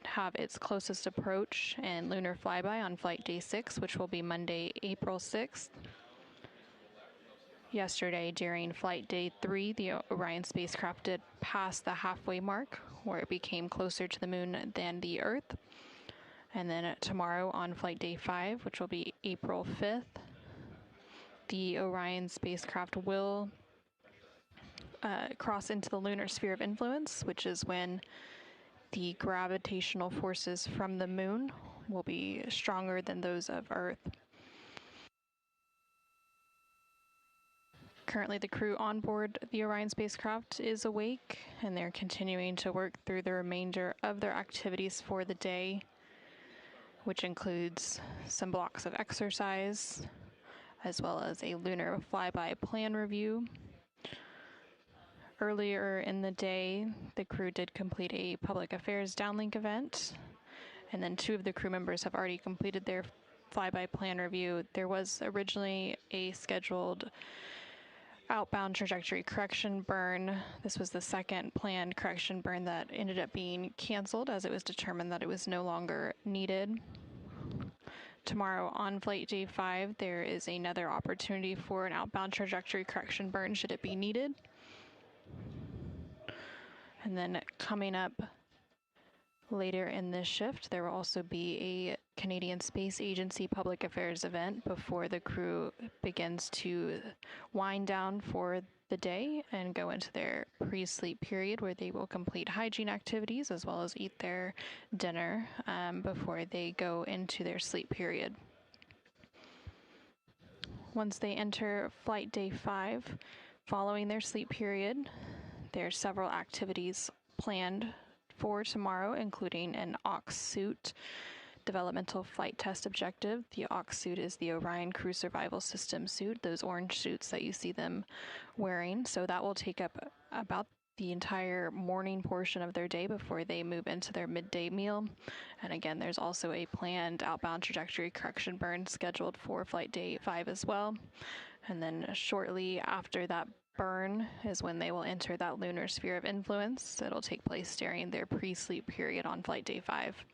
have its closest approach and lunar flyby on flight day 6, which will be Monday, April 6th. Yesterday, during flight day 3, the Orion spacecraft did pass the halfway mark, where it became closer to the moon than the Earth. And then tomorrow on flight day 5, which will be April 5th, the Orion spacecraft will cross into the lunar sphere of influence, which is when the gravitational forces from the moon will be stronger than those of Earth. Currently, the crew on board the Orion spacecraft is awake, and they're continuing to work through the remainder of their activities for the day, which includes some blocks of exercise, as well as a lunar flyby plan review. Earlier in the day, the crew did complete a public affairs downlink event, and then 2 of the crew members have already completed their flyby plan review. There was originally a scheduled outbound trajectory correction burn. This was the second planned correction burn that ended up being canceled, as it was determined that it was no longer needed. Tomorrow on flight day 5, there is another opportunity for an outbound trajectory correction burn should it be needed. And then coming up later in this shift, there will also be a Canadian Space Agency public affairs event before the crew begins to wind down for the day and go into their pre-sleep period, where they will complete hygiene activities as well as eat their dinner before they go into their sleep period. Once they enter flight day 5, following their sleep period, there are several activities planned for tomorrow, including an aux suit developmental flight test objective. The aux suit is the Orion Crew Survival System suit, those orange suits that you see them wearing. So that will take up about the entire morning portion of their day before they move into their midday meal. And again, there's also a planned outbound trajectory correction burn scheduled for flight day 5 as well. And then shortly after that burn is when they will enter that lunar sphere of influence. It'll take place during their pre-sleep period on flight day 5.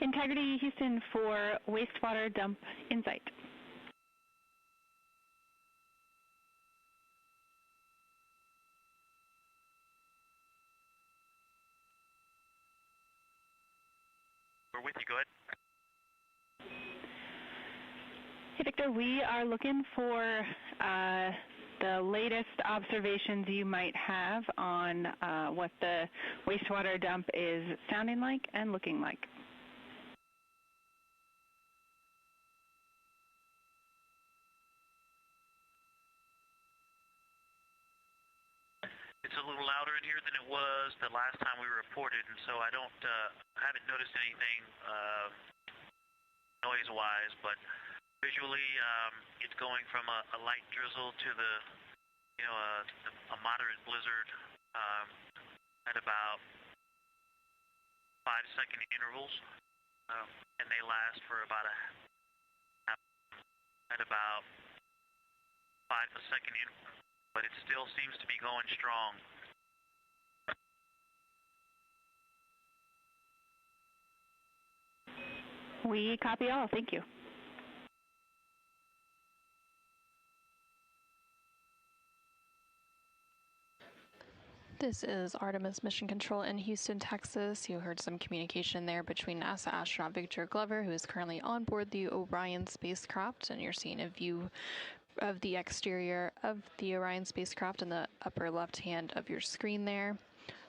Integrity Houston for wastewater dump insight. We're with you. Go ahead. Hey, Victor, we are looking for the latest observations you might have on what the wastewater dump is sounding like and looking like. It's a little louder in here than it was the last time we reported, and so I haven't noticed anything noise-wise, but visually it's going from a light drizzle to a moderate blizzard at about 5-second intervals, and they last for about at about 5-second intervals. But it still seems to be going strong. We copy all. Thank you. This is Artemis Mission Control in Houston, Texas. You heard some communication there between NASA astronaut Victor Glover, who is currently on board the Orion spacecraft, and you're seeing a view of the exterior of the Orion spacecraft in the upper left hand of your screen there.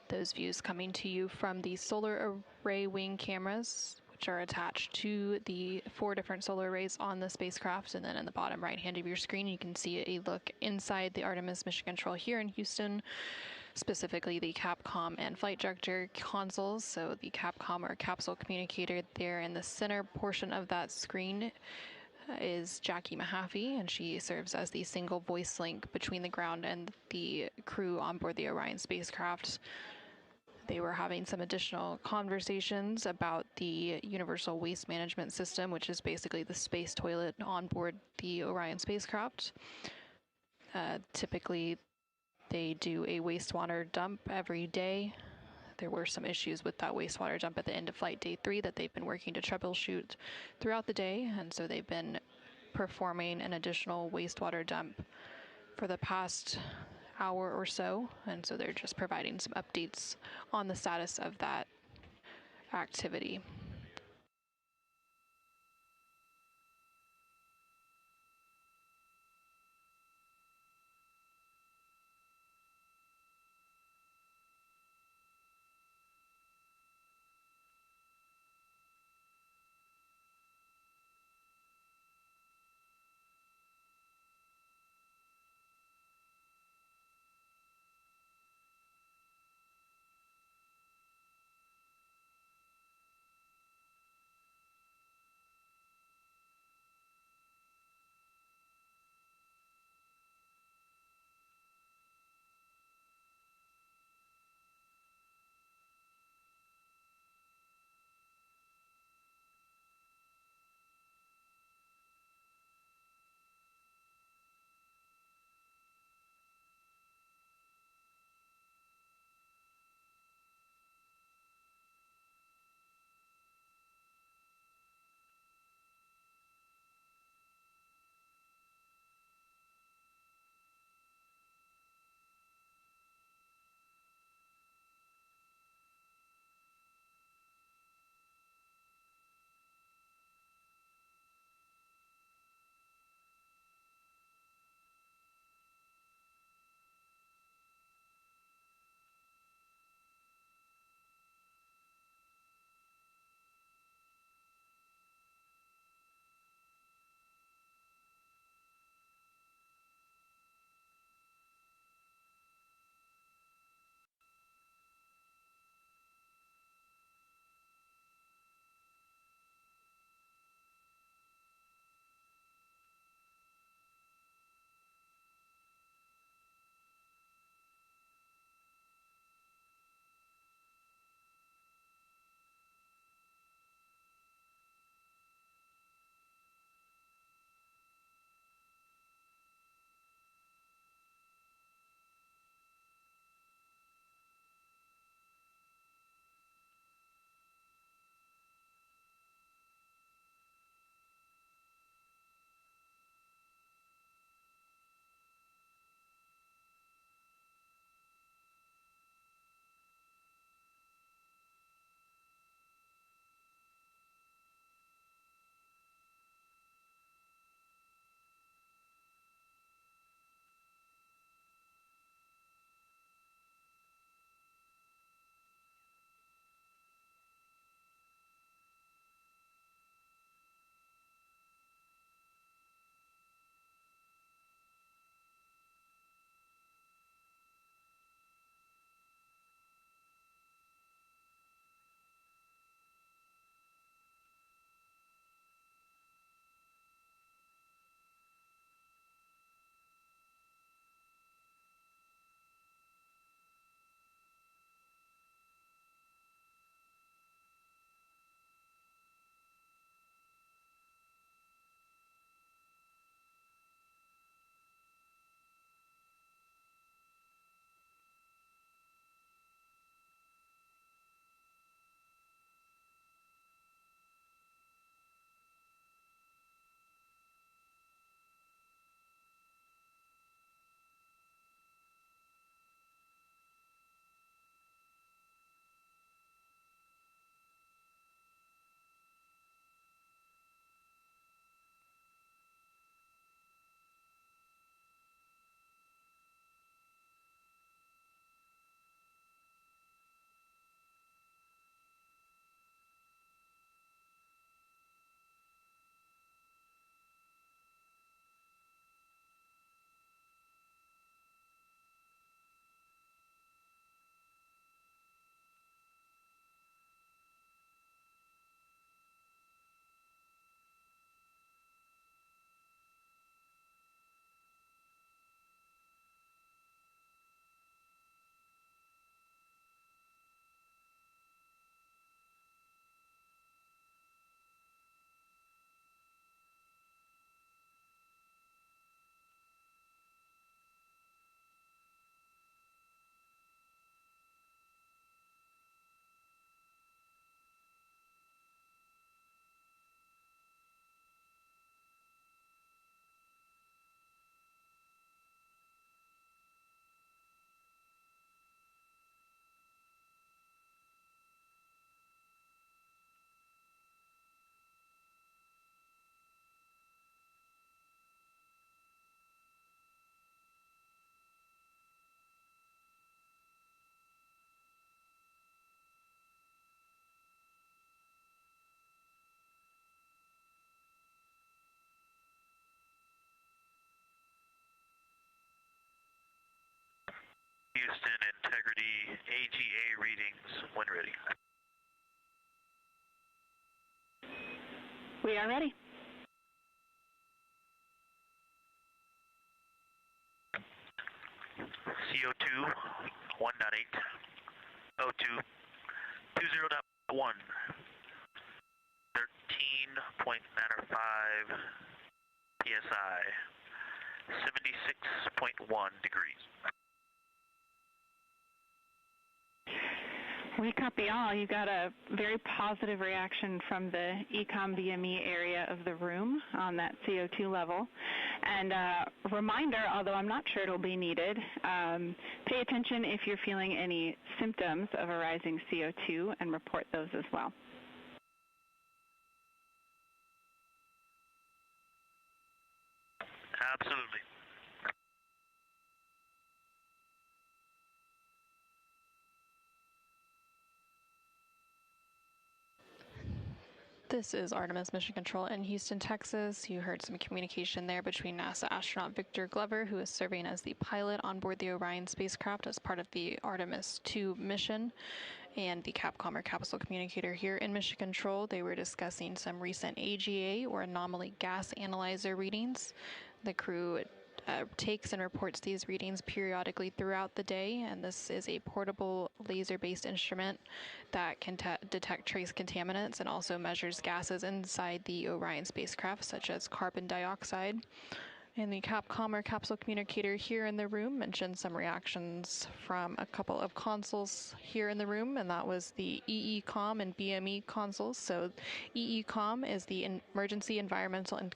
Those views coming to you from the solar array wing cameras, which are attached to the 4 different solar arrays on the spacecraft. And then in the bottom right hand of your screen, you can see a look inside the Artemis Mission Control here in Houston, specifically the Capcom and flight director consoles. So the Capcom or capsule communicator there in the center portion of that screen is Jackie Mahaffey, and she serves as the single voice link between the ground and the crew on board the Orion spacecraft. They were having some additional conversations about the Universal Waste Management System, which is basically the space toilet on board the Orion spacecraft. Typically, they do a wastewater dump every day. There were some issues with that wastewater dump at the end of flight day 3 that they've been working to troubleshoot throughout the day, and so they've been performing an additional wastewater dump for the past hour or so, and so they're just providing some updates on the status of that activity. Houston, integrity, AGA readings when ready. We are ready. CO2 1.8, O2 20.1, 13.95 PSI, 76.1 degrees. We copy all. You got a very positive reaction from the ECOM BME area of the room on that CO2 level. And reminder, although I'm not sure it'll be needed, pay attention if you're feeling any symptoms of a rising CO2 and report those as well. Absolutely. This is Artemis Mission Control in Houston, Texas. You heard some communication there between NASA astronaut Victor Glover, who is serving as the pilot on board the Orion spacecraft as part of the Artemis 2 mission, and the Capcom or capsule communicator here in Mission Control. They were discussing some recent AGA or anomaly gas analyzer readings. The crew takes and reports these readings periodically throughout the day, and this is a portable laser-based instrument that can detect trace contaminants and also measures gases inside the Orion spacecraft, such as carbon dioxide. And the Capcom or capsule communicator here in the room mentioned some reactions from a couple of consoles here in the room, and that was the EECOM and BME consoles. So EECOM is the Emergency Environmental and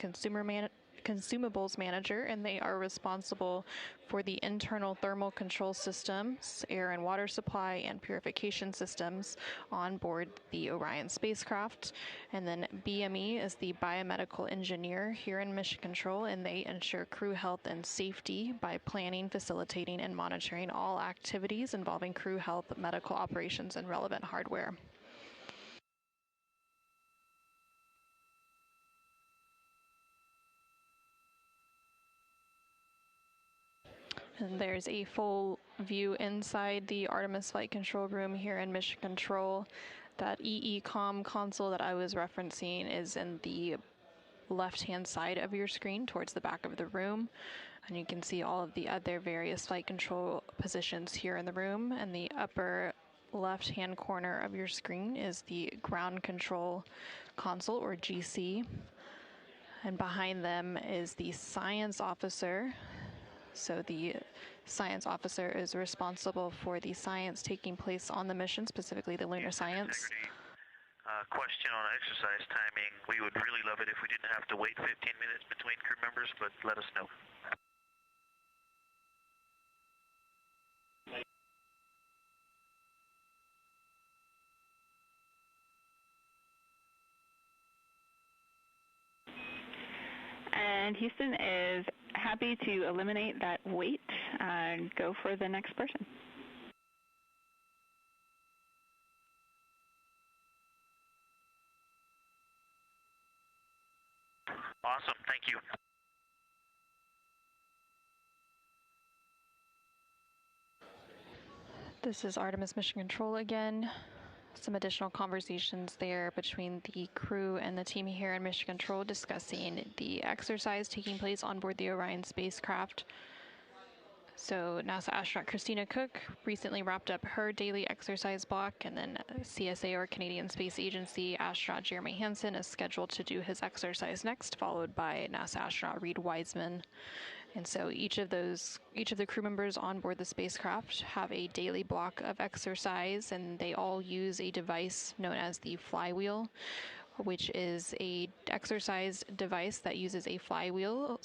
Consumables Manager, and they are responsible for the internal thermal control systems, air and water supply, and purification systems on board the Orion spacecraft. And then BME is the biomedical engineer here in Mission Control, and they ensure crew health and safety by planning, facilitating, and monitoring all activities involving crew health, medical operations, and relevant hardware. And there's a full view inside the Artemis flight control room here in Mission Control. That EECOM console that I was referencing is in the left-hand side of your screen towards the back of the room. And you can see all of the other various flight control positions here in the room. And the upper left-hand corner of your screen is the ground control console, or GC. And behind them is the science officer. So the science officer is responsible for the science taking place on the mission, specifically the lunar science. Question on exercise timing. We would really love it if we didn't have to wait 15 minutes between crew members, but let us know. And Houston is happy to eliminate that wait and go for the next person. Awesome, thank you. This is Artemis Mission Control again. Some additional conversations there between the crew and the team here in Mission Control discussing the exercise taking place on board the Orion spacecraft. So NASA astronaut Christina Cook recently wrapped up her daily exercise block, and then CSA, or Canadian Space Agency, astronaut Jeremy Hansen is scheduled to do his exercise next, followed by NASA astronaut Reed Wiseman. And so each of the crew members on board the spacecraft have a daily block of exercise, and they all use a device known as the flywheel, which is a exercise device that uses a flywheel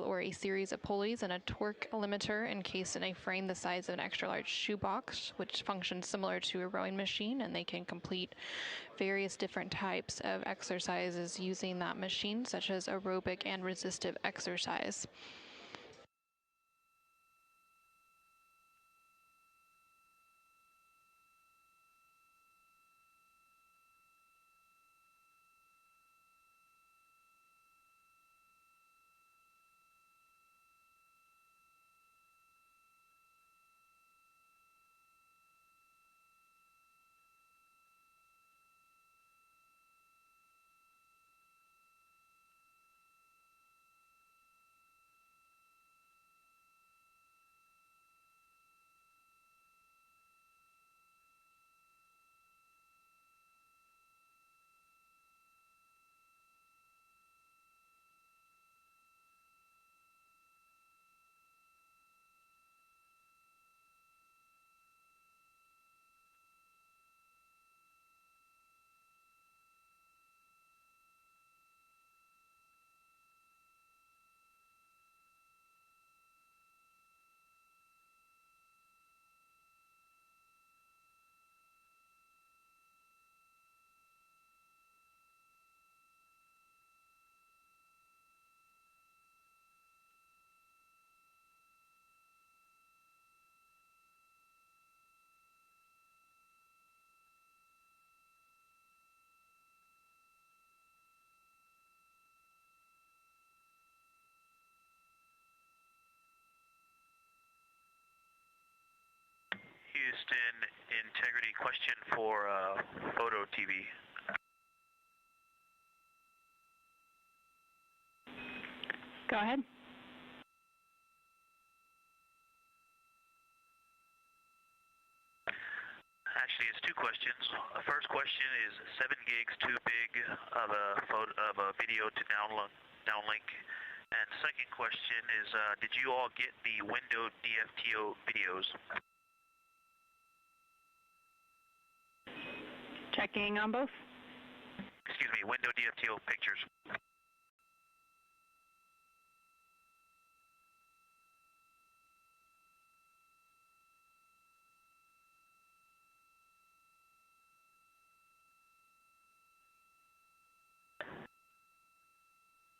or a series of pulleys and a torque limiter encased in a frame the size of an extra large shoebox, which functions similar to a rowing machine, and they can complete various different types of exercises using that machine, such as aerobic and resistive exercise. Houston, integrity question for photo TV. Go ahead. Actually, it's two questions. First question is 7 gigs too big of a video to downlink? And second question is, did you all get the window DFTO videos? Checking on both. Excuse me, window DFTO pictures.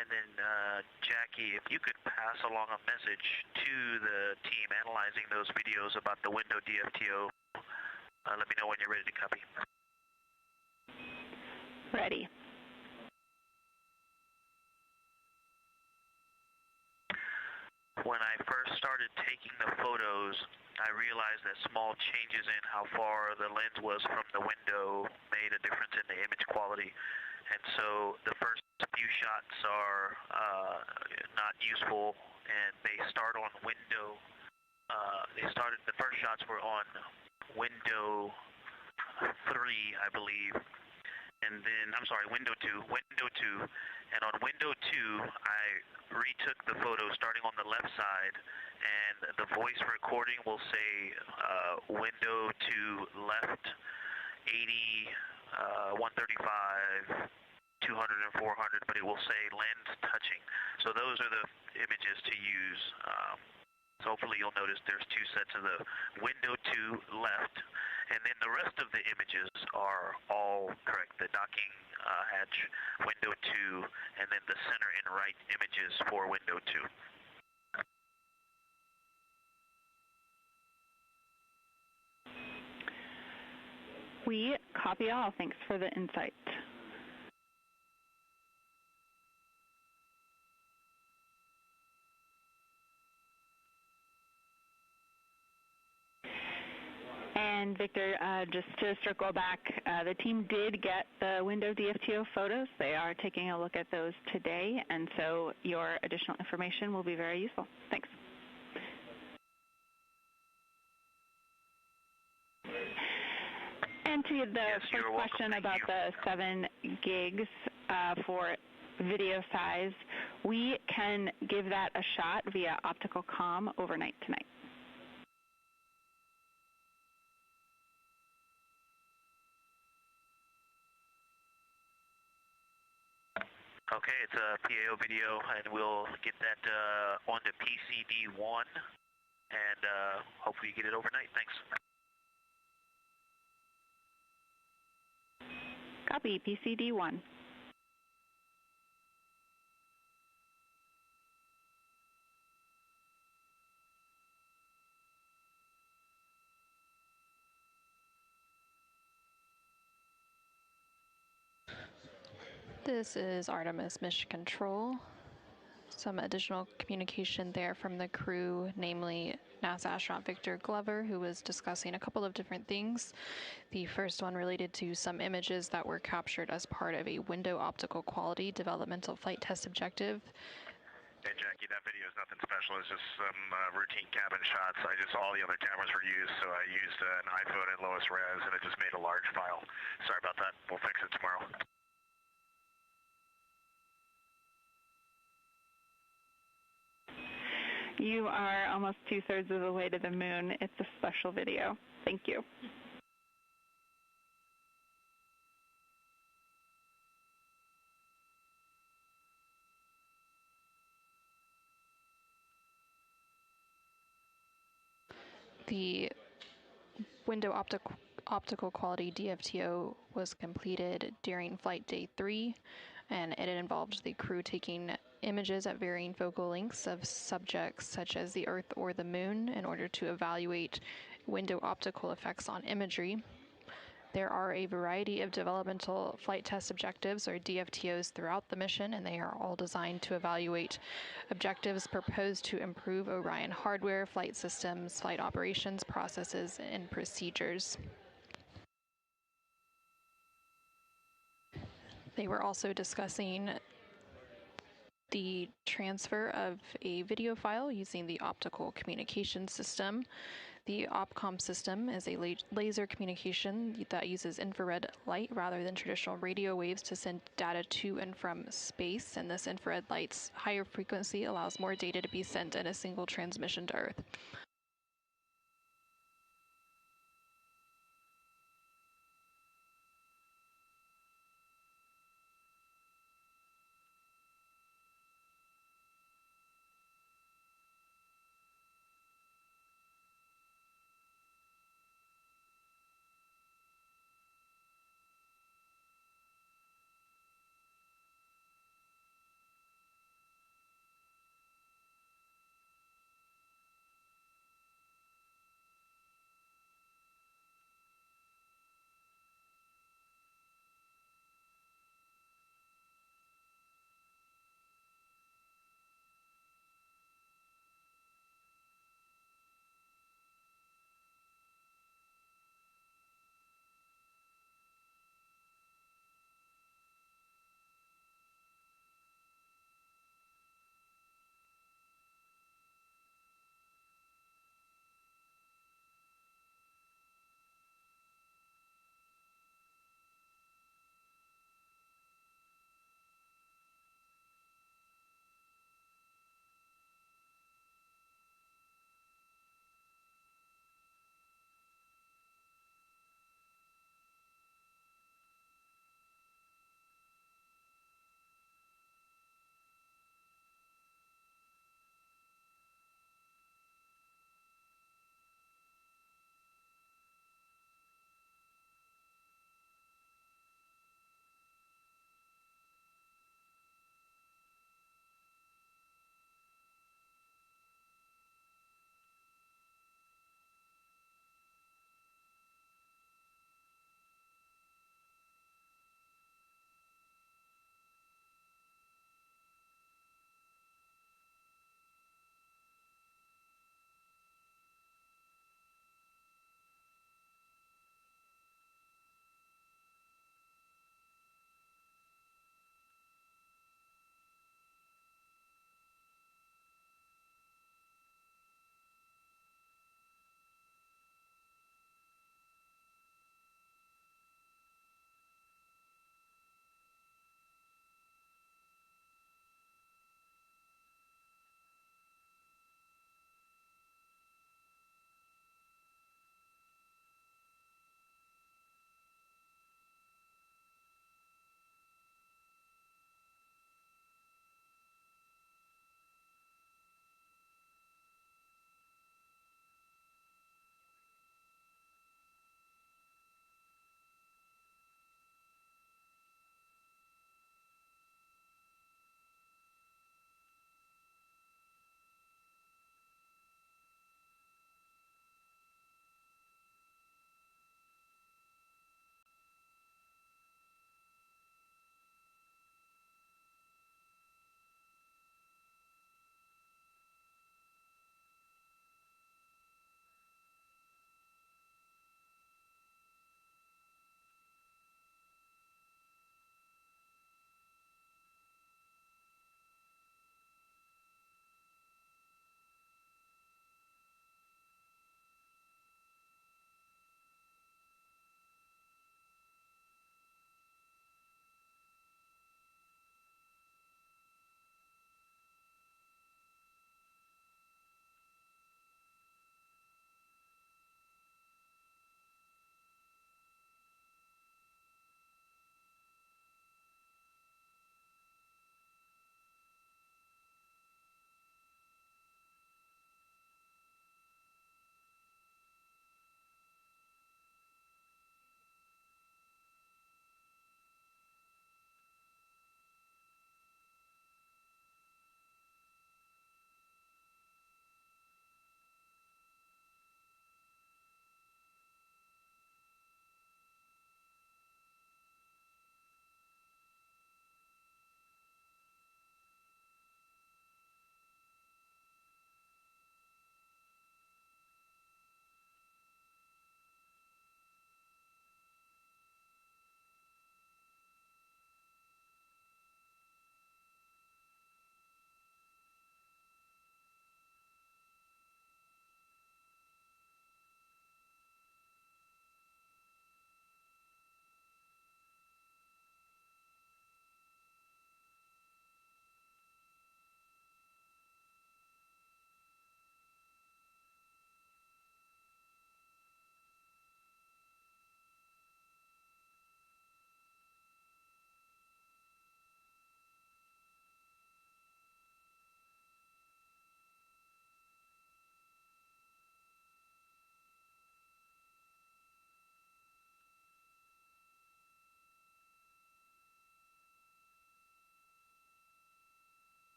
And then, Jackie, if you could pass along a message to the team analyzing those videos about the window DFTO, let me know when you're ready to copy. Ready. When I first started taking the photos, I realized that small changes in how far the lens was from the window made a difference in the image quality. And so the first few shots are not useful, and they start on window. The first shots were on window 3, I believe, and then, I'm sorry, window 2, and on window 2, I retook the photo starting on the left side, and the voice recording will say window 2 left, 80, 135, 200 and 400, but it will say lens touching. So those are the images to use. So hopefully you'll notice there's 2 sets of the window 2 left, and then the rest of the images are all correct. The docking hatch, window 2, and then the center and right images for window 2. We copy all. Thanks for the insight. And Victor, just to circle back, the team did get the window DFTO photos. They are taking a look at those today, and so your additional information will be very useful. Thanks. And to the first question about the 7 gigs for video size, we can give that a shot via optical comm overnight tonight. Okay, it's a PAO video, and we'll get that onto PCD1, and hopefully you get it overnight. Thanks. Copy, PCD1. This is Artemis Mission Control. Some additional communication there from the crew, namely NASA astronaut Victor Glover, who was discussing a couple of different things. The first one related to some images that were captured as part of a window optical quality developmental flight test objective. Hey Jackie, that video is nothing special. It's just some routine cabin shots. All the other cameras were used, so I used an iPhone at lowest res, and it just made a large file. Sorry about that. We'll fix it tomorrow. You are almost 2/3 of the way to the moon. It's a special video. Thank you. The window optical quality DFTO was completed during flight day 3, and it involved the crew taking images at varying focal lengths of subjects such as the Earth or the Moon in order to evaluate window optical effects on imagery. There are a variety of developmental flight test objectives, or DFTOs, throughout the mission, and they are all designed to evaluate objectives proposed to improve Orion hardware, flight systems, flight operations, processes, and procedures. They were also discussing the transfer of a video file using the optical communication system. The OPCOM system is a laser communication that uses infrared light rather than traditional radio waves to send data to and from space, and this infrared light's higher frequency allows more data to be sent in a single transmission to Earth.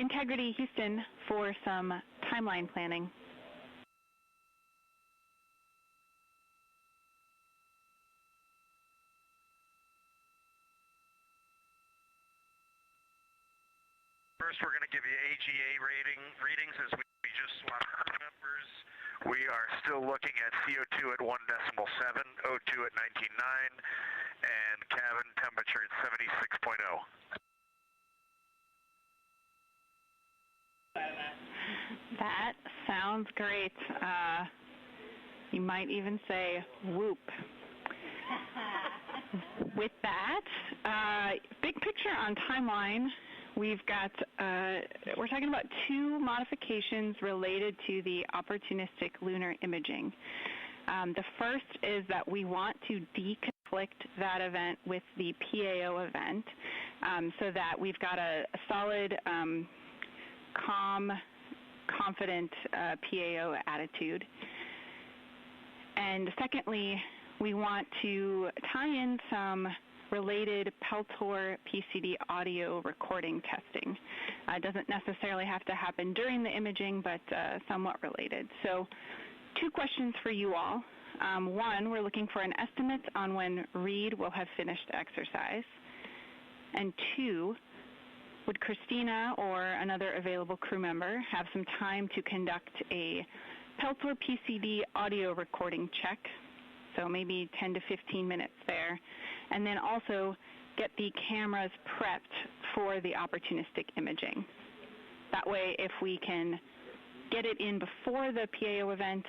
Integrity Houston for some timeline planning. First, we're going to give you AGA readings as we just swapped crew members. We are still looking at CO2 at 1.7, O2 at 19.9, and cabin temperature at 76.0. That sounds great. You might even say whoop. With that, big picture on timeline, we've got, we're talking about two modifications related to the opportunistic lunar imaging. The first is that we want to deconflict that event with the PAO event so that we've got a solid, calm, confident PAO attitude. And secondly, we want to tie in some related Peltor PCD audio recording testing. It doesn't necessarily have to happen during the imaging, but somewhat related. So 2 questions for you all. One, we're looking for an estimate on when Reed will have finished exercise. And 2, would Christina or another available crew member have some time to conduct a Peltor PCD audio recording check? So maybe 10 to 15 minutes there. And then also get the cameras prepped for the opportunistic imaging. That way, if we can get it in before the PAO event,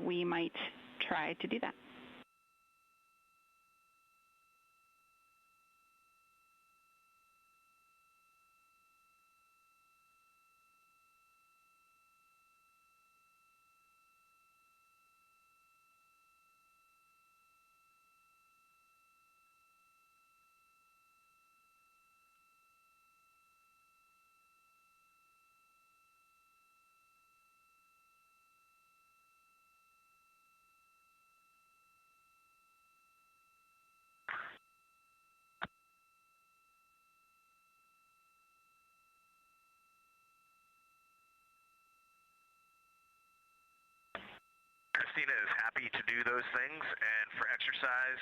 we might try to do that. Christina is happy to do those things, and for exercise,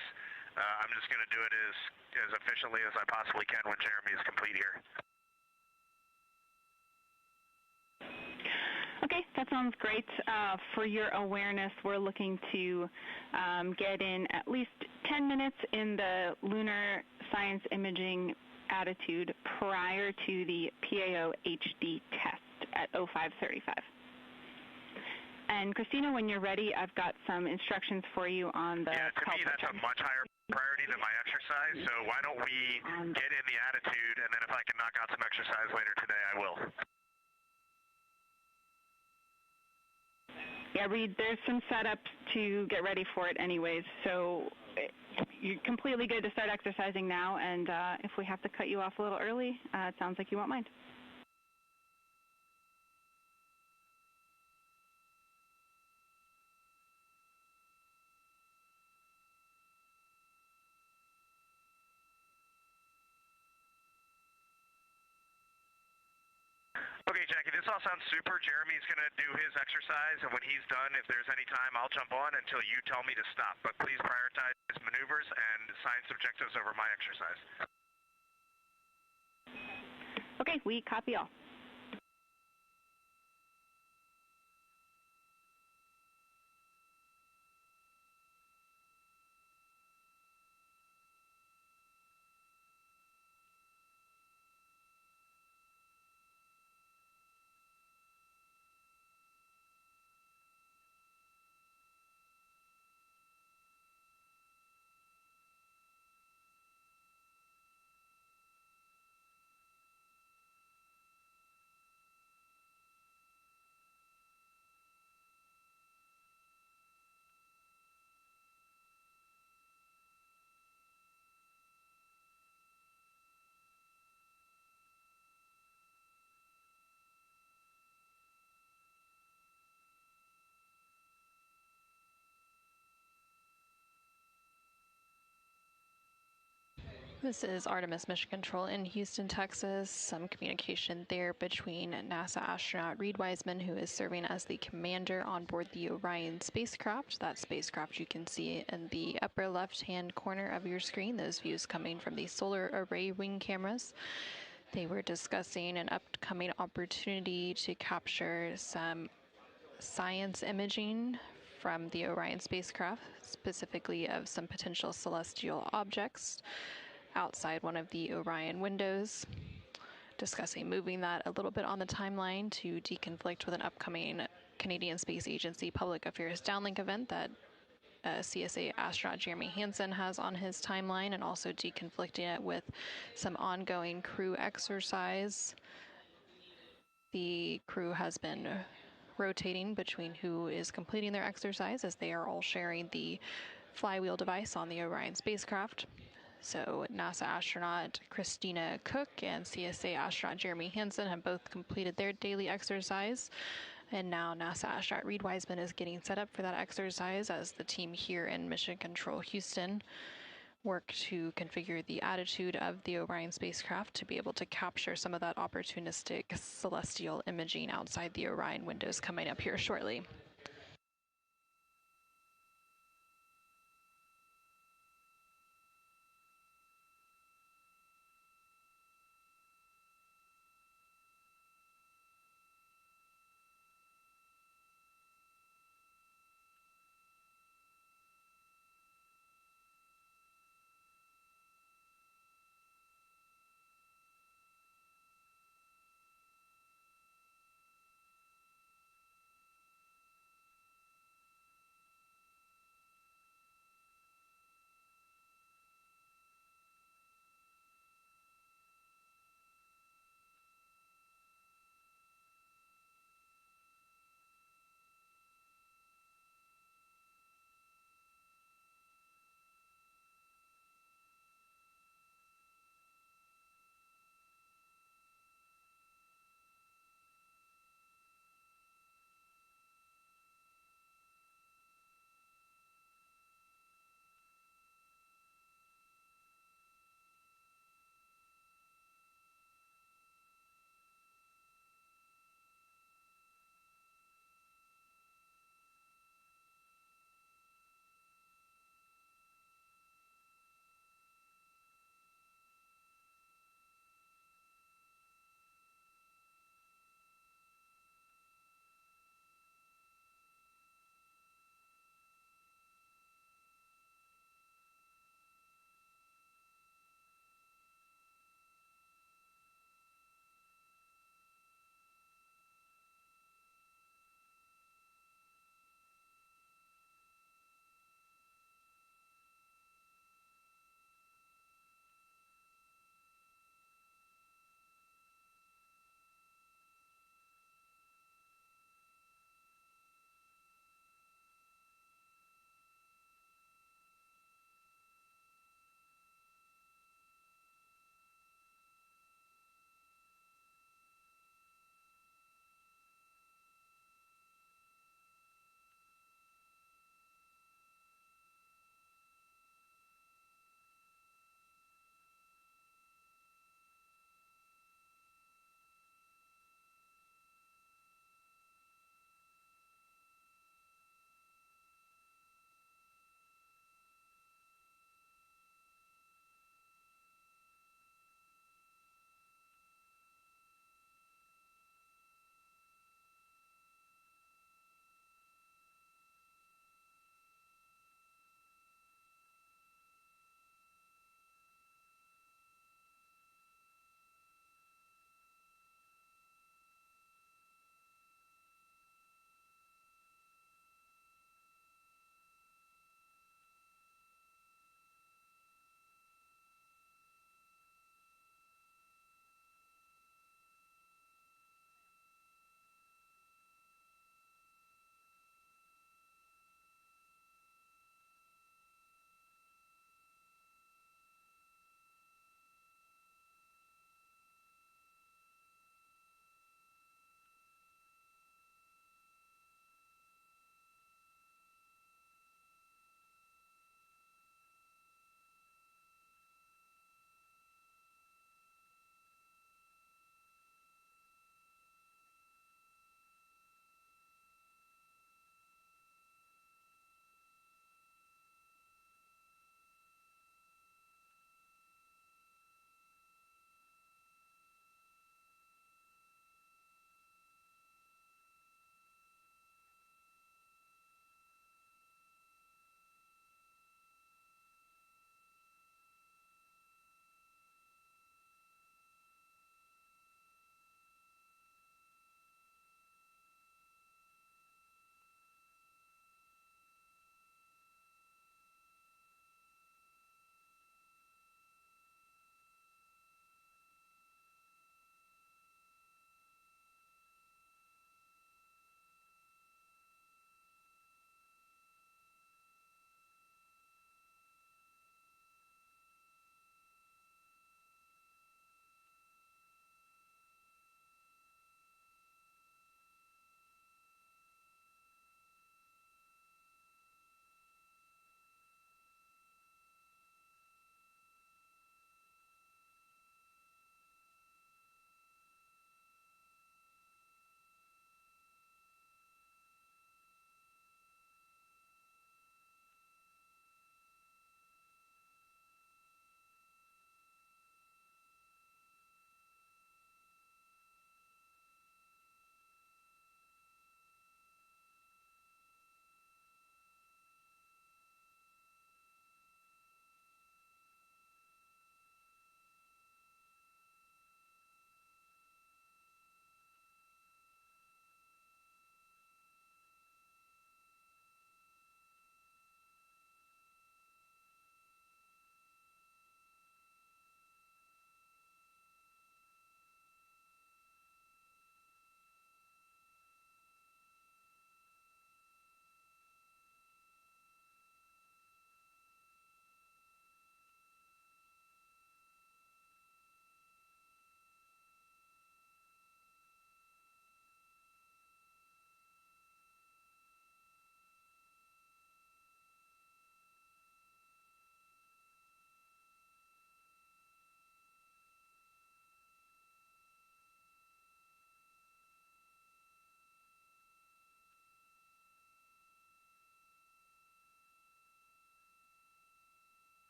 I'm just going to do it as efficiently as I possibly can when Jeremy is complete here. Okay, that sounds great. For your awareness, we're looking to get in at least 10 minutes in the lunar science imaging attitude prior to the PAO HD test at 05:35. And Christina, when you're ready, I've got some instructions for you on the Yeah, to me, that's a much higher priority than my exercise, so why don't we get in the attitude, and then if I can knock out some exercise later today, I will. Yeah, Reed, there's some setups to get ready for it anyways, so you're completely good to start exercising now, and if we have to cut you off a little early, it sounds like you won't mind. Okay, Jackie, this all sounds super. Jeremy's going to do his exercise, and when he's done, if there's any time, I'll jump on until you tell me to stop. But please prioritize maneuvers and science objectives over my exercise. Okay, we copy all. This is Artemis Mission Control in Houston, Texas. Some communication there between NASA astronaut Reed Wiseman, who is serving as the commander on board the Orion spacecraft. That spacecraft you can see in the upper left-hand corner of your screen, those views coming from the solar array wing cameras. They were discussing an upcoming opportunity to capture some science imaging from the Orion spacecraft, specifically of some potential celestial objects outside one of the Orion windows, discussing moving that a little bit on the timeline to deconflict with an upcoming Canadian Space Agency Public Affairs Downlink event that CSA astronaut Jeremy Hansen has on his timeline, and also deconflicting it with some ongoing crew exercise. The crew has been rotating between who is completing their exercise, as they are all sharing the flywheel device on the Orion spacecraft. So NASA astronaut Christina Cook and CSA astronaut Jeremy Hansen have both completed their daily exercise. And now NASA astronaut Reed Wiseman is getting set up for that exercise as the team here in Mission Control Houston work to configure the attitude of the Orion spacecraft to be able to capture some of that opportunistic celestial imaging outside the Orion windows coming up here shortly.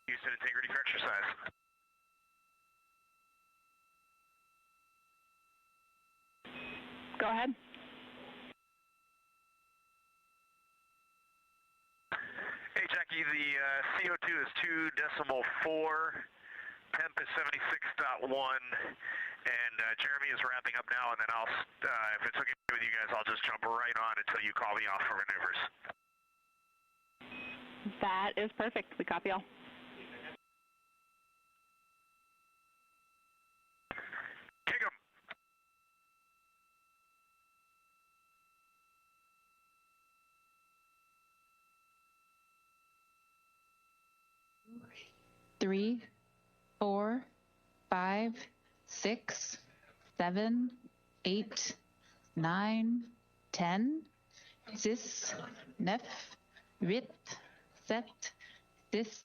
Houston, integrity for exercise. Go ahead. Hey, Jackie, the CO2 is 2.4, temp is 76.1, and Jeremy is wrapping up now, and then I'll, if it's okay with you guys, I'll just jump right on until you call me off for maneuvers. That is perfect. We copy all. Kick 'em. Three, 4, 5, 6, 7, 8, 9, 10, 6, 9, 8, 7, 6.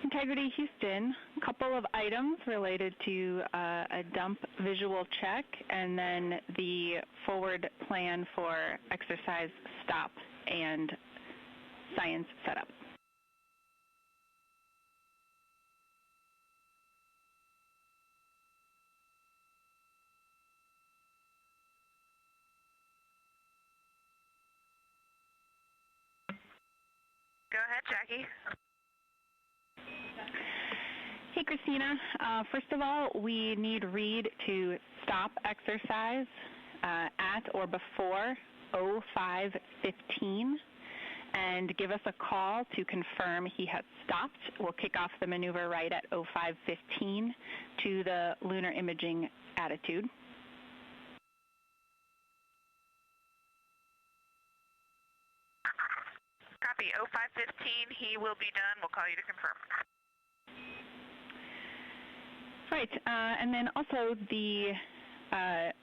Integrity Houston, a couple of items related to a dump visual check and then the forward plan for exercise stop and science setup. Go ahead, Jackie. Hey, Christina. First of all, we need Reed to stop exercise at or before 05:15 and give us a call to confirm he has stopped. We'll kick off the maneuver right at 05:15 to the lunar imaging attitude. Copy. 05:15. He will be done. We'll call you to confirm. Right, and then also the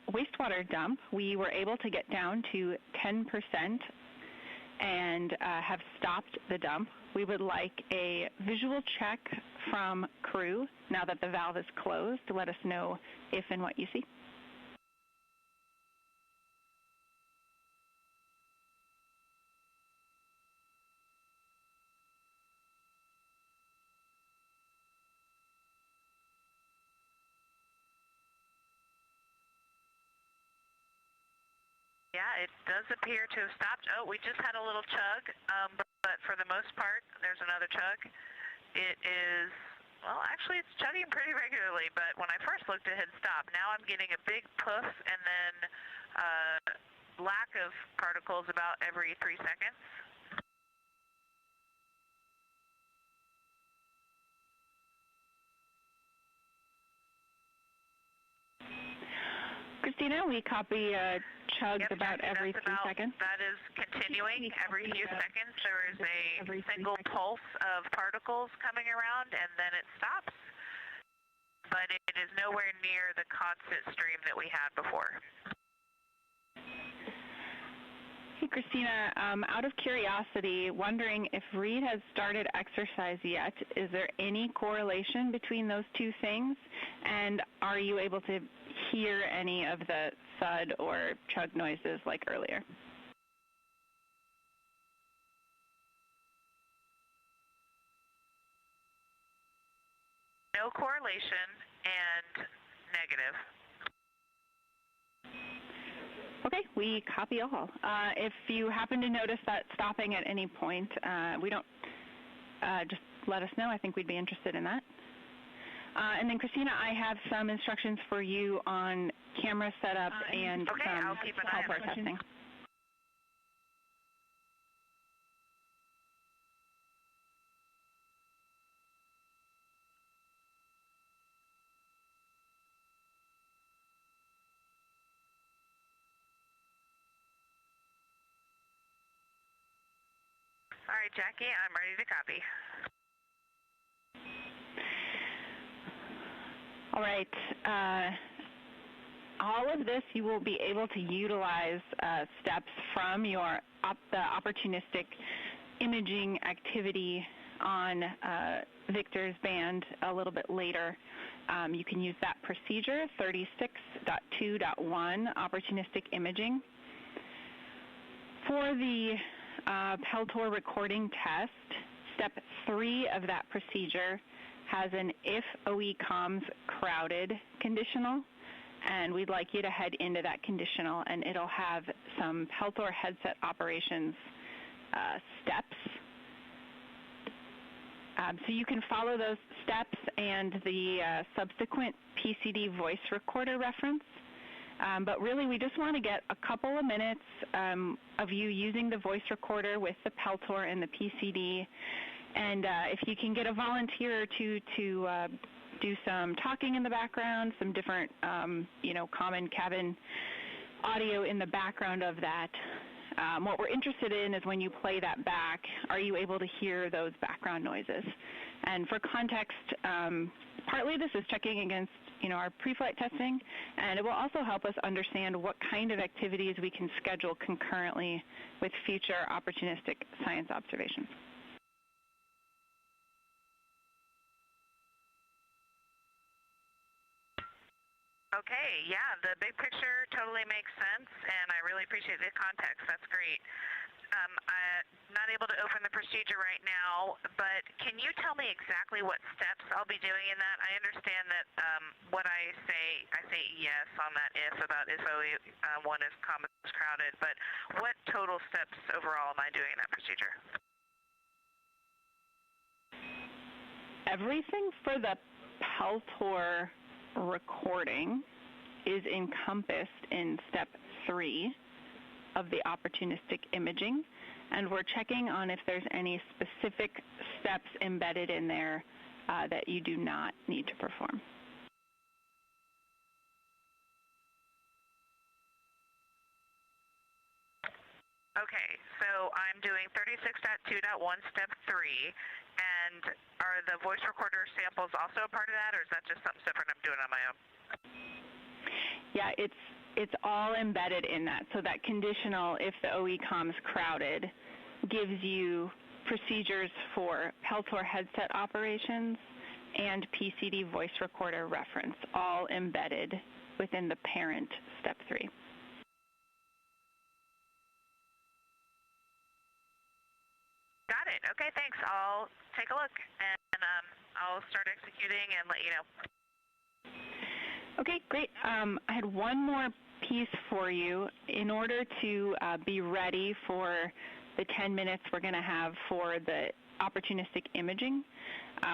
wastewater dump, we were able to get down to 10% and have stopped the dump. We would like a visual check from crew now that the valve is closed to let us know if and what you see. Yeah, it does appear to have stopped. Oh, we just had a little chug, but for the most part, there's another chug. It is, well, actually it's chugging pretty regularly, but when I first looked it had stopped. Now I'm getting a big puff and then lack of particles about every 3 seconds. Christina, we copy chugs about every 3 seconds. That is continuing every few seconds. There is a single pulse of particles coming around, and then it stops. But it is nowhere near the constant stream that we had before. Hey, Christina, out of curiosity, wondering if Reed has started exercise yet. Is there any correlation between those two things? And are you able to hear any of the thud or chug noises like earlier? No correlation and negative. Okay, we copy all. If you happen to notice that stopping at any point, just let us know. I think we'd be interested in that. And then, Christina, I have some instructions for you on camera setup and I'll keep an eye on testing. All right, Jackie, I'm ready to copy. All right. All of this you will be able to utilize steps from the opportunistic imaging activity on Victor's band a little bit later. You can use that procedure, 36.2.1, opportunistic imaging. For the Peltor recording test, step 3 of that procedure has an if OE comms crowded conditional, and we'd like you to head into that conditional, and it'll have some Peltor headset operations steps. So you can follow those steps and the subsequent PCD voice recorder reference. But really, we just want to get a couple of minutes of you using the voice recorder with the Peltor and the PCD. And if you can get a volunteer or two to do some talking in the background, some different, common cabin audio in the background of that. What we're interested in is when you play that back, are you able to hear those background noises? And for context, partly this is checking against our pre-flight testing, and it will also help us understand what kind of activities we can schedule concurrently with future opportunistic science observations. Okay, yeah, the big picture totally makes sense, and I really appreciate the context. That's great. I'm not able to open the procedure right now, but can you tell me exactly what steps I'll be doing in that? I understand that what I say yes on that if about if OE1 is common is crowded, but what total steps overall am I doing in that procedure? Everything for the Peltor recording is encompassed in step 3 of the opportunistic imaging, and we're checking on if there's any specific steps embedded in there that you do not need to perform. Okay, so I'm doing 36.2.1 step 3, and are the voice recorder samples also a part of that, or is that just something separate I'm doing on my own? Yeah, it's all embedded in that. So that conditional, if the OE comms crowded, gives you procedures for Peltor headset operations and PCD voice recorder reference, all embedded within the parent step 3. Got it. Okay, thanks. I'll take a look, and I'll start executing and let you know. Okay, great. I had one more piece for you. In order to be ready for the 10 minutes we're going to have for the opportunistic imaging,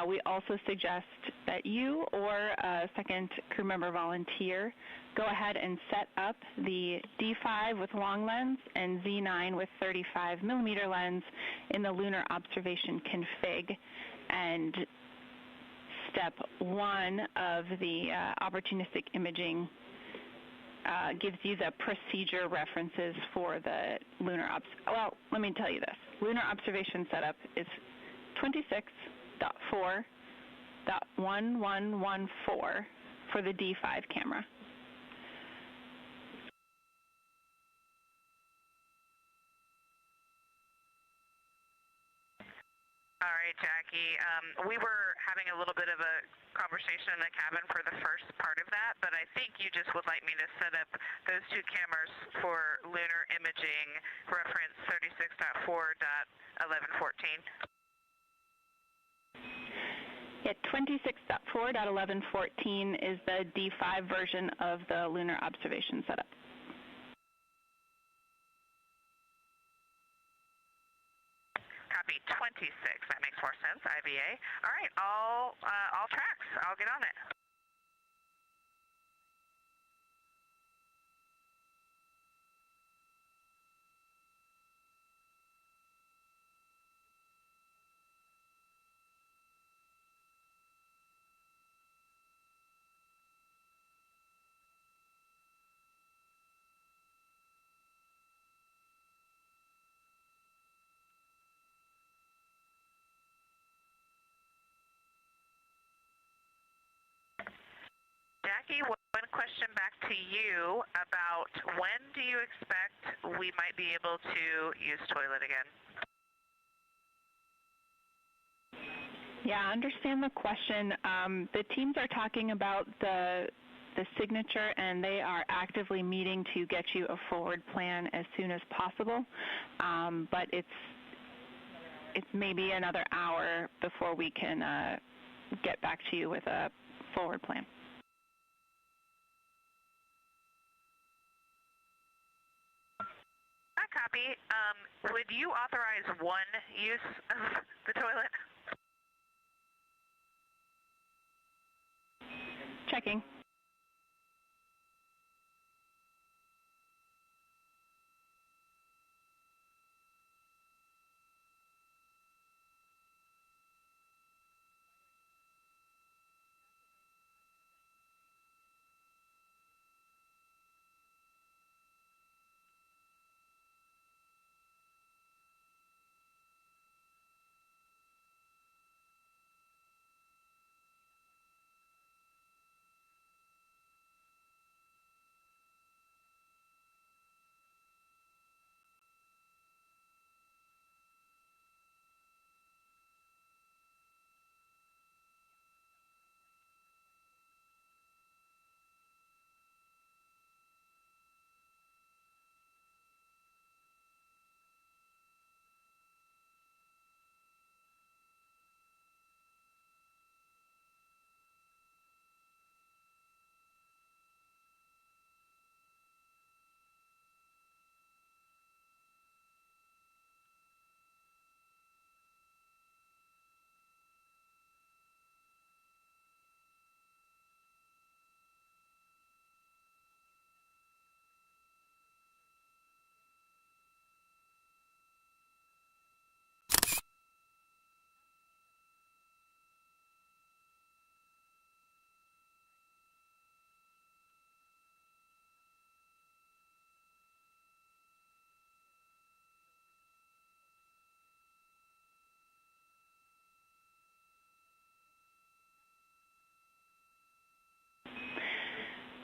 we also suggest that you or a second crew member volunteer go ahead and set up the D5 with long lens and Z9 with 35 millimeter lens in the lunar observation config. And step 1 of the opportunistic imaging gives you the procedure references for the lunar well, let me tell you this. Lunar observation setup is 26.4.1114 for the D5 camera. All right, Jackie. We were having a little bit of a conversation in the cabin for the first part of that, but I think you just would like me to set up those 2 cameras for lunar imaging, reference 36.4.1114. Yeah, 26.4.1114 is the D5 version of the lunar observation setup. Copy 26. That makes more sense. IVA. All right, all tracks. I'll get on it. Jackie, one question back to you about when do you expect we might be able to use toilet again? Yeah, I understand the question. The teams are talking about the signature, and they are actively meeting to get you a forward plan as soon as possible. But it's maybe another hour before we can get back to you with a forward plan. Copy. Would you authorize one use of the toilet? Checking.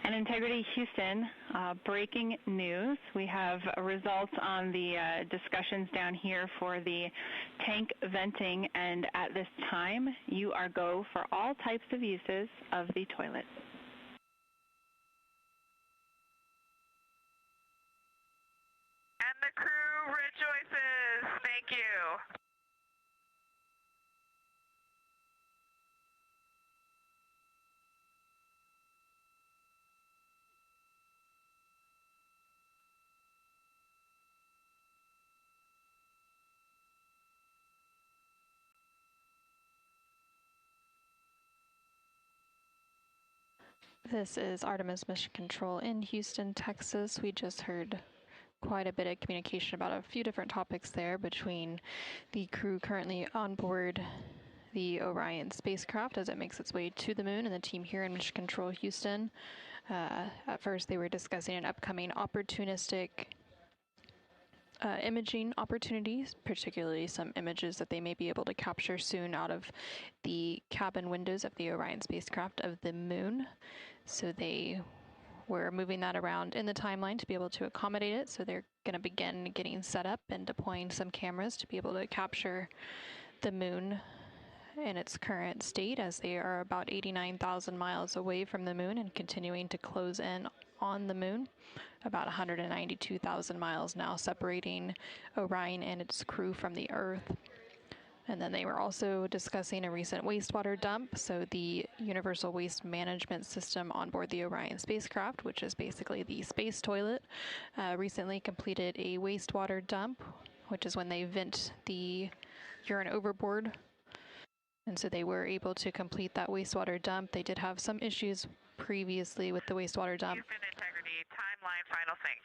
And Integrity Houston, breaking news. We have results on the discussions down here for the tank venting, and at this time, you are go for all types of uses of the toilet. And the crew rejoices. Thank you. This is Artemis Mission Control in Houston, Texas. We just heard quite a bit of communication about a few different topics there between the crew currently on board the Orion spacecraft as it makes its way to the moon and the team here in Mission Control Houston. At first, they were discussing an upcoming opportunistic imaging opportunities, particularly some images that they may be able to capture soon out of the cabin windows of the Orion spacecraft of the moon. So they were moving that around in the timeline to be able to accommodate it. So they're going to begin getting set up and deploying some cameras to be able to capture the moon in its current state, as they are about 89,000 miles away from the moon and continuing to close in on the moon. About 192,000 miles now separating Orion and its crew from the Earth. And then they were also discussing a recent wastewater dump. So the Universal Waste Management System on board the Orion spacecraft, which is basically the space toilet, recently completed a wastewater dump, which is when they vent the urine overboard. And so they were able to complete that wastewater dump. They did have some issues previously with the wastewater dump. Houston integrity, timeline, final sync.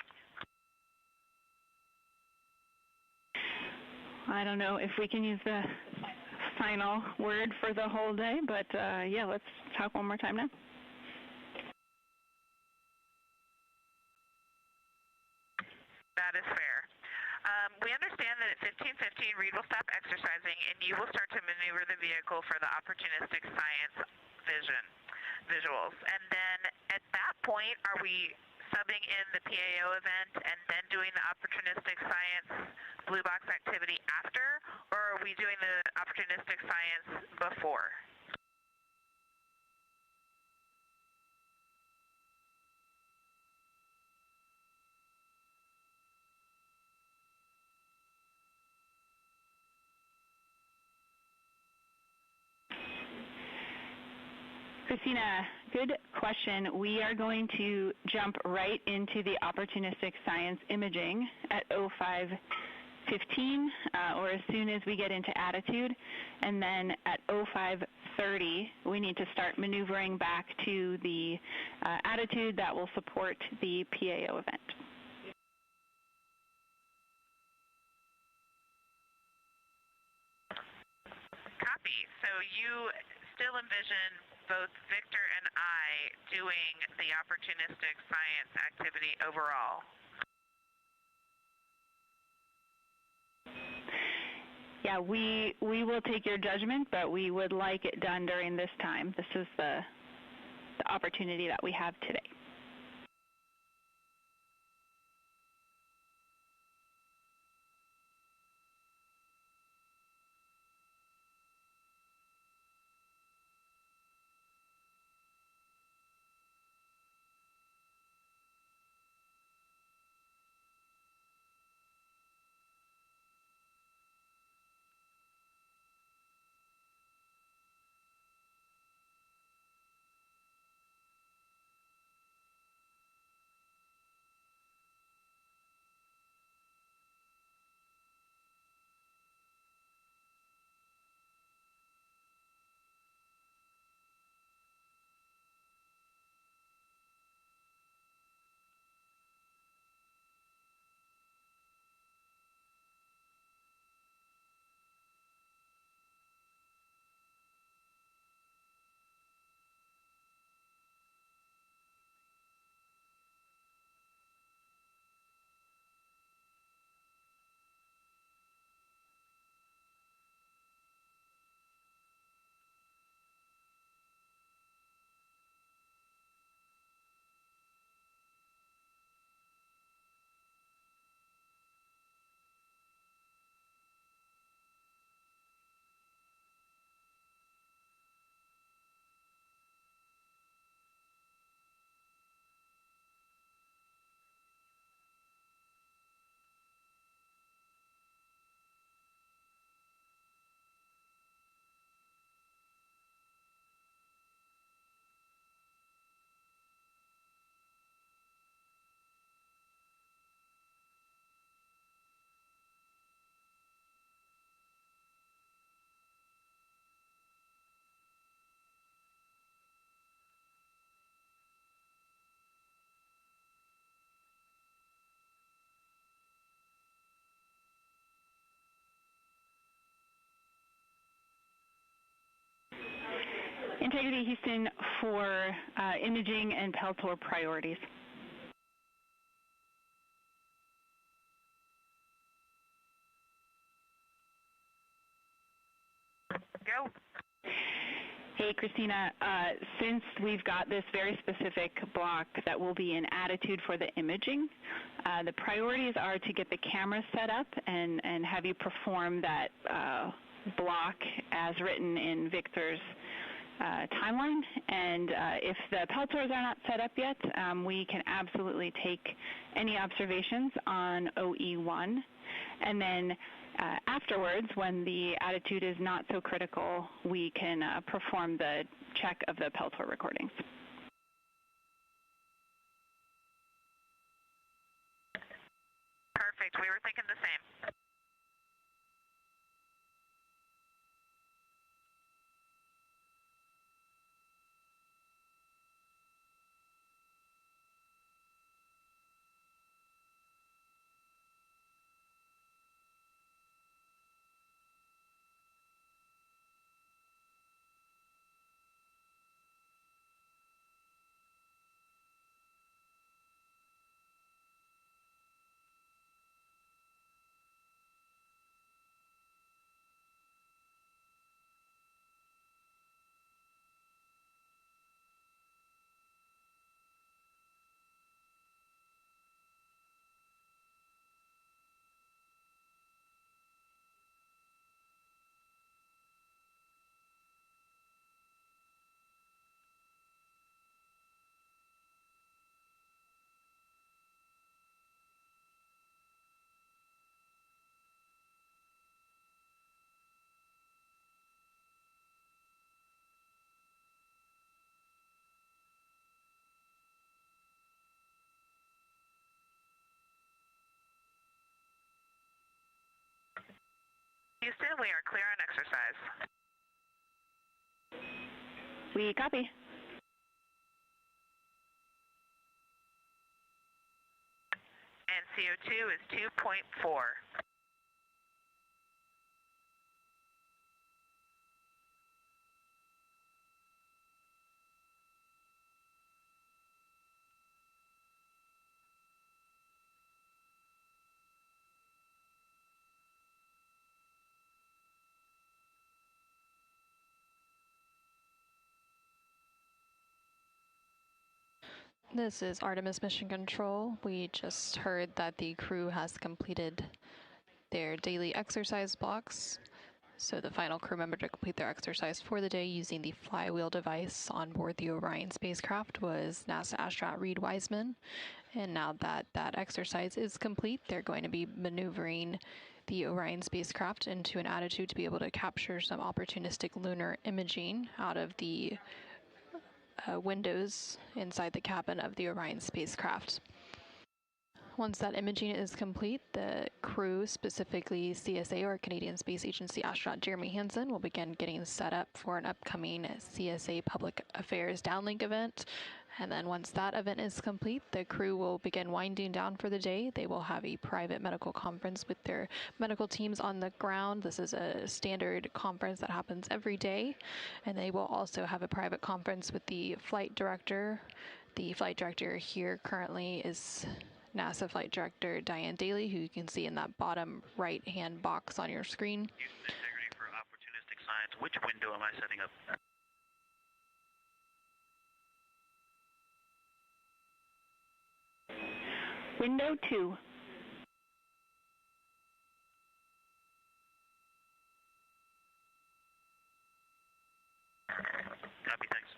I don't know if we can use the final word for the whole day, but yeah, let's talk one more time now. That is fair. We understand that at 15:15, Reed will stop exercising, and you will start to maneuver the vehicle for the opportunistic science visuals. And then at that point, are we subbing in the PAO event and then doing the opportunistic science blue box activity after, or are we doing the opportunistic science before? Christina, good question. We are going to jump right into the opportunistic science imaging at 05:15, or as soon as we get into attitude. And then at 05:30, we need to start maneuvering back to the attitude that will support the PAO event. Copy. So you still envision both Victor and I doing the opportunistic science activity overall? Yeah, we will take your judgment, but we would like it done during this time. This is the opportunity that we have today. Integrity Houston for imaging and Peltor priorities. Go. Hey, Christina, since we've got this very specific block that will be in attitude for the imaging, the priorities are to get the camera set up and have you perform that block as written in Victor's timeline. And if the Peltors are not set up yet, we can absolutely take any observations on OE1. And then afterwards, when the attitude is not so critical, we can perform the check of the Peltor recordings. Perfect. We were thinking the same. Houston, we are clear on exercise. We copy. And CO2 is 2.4. This is Artemis Mission Control. We just heard that the crew has completed their daily exercise blocks. So the final crew member to complete their exercise for the day using the flywheel device on board the Orion spacecraft was NASA astronaut Reed Wiseman. And now that that exercise is complete, they're going to be maneuvering the Orion spacecraft into an attitude to be able to capture some opportunistic lunar imaging out of the windows inside the cabin of the Orion spacecraft. Once that imaging is complete, the crew, specifically CSA or Canadian Space Agency astronaut Jeremy Hansen, will begin getting set up for an upcoming CSA Public Affairs downlink event. And then once that event is complete, the crew will begin winding down for the day. They will have a private medical conference with their medical teams on the ground. This is a standard conference that happens every day. And they will also have a private conference with the flight director. The flight director here currently is NASA Flight Director Diane Daly, who you can see in that bottom right-hand box on your screen. Houston Integrity for opportunistic science. Which window am I setting up? Window 2. Copy, thanks.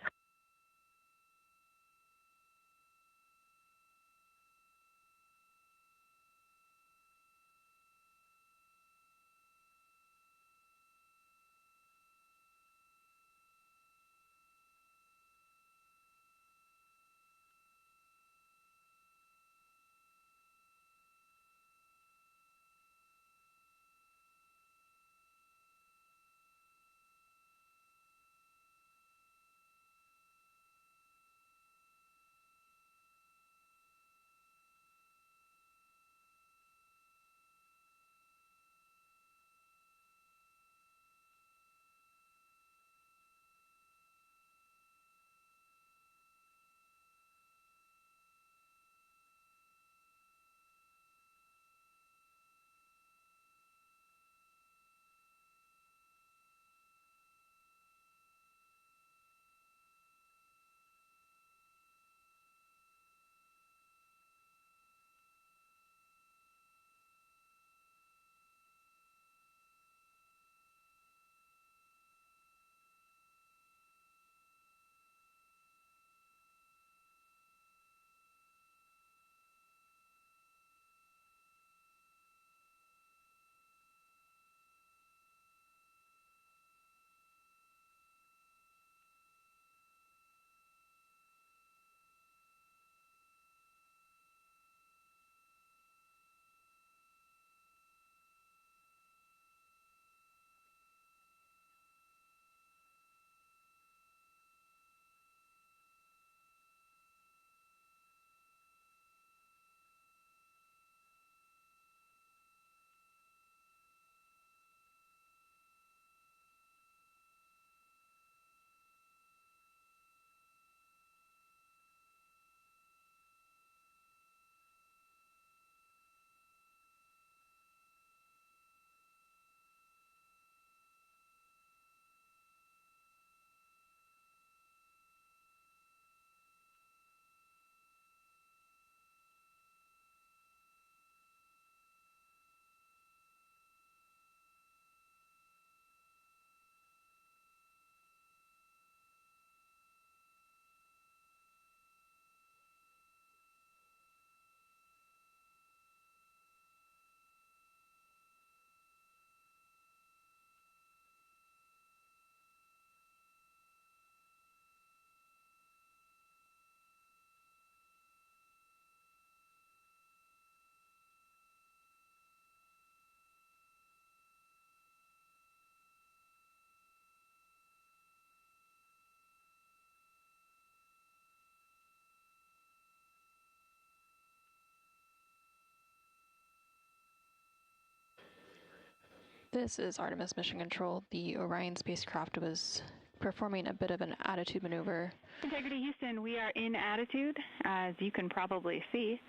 This is Artemis Mission Control. The Orion spacecraft was performing a bit of an attitude maneuver. Integrity Houston, we are in attitude, as you can probably see.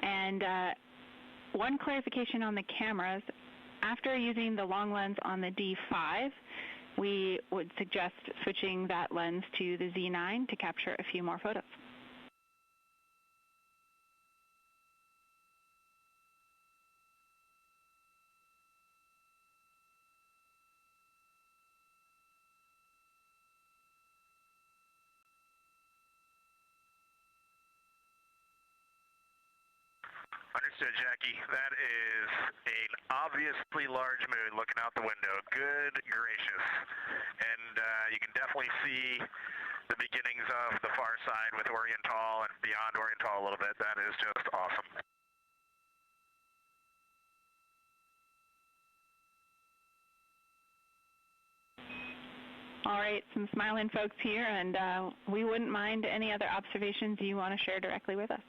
And one clarification on the cameras, after using the long lens on the D5, we would suggest switching that lens to the Z9 to capture a few more photos. Understood, Jackie. That is an obviously large moon looking out the window. Good gracious. And you can definitely see the beginnings of the far side with Oriental and beyond Oriental a little bit. That is just awesome. All right, some smiling folks here, and we wouldn't mind any other observations you want to share directly with us.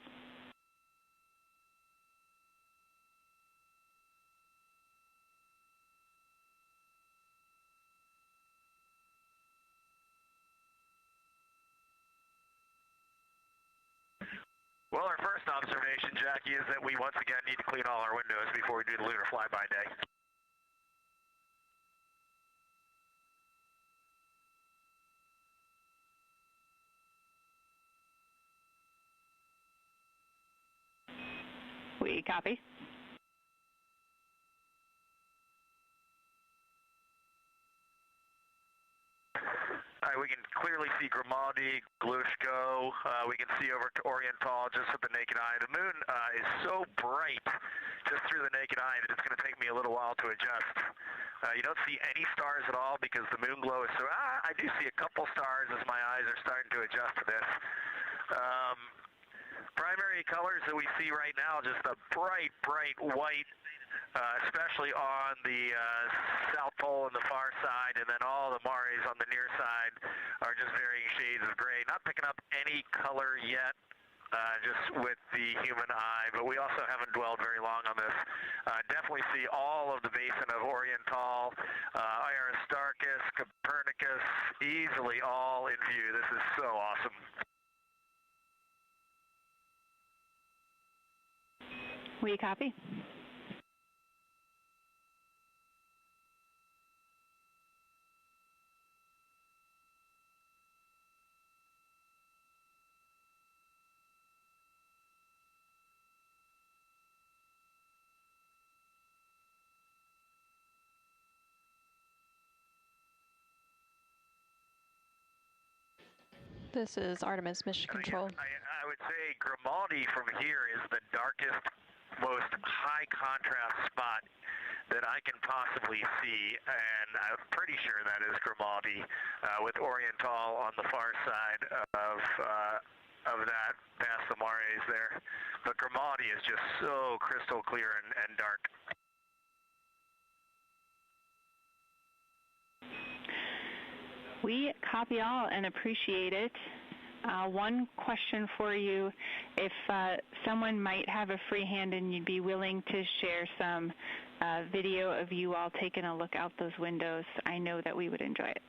Well, our first observation, Jackie, is that we once again need to clean all our windows before we do the lunar flyby day. We copy. We can clearly see Grimaldi, Glushko. We can see over to Oriental just with the naked eye. The moon is so bright just through the naked eye that it's going to take me a little while to adjust. You don't see any stars at all because the moon glow is so... I do see a couple stars as my eyes are starting to adjust to this. Primary colors that we see right now, just a bright, bright white, especially on the south pole and the far side, and then all the Mares on the near side are just varying shades of gray. Not picking up any color yet, just with the human eye, but we also haven't dwelled very long on this. Definitely see all of the basin of Oriental, Aristarchus, Copernicus, easily all in view. This is so awesome. We copy. This is Artemis Mission Control. I would say Grimaldi from here is the darkest, most high contrast spot that I can possibly see, and I'm pretty sure that is Grimaldi, with Oriental on the far side of that, past the Mares there. But Grimaldi is just so crystal clear and dark. We copy all and appreciate it. One question for you. If someone might have a free hand and you'd be willing to share some video of you all taking a look out those windows, I know that we would enjoy it.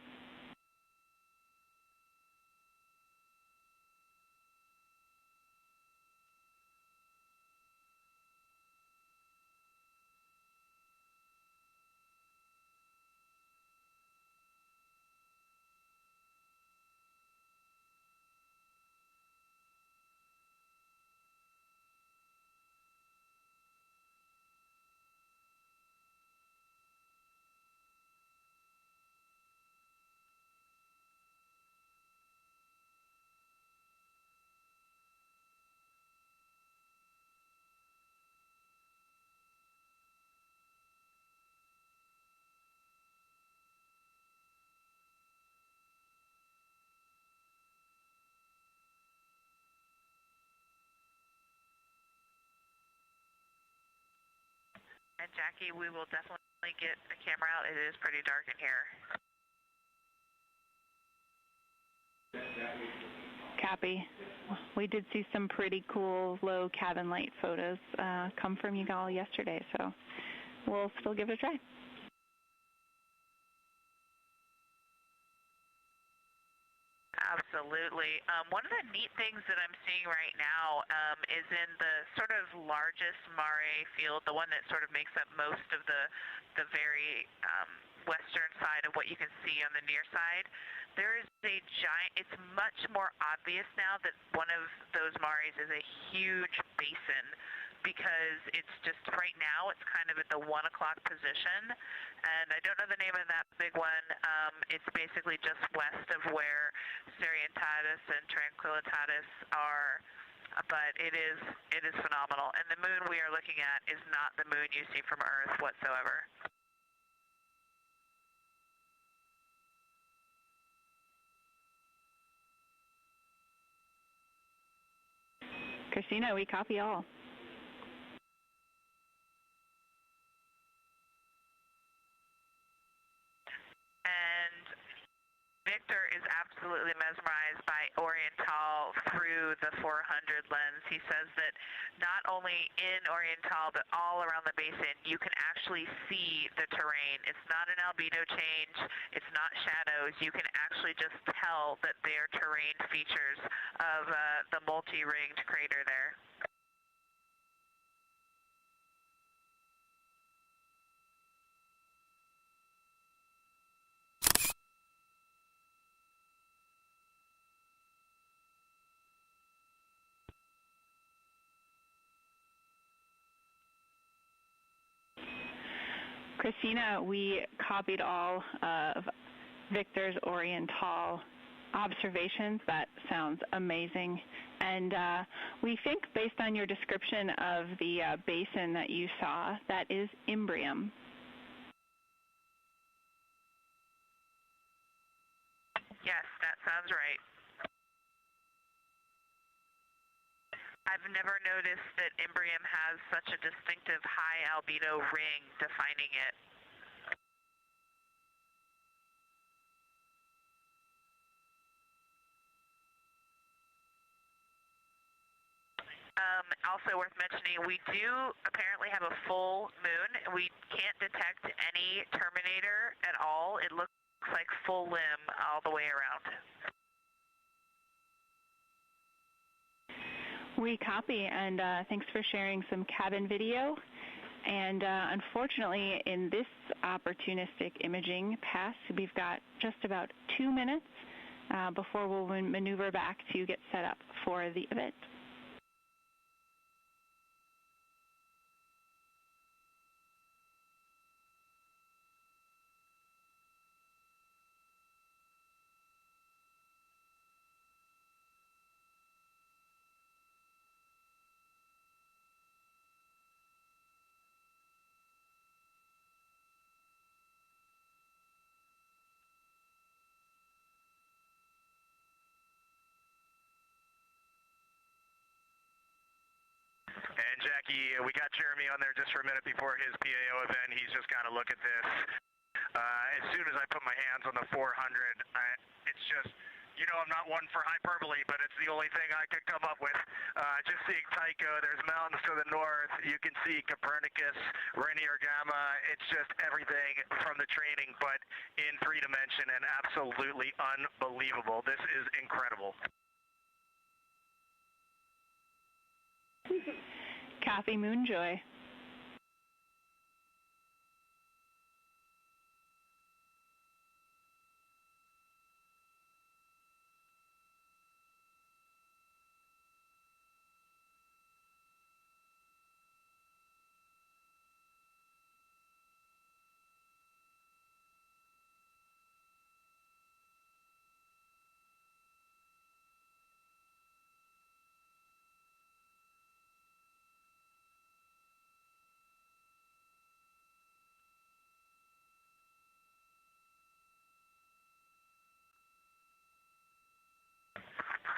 And Jackie, we will definitely get a camera out. It is pretty dark in here. Copy. We did see some pretty cool low cabin light photos come from you all yesterday, so we'll still give it a try. Absolutely. One of the neat things that I'm seeing right now is in the sort of largest Mare field, the one that sort of makes up most of the very western side of what you can see on the near side. There is a giant, it's much more obvious now that one of those Mares is a huge basin, because it's just right now it's kind of at the 1 o'clock position, and I don't know the name of that big one. It's basically just west of where Serientatis and Tranquillitatis are, but it is phenomenal. And the moon we are looking at is not the moon you see from Earth whatsoever. Christina, we copy all. And Victor is absolutely mesmerized by Oriental through the 400 lens. He says that not only in Oriental, but all around the basin, you can actually see the terrain. It's not an albedo change. It's not shadows. You can actually just tell that they are terrain features of the multi-ringed crater there. Christina, we copied all of Victor's Oriental observations. That sounds amazing. And we think, based on your description of the basin that you saw, that is Imbrium. Yes, that sounds right. I've never noticed that Imbrium has such a distinctive high albedo ring defining it. Also worth mentioning, we do apparently have a full moon. We can't detect any terminator at all. It looks like full limb all the way around. We copy, and thanks for sharing some cabin video. And unfortunately, in this opportunistic imaging pass, we've got just about 2 minutes before we'll maneuver back to get set up for the event. And Jackie, we got Jeremy on there just for a minute before his PAO event. He's just got to look at this. As soon as I put my hands on the 400, it's just, you know, I'm not one for hyperbole, but it's the only thing I could come up with. Just seeing Tycho, there's mountains to the north. You can see Copernicus, Rainier Gamma. It's just everything from the training, but in 3 dimension, and absolutely unbelievable. This is incredible. Copy, Moonjoy.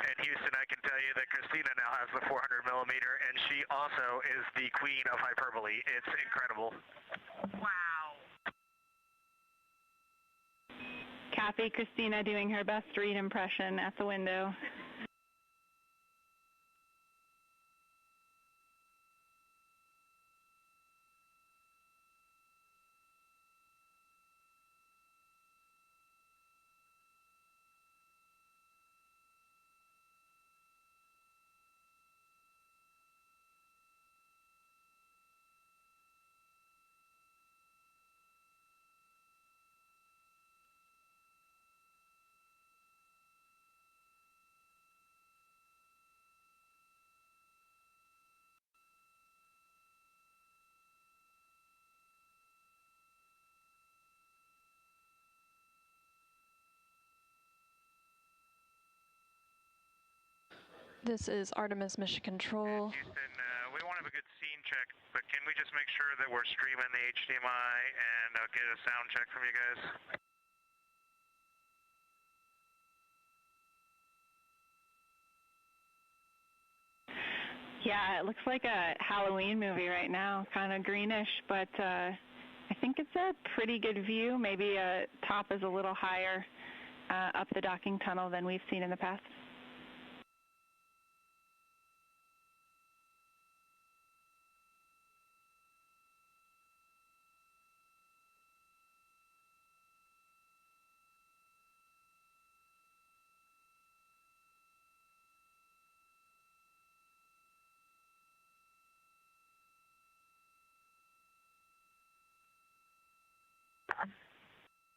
In Houston, I can tell you that Christina now has the 400 millimeter, and she also is the queen of hyperbole. It's incredible. Wow. Copy, Christina doing her best read impression at the window. This is Artemis Mission Control. Houston, we won't have a good scene check, but can we just make sure that we're streaming the HDMI and get a sound check from you guys? Yeah, it looks like a Halloween movie right now, kind of greenish, but I think it's a pretty good view. Maybe top is a little higher up the docking tunnel than we've seen in the past.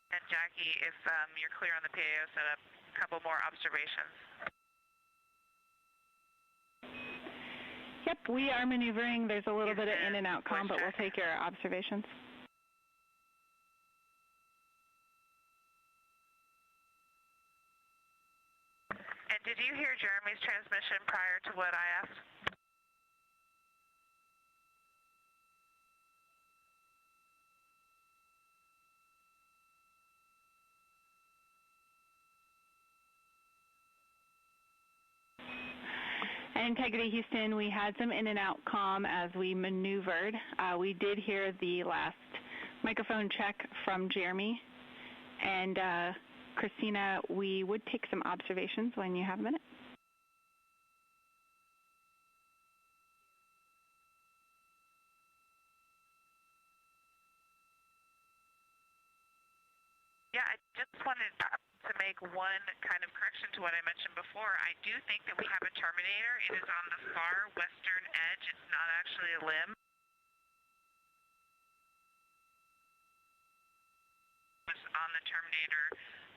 And Jackie, if you're clear on the PAO setup, a couple more observations. Yep, we are maneuvering. There's a little bit of in and out comm, but we'll take your observations. And did you hear Jeremy's transmission prior to what I asked? Integrity Houston, we had some in and out comm as we maneuvered. We did hear the last microphone check from Jeremy. And Christina, we would take some observations when you have a minute. Yeah, I just wanted to make one kind of correction to what I mentioned before. I do think that we have a terminator. It is on the far western edge. It's not actually a limb. It's on the terminator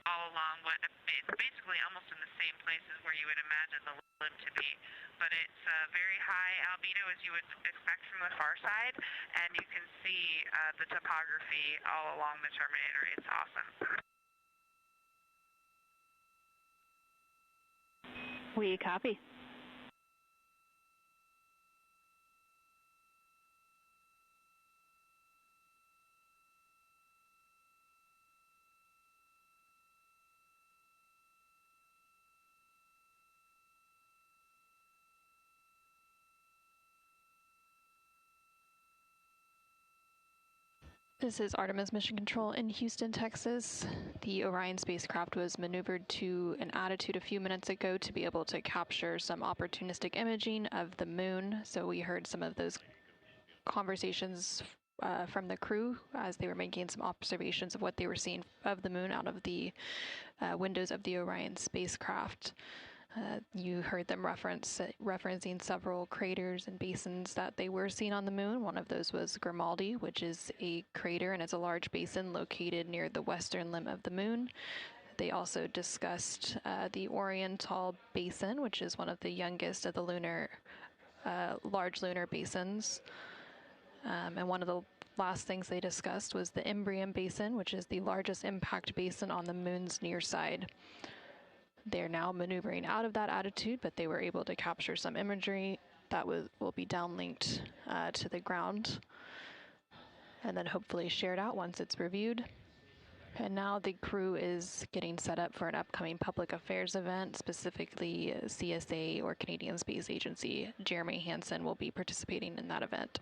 all along what it's basically almost in the same places where you would imagine the limb to be. But it's very high albedo as you would expect from the far side, and you can see the topography all along the terminator. It's awesome. We copy. This is Artemis Mission Control in Houston, Texas. The Orion spacecraft was maneuvered to an attitude a few minutes ago to be able to capture some opportunistic imaging of the moon. So we heard some of those conversations from the crew as they were making some observations of what they were seeing of the moon out of the windows of the Orion spacecraft. You heard them referencing several craters and basins that they were seeing on the moon. One of those was Grimaldi, which is a crater and it's a large basin located near the western limb of the moon. They also discussed the Oriental Basin, which is one of the youngest of the large lunar basins. And one of the last things they discussed was the Imbrium Basin, which is the largest impact basin on the moon's near side. They're now maneuvering out of that attitude, but they were able to capture some imagery that will be downlinked to the ground and then hopefully shared out once it's reviewed. And now the crew is getting set up for an upcoming public affairs event, specifically CSA or Canadian Space Agency. Jeremy Hansen will be participating in that event.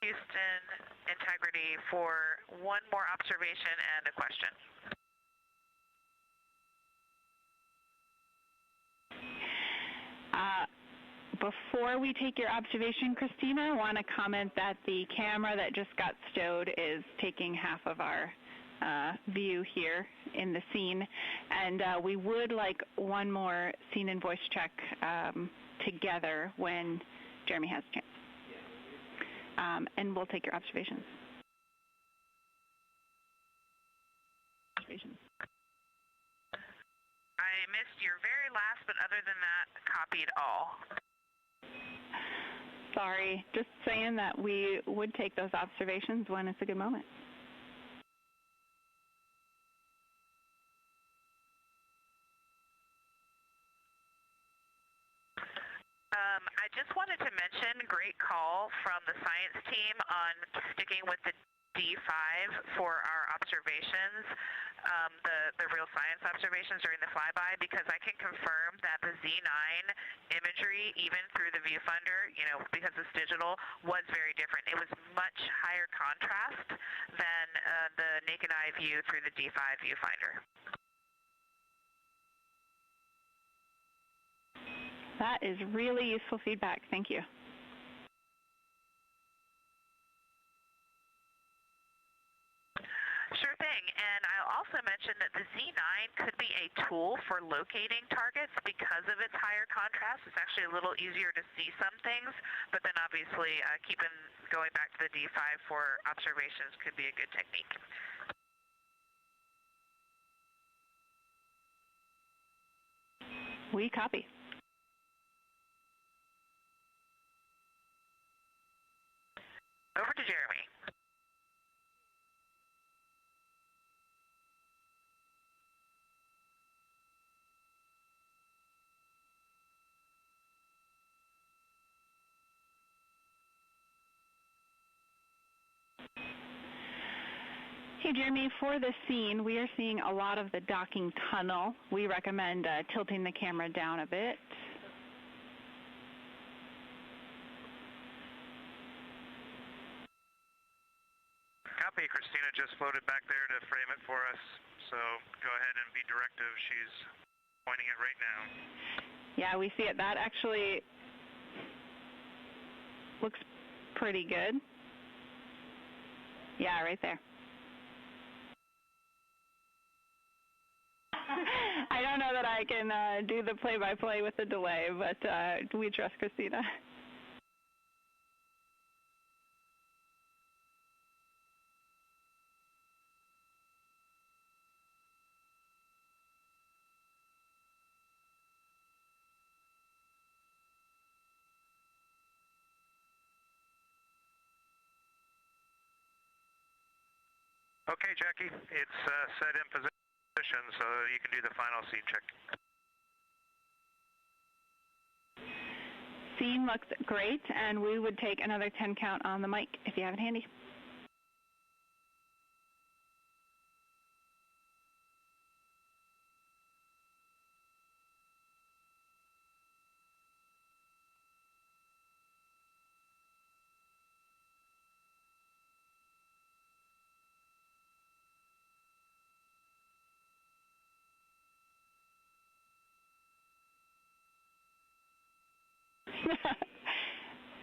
Houston Integrity for one more observation and a question. Before we take your observation, Christina, I want to comment that the camera that just got stowed is taking half of our view here in the scene, and we would like one more scene and voice check together when Jeremy has a chance. And we'll take your observations. I missed your very last, but other than that, copied all. Sorry, just saying that we would take those observations when it's a good moment. I just wanted to mention, great call from the science team on sticking with the D5 for our observations, the real science observations during the flyby, because I can confirm that the Z9 imagery, even through the viewfinder, because it's digital, was very different. It was much higher contrast than the naked eye view through the D5 viewfinder. That is really useful feedback. Thank you. Sure thing. And I'll also mention that the Z9 could be a tool for locating targets because of its higher contrast. It's actually a little easier to see some things, but then obviously going back to the D5 for observations could be a good technique. We copy. Over to Jeremy. Hey, Jeremy, for this scene, we are seeing a lot of the docking tunnel. We recommend tilting the camera down a bit. Copy. Christina just floated back there to frame it for us, so go ahead and be directive. She's pointing it right now. Yeah, we see it. That actually looks pretty good. Yeah, right there. I don't know that I can do the play-by-play with the delay, but we trust Christina. Okay, Jackie, it's set in position, so you can do the final scene check. Scene looks great, and we would take another 10 count on the mic if you have it handy.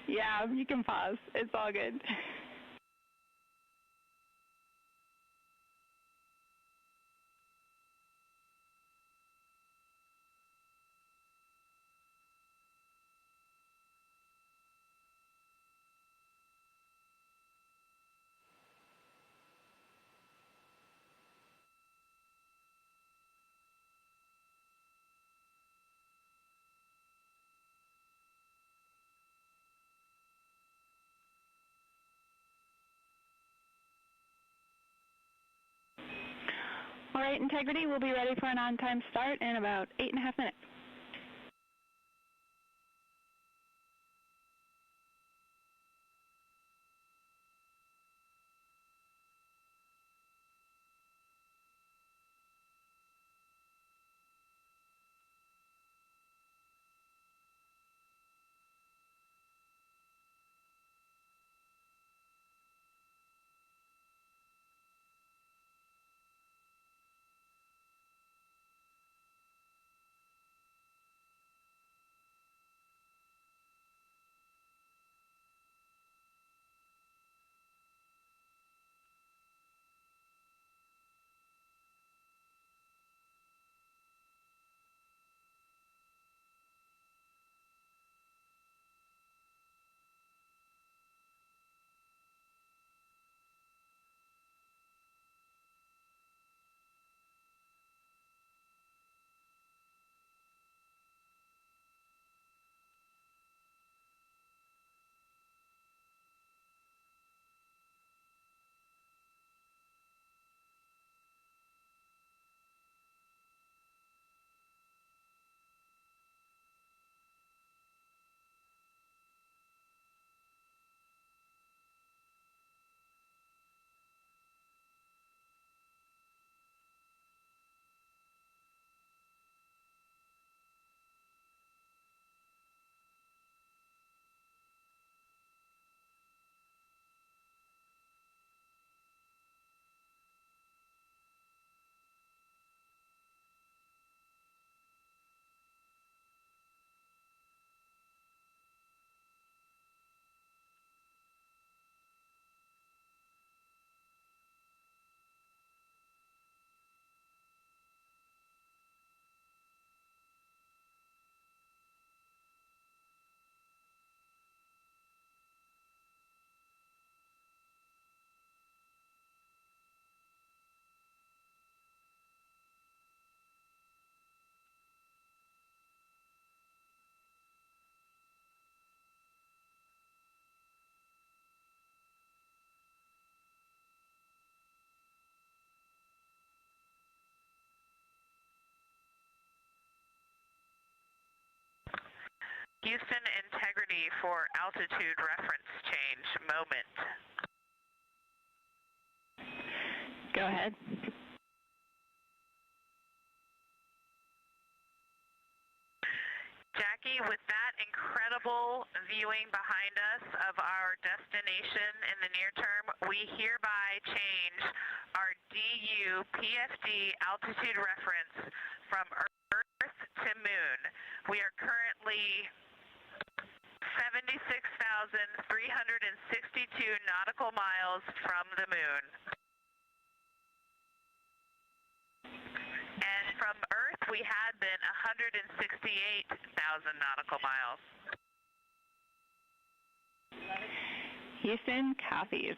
Yeah, you can pause. It's all good. All right, Integrity, we'll be ready for an on-time start in about 8.5 minutes. Houston integrity for altitude reference change moment. Go ahead. Jackie, with that incredible viewing behind us of our destination in the near term, we hereby change our DU PFD altitude reference from Earth to Moon. We are currently 76,362 nautical miles from the Moon. And from Earth, we had been 168,000 nautical miles. Houston, copies.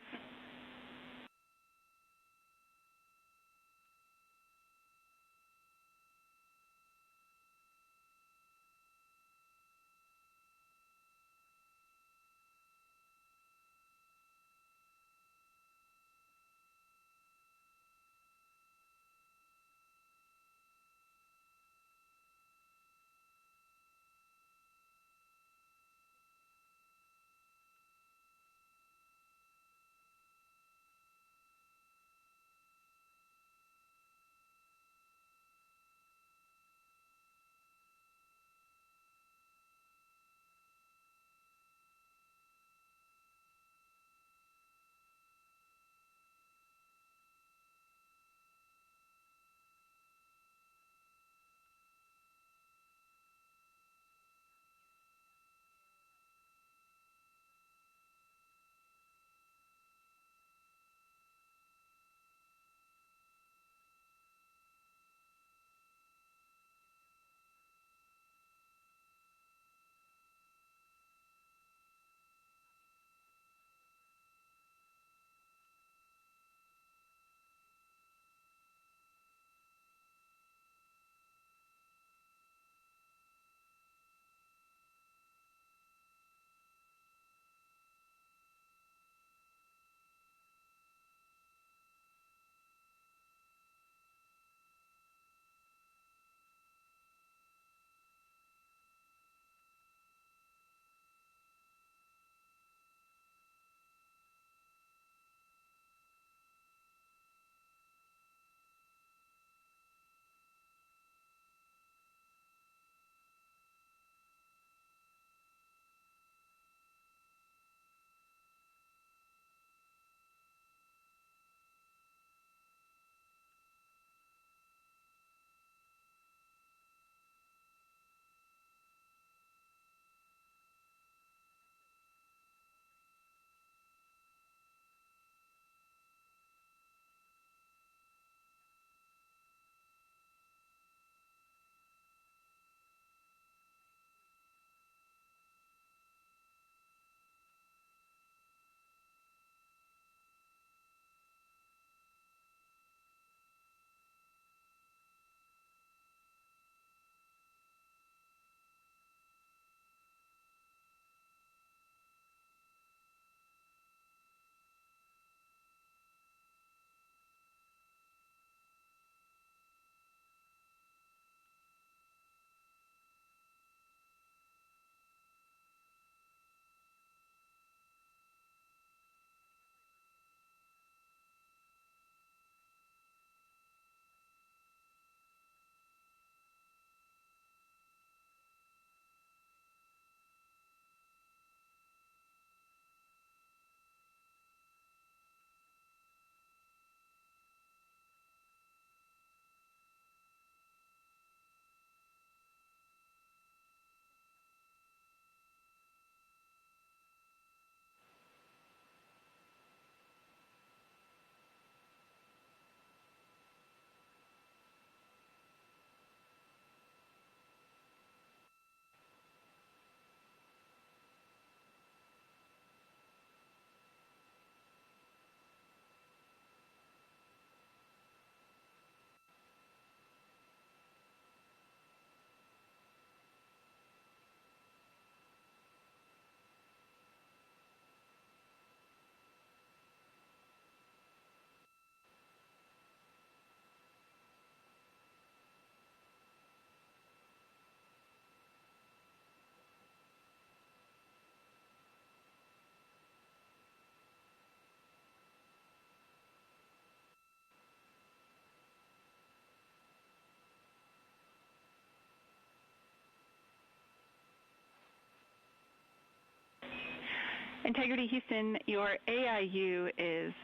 Integrity Houston, your AIU is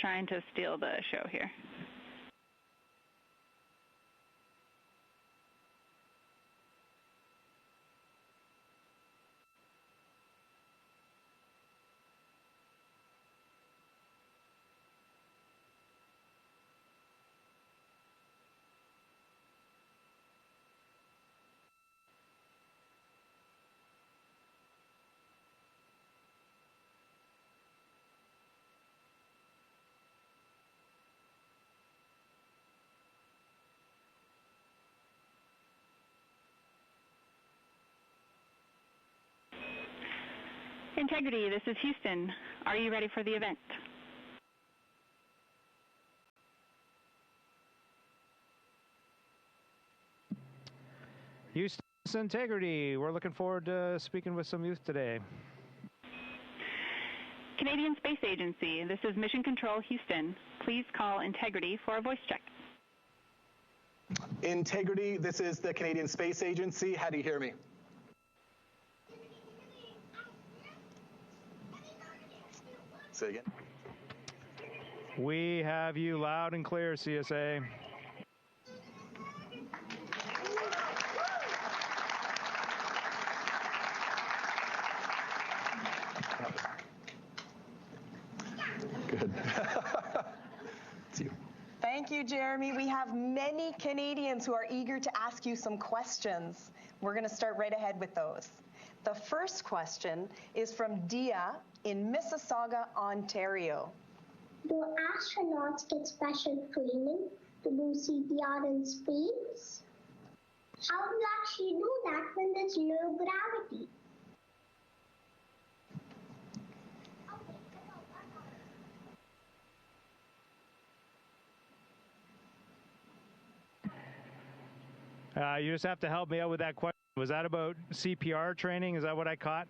trying to steal the show here. Integrity, this is Houston. Are you ready for the event? Houston Integrity, we're looking forward to speaking with some youth today. Canadian Space Agency, this is Mission Control Houston. Please call Integrity for a voice check. Integrity, this is the Canadian Space Agency. How do you hear me? Say again. We have you loud and clear, CSA. Good. It's you. Thank you, Jeremy. We have many Canadians who are eager to ask you some questions. We're going to start right ahead with those. The first question is from Dia in Mississauga, Ontario. Do astronauts get special training to do CPR in space? How do you actually do that when there's low gravity? You just have to help me out with that question. Was that about CPR training? Is that what I caught?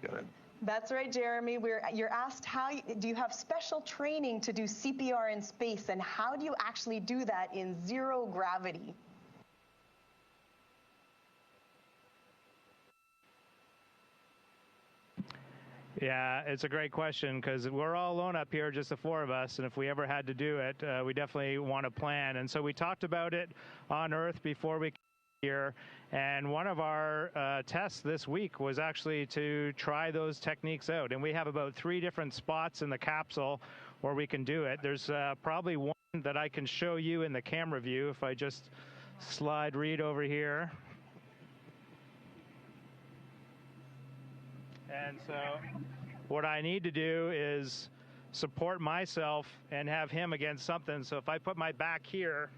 Got it. That's right, Jeremy. You're asked do you have special training to do CPR in space, and how do you actually do that in zero gravity? Yeah, it's a great question because we're all alone up here, just the four of us, and if we ever had to do it, we definitely want to plan. And so we talked about it on Earth before we came here, and one of our tests this week was actually to try those techniques out. And we have about 3 different spots in the capsule where we can do it. There's probably one that I can show you in the camera view if I just slide Reed over here. And so what I need to do is support myself and have him against something. So if I put my back here,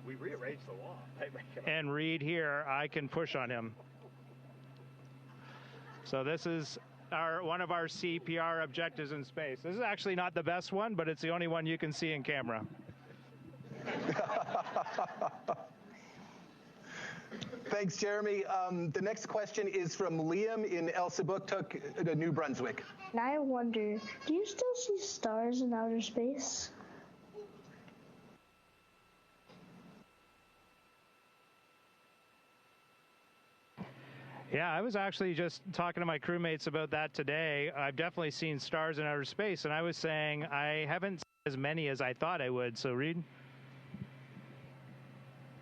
we rearranged the wall. and Reed here, I can push on him. So this is one of our CPR objectives in space. This is actually not the best one, but it's the only one you can see in camera. Thanks, Jeremy. The next question is from Liam in Elsipogtog, New Brunswick. And I wonder, do you still see stars in outer space? Yeah, I was actually just talking to my crewmates about that today. I've definitely seen stars in outer space, and I was saying I haven't seen as many as I thought I would. So, Reed?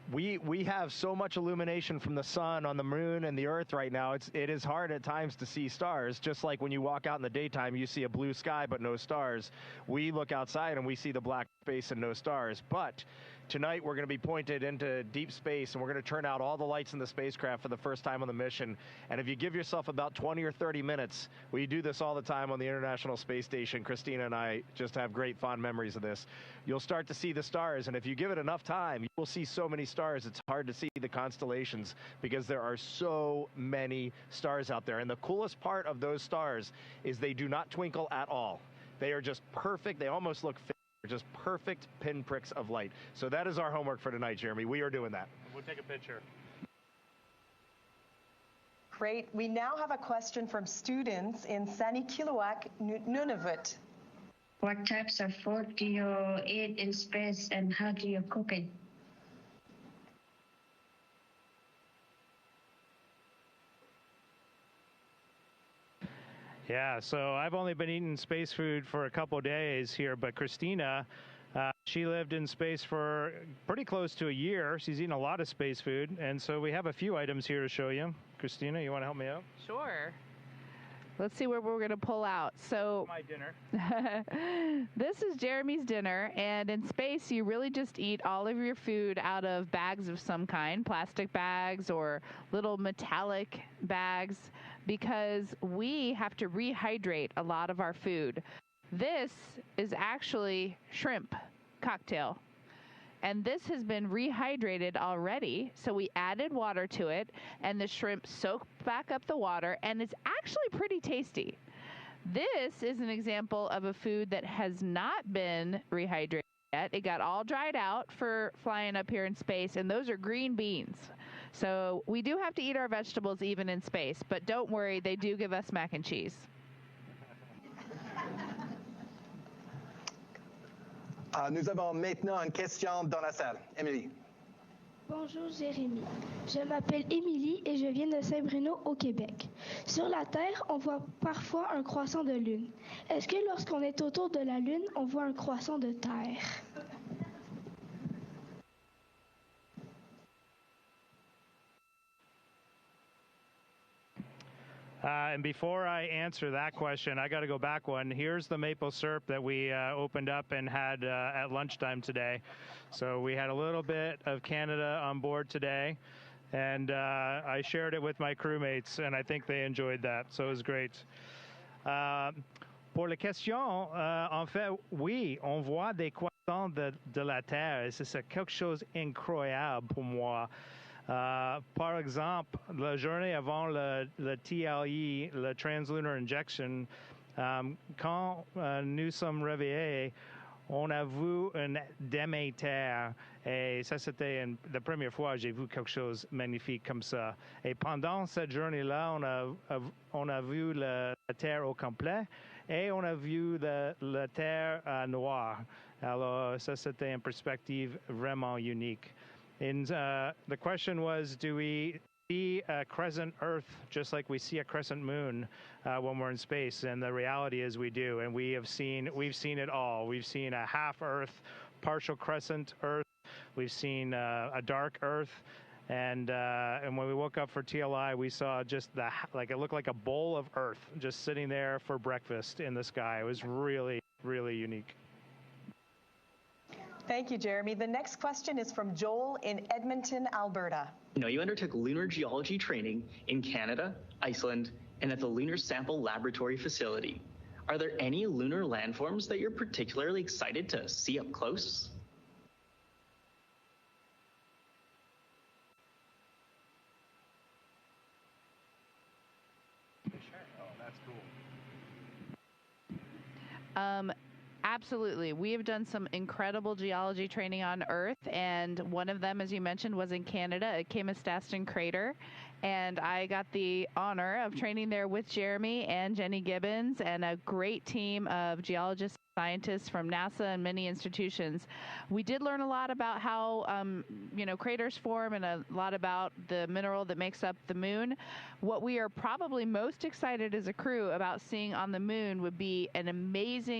We have so much illumination from the sun on the moon and the earth right now. It is hard at times to see stars. Just like when you walk out in the daytime, you see a blue sky but no stars. We look outside and we see the black space and no stars. But tonight we're going to be pointed into deep space, and we're going to turn out all the lights in the spacecraft for the first time on the mission. And if you give yourself about 20 or 30 minutes, we do this all the time on the International Space Station. Christina and I just have great fond memories of this. You'll start to see the stars, and if you give it enough time, you will see so many stars. It's hard to see the constellations because there are so many stars out there. And the coolest part of those stars is they do not twinkle at all. They are just perfect. They almost look just perfect pinpricks of light. So that is our homework for tonight, Jeremy. We are doing that. We'll take a picture. Great. We now have a question from students in Sanikiluaq, Nunavut. What types of food do you eat in space, and how do you cook it? Yeah, so I've only been eating space food for a couple days here, but Christina, she lived in space for pretty close to a year. She's eaten a lot of space food, and so we have a few items here to show you. Christina, you want to help me out? Sure. Let's see where we're going to pull out. So my dinner. This is Jeremy's dinner, and in space you really just eat all of your food out of bags of some kind, plastic bags or little metallic bags, because we have to rehydrate a lot of our food. This is actually shrimp cocktail. And this has been rehydrated already, so we added water to it, and the shrimp soaked back up the water, and it's actually pretty tasty. This is an example of a food that has not been rehydrated yet. It got all dried out for flying up here in space, and those are green beans. So we do have to eat our vegetables even in space, but don't worry, they do give us mac and cheese. Nous avons maintenant une question dans la salle. Émilie. Bonjour Jérémy, je m'appelle Émilie et je viens de Saint-Bruno au Québec. Sur la Terre, on voit parfois un croissant de lune. Est-ce que lorsqu'on est autour de la lune, on voit un croissant de Terre? And before I answer that question, I got to go back one. Here's the maple syrup that we opened up and had at lunchtime today. So we had a little bit of Canada on board today, and I shared it with my crewmates, and I think they enjoyed that. So it was great. Pour la question, en fait, oui, on voit des croissants de la Terre, et c'est quelque chose d'incroyable pour moi. Par exemple, la journée avant le TLE, le Translunar Injection, quand nous sommes réveillés, on a vu une demi-terre. Et ça, c'était la première fois que j'ai vu quelque chose de magnifique comme ça. Et pendant cette journée-là, on a vu la Terre au complet et on a vu la Terre noire. Alors, ça, c'était une perspective vraiment unique. And the question was, do we see a crescent Earth just like we see a crescent moon when we're in space? And the reality is we do, and we've seen it all. We've seen a half Earth, partial crescent Earth. We've seen a dark Earth, and when we woke up for TLI, we saw just it looked like a bowl of Earth just sitting there for breakfast in the sky. It was really, really unique. Thank you, Jeremy. The next question is from Joel in Edmonton, Alberta. You undertook lunar geology training in Canada, Iceland, and at the Lunar Sample Laboratory facility. Are there any lunar landforms that you're particularly excited to see up close? Oh, that's cool. Absolutely. We have done some incredible geology training on Earth, and one of them, as you mentioned, was in Canada at Kamastaston Crater. And I got the honor of training there with Jeremy and Jenny Gibbons and a great team of geologists and scientists from NASA and many institutions. We did learn a lot about how, craters form and a lot about the mineral that makes up the moon. What we are probably most excited as a crew about seeing on the moon would be an amazing